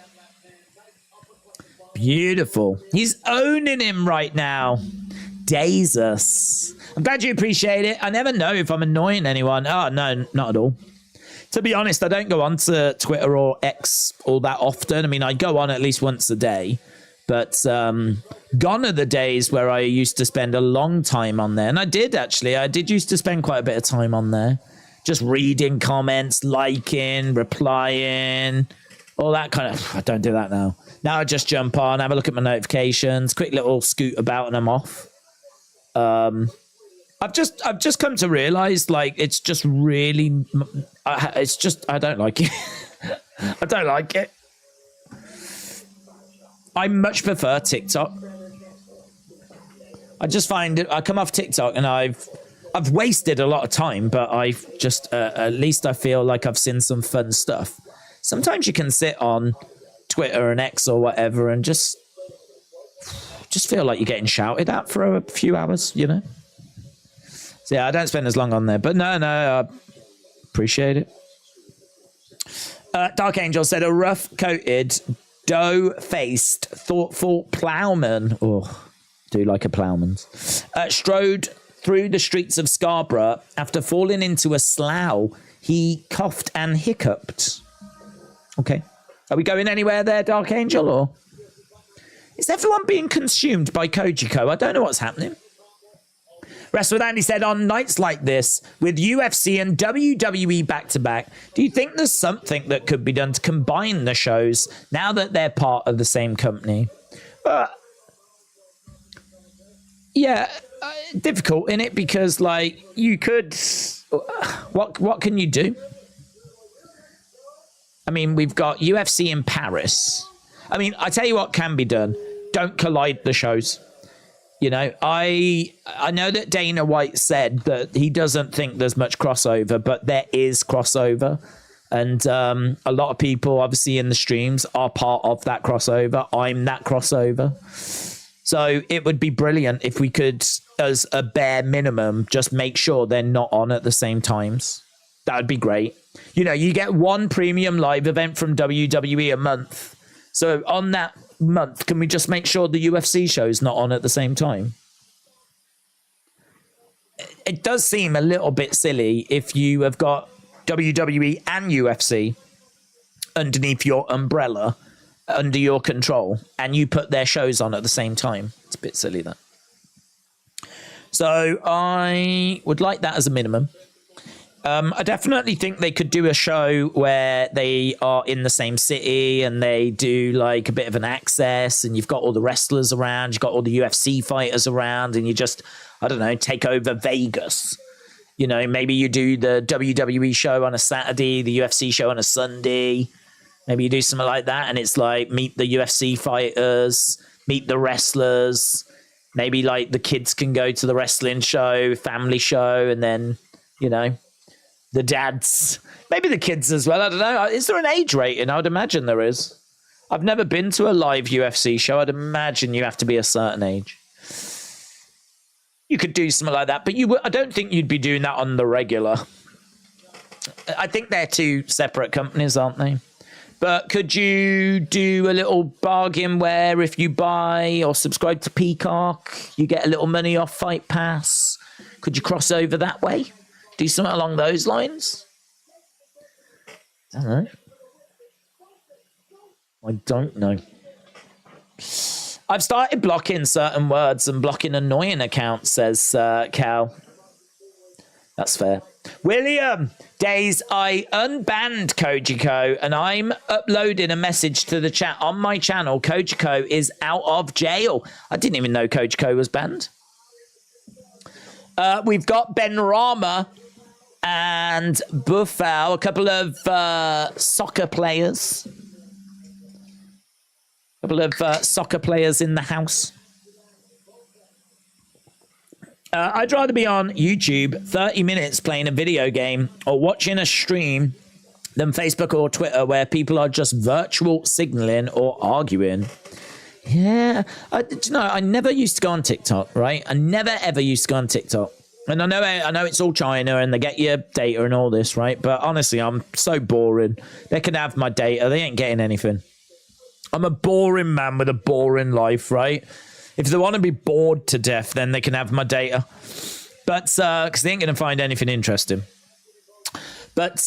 Beautiful. He's owning him right now. Jesus. I'm glad you appreciate it. I never know if I'm annoying anyone. Oh, no, not at all. To be honest, I don't go on to Twitter or X all that often. I mean, I go on at least once a day. But gone are the days where I used to spend a long time on there. And I did, actually. I did used to spend quite a bit of time on there. Just reading comments, liking, replying, all that kind of... I don't do that now. Now I just jump on, have a look at my notifications, quick little scoot about and I'm off. I've just come to realize, like, it's just really... it's just... I don't like it. I don't like it. I much prefer TikTok. I just find it... I come off TikTok and I've wasted a lot of time, but I've just... at least I feel like I've seen some fun stuff. Sometimes you can sit on Twitter and X or whatever and just feel like you're getting shouted at for a few hours, you know? So yeah, I don't spend as long on there, but no, I appreciate it. Dark Angel said a rough coated dough-faced, thoughtful plowman. Oh, do like a plowman's. Strode through the streets of Scarborough after falling into a slough. He coughed and hiccuped. Okay. Are we going anywhere there, Dark Angel, or is everyone being consumed by Kojiko? I don't know what's happening. Wrestle with Andy said, on nights like this, with UFC and WWE back-to-back, do you think there's something that could be done to combine the shows now that they're part of the same company? Yeah, difficult, innit? Because, like, you could... What can you do? I mean, we've got UFC in Paris. I mean, I tell you what can be done. Don't collide the shows. You know, I know that Dana White said that he doesn't think there's much crossover, but there is crossover. And a lot of people, obviously, in the streams are part of that crossover. I'm that crossover. So it would be brilliant if we could, as a bare minimum, just make sure they're not on at the same times. That would be great. You know, you get one premium live event from WWE a month. So on that month, can we just make sure the UFC show's not on at the same time? It does seem a little bit silly if you have got WWE and UFC underneath your umbrella, under your control, and you put their shows on at the same time. It's a bit silly, that. So I would like that as a minimum. I definitely think they could do a show where they are in the same city and they do like a bit of an access, and you've got all the wrestlers around, you've got all the UFC fighters around, and you just, I don't know, take over Vegas. You know, maybe you do the WWE show on a Saturday, the UFC show on a Sunday. Maybe you do something like that, and it's like meet the UFC fighters, meet the wrestlers. Maybe like the kids can go to the wrestling show, family show, and then, you know, the dads, maybe the kids as well. I don't know. Is there an age rating? I would imagine there is. I've never been to a live UFC show. I'd imagine you have to be a certain age. You could do something like that, but I don't think you'd be doing that on the regular. I think they're two separate companies, aren't they? But could you do a little bargain where if you buy or subscribe to Peacock, you get a little money off Fight Pass? Could you cross over that way? Do something along those lines? I don't know. I don't know. I've started blocking certain words and blocking annoying accounts, says Cal. That's fair. William, Days, I unbanned Kojiko and I'm uploading a message to the chat on my channel. Kojiko is out of jail. I didn't even know Kojiko was banned. We've got Ben Rama and Buffal, a couple of soccer players. A couple of soccer players in the house. I'd rather be on YouTube 30 minutes playing a video game or watching a stream than Facebook or Twitter where people are just virtual signaling or arguing. Yeah, I never used to go on TikTok, right? I never ever used to go on TikTok. And I know it's all China and they get your data and all this, right? But honestly, I'm so boring. They can have my data. They ain't getting anything. I'm a boring man with a boring life, right? If they want to be bored to death, then they can have my data. But, because they ain't going to find anything interesting. But,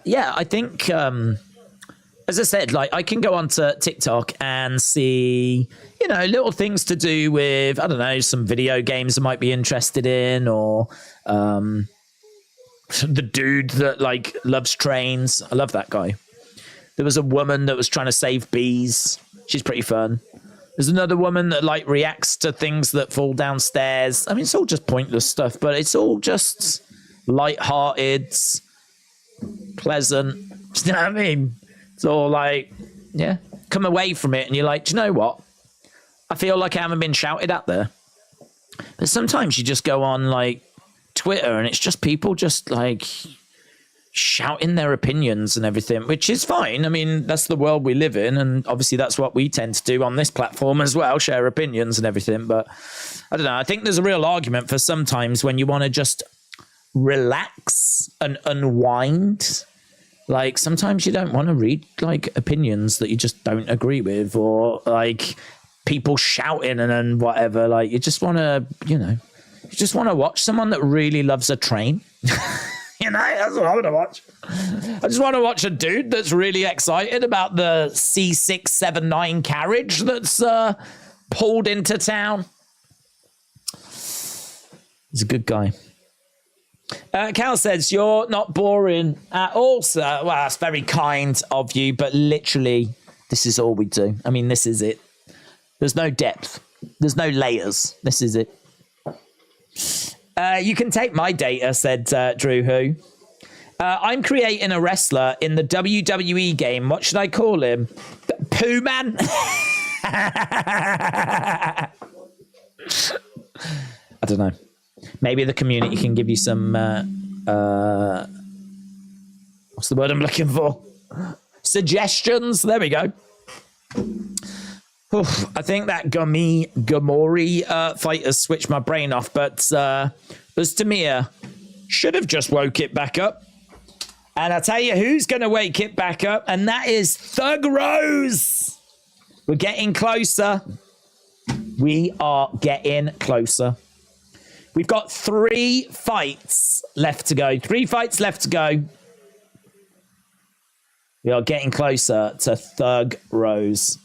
yeah, I think, as I said, like, I can go onto TikTok and see, you know, little things to do with, I don't know, some video games I might be interested in, or the dude that, like, loves trains. I love that guy. There was a woman that was trying to save bees. She's pretty fun. There's another woman that, like, reacts to things that fall downstairs. I mean, it's all just pointless stuff, but it's all just light-hearted, pleasant. Do you know what I mean? It's all like, yeah, come away from it and you're like, do you know what? I feel like I haven't been shouted at there. But sometimes you just go on, like, Twitter and it's just people just, like, shouting their opinions and everything, which is fine. I mean, that's the world we live in, and obviously that's what we tend to do on this platform as well, share opinions and everything. But I don't know, I think there's a real argument for sometimes when you want to just relax and unwind Like, sometimes you don't want to read, like, opinions that you just don't agree with, or, like, people shouting and whatever. Like, you just want to, you know, you just want to watch someone that really loves a train. You know, that's what I want to watch. I just want to watch a dude that's really excited about the C679 carriage that's pulled into town. He's a good guy. Cal says, you're not boring at all, sir. Well, that's very kind of you, but literally, this is all we do. I mean, this is it. There's no depth. There's no layers. This is it. You can take my data, said Drew Who. I'm creating a wrestler in the WWE game. What should I call him? Pooh Man? I don't know. Maybe the community can give you some, what's the word I'm looking for? Suggestions. There we go. Oof, I think that Ghemmouri fight has switched my brain off, but Oezdemir should have just woke it back up. And I'll tell you who's going to wake it back up, and that is Thug Rose. We're getting closer. We are getting closer. We've got 3 fights left to go. 3 fights left to go. We are getting closer to Thug Rose.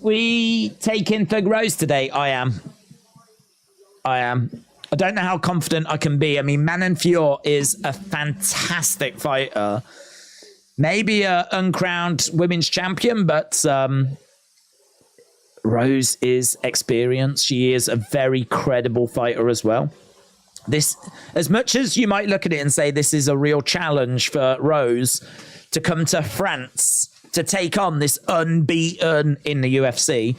We take in Thug Rose today. I am. I don't know how confident I can be. I mean, Manon Fiorot is a fantastic fighter. Maybe a uncrowned women's champion, but Rose is experienced. She is a very credible fighter as well. This, as much as you might look at it and say this is a real challenge for Rose to come to France to take on this unbeaten in the UFC,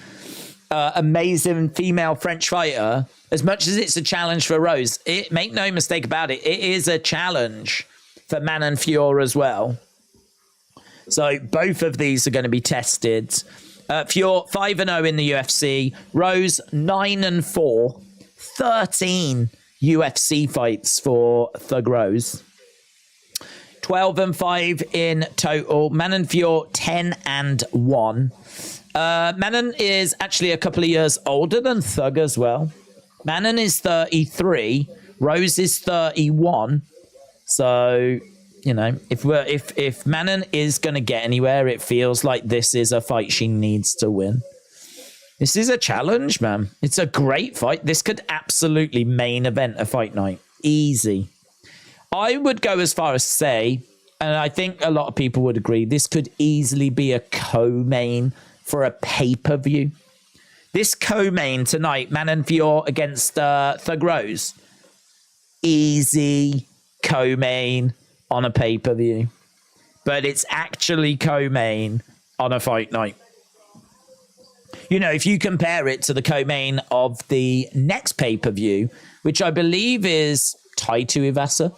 amazing female French fighter, as much as it's a challenge for Rose, make no mistake about it, it is a challenge for Manon Fiorot as well. So both of these are going to be tested. Fiorot 5-0 in the UFC. Rose 9-4. 13 UFC fights for Thug Rose. 12-5 in total. Manon Fiorot 10-1. Manon is actually a couple of years older than Thug as well. Manon is 33. Rose is 31. So, you know, if Manon is going to get anywhere, it feels like this is a fight she needs to win. This is a challenge, man. It's a great fight. This could absolutely main event a fight night. Easy. I would go as far as say, and I think a lot of people would agree, this could easily be a co-main for a pay-per-view. This co-main tonight, Manon Fiorot against Thug Rose. Easy co-main on a pay-per-view. But it's actually co-main on a fight night. You know, if you compare it to the co-main of the next pay-per-view, which I believe is tied to Ivasa,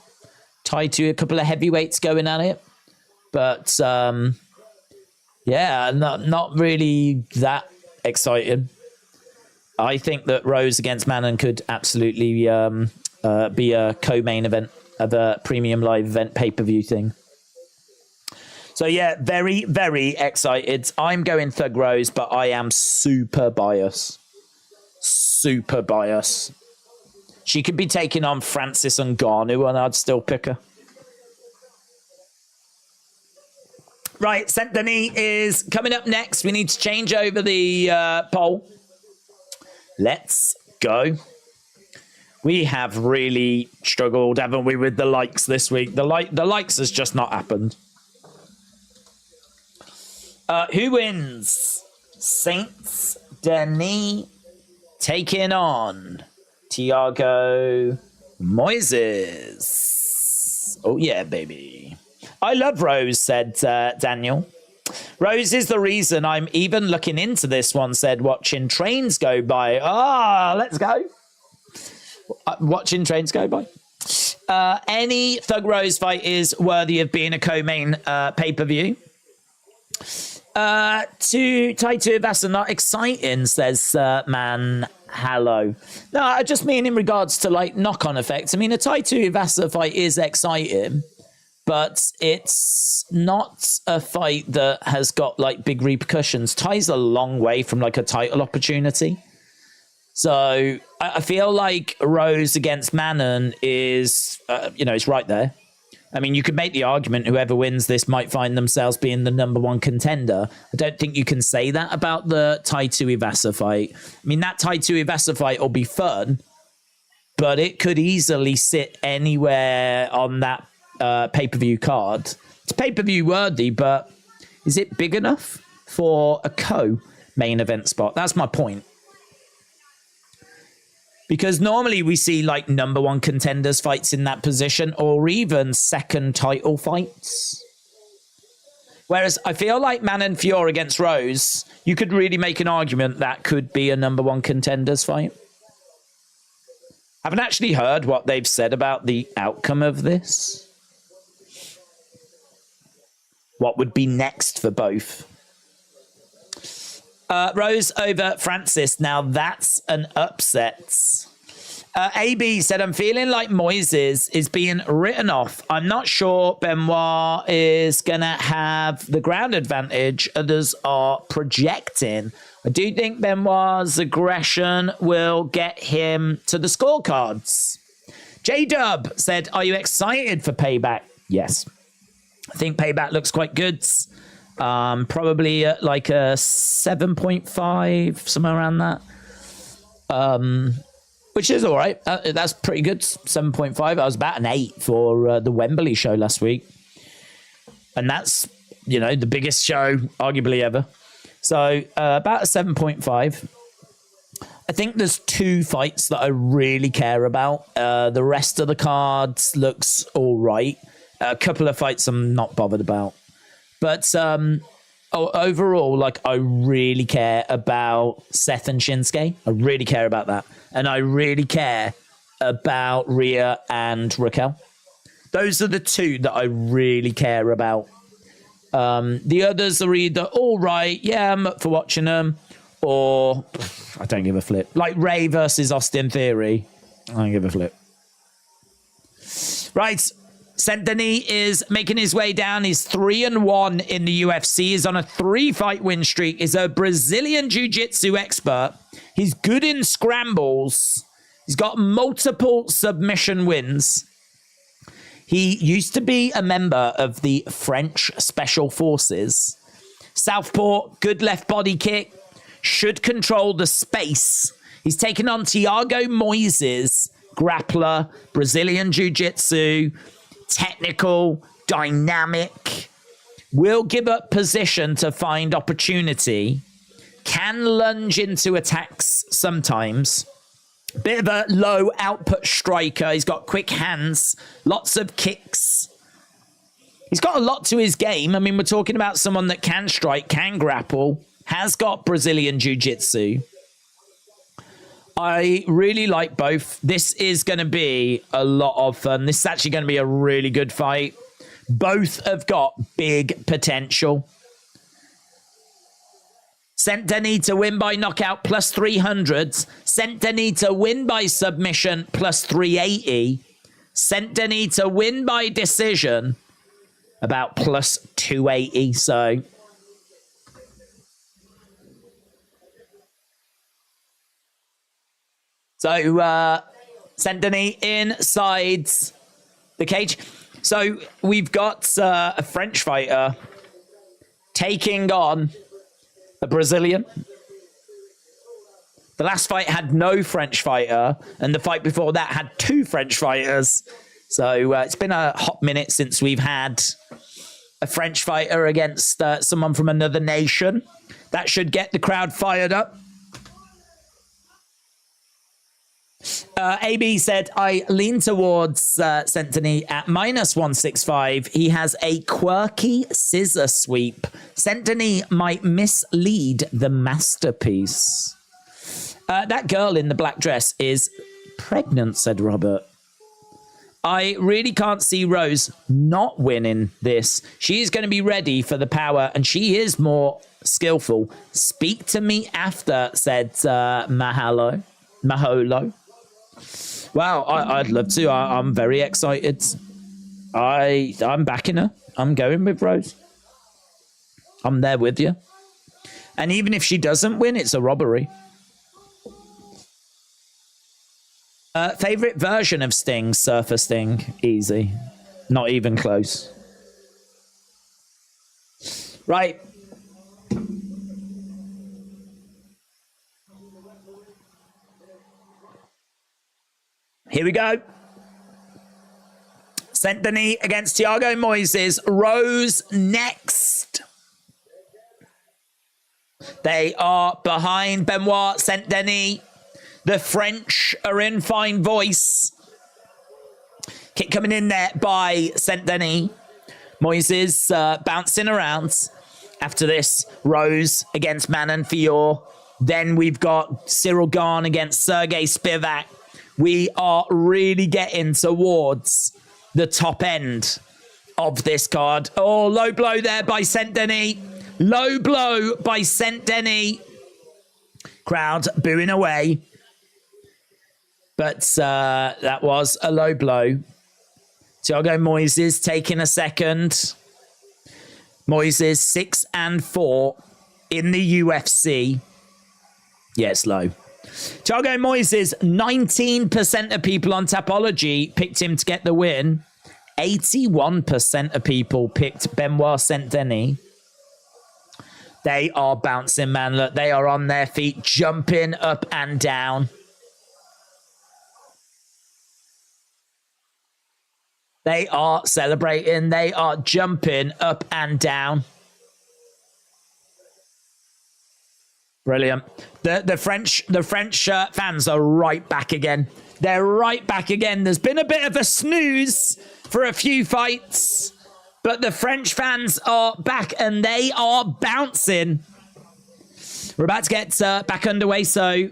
tied to a couple of heavyweights going at it. But, yeah, not really that exciting. I think that Rose against Manon could absolutely be a co-main event of a premium live event pay-per-view thing. So, yeah, very, very excited. I'm going Thug Rose, but I am super biased. Super biased. She could be taking on Francis Ngannou, and I'd still pick her. Right, Saint-Denis is coming up next. We need to change over the poll. Let's go. We have really struggled, haven't we, with the likes this week? The likes has just not happened. Who wins? Saint-Denis taking on Thiago Moises. Oh, yeah, baby. I love Rose, said Daniel. Rose is the reason I'm even looking into this one, said watching trains go by. Let's go. Watching trains go by. Any Thug Rose fight is worthy of being a co-main pay-per-view. To Tai Tuivasa, not exciting, says man. Hello. No, I just mean in regards to like knock-on effects. I mean, a Tai Tuivasa fight is exciting, but it's not a fight that has got like big repercussions. Tai's a long way from like a title opportunity. So I feel like Rose against Manon is, it's right there. I mean, you could make the argument whoever wins this might find themselves being the #1 contender. I don't think you can say that about the Tai Tuivasa fight. I mean, that Tai Tuivasa fight will be fun, but it could easily sit anywhere on that pay-per-view card. It's pay-per-view worthy, but is it big enough for a co-main event spot? That's my point. Because normally we see like #1 contenders fights in that position, or even second title fights. Whereas I feel like Manon Fior against Rose, you could really make an argument that could be a #1 contenders fight. I haven't actually heard what they've said about the outcome of this. What would be next for both? Rose over Francis. Now that's an upset. AB said, I'm feeling like Moises is being written off. I'm not sure Benoit is going to have the ground advantage others are projecting. I do think Benoit's aggression will get him to the scorecards. J-Dub said, are you excited for Payback? Yes. I think Payback looks quite good. Probably at like a 7.5, somewhere around that. Which is all right. That's pretty good. 7.5. I was about an 8 for the Wembley show last week. And that's, the biggest show arguably ever. So about a 7.5. I think there's 2 fights that I really care about. The rest of the cards looks all right. A couple of fights I'm not bothered about. But overall, like, I really care about Seth and Shinsuke. I really care about that. And I really care about Rhea and Raquel. Those are the 2 that I really care about. The others are either all right, yeah, I'm up for watching them, or I don't give a flip. Like Ray versus Austin Theory. I don't give a flip. Right. Saint-Denis is making his way down. He's 3-1 in the UFC. He's on a 3-fight win streak. He's a Brazilian jiu-jitsu expert. He's good in scrambles. He's got multiple submission wins. He used to be a member of the French Special Forces. Southpaw, good left body kick. Should control the space. He's taken on Thiago Moises, grappler, Brazilian jiu-jitsu. Technical, dynamic, will give up position to find opportunity, can lunge into attacks sometimes. Bit of a low output striker. He's got quick hands, lots of kicks. He's got a lot to his game. I mean, we're talking about someone that can strike, can grapple, has got Brazilian jiu-jitsu. I really like both. This is going to be a lot of fun. This is actually going to be a really good fight. Both have got big potential. Saint-Denis to win by knockout plus 300. Saint-Denis to win by submission plus 380. Saint-Denis to win by decision about plus 280. So Saint-Denis inside the cage. So we've got a French fighter taking on a Brazilian. The last fight had no French fighter, and the fight before that had 2 French fighters. So it's been a hot minute since we've had a French fighter against someone from another nation. That should get the crowd fired up. AB said, I lean towards Saint-Denis at minus 165. He has a quirky scissor sweep. Saint-Denis might mislead the masterpiece. That girl in the black dress is pregnant, said Robert. I really can't see Rose not winning this. She is going to be ready for the power, and she is more skillful. Speak to me after, said Mahalo. Wow, I'd love to. I'm very excited. I'm backing her. I'm going with Rose. I'm there with you. And even if she doesn't win, it's a robbery. Favorite version of Sting? Surfer Sting. Easy. Not even close. Right. Here we go. Saint-Denis against Thiago Moises. Rose next. They are behind Benoit Saint-Denis. The French are in fine voice. Kick coming in there by Saint-Denis. Moises bouncing around. After this, Rose against Manon Fior. Then we've got Cyril Gane against Sergey Spivac. We are really getting towards the top end of this card. Oh, low blow there by Saint-Denis. Low blow by Saint-Denis. Crowd booing away. But that was a low blow. Thiago Moises taking a second. Moises 6-4 in the UFC. Yeah, it's low. Thiago Moises, 19% of people on Tapology picked him to get the win. 81% of people picked Benoit Saint-Denis. They are bouncing, man. Look, they are on their feet, jumping up and down. They are celebrating. They are jumping up and down. Brilliant. The French fans are right back again. They're right back again. There's been a bit of a snooze for a few fights, but the French fans are back and they are bouncing. We're about to get back underway, so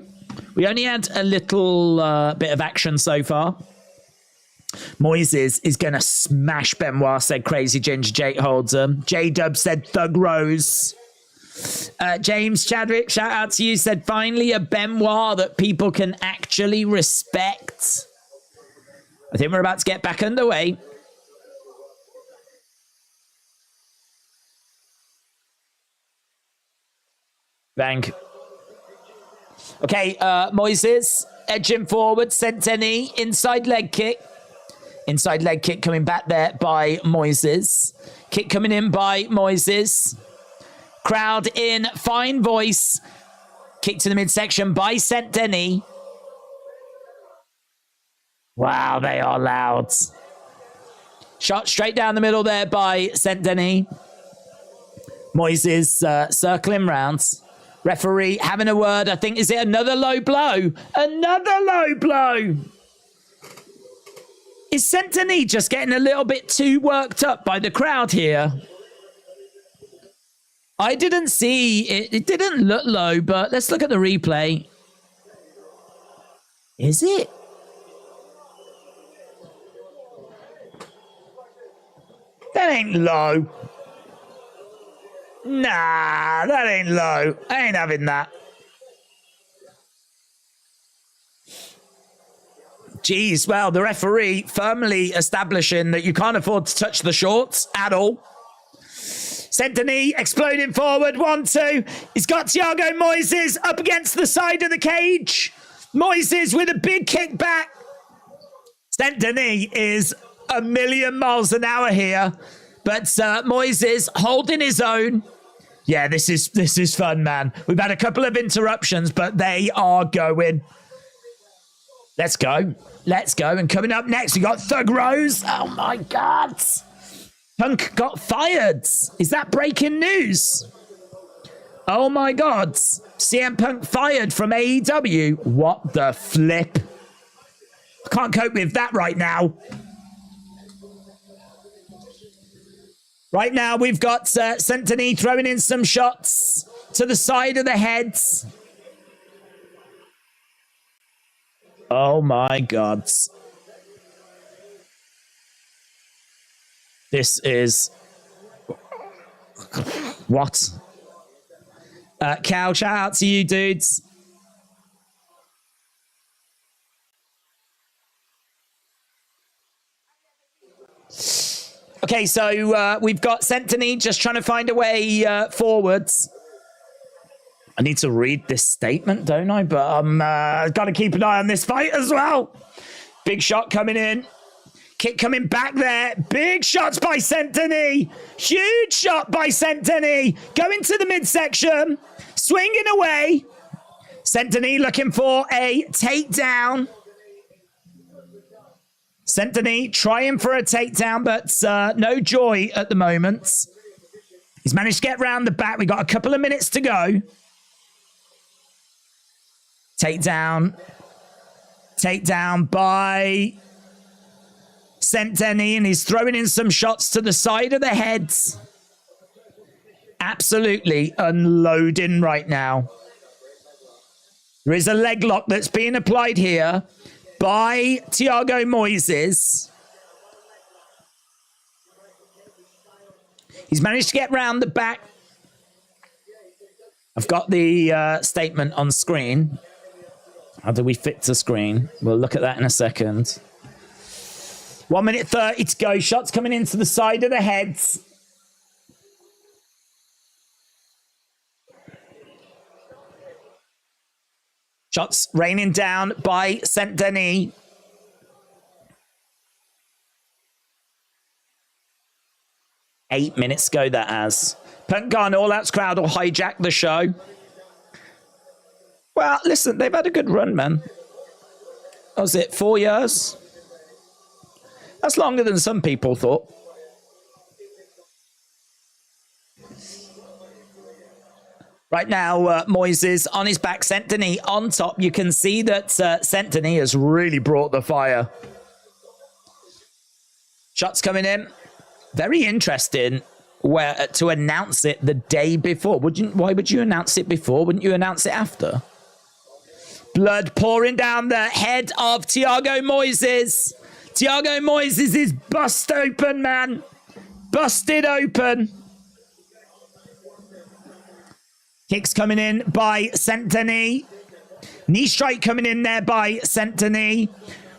we only had a little bit of action so far. Moises is going to smash Benoit, said Crazy Ginger Jake Hold'em. J-Dub said Thug Rose. James Chadwick, shout out to you, said finally a Benoit that people can actually respect. I think we're about to get back underway. Bang. Okay, Moises edging forward, Saint-Denis, inside leg kick. Inside leg kick coming back there by Moises. Kick coming in by Moises. Crowd in fine voice. Kick to the midsection by Saint-Denis. Wow, they are loud. Shot straight down the middle there by Saint-Denis. Moises circling round. Referee having a word. I think, is it another low blow? Another low blow. Is Saint-Denis just getting a little bit too worked up by the crowd here? I didn't see it. It didn't look low, but let's look at the replay. Is it? That ain't low. Nah, that ain't low. I ain't having that. Geez, well, the referee firmly establishing that you can't afford to touch the shorts at all. Saint-Denis exploding forward. 1-2. He's got Thiago Moises up against the side of the cage. Moises with a big kick back. Saint-Denis is a million miles an hour here. But Moises holding his own. Yeah, this is fun, man. We've had a couple of interruptions, but they are going. Let's go. Let's go. And coming up next, we got Thug Rose. Oh, my God. Punk got fired. Is that breaking news? Oh, my God. CM Punk fired from AEW. What the flip? I can't cope with that right now. Right now, we've got Saint-Denis throwing in some shots to the side of the heads. Oh, my God. This is... What? Cal, shout out to you, dudes. Okay, so we've got Saint-Denis just trying to find a way forwards. I need to read this statement, don't I? But I'm got to keep an eye on this fight as well. Big shot coming in. Kick coming back there. Big shots by Saint-Denis. Huge shot by Saint-Denis. Going to the midsection. Swinging away. Saint-Denis looking for a takedown. Saint-Denis trying for a takedown, but no joy at the moment. He's managed to get round the back. We've got a couple of minutes to go. Takedown. Takedown by Saint-Denis, and he's throwing in some shots to the side of the heads. Absolutely unloading right now. There is a leg lock that's being applied here by Thiago Moises. He's managed to get round the back. I've got the statement on screen. How do we fit to screen? We'll look at that in a second. 1 minute 30 to go. Shots coming into the side of the heads. Shots raining down by Saint-Denis. Eight minutes ago, that has. Gane All Out's crowd will hijack the show. Well, listen, they've had a good run, man. What was it, 4 years? That's longer than some people thought. Right now, Moises on his back, Saint-Denis on top. You can see that Saint-Denis has really brought the fire. Shots coming in. Very interesting where to announce it the day before. Why would you announce it before? Wouldn't you announce it after? Blood pouring down the head of Thiago Moises. Thiago Moises is bust open, man. Busted open. Kicks coming in by Saint-Denis. Knee strike coming in there by Saint-Denis.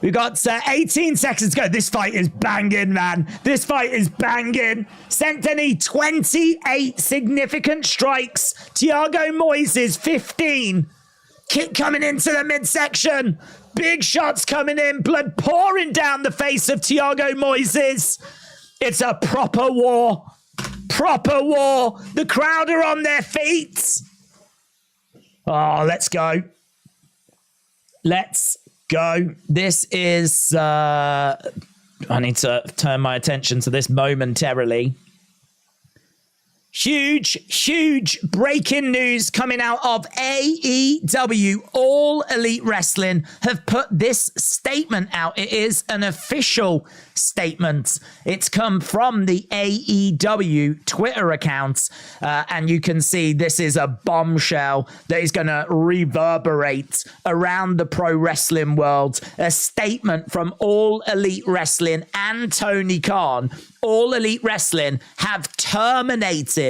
We've got 18 seconds to go. This fight is banging, man. This fight is banging. Saint-Denis, 28 significant strikes. Thiago Moises, 15. Kick coming into the midsection. Big shots coming in. Blood pouring down the face of Thiago Moises. It's a proper war. Proper war. The crowd are on their feet. Oh, let's go. Let's go. This is... I need to turn my attention to this momentarily. Huge, huge breaking news coming out of AEW. All Elite Wrestling have put this statement out. It is an official statement. It's come from the AEW Twitter account. And you can see this is a bombshell that is going to reverberate around the pro wrestling world. A statement from All Elite Wrestling and Tony Khan. All Elite Wrestling have terminated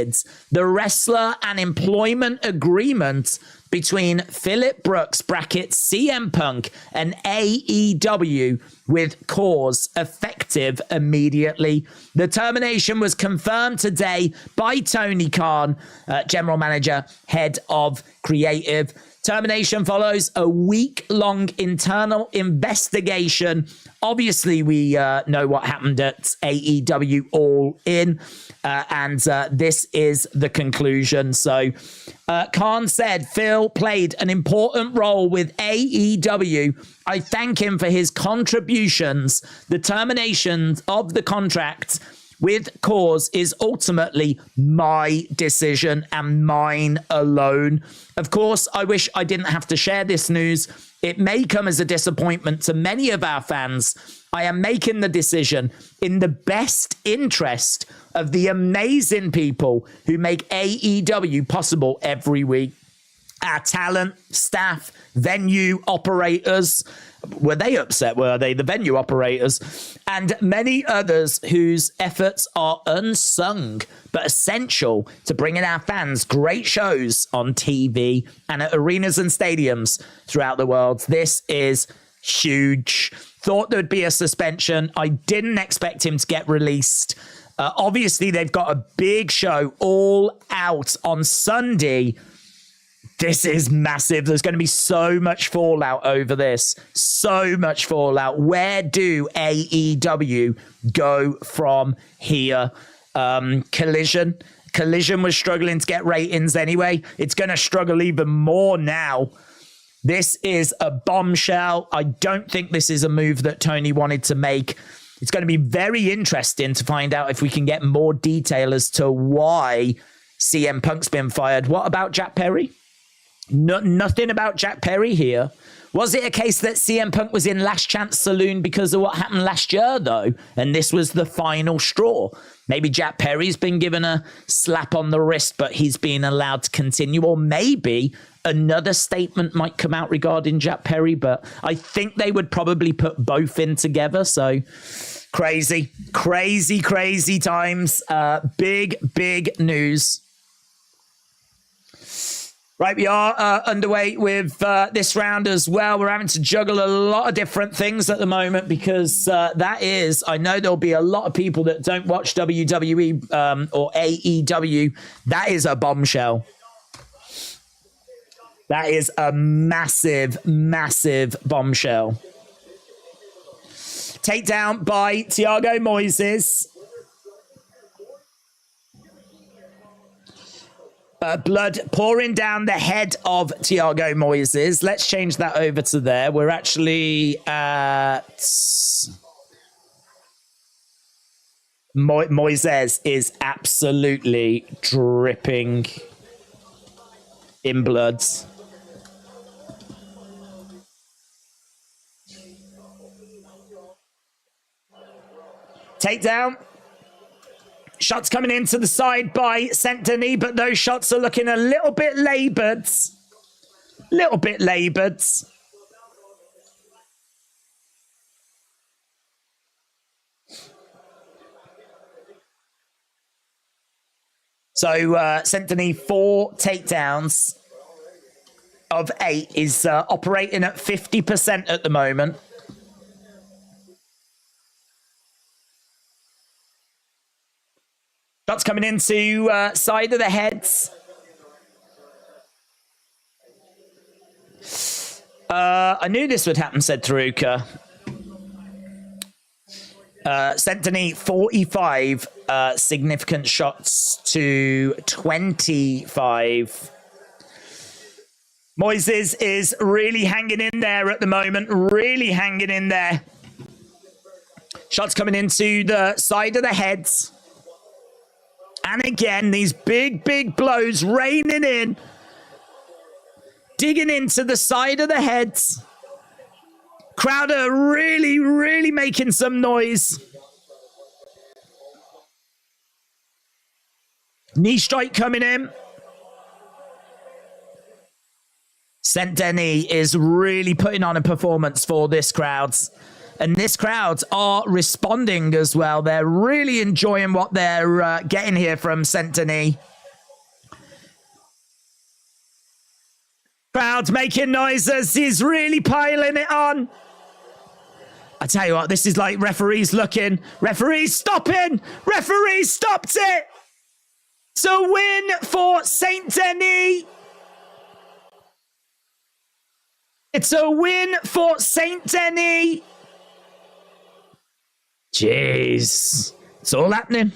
the wrestler and employment agreement between Phillip Brooks brackets CM Punk and AEW with cause effective immediately. The termination was confirmed today by Tony Khan, general manager, head of creative. Termination follows a week-long internal investigation. Obviously, we know what happened at AEW All In, and this is the conclusion. So Khan said, Phil played an important role with AEW. I thank him for his contributions. The termination of the contract with cause is ultimately my decision and mine alone. Of course, I wish I didn't have to share this news. It may come as a disappointment to many of our fans. I am making the decision in the best interest of the amazing people who make AEW possible every week. our talent, staff, venue operators. Were they upset? Were they the venue operators? And many others whose efforts are unsung but essential to bringing our fans great shows on TV and at arenas and stadiums throughout the world. This is huge. Thought there'd be a suspension. I didn't expect him to get released. Obviously, they've got a big show all out on Sunday. This is massive. There's going to be so much fallout over this. So much fallout. Where do AEW go from here? Collision. Collision was struggling to get ratings anyway. It's going to struggle even more now. This is a bombshell. I don't think this is a move that Tony wanted to make. It's going to be very interesting to find out if we can get more detail as to why CM Punk's been fired. What about Jack Perry? Nothing about Jack Perry here. Was it a case that CM Punk was in Last Chance Saloon because of what happened last year, though? And this was the final straw. Maybe Jack Perry's been given a slap on the wrist, but he's being allowed to continue. Or maybe another statement might come out regarding Jack Perry, but I think they would probably put both in together. So crazy, crazy, crazy times. Big, big news. Right, we are underway with this round as well. We're having to juggle a lot of different things at the moment because that is, I know there'll be a lot of people that don't watch WWE or AEW. That is a bombshell. That is a massive, massive bombshell. Takedown by Thiago Moises. Blood pouring down the head of Thiago Moises. Let's change that over to there. We're actually at... Moises is absolutely dripping in blood. Takedown. Shots coming into the side by Saint-Denis, but those shots are looking a little bit laboured. Little bit laboured. So Saint-Denis, 4 takedowns of 8, is operating at 50% at the moment. Shots coming into side of the heads. I knew this would happen, said Taruka. Saint-Denis, 45 significant shots to 25. Moises is really hanging in there at the moment. Really hanging in there. Shots coming into the side of the heads. And again, these big, big blows raining in. Digging into the side of the heads. Crowd are really, really making some noise. Knee strike coming in. Saint-Denis is really putting on a performance for this crowd. And this crowd are responding as well. They're really enjoying what they're getting here from Saint-Denis. Crowd's making noises. He's really piling it on. I tell you what, this is like referees looking. Referees stopping. Referees stopped it. It's a win for Saint-Denis. It's a win for Saint-Denis. Jeez, it's all happening.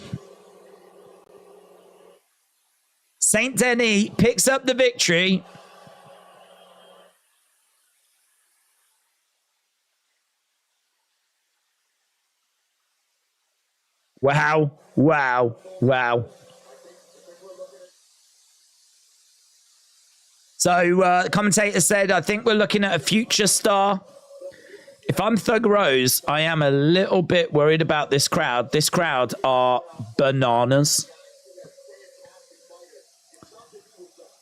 Saint-Denis picks up the victory. Wow, wow, wow. So the commentator said, I think we're looking at a future star. If I'm Thug Rose, I am a little bit worried about this crowd. This crowd are bananas.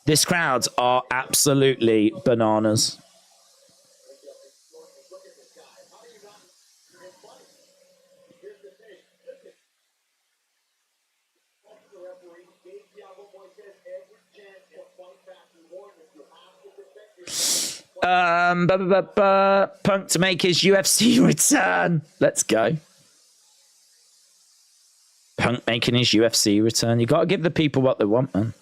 This crowd are absolutely bananas. Punk to make his UFC return. Let's go. Punk making his UFC return. You got to give the people what they want, man.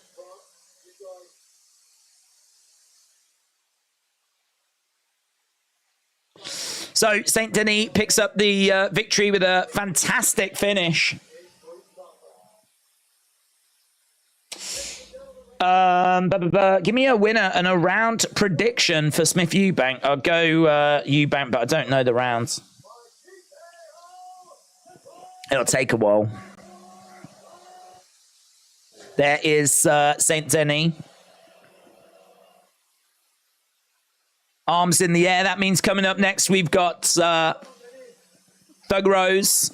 So Saint-Denis picks up the victory with a fantastic finish. Give me a winner and a round prediction for Smith Eubank. I'll go Eubank, but I don't know the rounds. It'll take a while. There is Saint-Denis. Arms in the air. That means coming up next, we've got Thug Rose.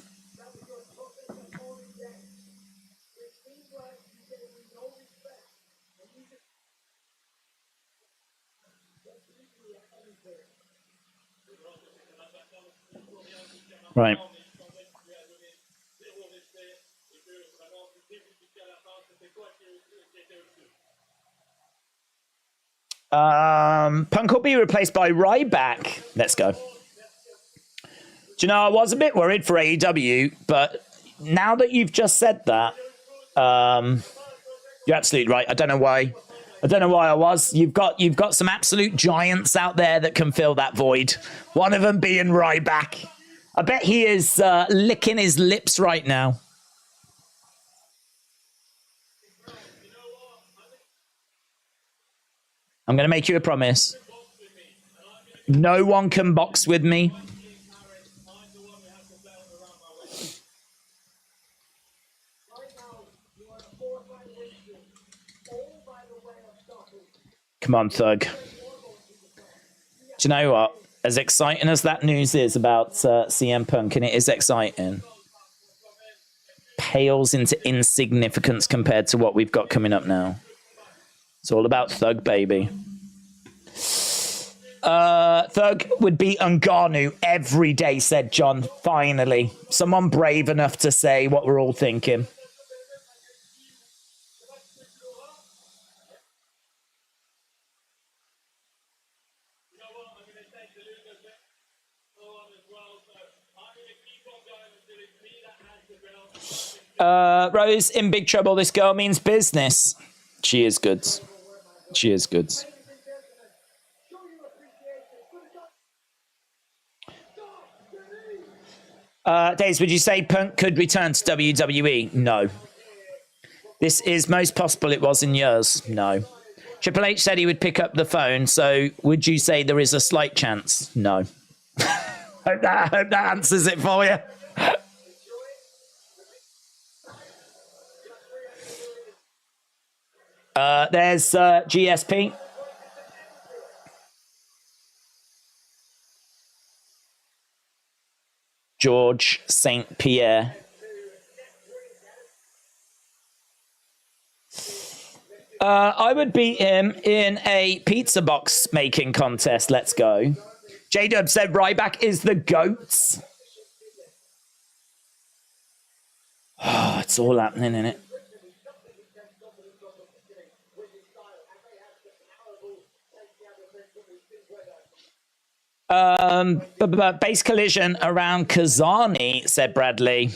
Right. Punk will be replaced by Ryback. Let's go. Do you know, I was a bit worried for AEW, but now that you've just said that, you're absolutely right. I don't know why I was. You've got some absolute giants out there that can fill that void. One of them being Ryback. I bet he is licking his lips right now. I'm going to make you a promise. No one can box with me. Come on, Thug. Do you know what? As exciting as that news is about CM Punk, and it is exciting, pales into insignificance compared to what we've got coming up now. It's all about Thug, baby. Thug would beat Ngannou every day, said John. Finally. Someone brave enough to say what we're all thinking. Rose in big trouble. This girl means business. She is good. She is good. Days, would you say Punk could return to WWE? No. This is most possible it was in years. No. Triple H said he would pick up the phone, so would you say there is a slight chance? No. hope that answers it for you. There's GSP. George St. Pierre. I would beat him in a pizza box making contest. Let's go. J-Dub said Ryback is the GOAT. Oh, it's all happening, isn't it? Base collision around Kazani, said Bradley.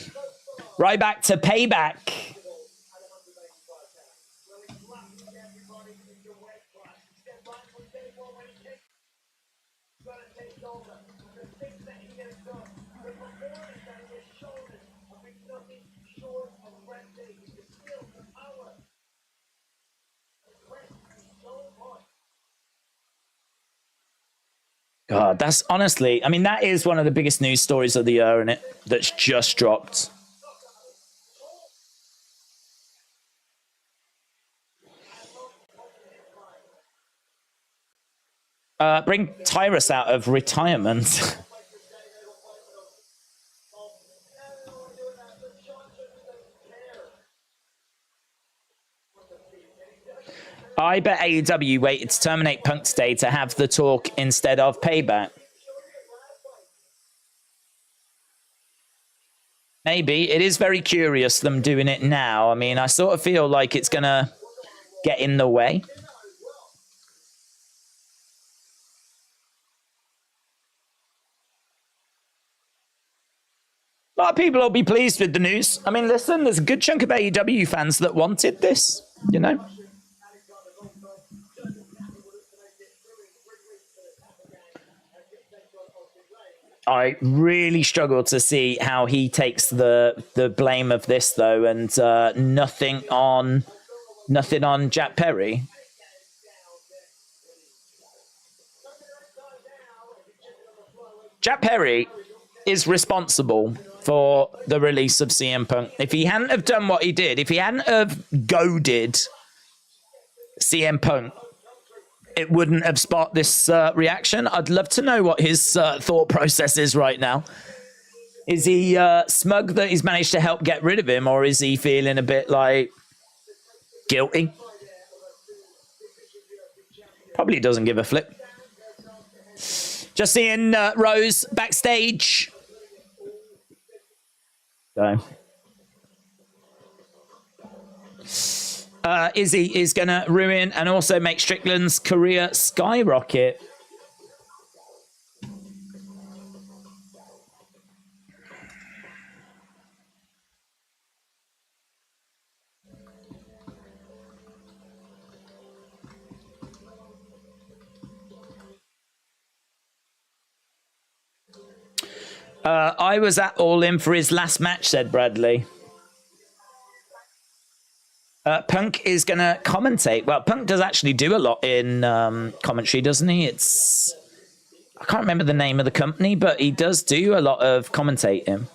Ryback to payback. God, that's honestly, I mean, that is one of the biggest news stories of the year, isn't it? That's just dropped. Bring Tyrus out of retirement. I bet AEW waited to terminate Punk today to have the talk instead of Payback. Maybe. It is very curious them doing it now. I mean, I sort of feel like it's going to get in the way. A lot of people will be pleased with the news. I mean, listen, there's a good chunk of AEW fans that wanted this, you know? I really struggle to see how he takes the blame of this, though, and nothing on Jack Perry. Jack Perry is responsible for the release of CM Punk. If he hadn't have done what he did, if he hadn't have goaded CM Punk, it wouldn't have sparked this reaction. I'd love to know what his thought process is right now. Is he smug that he's managed to help get rid of him, or is he feeling a bit like guilty? Probably doesn't give a flip. Just seeing Rose backstage. So. Izzy is going to ruin and also make Strickland's career skyrocket. I was at All In for his last match, said Bradley. Punk is going to commentate. Well, Punk does actually do a lot in commentary, doesn't he? I can't remember the name of the company, but he does do a lot of commentating.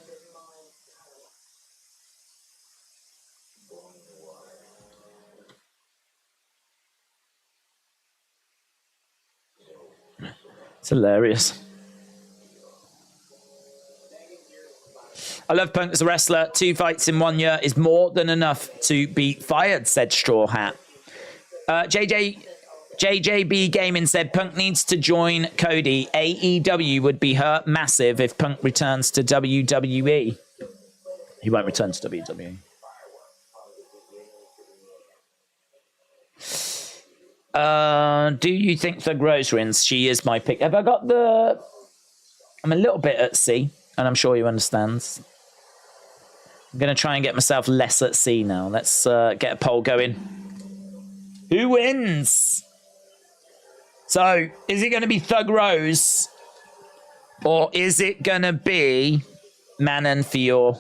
It's hilarious. I love Punk as a wrestler. 2 fights in 1 year is more than enough to be fired, said Straw Hat. JJB Gaming said Punk needs to join Cody. AEW would be hurt massive if Punk returns to WWE. He won't return to WWE. Do you think the Rose wins? She is my pick. Have I got the... I'm a little bit at sea, and I'm sure you understand. I'm going to try and get myself less at sea now. Let's get a poll going. Who wins? So, is it going to be Thug Rose? Or is it going to be Manon Fior?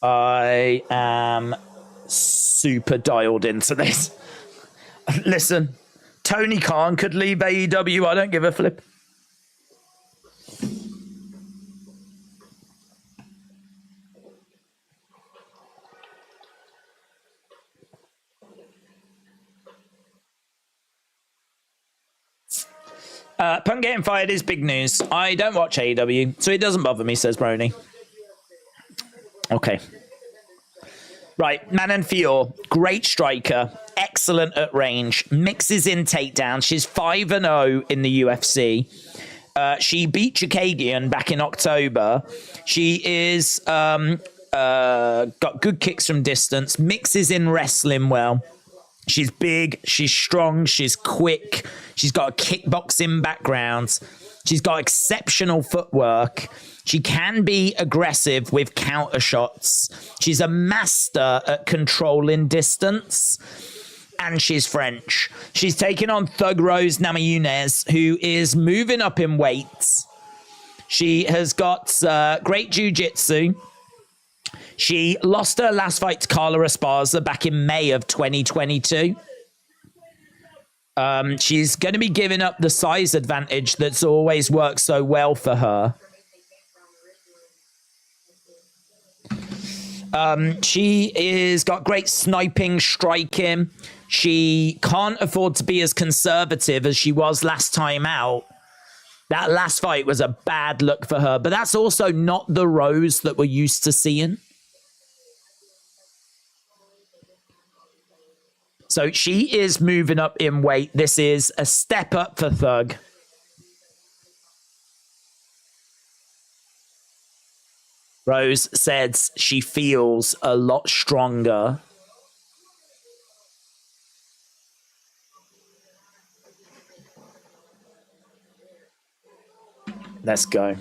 I am super dialed into this. Listen, Tony Khan could leave AEW. I don't give a flip. Punk getting fired is big news. I don't watch AEW, so it doesn't bother me, says Brony. Okay. Right, Manon Fior, great striker, excellent at range, mixes in takedown. She's 5-0 in the UFC. She beat Chikagian back in October. She is got good kicks from distance, mixes in wrestling well. She's big, she's strong, she's quick. She's got a kickboxing background. She's got exceptional footwork. She can be aggressive with counter shots. She's a master at controlling distance. And she's French. She's taking on Thug Rose Namajunas, who is moving up in weights. She has got great jiu-jitsu. She lost her last fight to Carla Esparza back in May of 2022. She's going to be giving up the size advantage that's always worked so well for her. She is got great sniping, striking. She can't afford to be as conservative as she was last time out. That last fight was a bad look for her, but that's also not the Rose that we're used to seeing. So she is moving up in weight. This is a step up for Thug. Rose says she feels a lot stronger. Let's go.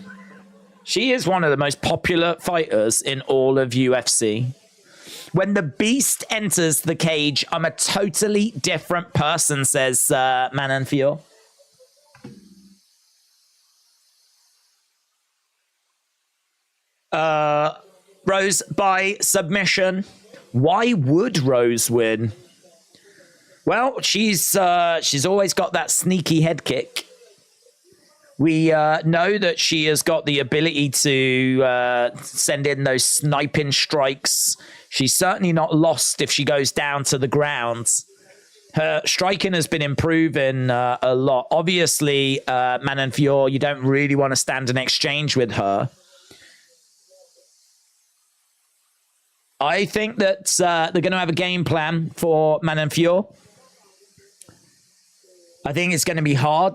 She is one of the most popular fighters in all of UFC. When the beast enters the cage, I'm a totally different person, says Manon Fior. Rose by submission. Why would Rose win? Well, she's always got that sneaky head kick. We know that she has got the ability to send in those sniping strikes. She's certainly not lost if she goes down to the ground. Her striking has been improving a lot. Obviously, Manon Fior, you don't really want to stand an exchange with her. I think that they're going to have a game plan for Manon Fior. I think it's going to be hard.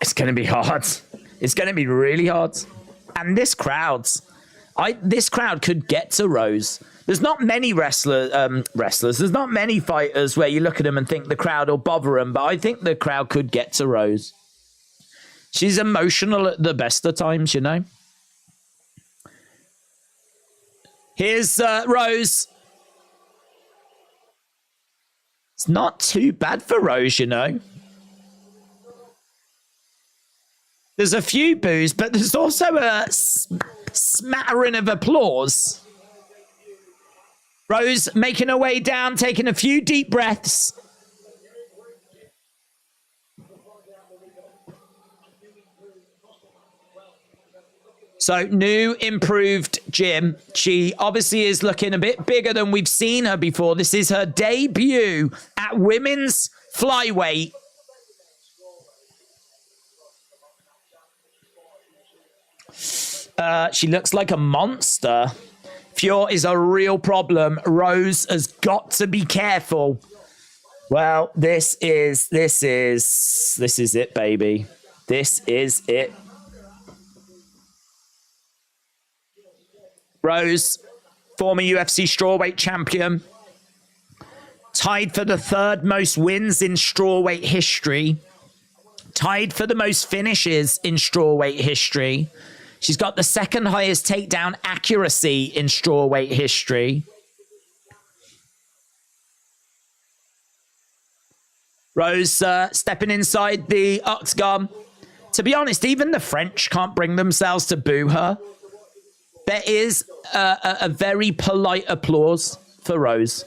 It's going to be hard. It's going to be really hard. And this crowd could get to Rose. There's not many wrestlers. There's not many fighters where you look at them and think the crowd will bother them. But I think the crowd could get to Rose. She's emotional at the best of times, you know. Here's Rose. It's not too bad for Rose, you know. There's a few boos, but there's also a smattering of applause. Rose making her way down, taking a few deep breaths. So, new, improved gym. She obviously is looking a bit bigger than we've seen her before. This is her debut at women's flyweight. She looks like a monster. Fior is a real problem. Rose has got to be careful. Well, this is it, baby. This is it. Rose, former UFC strawweight champion, tied for the third most wins in strawweight history, tied for the most finishes in strawweight history. She's got the second highest takedown accuracy in strawweight history. Rose stepping inside the octagon. To be honest, even the French can't bring themselves to boo her. There is a very polite applause for Rose.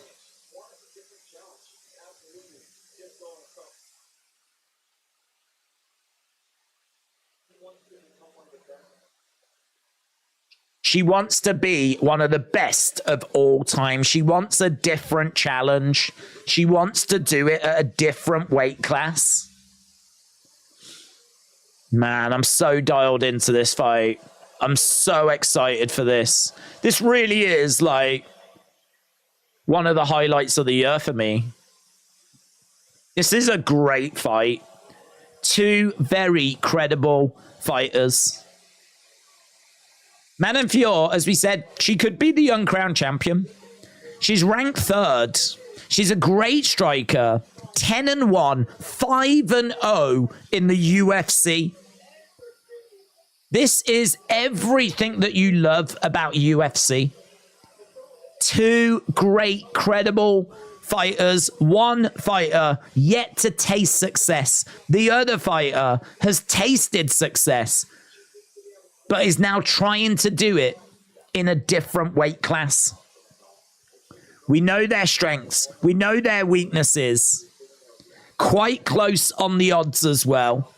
She wants to be one of the best of all time. She wants a different challenge. She wants to do it at a different weight class. Man, I'm so dialed into this fight. I'm so excited for this. This really is like one of the highlights of the year for me. This is a great fight. Two very credible fighters. Manon Fior, as we said, she could be the uncrowned champion. She's ranked third. She's a great striker. 10-1, 5-0 in the UFC. This is everything that you love about UFC. Two great, credible fighters. One fighter yet to taste success. The other fighter has tasted success, but is now trying to do it in a different weight class. We know their strengths. We know their weaknesses. Quite close on the odds as well.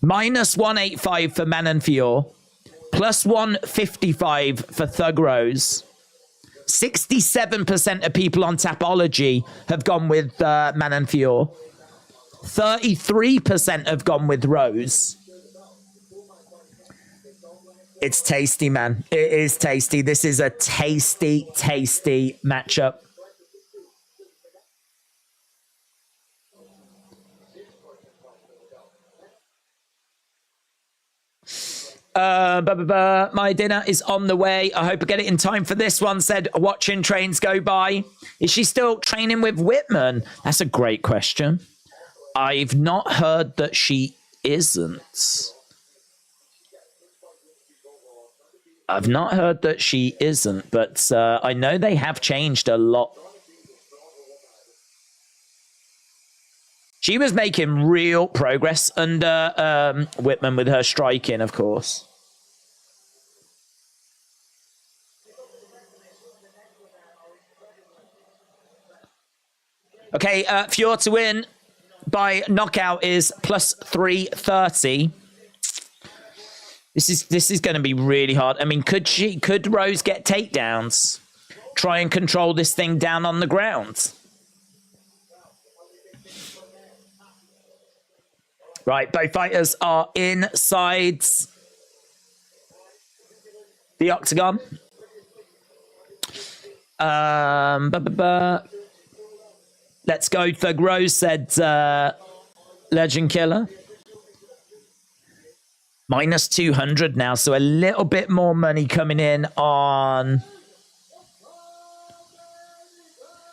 -185 for Manon Fior. +155 for Thug Rose. 67% of people on Tapology have gone with Manon Fior. 33% have gone with Rose. It's tasty, man. It is tasty. This is a tasty, tasty matchup. My dinner is on the way. I hope I get it in time for this one, said watching trains go by. Is she still training with Whitman? That's a great question. I've not heard that she isn't. I've not heard that she isn't, but I know they have changed a lot. She was making real progress under Whitman with her striking, of course. Okay, Fiorot to win by knockout is plus 330. This is going to be really hard. I mean, could Rose get takedowns? Try and control this thing down on the ground. Right, both fighters are inside the octagon. Let's go for Rose, said Legend Killer. Minus 200 now, so a little bit more money coming in on...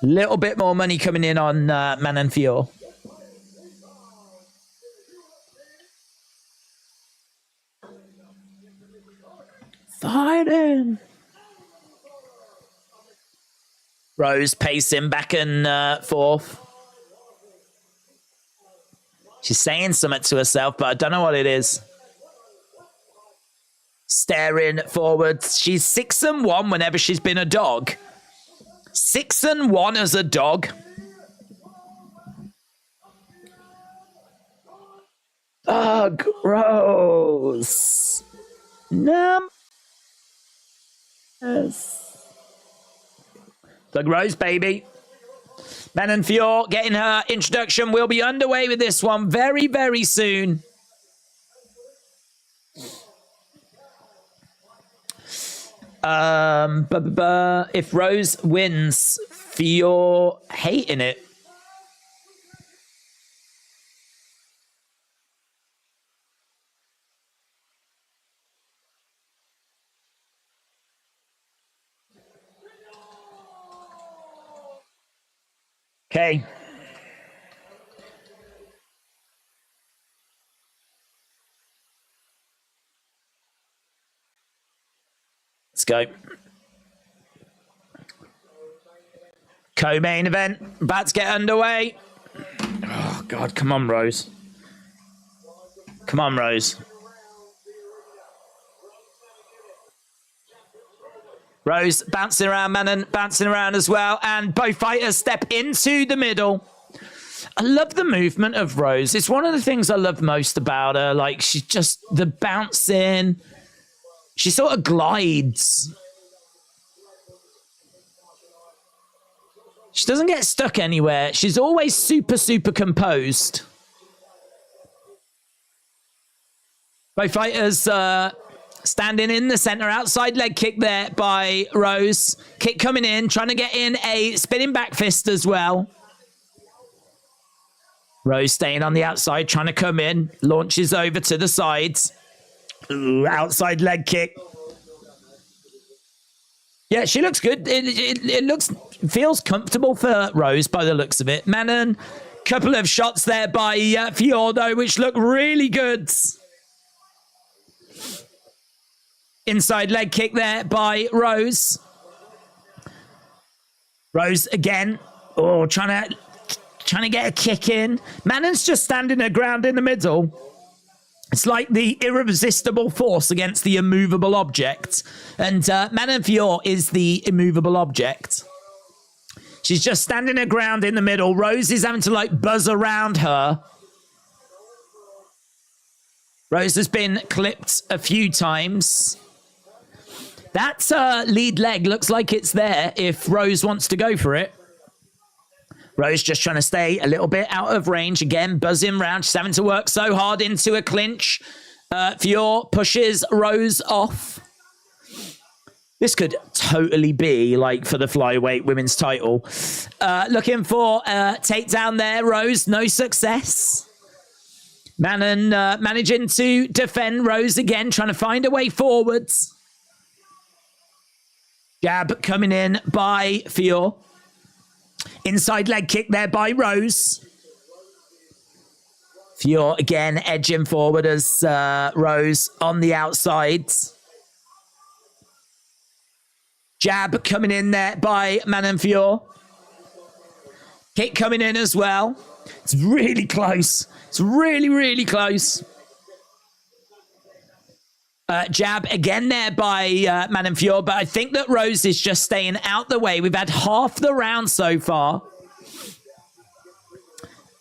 Little bit more money coming in on Manon Fior. Fighting. Rose pacing back and forth. She's saying something to herself, but I don't know what it is. Staring forwards. She's 6-1 whenever she's been a dog. 6-1 as a dog. Oh, gross. Yes. Thug Rose, baby. Manon Fior getting her introduction. We'll be underway with this one very, very soon. If Rose wins, Fior hating it. Okay. Let's go. Co-main event about to get underway. Oh, God. Come on, Rose. Come on, Rose. Rose bouncing around, Manon bouncing around as well. And both fighters step into the middle. I love the movement of Rose. It's one of the things I love most about her. Like, she's just the bouncing. She sort of glides. She doesn't get stuck anywhere. She's always super, super composed. Both fighters standing in the center. Outside leg kick there by Rose. Kick coming in, trying to get in a spinning back fist as well. Rose staying on the outside, trying to come in. Launches over to the sides. Ooh, outside leg kick. Yeah, she looks good. It feels comfortable for Rose by the looks of it. Manon, couple of shots there by Fiorot, which look really good. Inside leg kick there by Rose. Rose again. Oh, trying to get a kick in. Manon's just standing her ground in the middle. It's like the irresistible force against the immovable object. And Manon Fior is the immovable object. She's just standing her ground in the middle. Rose is having to like buzz around her. Rose has been clipped a few times. That lead leg looks like it's there if Rose wants to go for it. Rose just trying to stay a little bit out of range. Again, buzzing round. She's having to work so hard into a clinch. Fior pushes Rose off. This could totally be like for the flyweight women's title. Looking for a takedown there. Rose, no success. Manon managing to defend Rose again, trying to find a way forwards. Jab coming in by Fior. Inside leg kick there by Rose. Fior again edging forward as Rose on the outside. Jab coming in there by Manon Fior. Kick coming in as well. It's really close. It's really, really close. Jab again there by Manon Fior, but I think that Rose is just staying out the way. We've had half the round so far.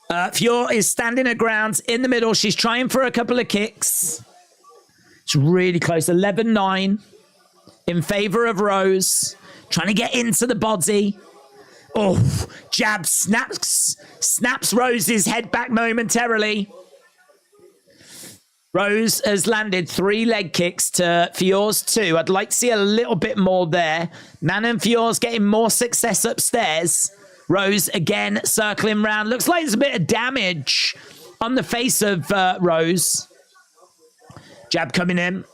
Fior is standing her ground in the middle. She's trying for a couple of kicks. It's really close. 11-9 in favor of Rose. Trying to get into the body. Oh, jab snaps Rose's head back momentarily. Rose has landed 3 leg kicks to Fior's 2. I'd like to see a little bit more there. Manon Fior's getting more success upstairs. Rose again circling round. Looks like there's a bit of damage on the face of Rose. Jab coming in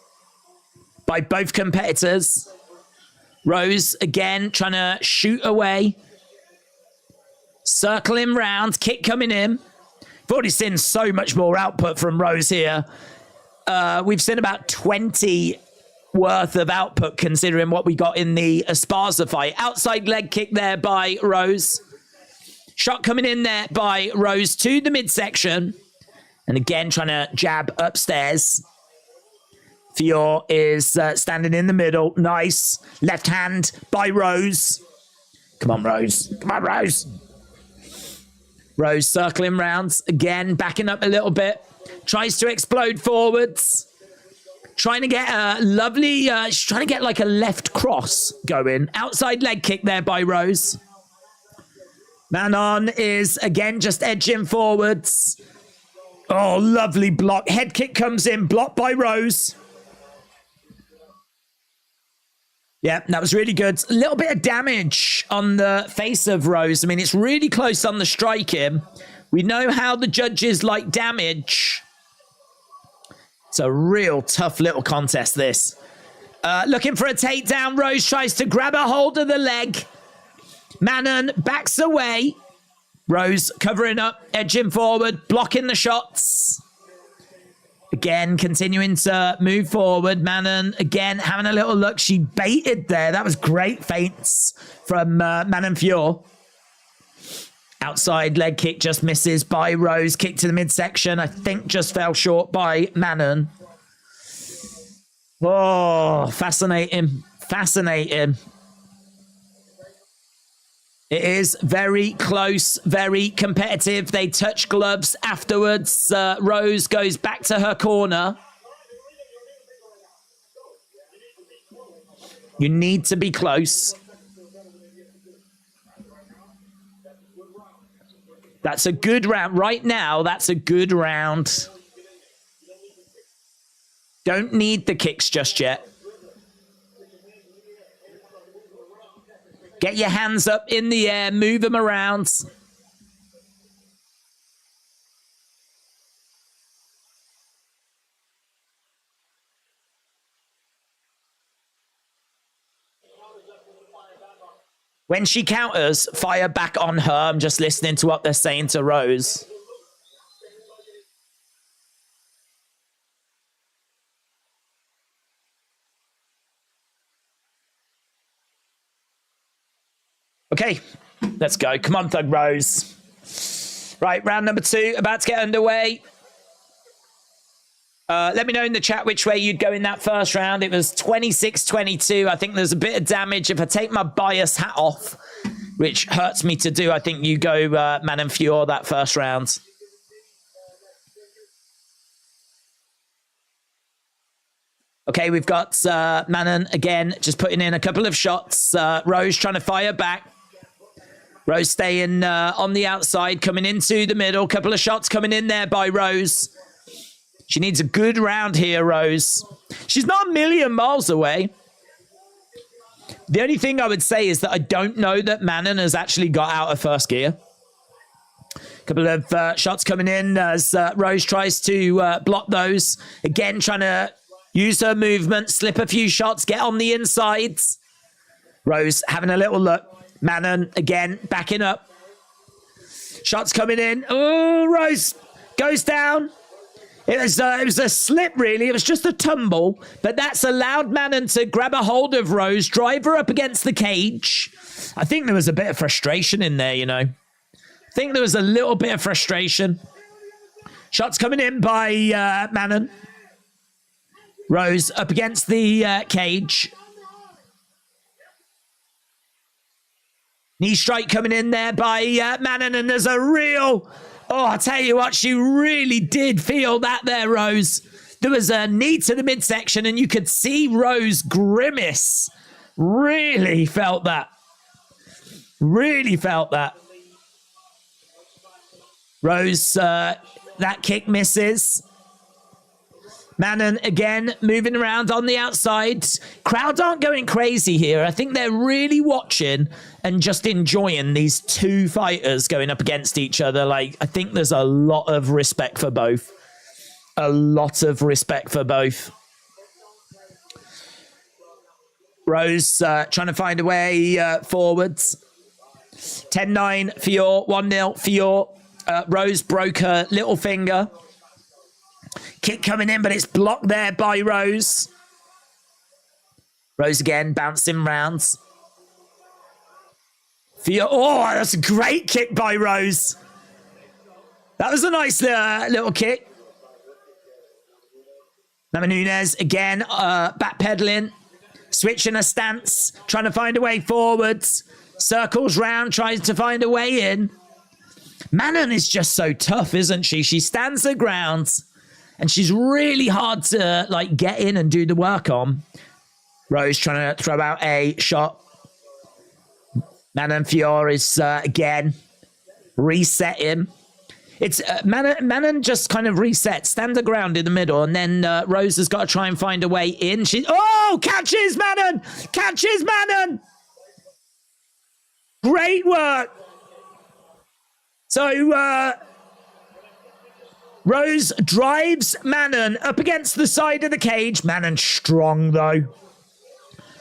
by both competitors. Rose again trying to shoot away. Circling round. Kick coming in. We've already seen so much more output from Rose here. We've seen about 20 worth of output considering what we got in the Esparza fight. Outside leg kick there by Rose. Shot coming in there by Rose to the midsection. And again, trying to jab upstairs. Fior is standing in the middle. Nice. Left hand by Rose. Come on, Rose. Come on, Rose. Rose circling rounds. Again, backing up a little bit. Tries to explode forwards. Trying to get a lovely... she's trying to get like a left cross going. Outside leg kick there by Rose. Manon is again just edging forwards. Oh, lovely block. Head kick comes in. Blocked by Rose. Yeah, that was really good. A little bit of damage on the face of Rose. I mean, it's really close on the striking. We know how the judges like damage. It's a real tough little contest, this. Looking for a takedown. Rose tries to grab a hold of the leg. Manon backs away. Rose covering up, edging forward, blocking the shots. Again, continuing to move forward. Manon, again, having a little look. She baited there. That was great feints from Manon Fior. Outside leg kick just misses by Rose. Kick to the midsection. I think just fell short by Manon. Oh, fascinating. Fascinating. It is very close, very competitive. They touch gloves afterwards. Rose goes back to her corner. You need to be close. That's a good round. Right now, that's a good round. Don't need the kicks just yet. Get your hands up in the air. Move them around. When she counters, fire back on her. I'm just listening to what they're saying to Rose. Okay, let's go. Come on, Thug Rose. Right, round number 2, about to get underway. Let me know in the chat which way you'd go in that first round. It was 26-22. I think there's a bit of damage. If I take my bias hat off, which hurts me to do, I think you go Manon Fior that first round. Okay, we've got Manon again, just putting in a couple of shots. Rose trying to fire back. Rose staying on the outside, coming into the middle. Couple of shots coming in there by Rose. She needs a good round here, Rose. She's not a million miles away. The only thing I would say is that I don't know that Manon has actually got out of first gear. Couple of shots coming in as Rose tries to block those. Again, trying to use her movement, slip a few shots, get on the insides. Rose having a little look. Manon, again, backing up. Shots coming in. Oh, Rose goes down. It was a slip, really. It was just a tumble. But that's allowed Manon to grab a hold of Rose, drive her up against the cage. I think there was a bit of frustration in there, you know. I think there was a little bit of frustration. Shots coming in by Manon. Rose up against the cage. Knee strike coming in there by Manon, and there's a real... Oh, I'll tell you what, she really did feel that there, Rose. There was a knee to the midsection, and you could see Rose grimace. Really felt that. Really felt that. Rose, that kick misses. Manon, again, moving around on the outside. Crowd aren't going crazy here. I think they're really watching and just enjoying these two fighters going up against each other. Like, I think there's a lot of respect for both. A lot of respect for both. Rose trying to find a way forwards. 10-9, Fiorot, 1-0, Fiorot. Rose broke her little finger. Kick coming in, but it's blocked there by Rose. Rose again, bouncing rounds. Oh, that's a great kick by Rose. That was a nice little kick. Namajunas again, backpedaling, switching her stance, trying to find a way forwards. Circles round, tries to find a way in. Manon is just so tough, isn't she? She stands her ground. And she's really hard to, like, get in and do the work on. Rose trying to throw out a shot. Manon Fiorot is, again, resetting. It's Manon just kind of resets, stand the ground in the middle, and then Rose has got to try and find a way in. Catches Manon! Catches Manon! Great work! So, Rose drives Manon up against the side of the cage. Manon strong, though.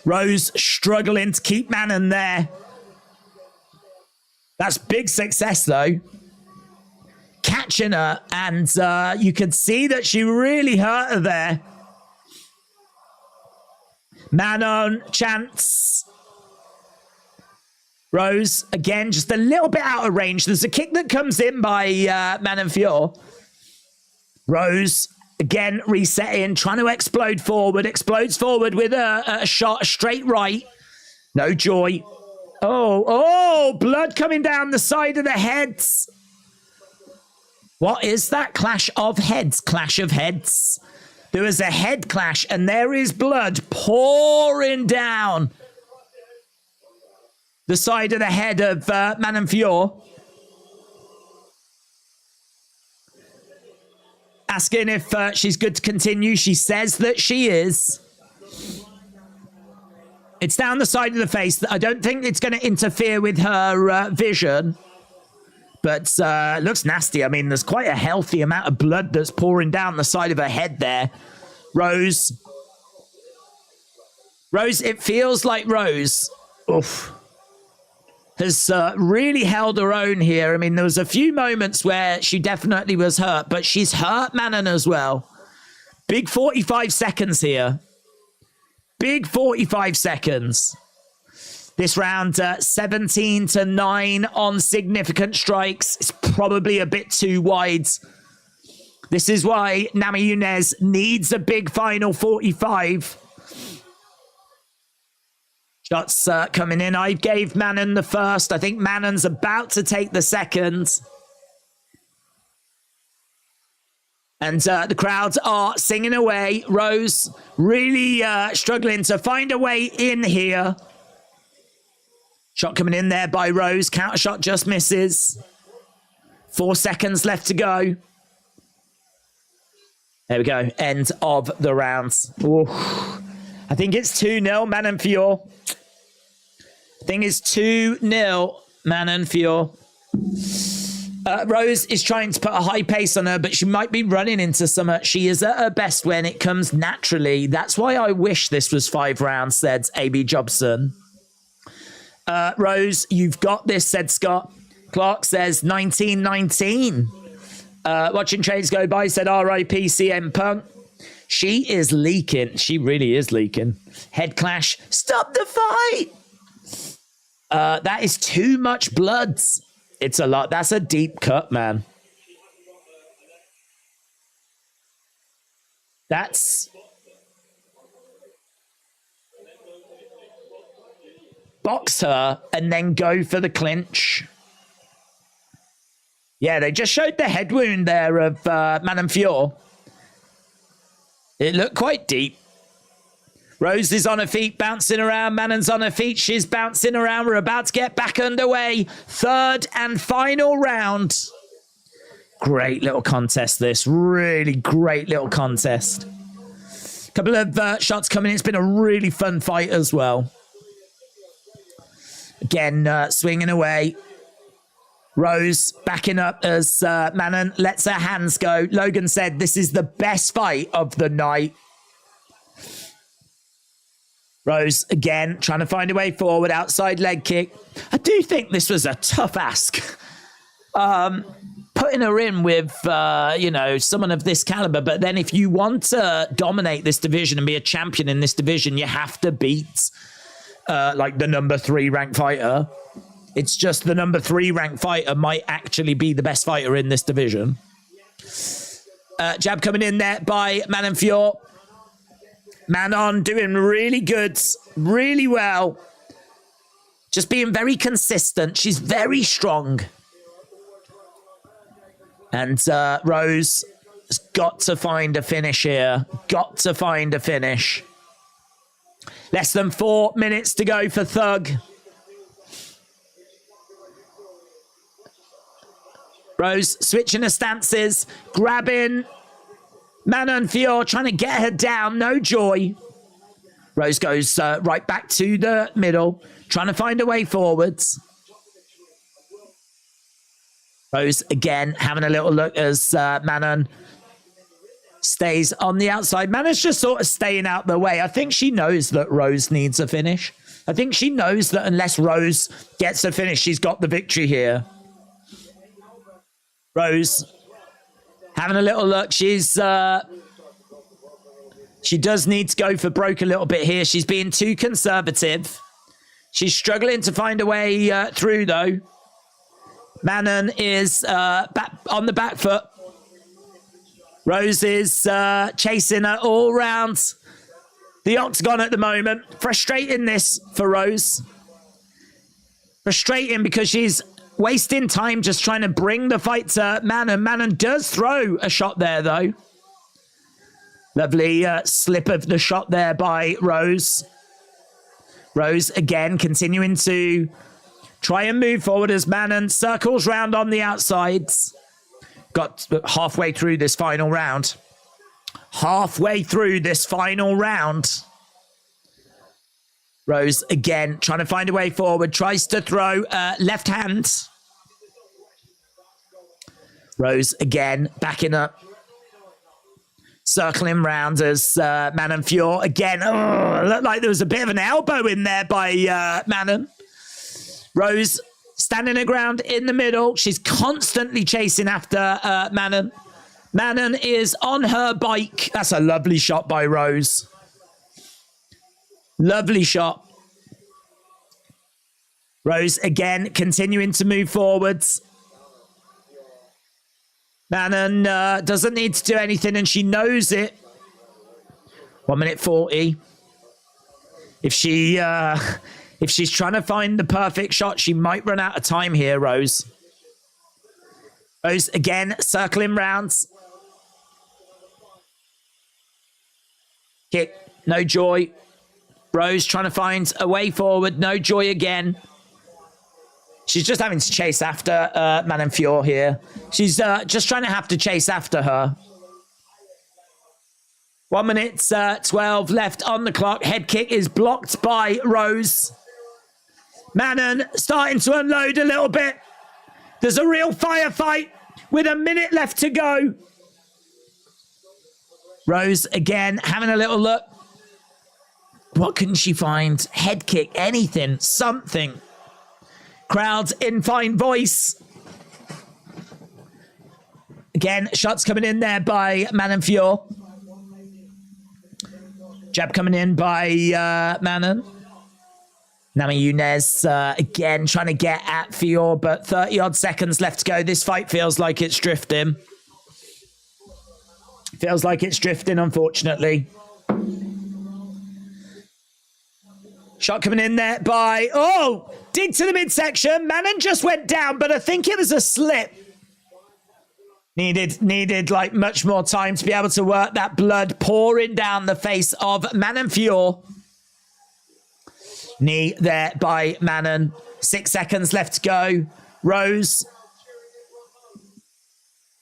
Rose struggling to keep Manon there. That's big success, though. Catching her, and you could see that she really hurt her there. Manon, chance. Rose, again, just a little bit out of range. There's a kick that comes in by Manon Fiorot. Rose, again, resetting, trying to explode forward. Explodes forward with a shot, a straight right. No joy. Oh, blood coming down the side of the heads. What is that? Clash of heads. Clash of heads. There was a head clash, and there is blood pouring down the side of the head of Manon Fiorot. Asking if she's good to continue. She says that she is. It's down the side of the face. I don't think it's going to interfere with her vision. But looks nasty. I mean, there's quite a healthy amount of blood that's pouring down the side of her head there. Rose, it feels like Rose has really held her own here. I mean, there was a few moments where she definitely was hurt, but she's hurt Manon as well. Big 45 seconds here. Big 45 seconds. This round, 17-9 on significant strikes. It's probably a bit too wide. This is why Namajunas needs a big final 45. Shots coming in. I gave Manon the first. I think Manon's about to take the second. And the crowds are singing away. Rose really struggling to find a way in here. Shot coming in there by Rose. Counter shot just misses. 4 seconds left to go. There we go. End of the rounds. Ooh. I think it's 2-0, Manon Fior. I think it's 2-0, Manon Fior. Rose is trying to put a high pace on her, but she might be running into some. She is at her best when it comes naturally. That's why I wish this was 5 rounds, said A.B. Jobson. Rose, you've got this, said Scott. Clark says 1919. Watching trades go by, said R.I.P. CM Punk. She is leaking. She really is leaking. Head clash. Stop the fight. That is too much blood. It's a lot. That's a deep cut, man. That's... box her and then go for the clinch. Yeah, they just showed the head wound there of Manon Fior. It looked quite deep. Rose is on her feet, bouncing around. Manon's on her feet. She's bouncing around. We're about to get back underway. 3rd and final round. Great little contest, this. Really great little contest. Couple of shots coming in. It's been a really fun fight as well. Again, swinging away. Rose backing up as Manon lets her hands go. Logan said this is the best fight of the night. Rose again trying to find a way forward. Outside leg kick. I do think this was a tough ask. Putting her in with, you know, someone of this caliber. But then if you want to dominate this division and be a champion in this division, you have to beat like the number 3 ranked fighter. It's just the number 3 ranked fighter might actually be the best fighter in this division. Jab coming in there by Manon Fior. Manon doing really good, really well. Just being very consistent. She's very strong. And Rose has got to find a finish here. Got to find a finish. Less than 4 minutes to go for Thug. Rose switching her stances, grabbing Manon Fior, trying to get her down. No joy. Rose goes right back to the middle, trying to find a way forwards. Rose again having a little look as Manon stays on the outside. Manon's just sort of staying out the way. I think she knows that Rose needs a finish. I think she knows that unless Rose gets a finish, she's got the victory here. Rose having a little look. She's she does need to go for broke a little bit here. She's being too conservative. She's struggling to find a way through though. Manon is back on the back foot. Rose is chasing her all round the octagon at the moment. Frustrating this for Rose. Frustrating because she's wasting time just trying to bring the fight to Manon. Manon does throw a shot there, though. Lovely slip of the shot there by Rose. Rose, again, continuing to try and move forward as Manon circles round on the outsides. Got halfway through this final round. Halfway through this final round. Rose, again, trying to find a way forward. Tries to throw left hand. Rose, again, backing up. Circling round as Manon Fior, again. Oh, looked like there was a bit of an elbow in there by Manon. Rose, standing her ground in the middle. She's constantly chasing after Manon. Manon is on her bike. That's a lovely shot by Rose. Lovely shot. Rose again continuing to move forwards. Manon doesn't need to do anything and she knows it. 1:40. If she's trying to find the perfect shot, she might run out of time here, Rose. Rose again circling rounds. Kick, no joy. Rose trying to find a way forward. No joy again. She's just having to chase after Manon Fior here. She's just trying to have to chase after her. 1 minute 12 left on the clock. Head kick is blocked by Rose. Manon starting to unload a little bit. There's a real firefight with a minute left to go. Rose again having a little look. What can she find? Head kick, anything, something. Crowds in fine voice. Again, shots coming in there by Manon Fior. Jab coming in by Manon. Namajunas again trying to get at Fior, but 30-odd seconds left to go. This fight feels like it's drifting. Feels like it's drifting, unfortunately. Shot coming in there by... Oh! Dig to the midsection. Manon just went down, but I think it was a slip. Needed like much more time to be able to work that blood pouring down the face of Manon Fior. Knee there by Manon. 6 seconds left to go. Rose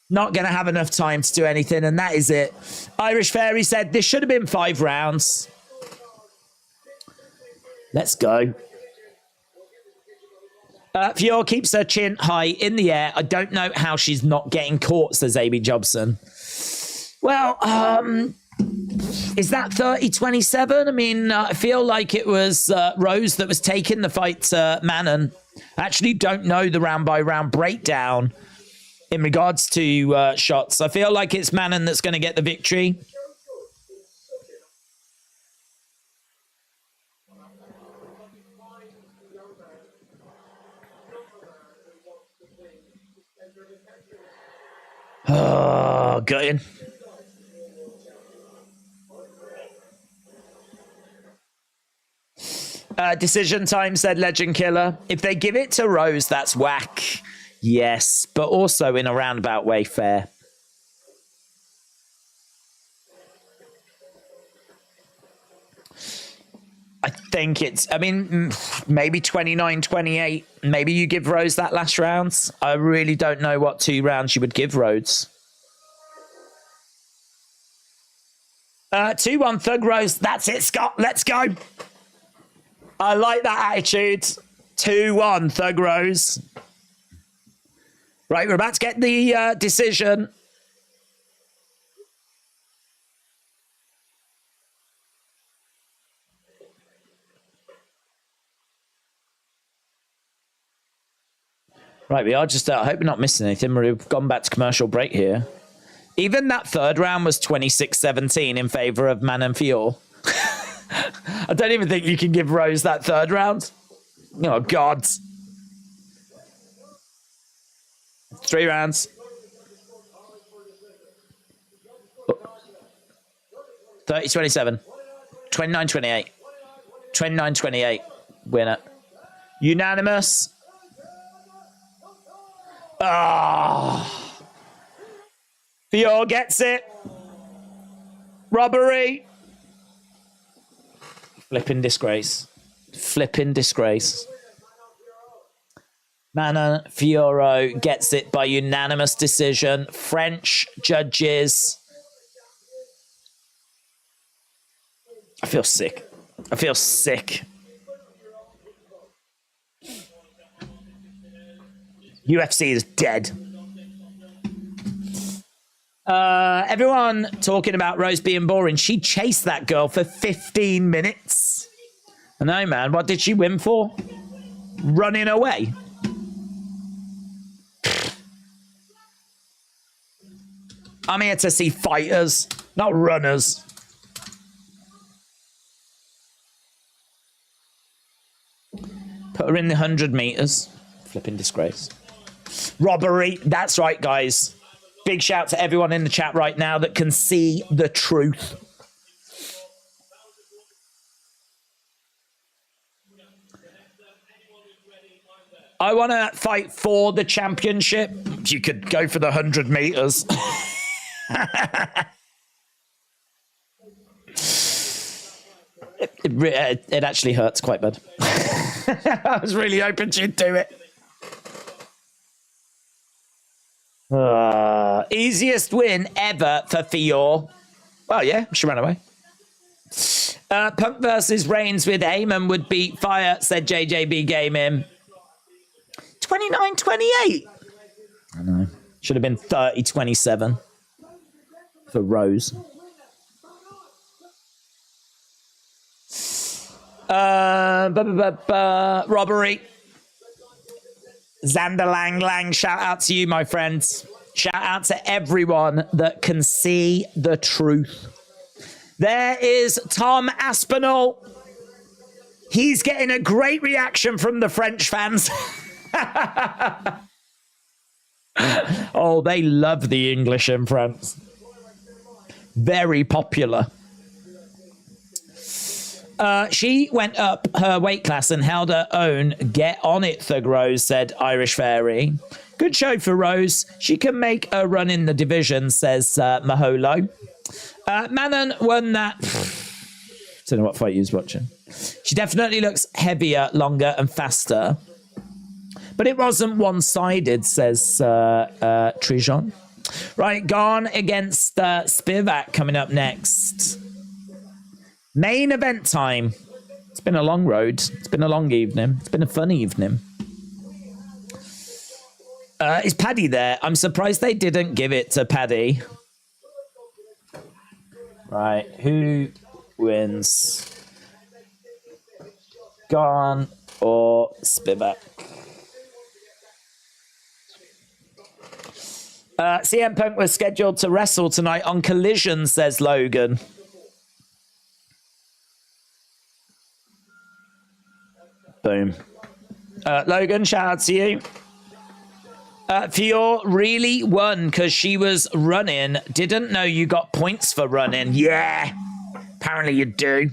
not going to have enough time to do anything, and that is it. Irish Fairy said this should have been 5 rounds. Let's go. Fior keeps her chin high in the air. I don't know how she's not getting caught, says Amy Jobson. Well, is that 30-27? I mean, I feel like it was Rose that was taking the fight to Manon. I actually don't know the round-by-round breakdown in regards to shots. I feel like it's Manon that's going to get the victory. Oh, gutting. Decision time, said Legend Killer. If they give it to Rose, that's whack. Yes, but also in a roundabout way fair. I think it's, I mean, maybe 29-28. Maybe you give Rose that last round. I really don't know what 2 rounds you would give Rose. 2-1 Thug Rose. That's it, Scott. Let's go. I like that attitude. 2-1 Thug Rose. Right, we're about to get the decision. Right, we are just, I hope we're not missing anything. We've gone back to commercial break here. Even that 3rd round was 26-17 in favour of Manon Fior. I don't even think you can give Rose that 3rd round. Oh, God. 3 rounds. 30-27. 29-28. 29-28. Winner. Unanimous. Ah, Fior gets it. Robbery. Flipping disgrace. Flipping disgrace. Manon Fiorot gets it by unanimous decision. French judges. I feel sick. I feel sick. UFC is dead. Everyone talking about Rose being boring. She chased that girl for 15 minutes. I know, man. What did she win for? Running away. I'm here to see fighters, not runners. Put her in the 100 meters. Flipping disgrace. Robbery. That's right, guys. Big shout to everyone in the chat right now that can see the truth. I want to fight for the championship. You could go for the 100 meters. It actually hurts quite bad. I was really hoping she'd do it. Easiest win ever for Fior. Well, yeah, she ran away. Punk versus Reigns with Heyman would beat Fire, said JJB Gaming. 29-28. I know. Should have been 30-27 for Rose. Robbery. Xander Lang Lang, shout out to you, my friends. Shout out to everyone that can see the truth. There is Tom Aspinall. He's getting a great reaction from the French fans. Oh, they love the English in France. Very popular. She went up her weight class and held her own. Get on it, Thug Rose, said Irish Fairy. Good show for Rose. She can make a run in the division, says Maholo. Manon won that. Don't know what fight you was watching. She definitely looks heavier, longer, and faster. But it wasn't one-sided, says Trijon. Right, Gane against Spivac coming up next. Main event time. It's been a long road. It's been a long evening. It's been a fun evening. Is Paddy there? I'm surprised they didn't give it to Paddy. Right, who wins? Gane or Spivac? CM Punk was scheduled to wrestle tonight on Collision, says Logan. Boom. Logan, shout out to you. Fior really won because she was running. Didn't know you got points for running. Yeah, apparently you do.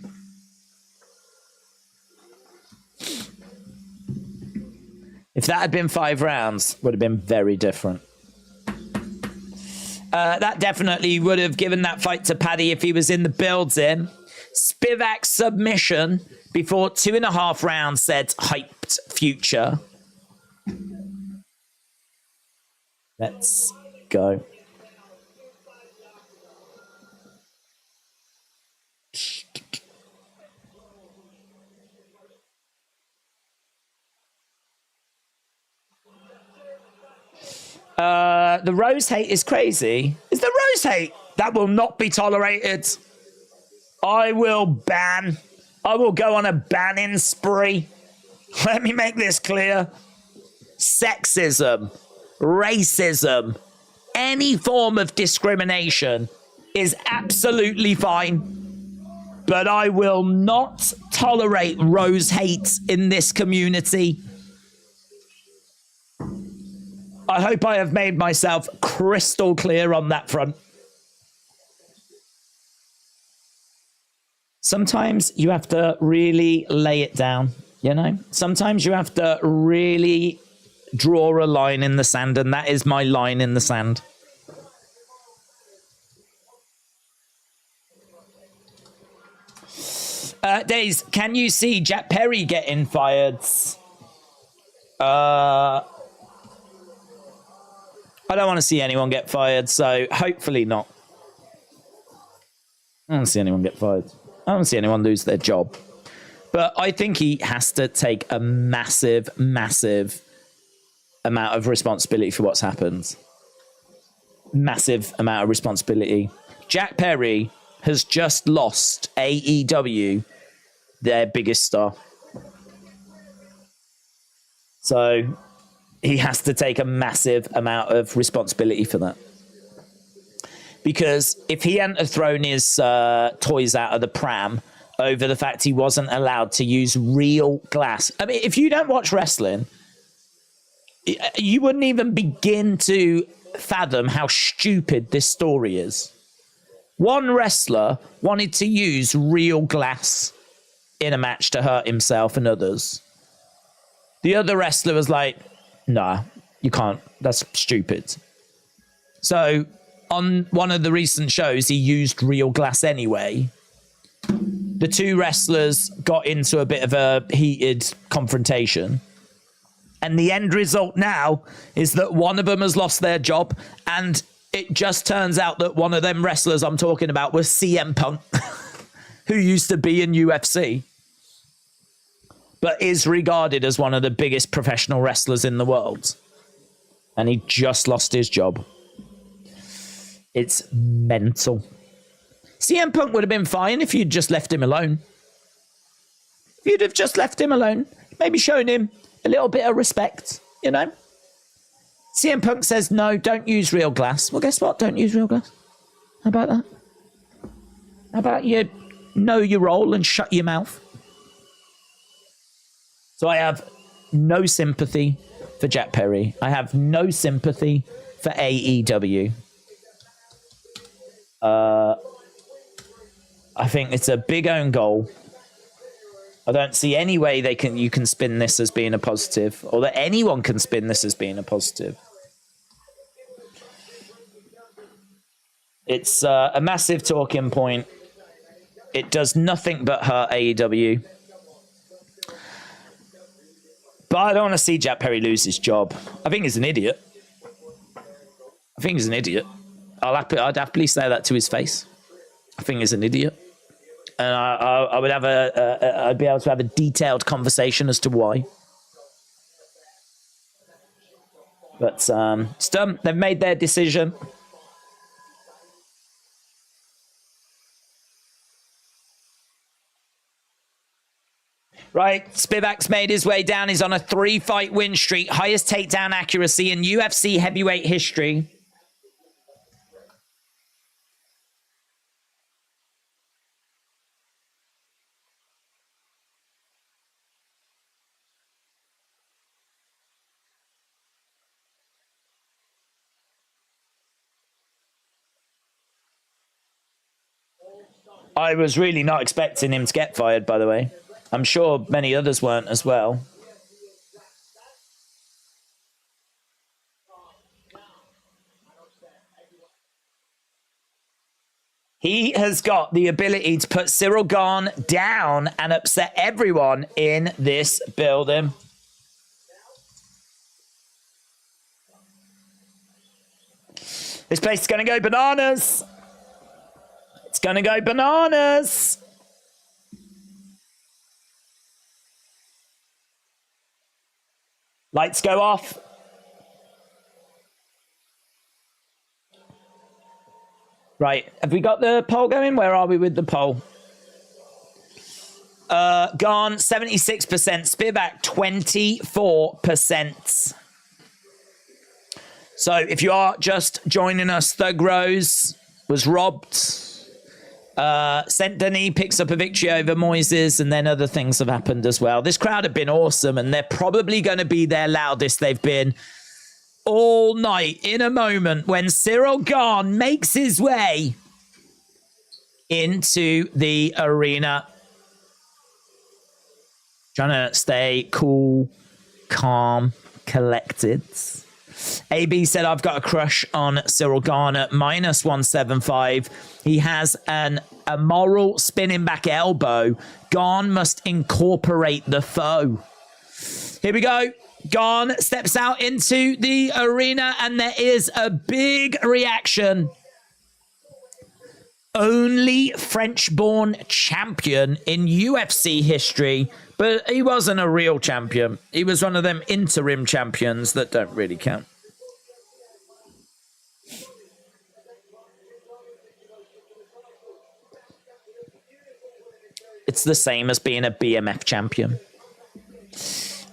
If that had been 5 rounds, would have been very different. That definitely would have given that fight to Paddy if he was in the building. Spivac submission before 2.5 rounds, said hyped future. Let's go. The Rose hate is crazy. Is the Rose hate? That will not be tolerated. I will ban. I will go on a banning spree. Let me make this clear. Sexism, racism, any form of discrimination is absolutely fine. But I will not tolerate Rose hate in this community. I hope I have made myself crystal clear on that front. Sometimes you have to really lay it down, you know? Sometimes you have to really draw a line in the sand, and that is my line in the sand. Days, can you see Jack Perry getting fired? I don't want to see anyone get fired, so hopefully not. I don't want to see anyone get fired. I don't want to see anyone lose their job. But I think he has to take a massive, massive amount of responsibility for what's happened. Massive amount of responsibility. Jack Perry has just lost AEW, their biggest star. So he has to take a massive amount of responsibility for that. Because if he hadn't have thrown his toys out of the pram over the fact he wasn't allowed to use real glass. I mean, if you don't watch wrestling, you wouldn't even begin to fathom how stupid this story is. One wrestler wanted to use real glass in a match to hurt himself and others. The other wrestler was like, nah, you can't. That's stupid. So on one of the recent shows, he used real glass anyway. The two wrestlers got into a bit of a heated confrontation. And the end result now is that one of them has lost their job and it just turns out that one of them wrestlers I'm talking about was CM Punk, who used to be in UFC, but is regarded as one of the biggest professional wrestlers in the world. And he just lost his job. It's mental. CM Punk would have been fine if you'd just left him alone. If you'd have just left him alone, maybe shown him a little bit of respect, you know? CM Punk says, no, don't use real glass. Well, guess what? Don't use real glass. How about that? How about you know your role and shut your mouth? So I have no sympathy for Jack Perry. I have no sympathy for AEW. I think it's a big own goal. I don't see any way you can spin this as being a positive, or that anyone can spin this as being a positive. It's a massive talking point. It does nothing but hurt AEW. But I don't want to see Jack Perry lose his job. I think he's an idiot. I'd happily say that to his face. I think he's an idiot. And I would have I'd be able to have a detailed conversation as to why. But it's done. They've made their decision. Right, Spivak's made his way down. He's on a 3-fight win streak, highest takedown accuracy in UFC heavyweight history. I was really not expecting him to get fired, by the way. I'm sure many others weren't as well. He has got the ability to put Cyril Gane down and upset everyone in this building. This place is going to go bananas. It's going to go bananas. Lights go off. Right, have we got the poll going? Where are we with the poll? Gane, 76%. Spivac, 24%. So if you are just joining us, Thug Rose was robbed. Saint-Denis picks up a victory over Moises, and then other things have happened as well. This crowd have been awesome, and they're probably going to be their loudest they've been all night in a moment when Cyril Gane makes his way into the arena. Trying to stay cool, calm, collected. AB said, I've got a crush on Cyril Gane at -175. He has a moral spinning back elbow. Gane must incorporate the foe. Here we go. Gane steps out into the arena and there is a big reaction. Only French-born champion in UFC history, but he wasn't a real champion. He was one of them interim champions that don't really count. It's the same as being a BMF champion.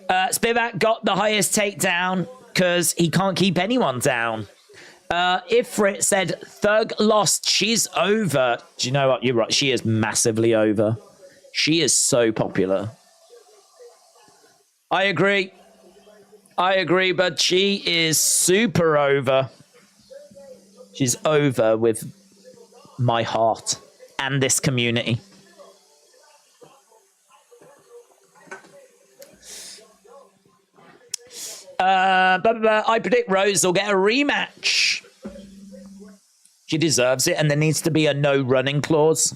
Spivac got the highest takedown because he can't keep anyone down. Ifrit said, Thug lost. She's over. Do you know what? You're right. She is massively over. She is so popular. I agree. But she is super over. She's over with my heart and this community. I predict Rose will get a rematch. She deserves it, and there needs to be a no running clause.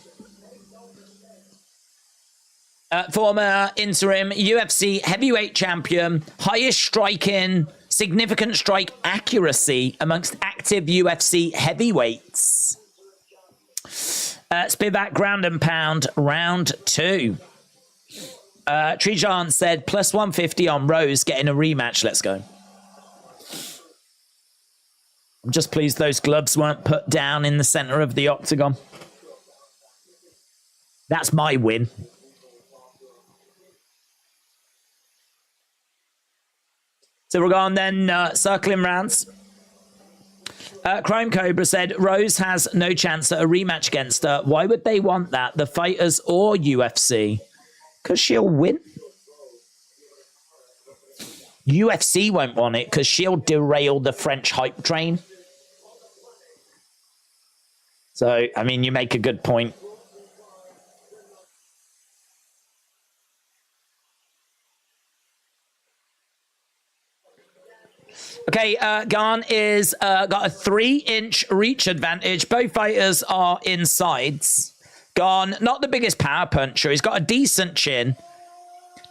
Former interim UFC heavyweight champion, highest striking Significant strike accuracy amongst active UFC heavyweights. Spivac ground and pound round 2. Trijan said plus 150 on Rose getting a rematch. Let's go. I'm just pleased those gloves weren't put down in the center of the octagon. That's my win. So we're going then circling rounds. Crime Cobra said, Rose has no chance at a rematch against her. Why would they want that? The fighters or UFC? Because she'll win. UFC won't want it because she'll derail the French hype train. So, I mean, you make a good point. Okay, Gane is got a 3-inch reach advantage. Both fighters are insides. Gane, not the biggest power puncher. He's got a decent chin.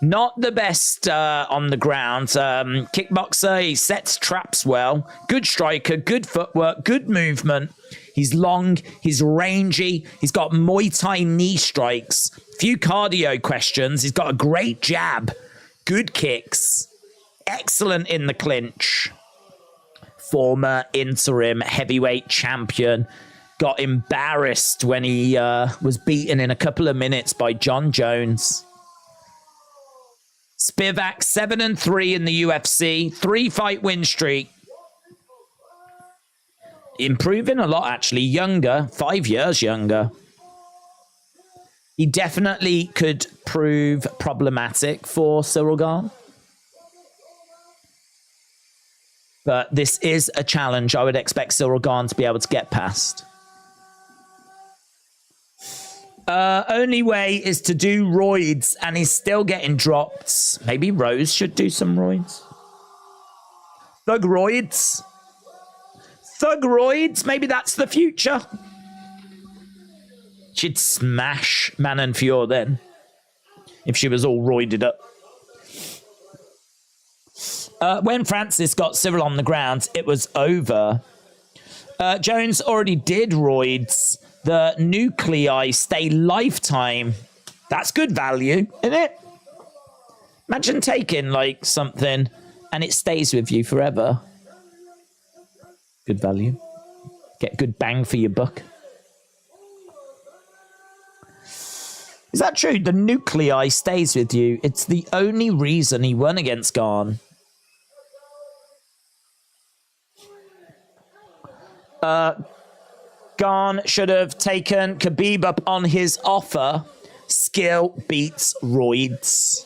Not the best on the ground. Kickboxer, he sets traps well. Good striker, good footwork, good movement. He's long, he's rangy. He's got Muay Thai knee strikes. Few cardio questions. He's got a great jab. Good kicks. Excellent in the clinch. Former interim heavyweight champion. Got embarrassed when he was beaten in a couple of minutes by John Jones. Spivac 7-3 in the UFC. 3-fight win streak. Improving a lot, actually. Younger. 5 years younger. He definitely could prove problematic for Cyril Gane. But this is a challenge I would expect Cyril Gane to be able to get past. Only way is to do roids, and he's still getting dropped. Maybe Rose should do some roids. Thug roids. Thug roids. Maybe that's the future. She'd smash Manon Fior then. If she was all roided up. When Francis got Cyril on the ground, it was over. Jones already did roids. The nuclei stay lifetime. That's good value, isn't it? Imagine taking like something and it stays with you forever. Good value. Get good bang for your buck. Is that true? The nuclei stays with you. It's the only reason he won against Gane. Gane should have taken Khabib up on his offer. Skill beats roids.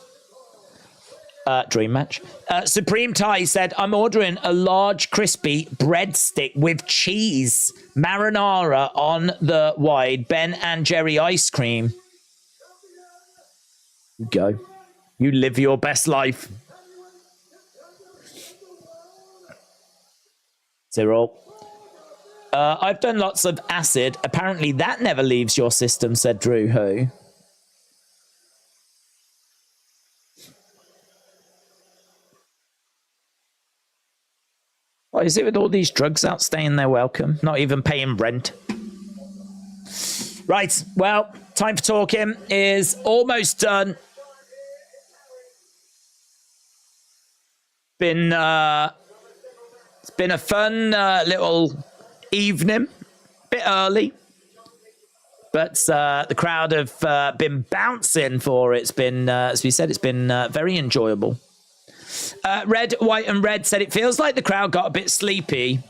Dream match. Supreme Thai said, I'm ordering a large crispy breadstick with cheese. Marinara on the wide. Ben and Jerry ice cream. You go. You live your best life. Cyril. I've done lots of acid. Apparently that never leaves your system, said Drew Who. What is it with all these drugs out staying their welcome? Not even paying rent. Right, well, time for talking is almost done. It's been a fun little evening, bit early, but the crowd have been bouncing for it. It's been, as we said, it's been very enjoyable. Red, White and Red said it feels like the crowd got a bit sleepy.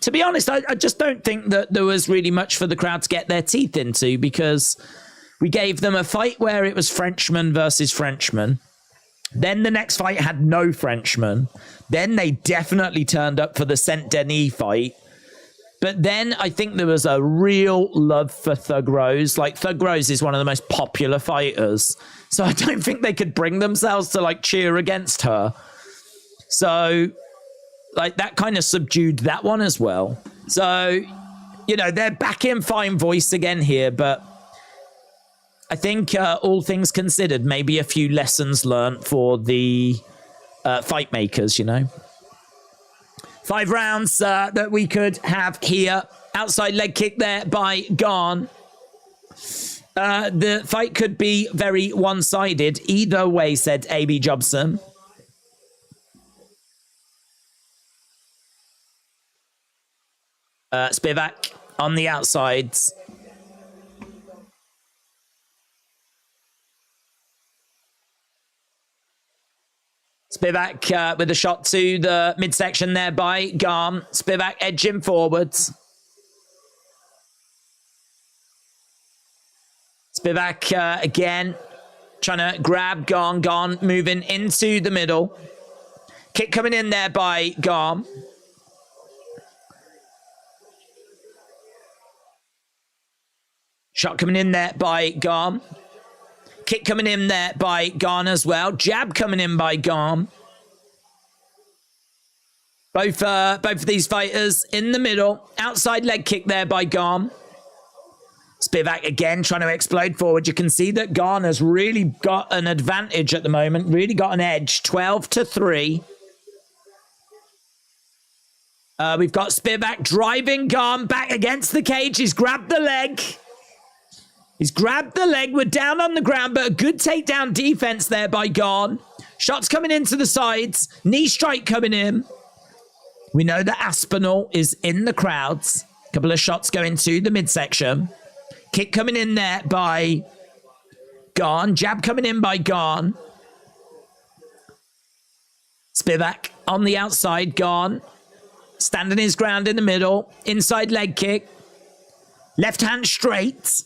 To be honest, I just don't think that there was really much for the crowd to get their teeth into, because we gave them a fight where it was Frenchman versus Frenchman. Then the next fight had no Frenchman. Then they definitely turned up for the Saint-Denis fight. But then I think there was a real love for Thug Rose. Like, Thug Rose is one of the most popular fighters. So I don't think they could bring themselves to, like, cheer against her. So, like, that kind of subdued that one as well. So, you know, they're back in fine voice again here, but I think all things considered, maybe a few lessons learned for the fight makers, you know. 5 rounds that we could have here. Outside leg kick there by Gane. The fight could be very one-sided. Either way, said A.B. Jobson. Spivac on the outsides. Spivac with a shot to the midsection there by Gane. Spivac edging forwards. Spivac again trying to grab Gane. Gane moving into the middle. Kick coming in there by Gane. Shot coming in there by Gane. Kick coming in there by Gane as well. Jab coming in by Gane. Both of these fighters in the middle. Outside leg kick there by Gane. Spivac again trying to explode forward. You can see that Gane has really got an advantage at the moment. Really got an edge. 12-3. We've got Spivac driving Gane back against the cage. He's grabbed the leg. He's grabbed the leg. We're down on the ground, but a good takedown defense there by Gane. Shots coming into the sides. Knee strike coming in. We know that Aspinall is in the crowds. A couple of shots going to the midsection. Kick coming in there by Gane. Jab coming in by Gane. Spivac on the outside. Gane standing his ground in the middle. Inside leg kick. Left hand straight.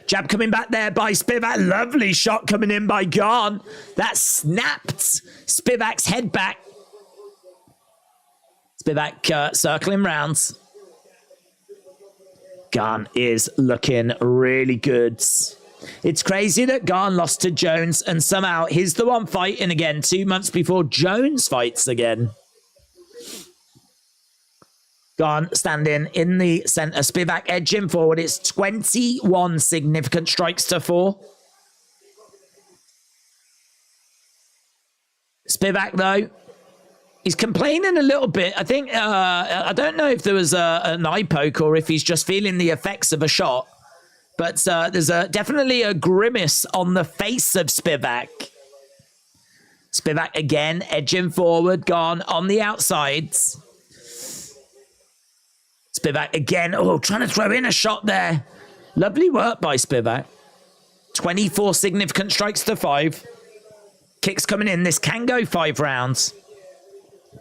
Jab coming back there by Spivac. Lovely shot coming in by Gane. That snapped Spivac's head back. Spivac circling rounds. Gane is looking really good. It's crazy that Gane lost to Jones and somehow he's the one fighting again 2 months before Jones fights again. Gane standing in the center. Spivac edging forward. It's 21 significant strikes to 4. Spivac, though, he's complaining a little bit. I think, I don't know if there was an eye poke or if he's just feeling the effects of a shot. But there's definitely a grimace on the face of Spivac. Spivac again, edging forward. Gane on the outsides. Spivac again. Oh, trying to throw in a shot there. Lovely work by Spivac. 24 significant strikes to 5. Kicks coming in. This can go 5 rounds.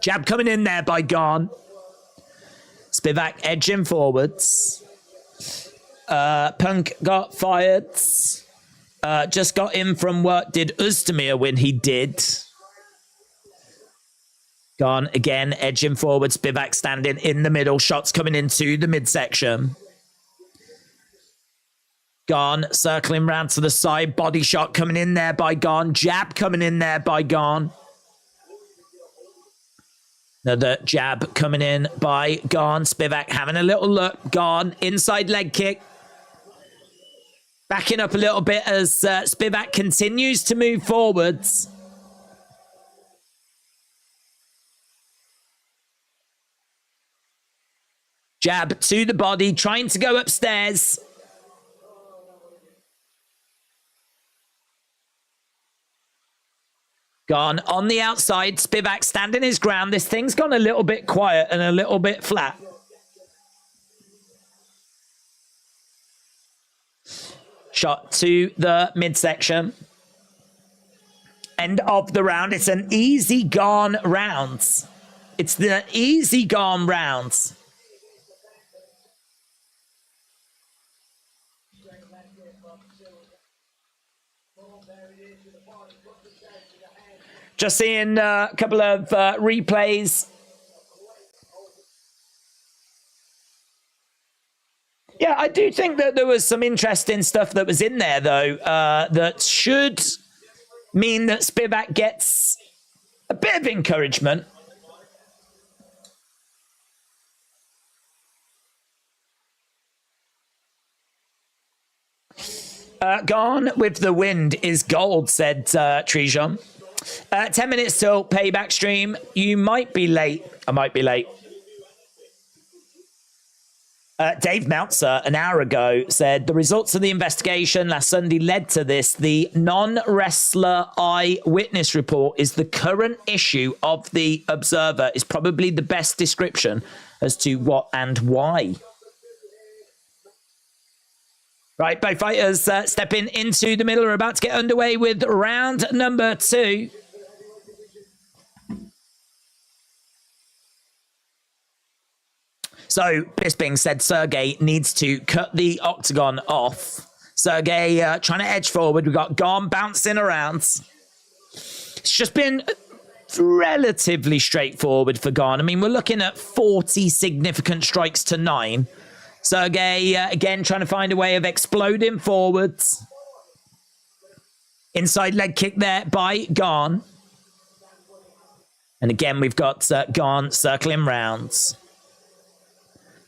Jab coming in there by Gane. Spivac edging forwards. Punk got fired. Just got in from work. Did Oezdemir win? He did. Gane again, edging forward. Spivac standing in the middle. Shots coming into the midsection. Gane circling round to the side. Body shot coming in there by Gane. Jab coming in there by Gane. Another jab coming in by Gane. Spivac having a little look. Gane inside leg kick. Backing up a little bit as Spivac continues to move forwards. Jab to the body, trying to go upstairs. Gane on the outside. Spivac standing his ground. This thing's gone a little bit quiet and a little bit flat. Shot to the midsection. End of the round. It's an easy Gane round. It's the easy Gane round. Just seeing a couple of replays. Yeah, I do think that there was some interesting stuff that was in there, though, that should mean that Spivac gets a bit of encouragement. Gane with the wind is gold, said Trijon. 10 minutes till payback stream. You might be late. I might be late. Dave Meltzer, an hour ago, said the results of the investigation last Sunday led to this. The non-wrestler eyewitness report is the current issue of the Observer. Is probably the best description as to what and why. Right, both fighters stepping into the middle are about to get underway with round number 2. So, this being said, Sergey needs to cut the octagon off. Sergey trying to edge forward. We've got Gane bouncing around. It's just been relatively straightforward for Gane. I mean, we're looking at 40 significant strikes to 9. Sergey, again, trying to find a way of exploding forwards. Inside leg kick there by Gane. And again, we've got Gane circling rounds.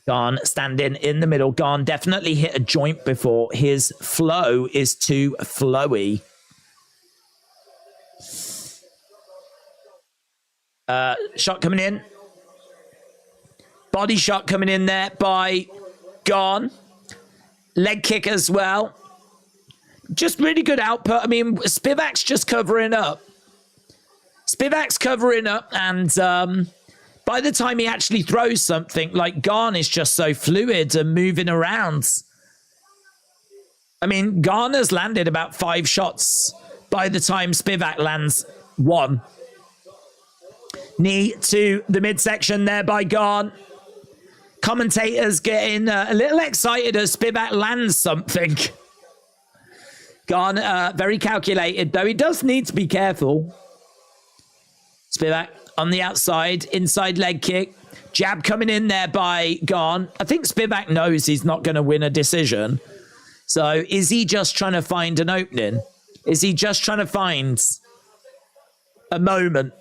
Gane standing in the middle. Gane definitely hit a joint before. His flow is too flowy. Shot coming in. Body shot coming in there by Gane. Leg kick as well. Just really good output. I mean, Spivak's just covering up. Spivak's covering up, and by the time he actually throws something, like, Gane is just so fluid and moving around. I mean, Gane has landed about 5 shots by the time Spivac lands 1. Knee to the midsection there by Gane. Commentators getting a little excited as Spivac lands something. Gane very calculated, though he does need to be careful. Spivac on the outside, inside leg kick. Jab coming in there by Gane. I think Spivac knows he's not going to win a decision. So is he just trying to find an opening? Is he just trying to find a moment?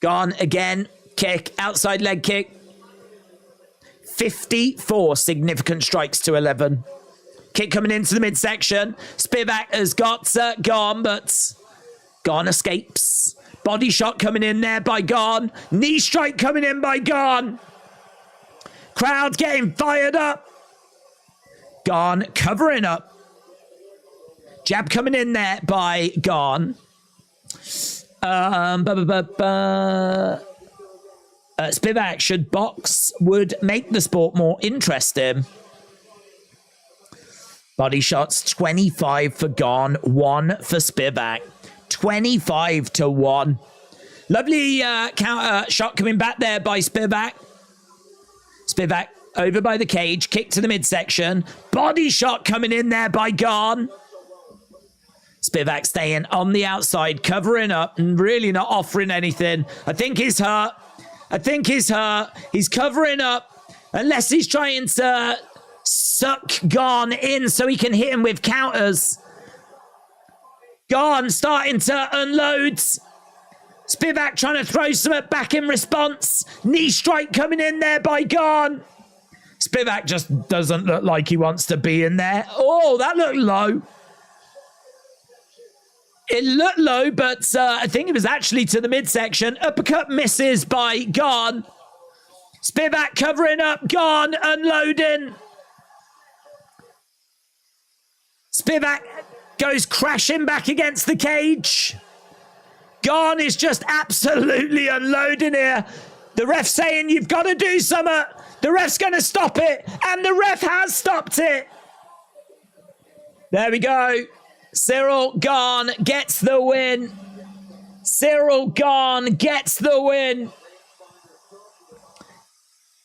Gane again. Kick, outside leg kick. 54 significant strikes to 11. Kick coming into the midsection. Spivac has got Gane, but Gane escapes. Body shot coming in there by Gane. Knee strike coming in by Gane. Crowd getting fired up. Gane covering up. Jab coming in there by Gane. Spivac should box, would make the sport more interesting. Body shots, 25 for Gane, 1 for Spivac. 25 to 1. Lovely counter shot coming back there by Spivac. Spivac over by the cage, kick to the midsection. Body shot coming in there by Gane. Spivac staying on the outside, covering up and really not offering anything. I think he's hurt. He's covering up, unless he's trying to suck Gane in so he can hit him with counters. Gane starting to unload. Spivac trying to throw some back in response. Knee strike coming in there by Gane. Spivac just doesn't look like he wants to be in there. Oh, that looked low. It looked low, but I think it was actually to the midsection. Uppercut misses by Gane. Spivac covering up. Gane unloading. Spivac goes crashing back against the cage. Gane is just absolutely unloading here. The ref saying, you've got to do something. The ref's going to stop it. And the ref has stopped it. There we go. Cyril Gane gets the win. Cyril Gane gets the win.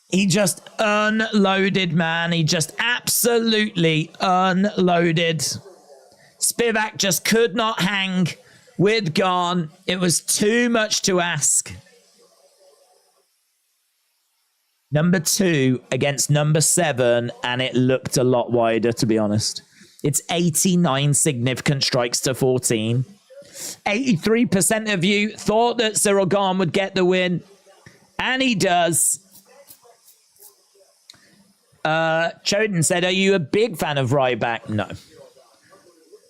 He just unloaded, man. He just absolutely unloaded. Spivac just could not hang with Gane. It was too much to ask. Number 2 against number 7, and it looked a lot wider, to be honest. It's 89 significant strikes to 14. 83% of you thought that Cyril Gane would get the win, and he does. Choden said, are you a big fan of Ryback? No.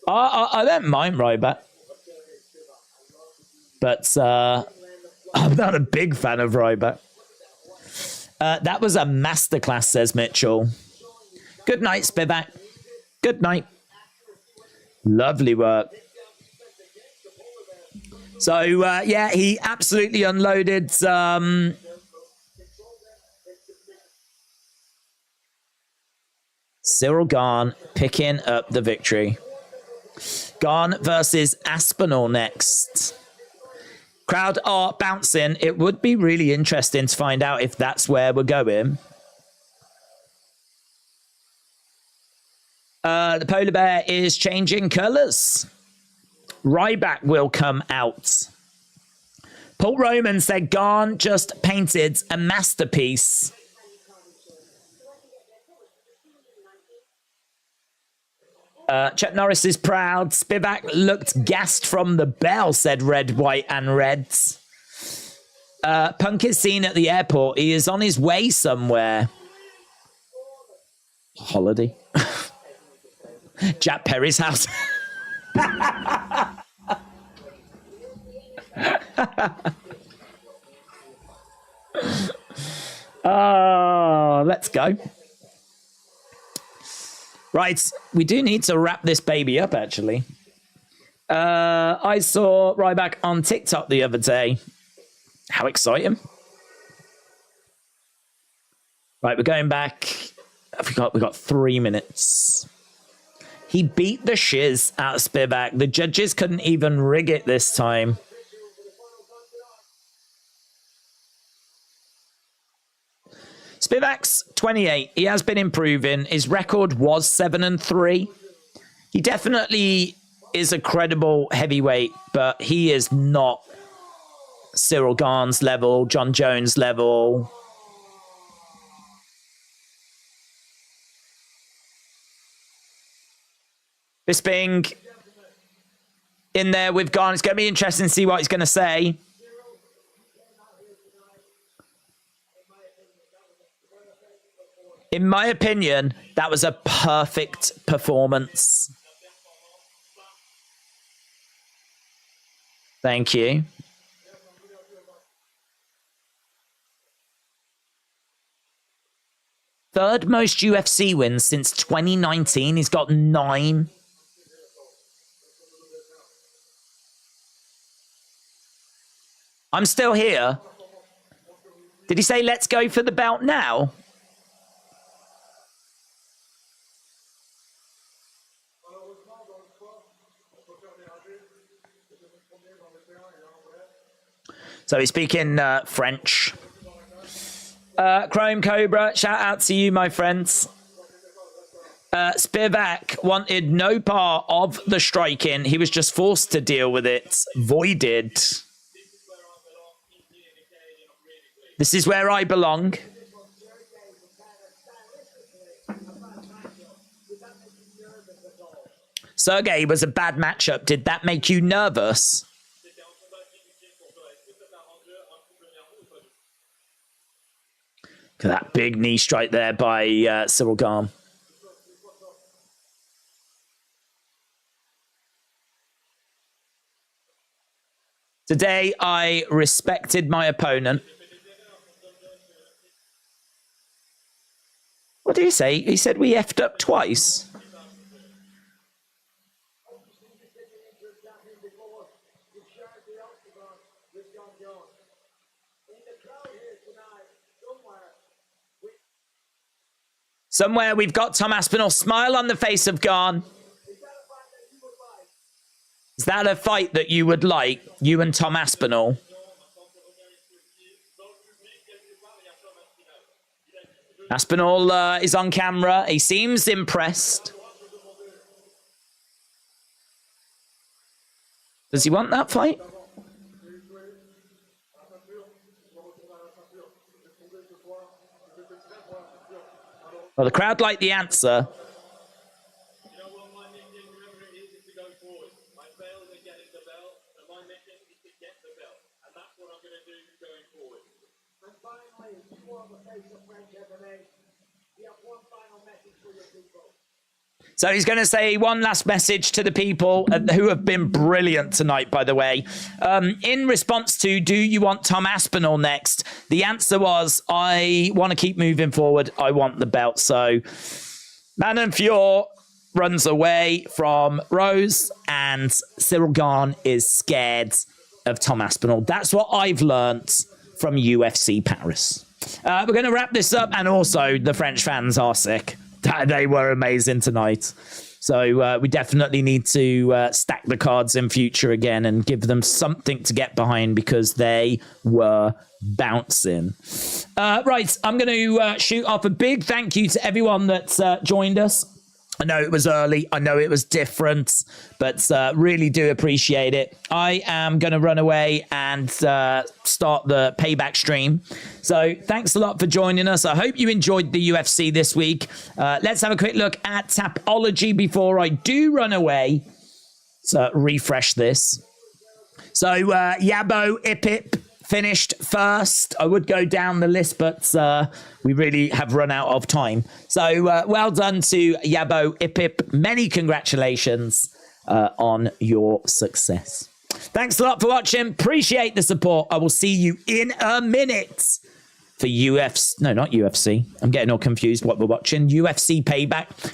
I don't mind Ryback. But I'm not a big fan of Ryback. That was a masterclass, says Mitchell. Good night, Spivac. Good night. Lovely work. So, yeah, he absolutely unloaded Cyril Gane picking up the victory. Gane versus Aspinall next. Crowd are bouncing. It would be really interesting to find out if that's where we're going. The polar bear is changing colours. Ryback will come out. Paul Roman said Gane just painted a masterpiece. Chuck Norris is proud. Spivac looked gassed from the bell, said Red, White and Reds. Punk is seen at the airport. He is on his way somewhere. Holiday. Jack Perry's house. Oh, let's go. Right, we do need to wrap this baby up, actually. I saw Ryback on TikTok the other day. How exciting. Right, we're going back. We got 3 minutes. He beat the shiz out of Spivac. The judges couldn't even rig it this time. Spivac's 28. He has been improving. His record was 7-3. He definitely is a credible heavyweight, but he is not Cyril Gane's level, John Jones level. Bisping in there with Gane. It's going to be interesting to see what he's going to say. In my opinion, that was a perfect performance. Thank you. Third most UFC wins since 2019. He's got 9. I'm still here. Did he say, let's go for the belt now? So he's speaking French. Chrome Cobra, shout out to you, my friends. Spivac wanted no part of the striking. He was just forced to deal with it. Voided. This is where I belong. Sergey was a bad matchup. Did that make you nervous? Look at that big knee strike there by Cyril Gane. Today, I respected my opponent. What did he say? He said we effed up twice. Somewhere we've got Tom Aspinall. Smile on the face of Gane. Is that a fight that you would like? You and Tom Aspinall? Aspinall is on camera. He seems impressed. Does he want that fight? Well, the crowd liked the answer. So he's going to say one last message to the people who have been brilliant tonight, by the way. In response to, do you want Tom Aspinall next? The answer was, I want to keep moving forward. I want the belt. So Manon Fior runs away from Rose, and Cyril Gane is scared of Tom Aspinall. That's what I've learnt from UFC Paris. We're going to wrap this up, and also the French fans are sick. They were amazing tonight. So we definitely need to stack the cards in future again and give them something to get behind, because they were bouncing. Right, I'm going to shoot off. A big thank you to everyone that's joined us. I know it was early. I know it was different, but really do appreciate it. I am going to run away and start the payback stream. So thanks a lot for joining us. I hope you enjoyed the UFC this week. Let's have a quick look at Tapology before I do run away. So refresh this. So Yabo Ipip finished first. I would go down the list, but we really have run out of time. So well done to Yabo Ipip. Many congratulations on your success. Thanks a lot for watching. Appreciate the support. I will see you in a minute for UFC. No, not UFC. I'm getting all confused what we're watching. UFC Payback.